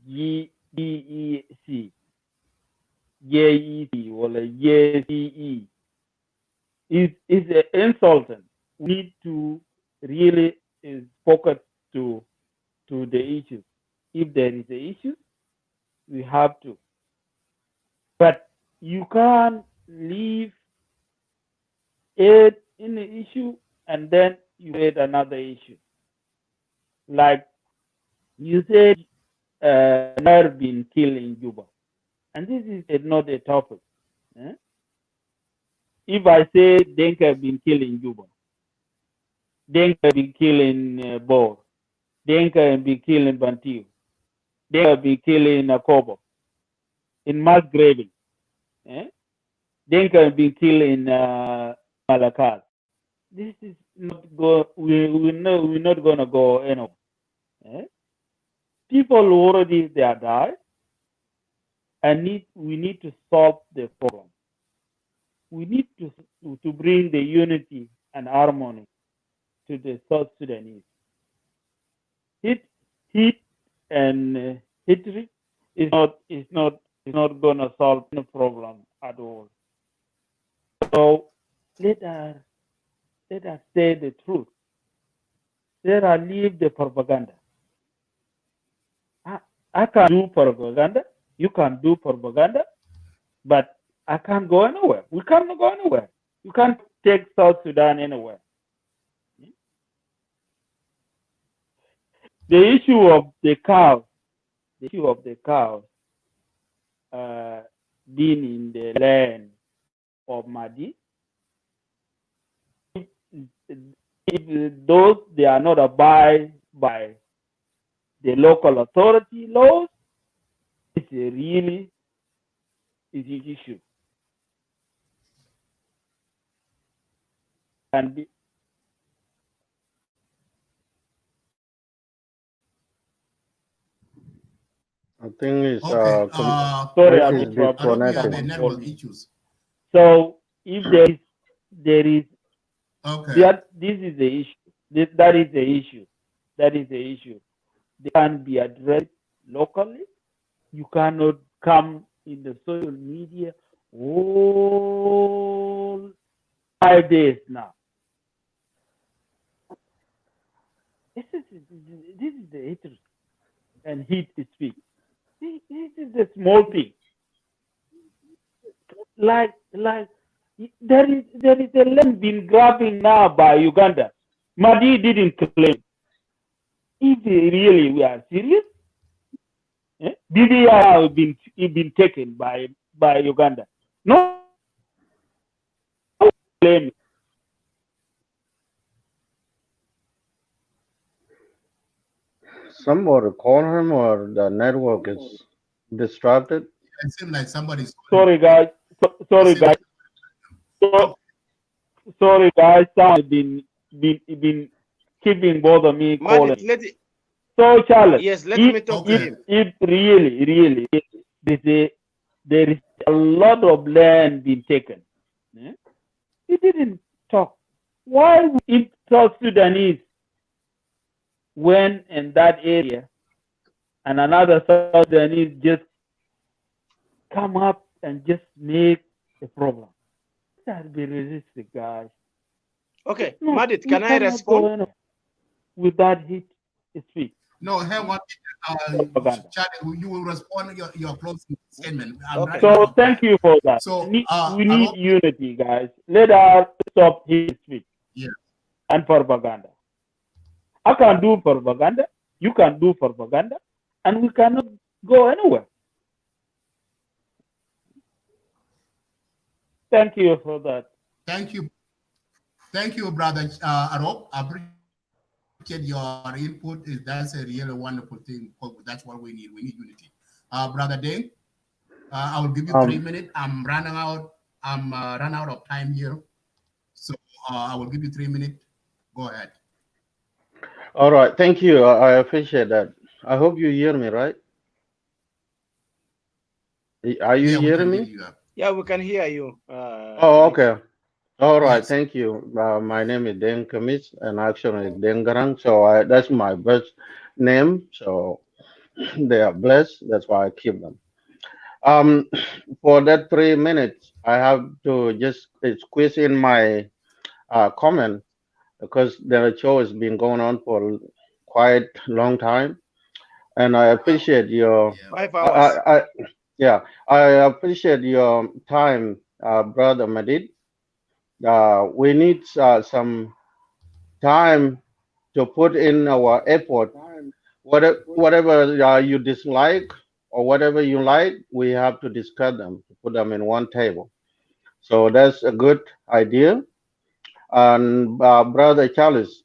G-E-E-C, J-E-C, or like J-C-E. It's an insultant. We need to really focus to the issue. If there is an issue, we have to. But you can't leave it in the issue and then you create another issue. Like you said, Nuer been killed in Juba. And this is not a topic. If I say Dinka been killed in Juba, Dinka been killed in Bor, Dinka been killed in Bantiu, Dinka been killed in Akobo, in mass graving, Dinka been killed in Malakal. This is not go. We know we're not gonna go anywhere. People already they are died, and we need to solve the problem. We need to bring the unity and harmony to the South Sudanese. Heat and hatred is not gonna solve the problem at all. So let us say the truth. Let us leave the propaganda. I can do propaganda. You can do propaganda, but I can't go anywhere. We can't go anywhere. You can't take South Sudan anywhere. The issue of the cows, being in the land of Madi, if those they are not abide by the local authority laws, it's a really easy issue. And I think it's sorry, disconnected. issues. So if there is this is the issue. That is the issue. They can be addressed locally. You cannot come in the social media all 5 days now. This is the hatred and hate speech. This is the small thing. Like there is a land being grabbing now by Uganda. Madi didn't claim. If really we are serious, DDR have been taken by Uganda. No claim. Somebody call him or the network is distracted. It seems like somebody's. Sorry, guys. Sorry, guys. Sorry, guys. Someone been keeping both of me calling. So, Charles. Yes, let me talk to him. If really, there is a lot of land being taken. He didn't talk. Why if South Sudanese went in that area and another South Sudanese just come up and just make a problem? that be realistic, guys. Okay, No, Madit, we can I cannot respond? go anywhere with that hit speech. No, hang on. Propaganda. Charlie, you will respond your closing statement. Okay. So thank you for that. So we need unity, guys. Let us stop hate speech and propaganda. I can do propaganda. You can do propaganda, and we cannot go anywhere. Thank you for that. Thank you, brother Arop. I appreciate your input. That's a really wonderful thing. That's what we need. We need unity. Brother Deng, I will give you 3 minutes. I'm running out. I'm run out of time here, so I will give you 3 minutes. Go ahead. All right, thank you. I appreciate that. I hope you hear me, right? Are you hearing me? Yeah, we can hear you. Oh, okay. All right, thank you. My name is Deng Kamis, and actually Deng Garang. So that's my birth name. So they are blessed. That's why I keep them. For that 3 minutes, I have to just squeeze in my comment because the show has been going on for quite a long time, and I appreciate your 5 hours. I appreciate your time, brother Madid. We need some time to put in our effort. Whatever you dislike or whatever you like, we have to discuss them, put them in one table. So that's a good idea. And brother Charles,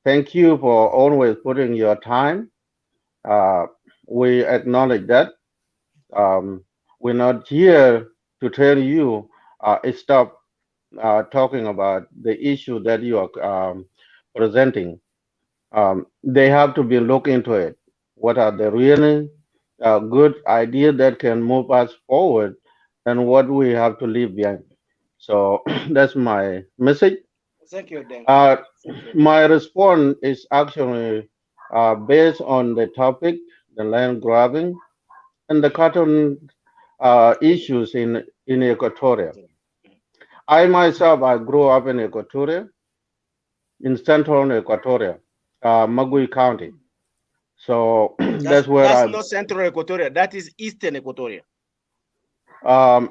thank you for always putting your time. We acknowledge that. We're not here to tell you stop talking about the issue that you are presenting. They have to be looked into it. What are the really good ideas that can move us forward, and what we have to leave behind? So that's my message. Thank you, Deng. My response is actually based on the topic, the land grabbing, and the cotton issues in Equatoria. I myself, I grew up in Equatoria, in central Equatoria, Magui County. So that's where that's not central Equatoria. That is eastern Equatoria. Let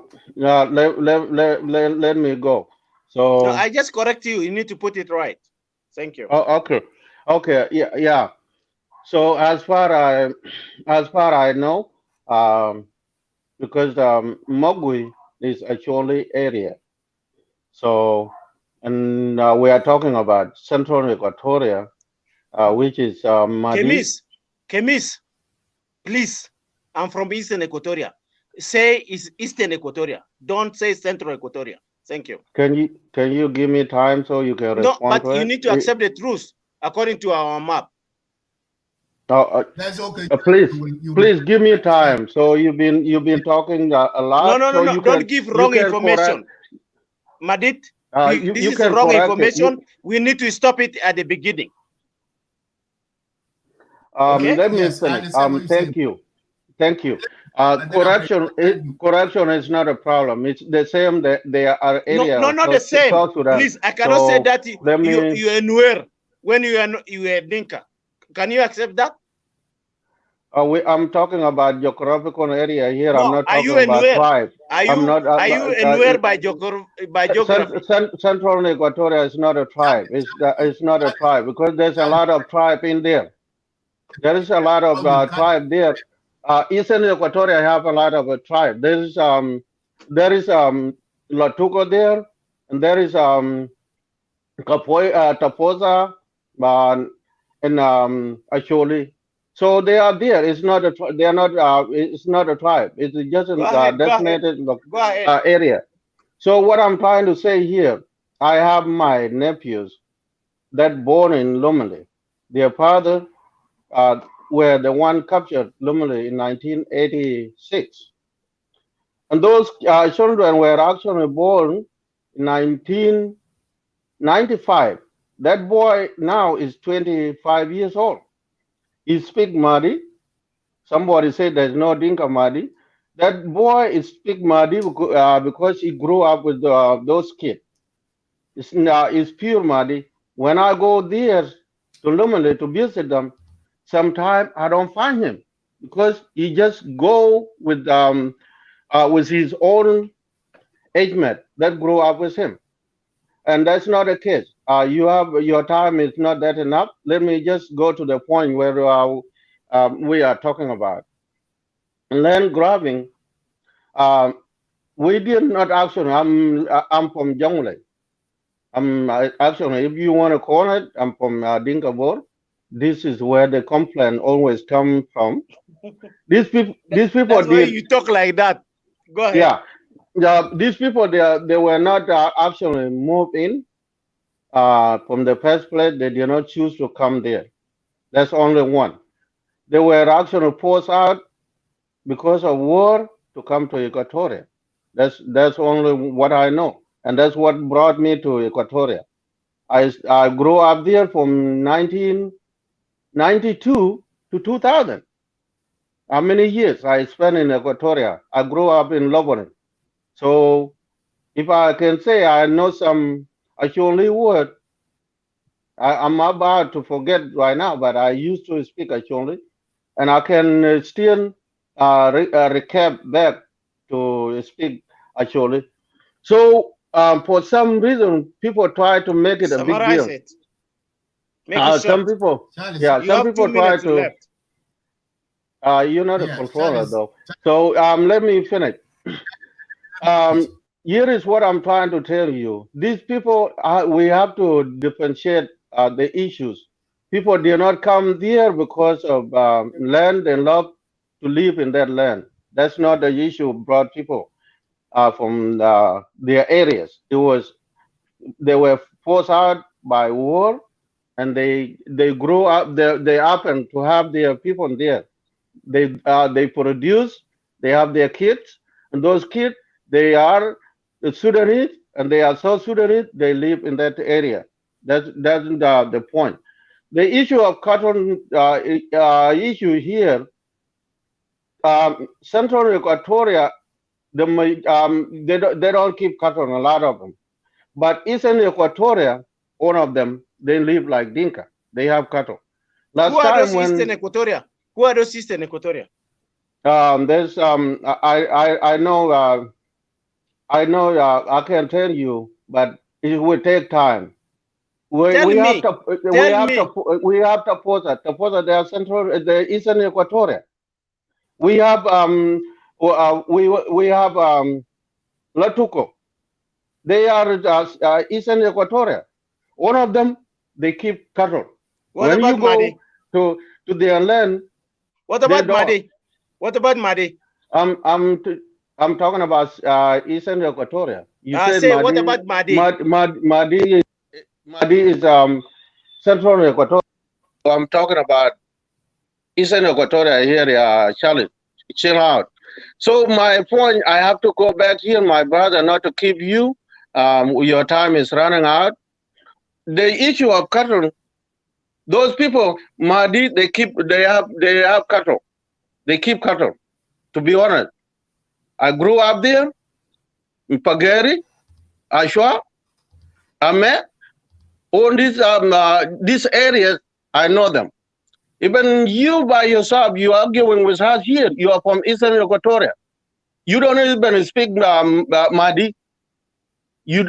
me go. So no, I just correct you. You need to put it right. Thank you. Oh, okay, yeah. So as far I know, because Mogui is actually area. So, and we are talking about central Equatoria, which is Madi. Kemis, please. I'm from eastern Equatoria. Say it's eastern Equatoria. Don't say central Equatoria. Thank you. Can you give me time so you can respond? No, but you need to accept the truth according to our map. That's okay. Please give me time. So you've been talking a lot. No. Don't give wrong information, Madit. This is wrong information. We need to stop it at the beginning. Okay? Let me finish. Thank you. Corruption is not a problem. It's the same. That there are areas. No, not the same. Please, I cannot say that you are Nuer when you are Dinka. Can you accept that? I'm talking about geographical area here. No, I'm not talking about tribe. Are you Nuer by geography? Central Equatoria is not a tribe. It's not a tribe because there's a lot of tribe in there. There is a lot of tribe there. Eastern Equatoria have a lot of tribe. There is Latuko there, and there is Taposa, and Asholi. So they are there. It's not a. They are not. It's not a tribe. It's just a designated area. So what I'm trying to say here, I have my nephews that born in Lumali. Their father were the one captured Lumali in 1986, and those children were actually born in 1995. That boy now is 25 years old. He speaks Madi. Somebody said there's no Dinka-Madi. That boy is speak Madi because he grew up with those kids. It's pure Madi. When I go there to Lumele to visit them, sometimes I don't find him because he just go with his own age mate that grew up with him, and that's not the case. You have your time is not that enough. Let me just go to the point where we are talking about land grabbing. Uh, we did not actually. I'm from Jonglei. Actually, if you want to call it, I'm from Dinka-Bor. This is where the complaint always come from. These people That's why did. you talk like that. Go ahead. Yeah, yeah. These people, they were not actually moved in from the first place. They did not choose to come there. That's only one. They were actually forced out because of war to come to Equatoria. That's only what I know, and that's what brought me to Equatoria. I grew up there from 1992 to 2000. How many years I spent in Equatoria? I grew up in Lebanon. So if I can say I know some Acholi word, I'm about to forget right now, but I used to speak Acholi, and I can still recap back to speak Acholi. So for some reason, people try to make it a big Summarize deal. it. Make it Some short. people, Charles, yeah, you some have people 2 try minutes to. left. You're not a Yeah, controller Charles. though. So let me finish. Here is what I'm trying to tell you. These people, we have to differentiate the issues. People did not come there because of land and love to live in that land. That's not the issue brought people from their areas. They were forced out by war, and they grew up. They happen to have their people there. They produce. They have their kids, and those kids, they are the Sudanese, and they are South Sudanese. They live in that area. That's the point. The issue of cotton issue here, Central Equatoria, they don't keep cotton, a lot of them. But Eastern Equatoria, one of them, they live like Dinka. They have cattle. Who are those Eastern Equatoria? Who are those Eastern Equatoria? There's I know I can tell you, but it will take time. We have to post it. To post it, they are central, the Eastern Equatoria. We have we have Latuko. They are Eastern Equatoria. One of them, they keep cattle. What When about you go Madi? to their land, what about Madi? What about Madi? I'm talking about Eastern Equatoria. You said say Madi, what about Madi? Madi is Central Equatoria. I'm talking about Eastern Equatoria here, Charlie. Chill out. So my point, I have to go back here, my brother, not to keep you. Your time is running out. The issue of cattle, those people, Madi, they have cattle. They keep cattle. To be honest, I grew up there in Pageri, Ashwa, Ame, all these areas, I know them. Even you by yourself, you are arguing with us here. You are from Eastern Equatoria. You don't even speak Madi. You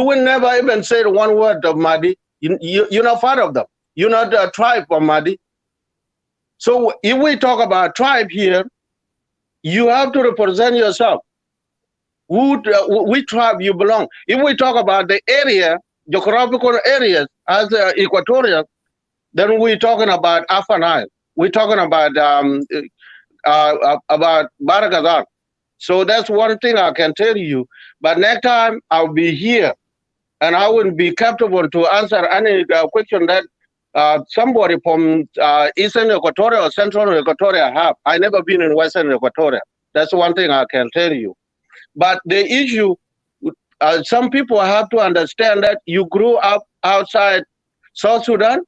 will never even say one word of Madi. You're not part of them. You're not a tribe from Madi. So if we talk about tribe here, you have to represent yourself. Which tribe you belong. If we talk about the area, geographical areas as Equatorial, then we're talking about Afan Isle. We're talking about Baragazal. So that's one thing I can tell you. But next time I'll be here, and I will be comfortable to answer any question that somebody from Eastern Equatoria or Central Equatoria have. I never been in Western Equatoria. That's one thing I can tell you. But the issue, some people have to understand that you grew up outside South Sudan.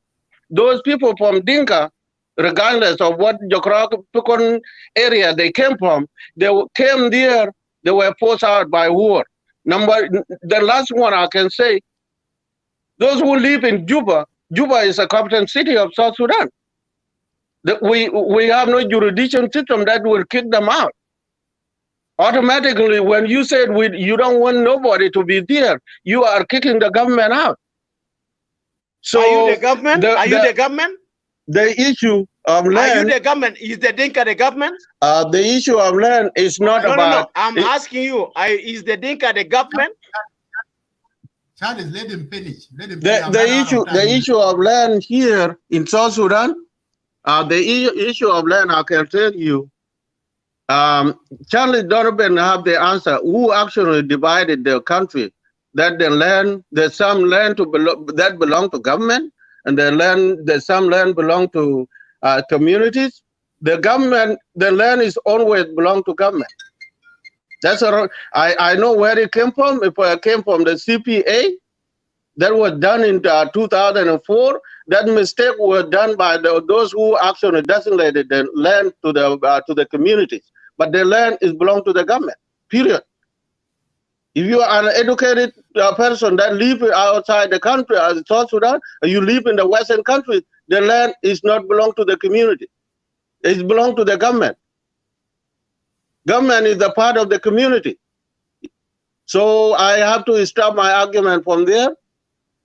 Those people from Dinka, regardless of what geographical area they came from, they came there, they were forced out by war. The last one I can say, those who live in Juba, Juba is a capital city of South Sudan. We have no jurisdiction system that will kick them out. Automatically, when you said you don't want nobody to be there, you are kicking the government out. So are you the government? Are you the government? The issue of land. Are you the government? Is the Dinka the government? The issue of land is not about. No. I'm asking you. Is the Dinka the government? Charles, let him finish. Let him The issue of land here in South Sudan. The issue of land, I can tell you. Charlie Donovan have the answer. Who actually divided the country? That the land, there's some land that belong to government, and there's some land belong to communities. The land is always belong to government. That's I know where it came from. It came from the CPA. That was done in 2004. That mistake was done by those who actually designated the land to the communities. But the land is belong to the government. Period. If you are an educated person that live outside the country, as South Sudan, and you live in the Western countries, the land is not belong to the community. It belong to the government. Government is a part of the community. So I have to stop my argument from there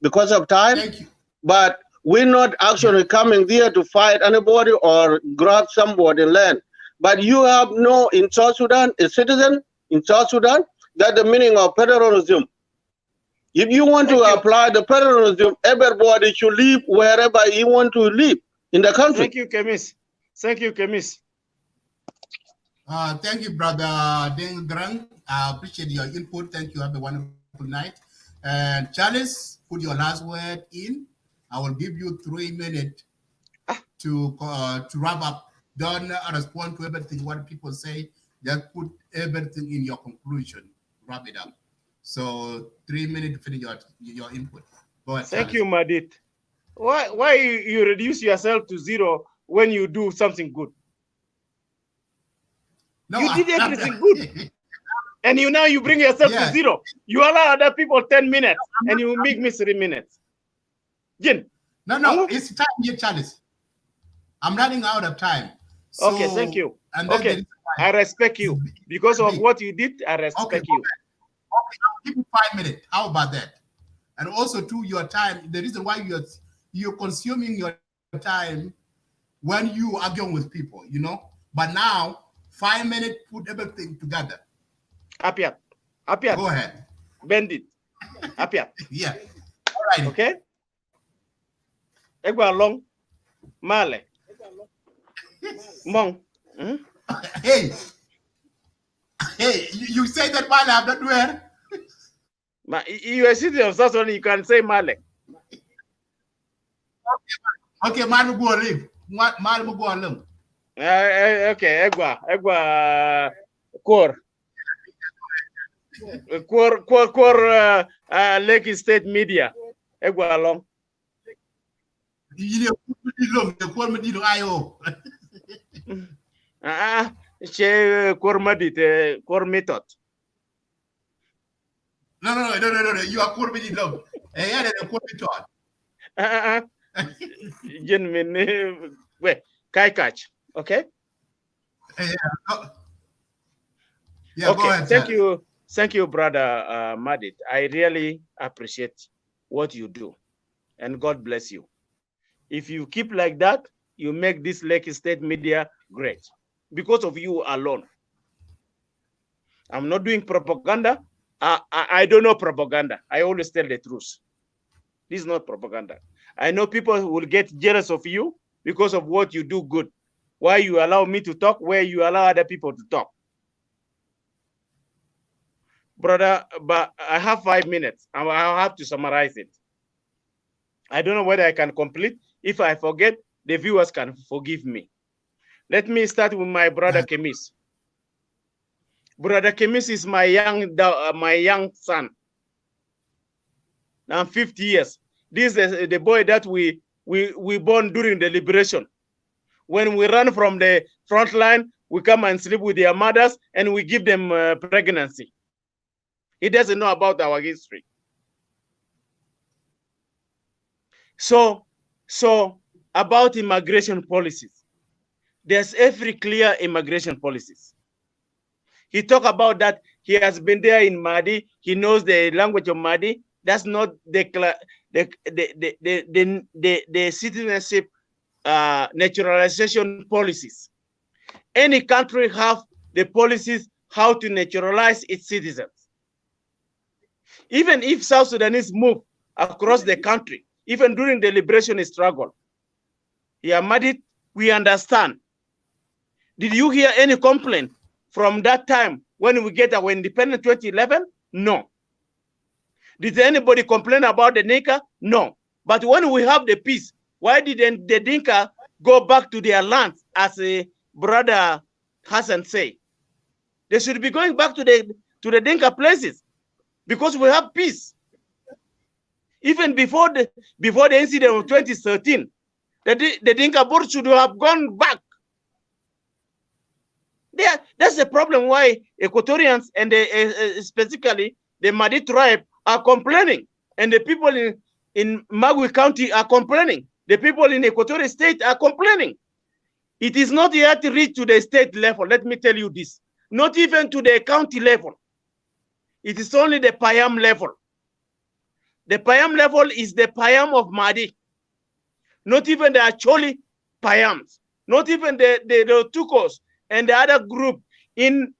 because of time. Thank you. But we're not actually coming there to fight anybody or grab somebody's land. But you have in South Sudan, a citizen in South Sudan, that's the meaning of federalism. If you want to apply the federalism, everybody should live wherever he want to live in the country. Thank you, Kemis. Thank you, Kemis. Thank you, Brother Deng Grang. I appreciate your input. Thank you. Have a wonderful night. And Charles, put your last word in. I will give you 3 minutes to wrap up. Don't respond to everything what people say. Just put everything in your conclusion. Wrap it up. So 3 minutes to finish your input. Go ahead. Thank you, Madit. Why you reduce yourself to zero when you do something good? No, you did everything good. And now you bring yourself to zero. You allow other people 10 minutes and you make me 3 minutes. Jin. No, it's time here, Charles. I'm running out of time. So, okay, thank you. Okay, I respect you. Because of what you did, I respect you. Okay, I'll give you 5 minutes. How about that? And also, to your time, the reason why you're consuming your time when you argue with people, But now, 5 minutes, put everything together. Apiat. Go ahead. Bend it. Apiat. Yeah. All right. Okay. Egwa long. Male. Mong. Hey, you say that Male, I'm not where? You are citizen of South Sudan, you can say Male. Okay, Male will go live. Male will go alone. Okay, Egwa, Kor, Lake State Media, Egwa along. Che Kormadit, Kor method. No. You are Korbidi long. Yeah, the Korbidi. Gentlemen, wait, Kai catch. Okay. Yeah, okay. Go ahead, Thank you, brother Madit. I really appreciate what you do, and God bless you. If you keep like that, you make this Lake State Media great. Because of you alone. I'm not doing propaganda. I don't know propaganda. I always tell the truth. This is not propaganda. I know people will get jealous of you because of what you do good. Why you allow me to talk, where you allow other people to talk. Brother, but I have 5 minutes. I'll have to summarize it. I don't know whether I can complete. If I forget, the viewers can forgive me. Let me start with my brother Kemis. Brother Kemis is my young son. I'm 50 years. This is the boy that we born during the liberation. When we run from the front line, we come and sleep with their mothers and we give them pregnancy. He doesn't know about our history. So about immigration policies, there's every clear immigration policies. He talked about that he has been there in Madi. He knows the language of Madi. That's not the citizenship naturalization policies. Any country have the policies how to naturalize its citizens. Even if South Sudanese move across the country, even during the liberation struggle, yeah, Madi, we understand. Did you hear any complaint from that time when we get our independence 2011? No. Did anybody complain about the Dinka? No. But when we have the peace, why didn't the Dinka go back to their land, as a brother Hassan say? They should be going back to the Dinka places because we have peace. Even before the incident of 2013, the Dinka board should have gone back. That's the problem why Equatorians and specifically the Madi tribe are complaining, and the people in Magui County are complaining. The people in Equatorial State are complaining. It is not yet reached to the state level. Let me tell you this. Not even to the county level. It is only the Payam level. The Payam level is the Payam of Madi. Not even the Acholi Payams. Not even the Tukos and the other group in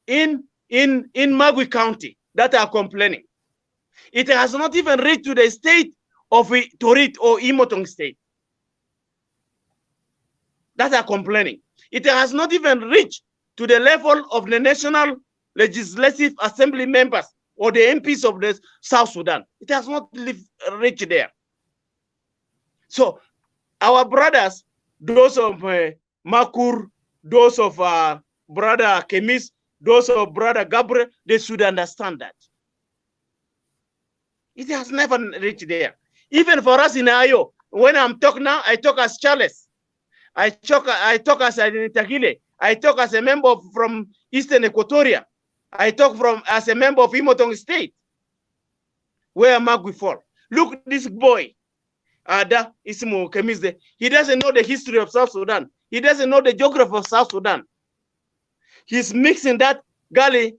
Magui County that are complaining. It has not even reached to the state of Torit or Imotong state that are complaining. It has not even reached to the level of the National Legislative Assembly members or the MPs of the South Sudan. It has not reached there. So our brothers, those of Makur, those of brother Kemis, those of brother Gabriel, they should understand that. It has never reached there. Even for us in Ayo, when I'm talking now, I talk as Charles. I talk as an Itagile. I talk as a member from Eastern Equatoria. I talk as a member of Imotong State, where Magui fall. Look, this boy, Ada Ismo Kemisde, he doesn't know the history of South Sudan. He doesn't know the geography of South Sudan. He's mixing that Gali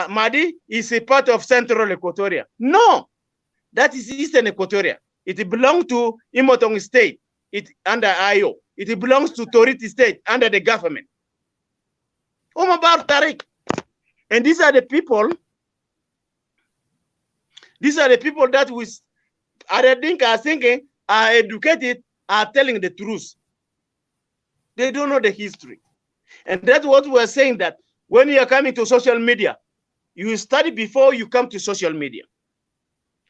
Madi is a part of Central Equatoria. No, that is Eastern Equatoria. It belongs to Imotong State. It under Ayo. It belongs to Toriti State under the government. Omar Tariq. And these are the people that we are thinking are educated, are telling the truth. They don't know the history. And that's what we're saying, that when you are coming to social media, you study before you come to social media.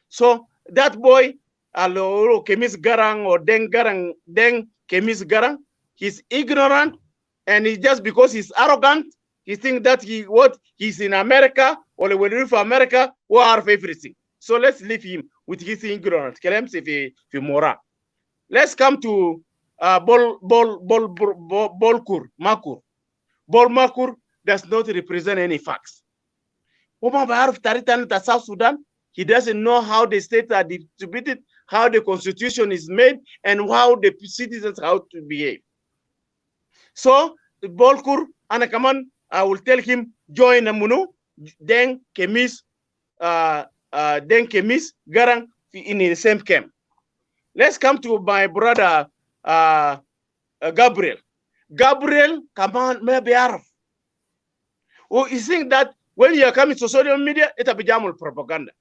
So that boy, Alo Kemis Garang or Deng Kemis Garang, he's ignorant, and he just because he's arrogant, he thinks that he's in America or he will live for America or have everything. So let's leave him with his ignorance. Let's come to Makur. Bol Makur does not represent any facts. South Sudan, he doesn't know how the states are distributed, how the constitution is made, and how the citizens how to behave. So Bolkur Anakaman, I will tell him join Namunu, then Kemis Garang in the same camp. Let's come to my brother Gabriel. Gabriel, come on, maybe Arab. Oh, you think that when you are coming to social media, it's a bijamul propaganda.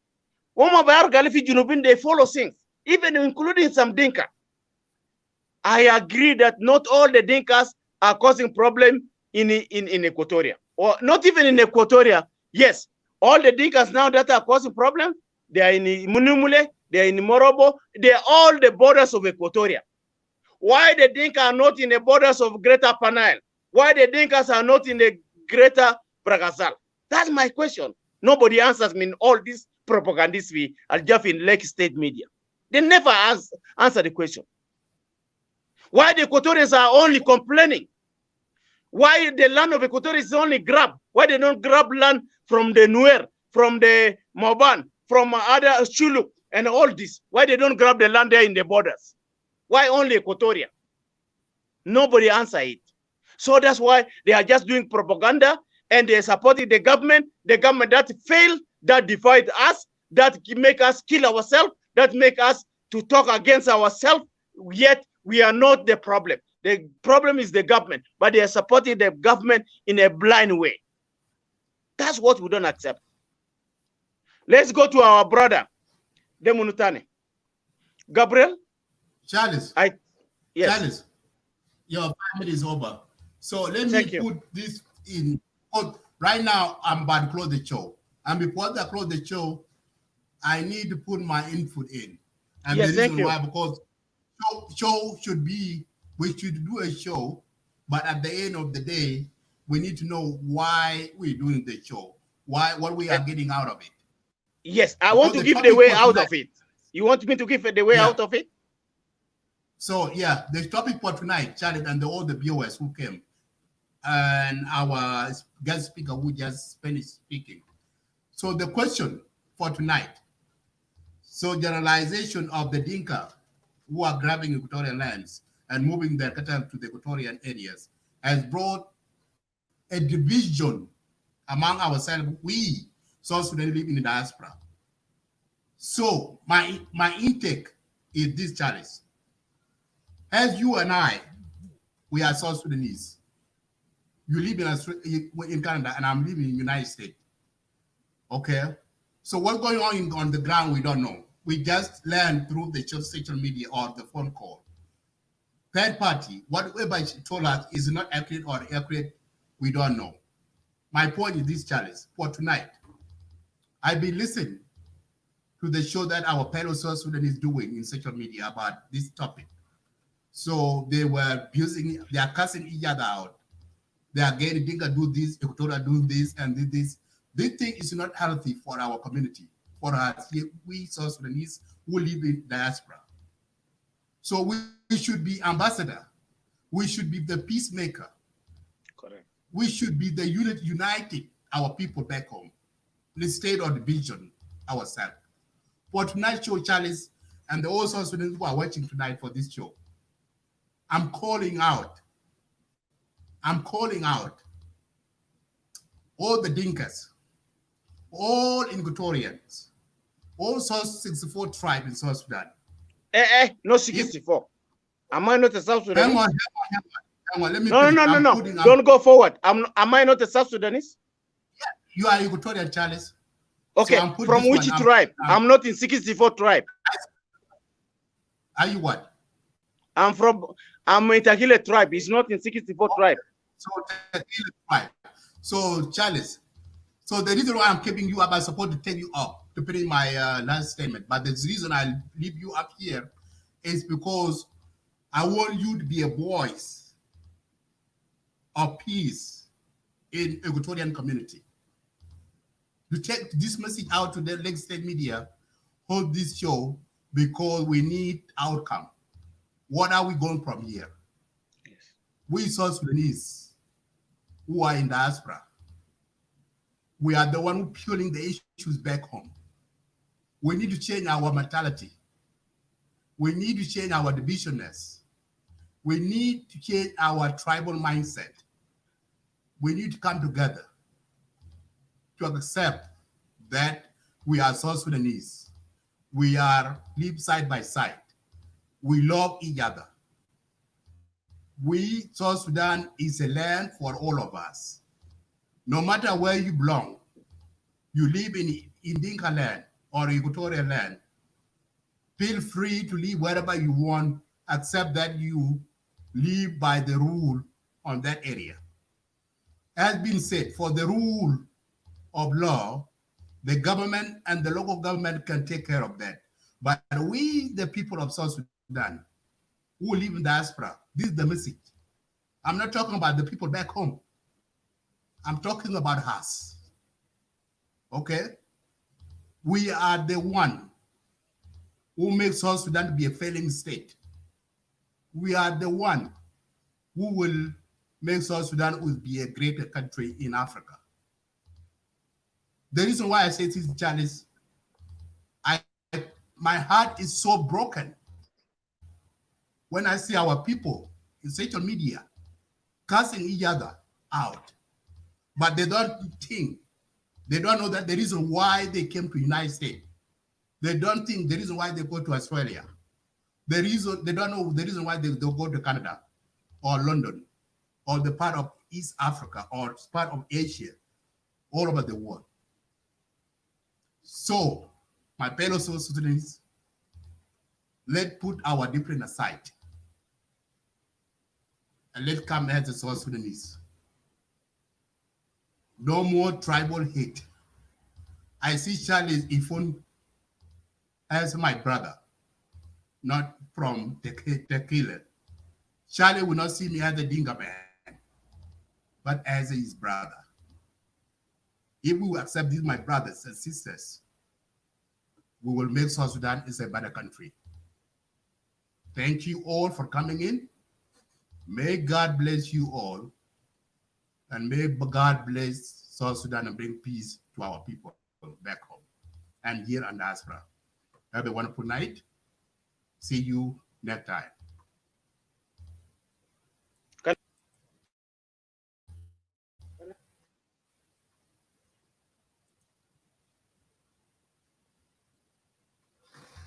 They follow things, even including some Dinka. I agree that not all the Dinkas are causing problem in Equatoria, or not even in Equatoria. Yes, all the Dinkas now that are causing problem, they are in Munumule, they are in Morobo, they are all the borders of Equatoria. Why the Dinka are not in the borders of Greater Panel? Why the Dinkas are not in the Greater Bragazal? That's my question. Nobody answers me in all these propagandists we are just in Lake State media. They never answer the question. Why the Equatorians are only complaining? Why the land of Equatorians is only grabbed? Why they don't grab land from the Nuer, from the Moban, from other Chuluk and all this? Why they don't grab the land there in the borders? Why only Equatoria? Nobody answer it. So that's why they are just doing propaganda and they're supporting the government that failed, that divide us, that make us kill ourselves, that make us to talk against ourselves, yet we are not the problem. The problem is the government, but they are supporting the government in a blind way. That's what we don't accept. Let's go to our brother, Demunutane. Gabriel? Charles. Yes. Charles, your 5 minutes is over. So let me put this in. Right now, I'm about to close the show. And before I close the show, I need to put my input in. And yes, the reason why, because show should be, we should do a show, but at the end of the day, we need to know why we're doing the show, what we are getting out of it. Yes, I want to give the way out of it. You want me to give the way out of it? So yeah, the topic for tonight, Charlie, and all the viewers who came, and our guest speaker who just finished speaking. So the question for tonight, so generalization of the Dinka who are grabbing Equatorial lands and moving their cattle to the Equatorian areas has brought a division among ourselves. We South Sudan live in the diaspora. So my intake is this, Charles. As you and I, we are South Sudanese. You live in Canada and I'm living in the United States. Okay? So what's going on the ground, we don't know. We just learn through the social media or the phone call. Third party, whatever she told us is not accurate or accurate, we don't know. My point is this, Charles, for tonight. I've been listening to the show that our fellow South Sudan is doing in social media about this topic. So they were abusing, they are cussing each other out. They are getting Dinka do this, Equatorial do this, and this. This thing is not healthy for our community, for us, we South Sudanese who live in diaspora. So we should be ambassador. We should be the peacemaker. Correct. We should be the uniting our people back home, instead of division ourselves. For tonight's show, Charles, and the all South Sudanese who are watching tonight for this show, I'm calling out all the Dinkas, all Equatorians, all South 64 tribes in South Sudan. No 64. Am I not a South Sudanese? Hang on. Let me no. Don't go forward. Am I not a South Sudanese? Yeah, you are Equatorian, Charles. Okay, so from which tribe? I'm not in 64 tribe. Are you what? I'm in Tahile tribe. It's not in 64 tribe. So Tahile tribe. So Charles, so the reason why I'm keeping you up, I'm supposed to take you up to put in my last statement, but the reason I leave you up here is because I want you to be a voice of peace in Equatorian community. To take this message out to the Lake State media, hold this show, because we need outcome. What are we going from here? Yes. We South Sudanese who are in diaspora, we are the one who fueling the issues back home. We need to change our mentality. We need to change our divisionness. We need to change our tribal mindset. We need to come together to accept that we are South Sudanese. We live side by side. We love each other. We, South Sudan, is a land for all of us. No matter where you belong, you live in Dinka land or Equatorial land, feel free to live wherever you want, except that you live by the rule on that area. As been said, for the rule of law, the government and the local government can take care of that. But we, the people of South Sudan, who live in diaspora, this is the message. I'm not talking about the people back home. I'm talking about us. Okay? We are the one who makes South Sudan to be a failing state. we are the one who will make South Sudan will be a greater country in Africa. The reason why I say this, Charles, my heart is so broken when I see our people in social media cursing each other out, but they don't think, they don't know that the reason why they came to the United States. They don't think the reason why they go to Australia. They don't know the reason why they go to Canada or London or the part of East Africa or part of Asia, all over the world. So, my fellow South Sudanese, let's put our difference aside and let's come as a South Sudanese. No more tribal hate. I see Charles Ifun as my brother, not from Tequila. Charlie will not see me as a Dinka man, but as his brother. If we will accept these, my brothers and sisters, we will make South Sudan is a better country. Thank you all for coming in. May God bless you all, and may God bless South Sudan and bring peace to our people back home and here in diaspora. Have a wonderful night. See you next time.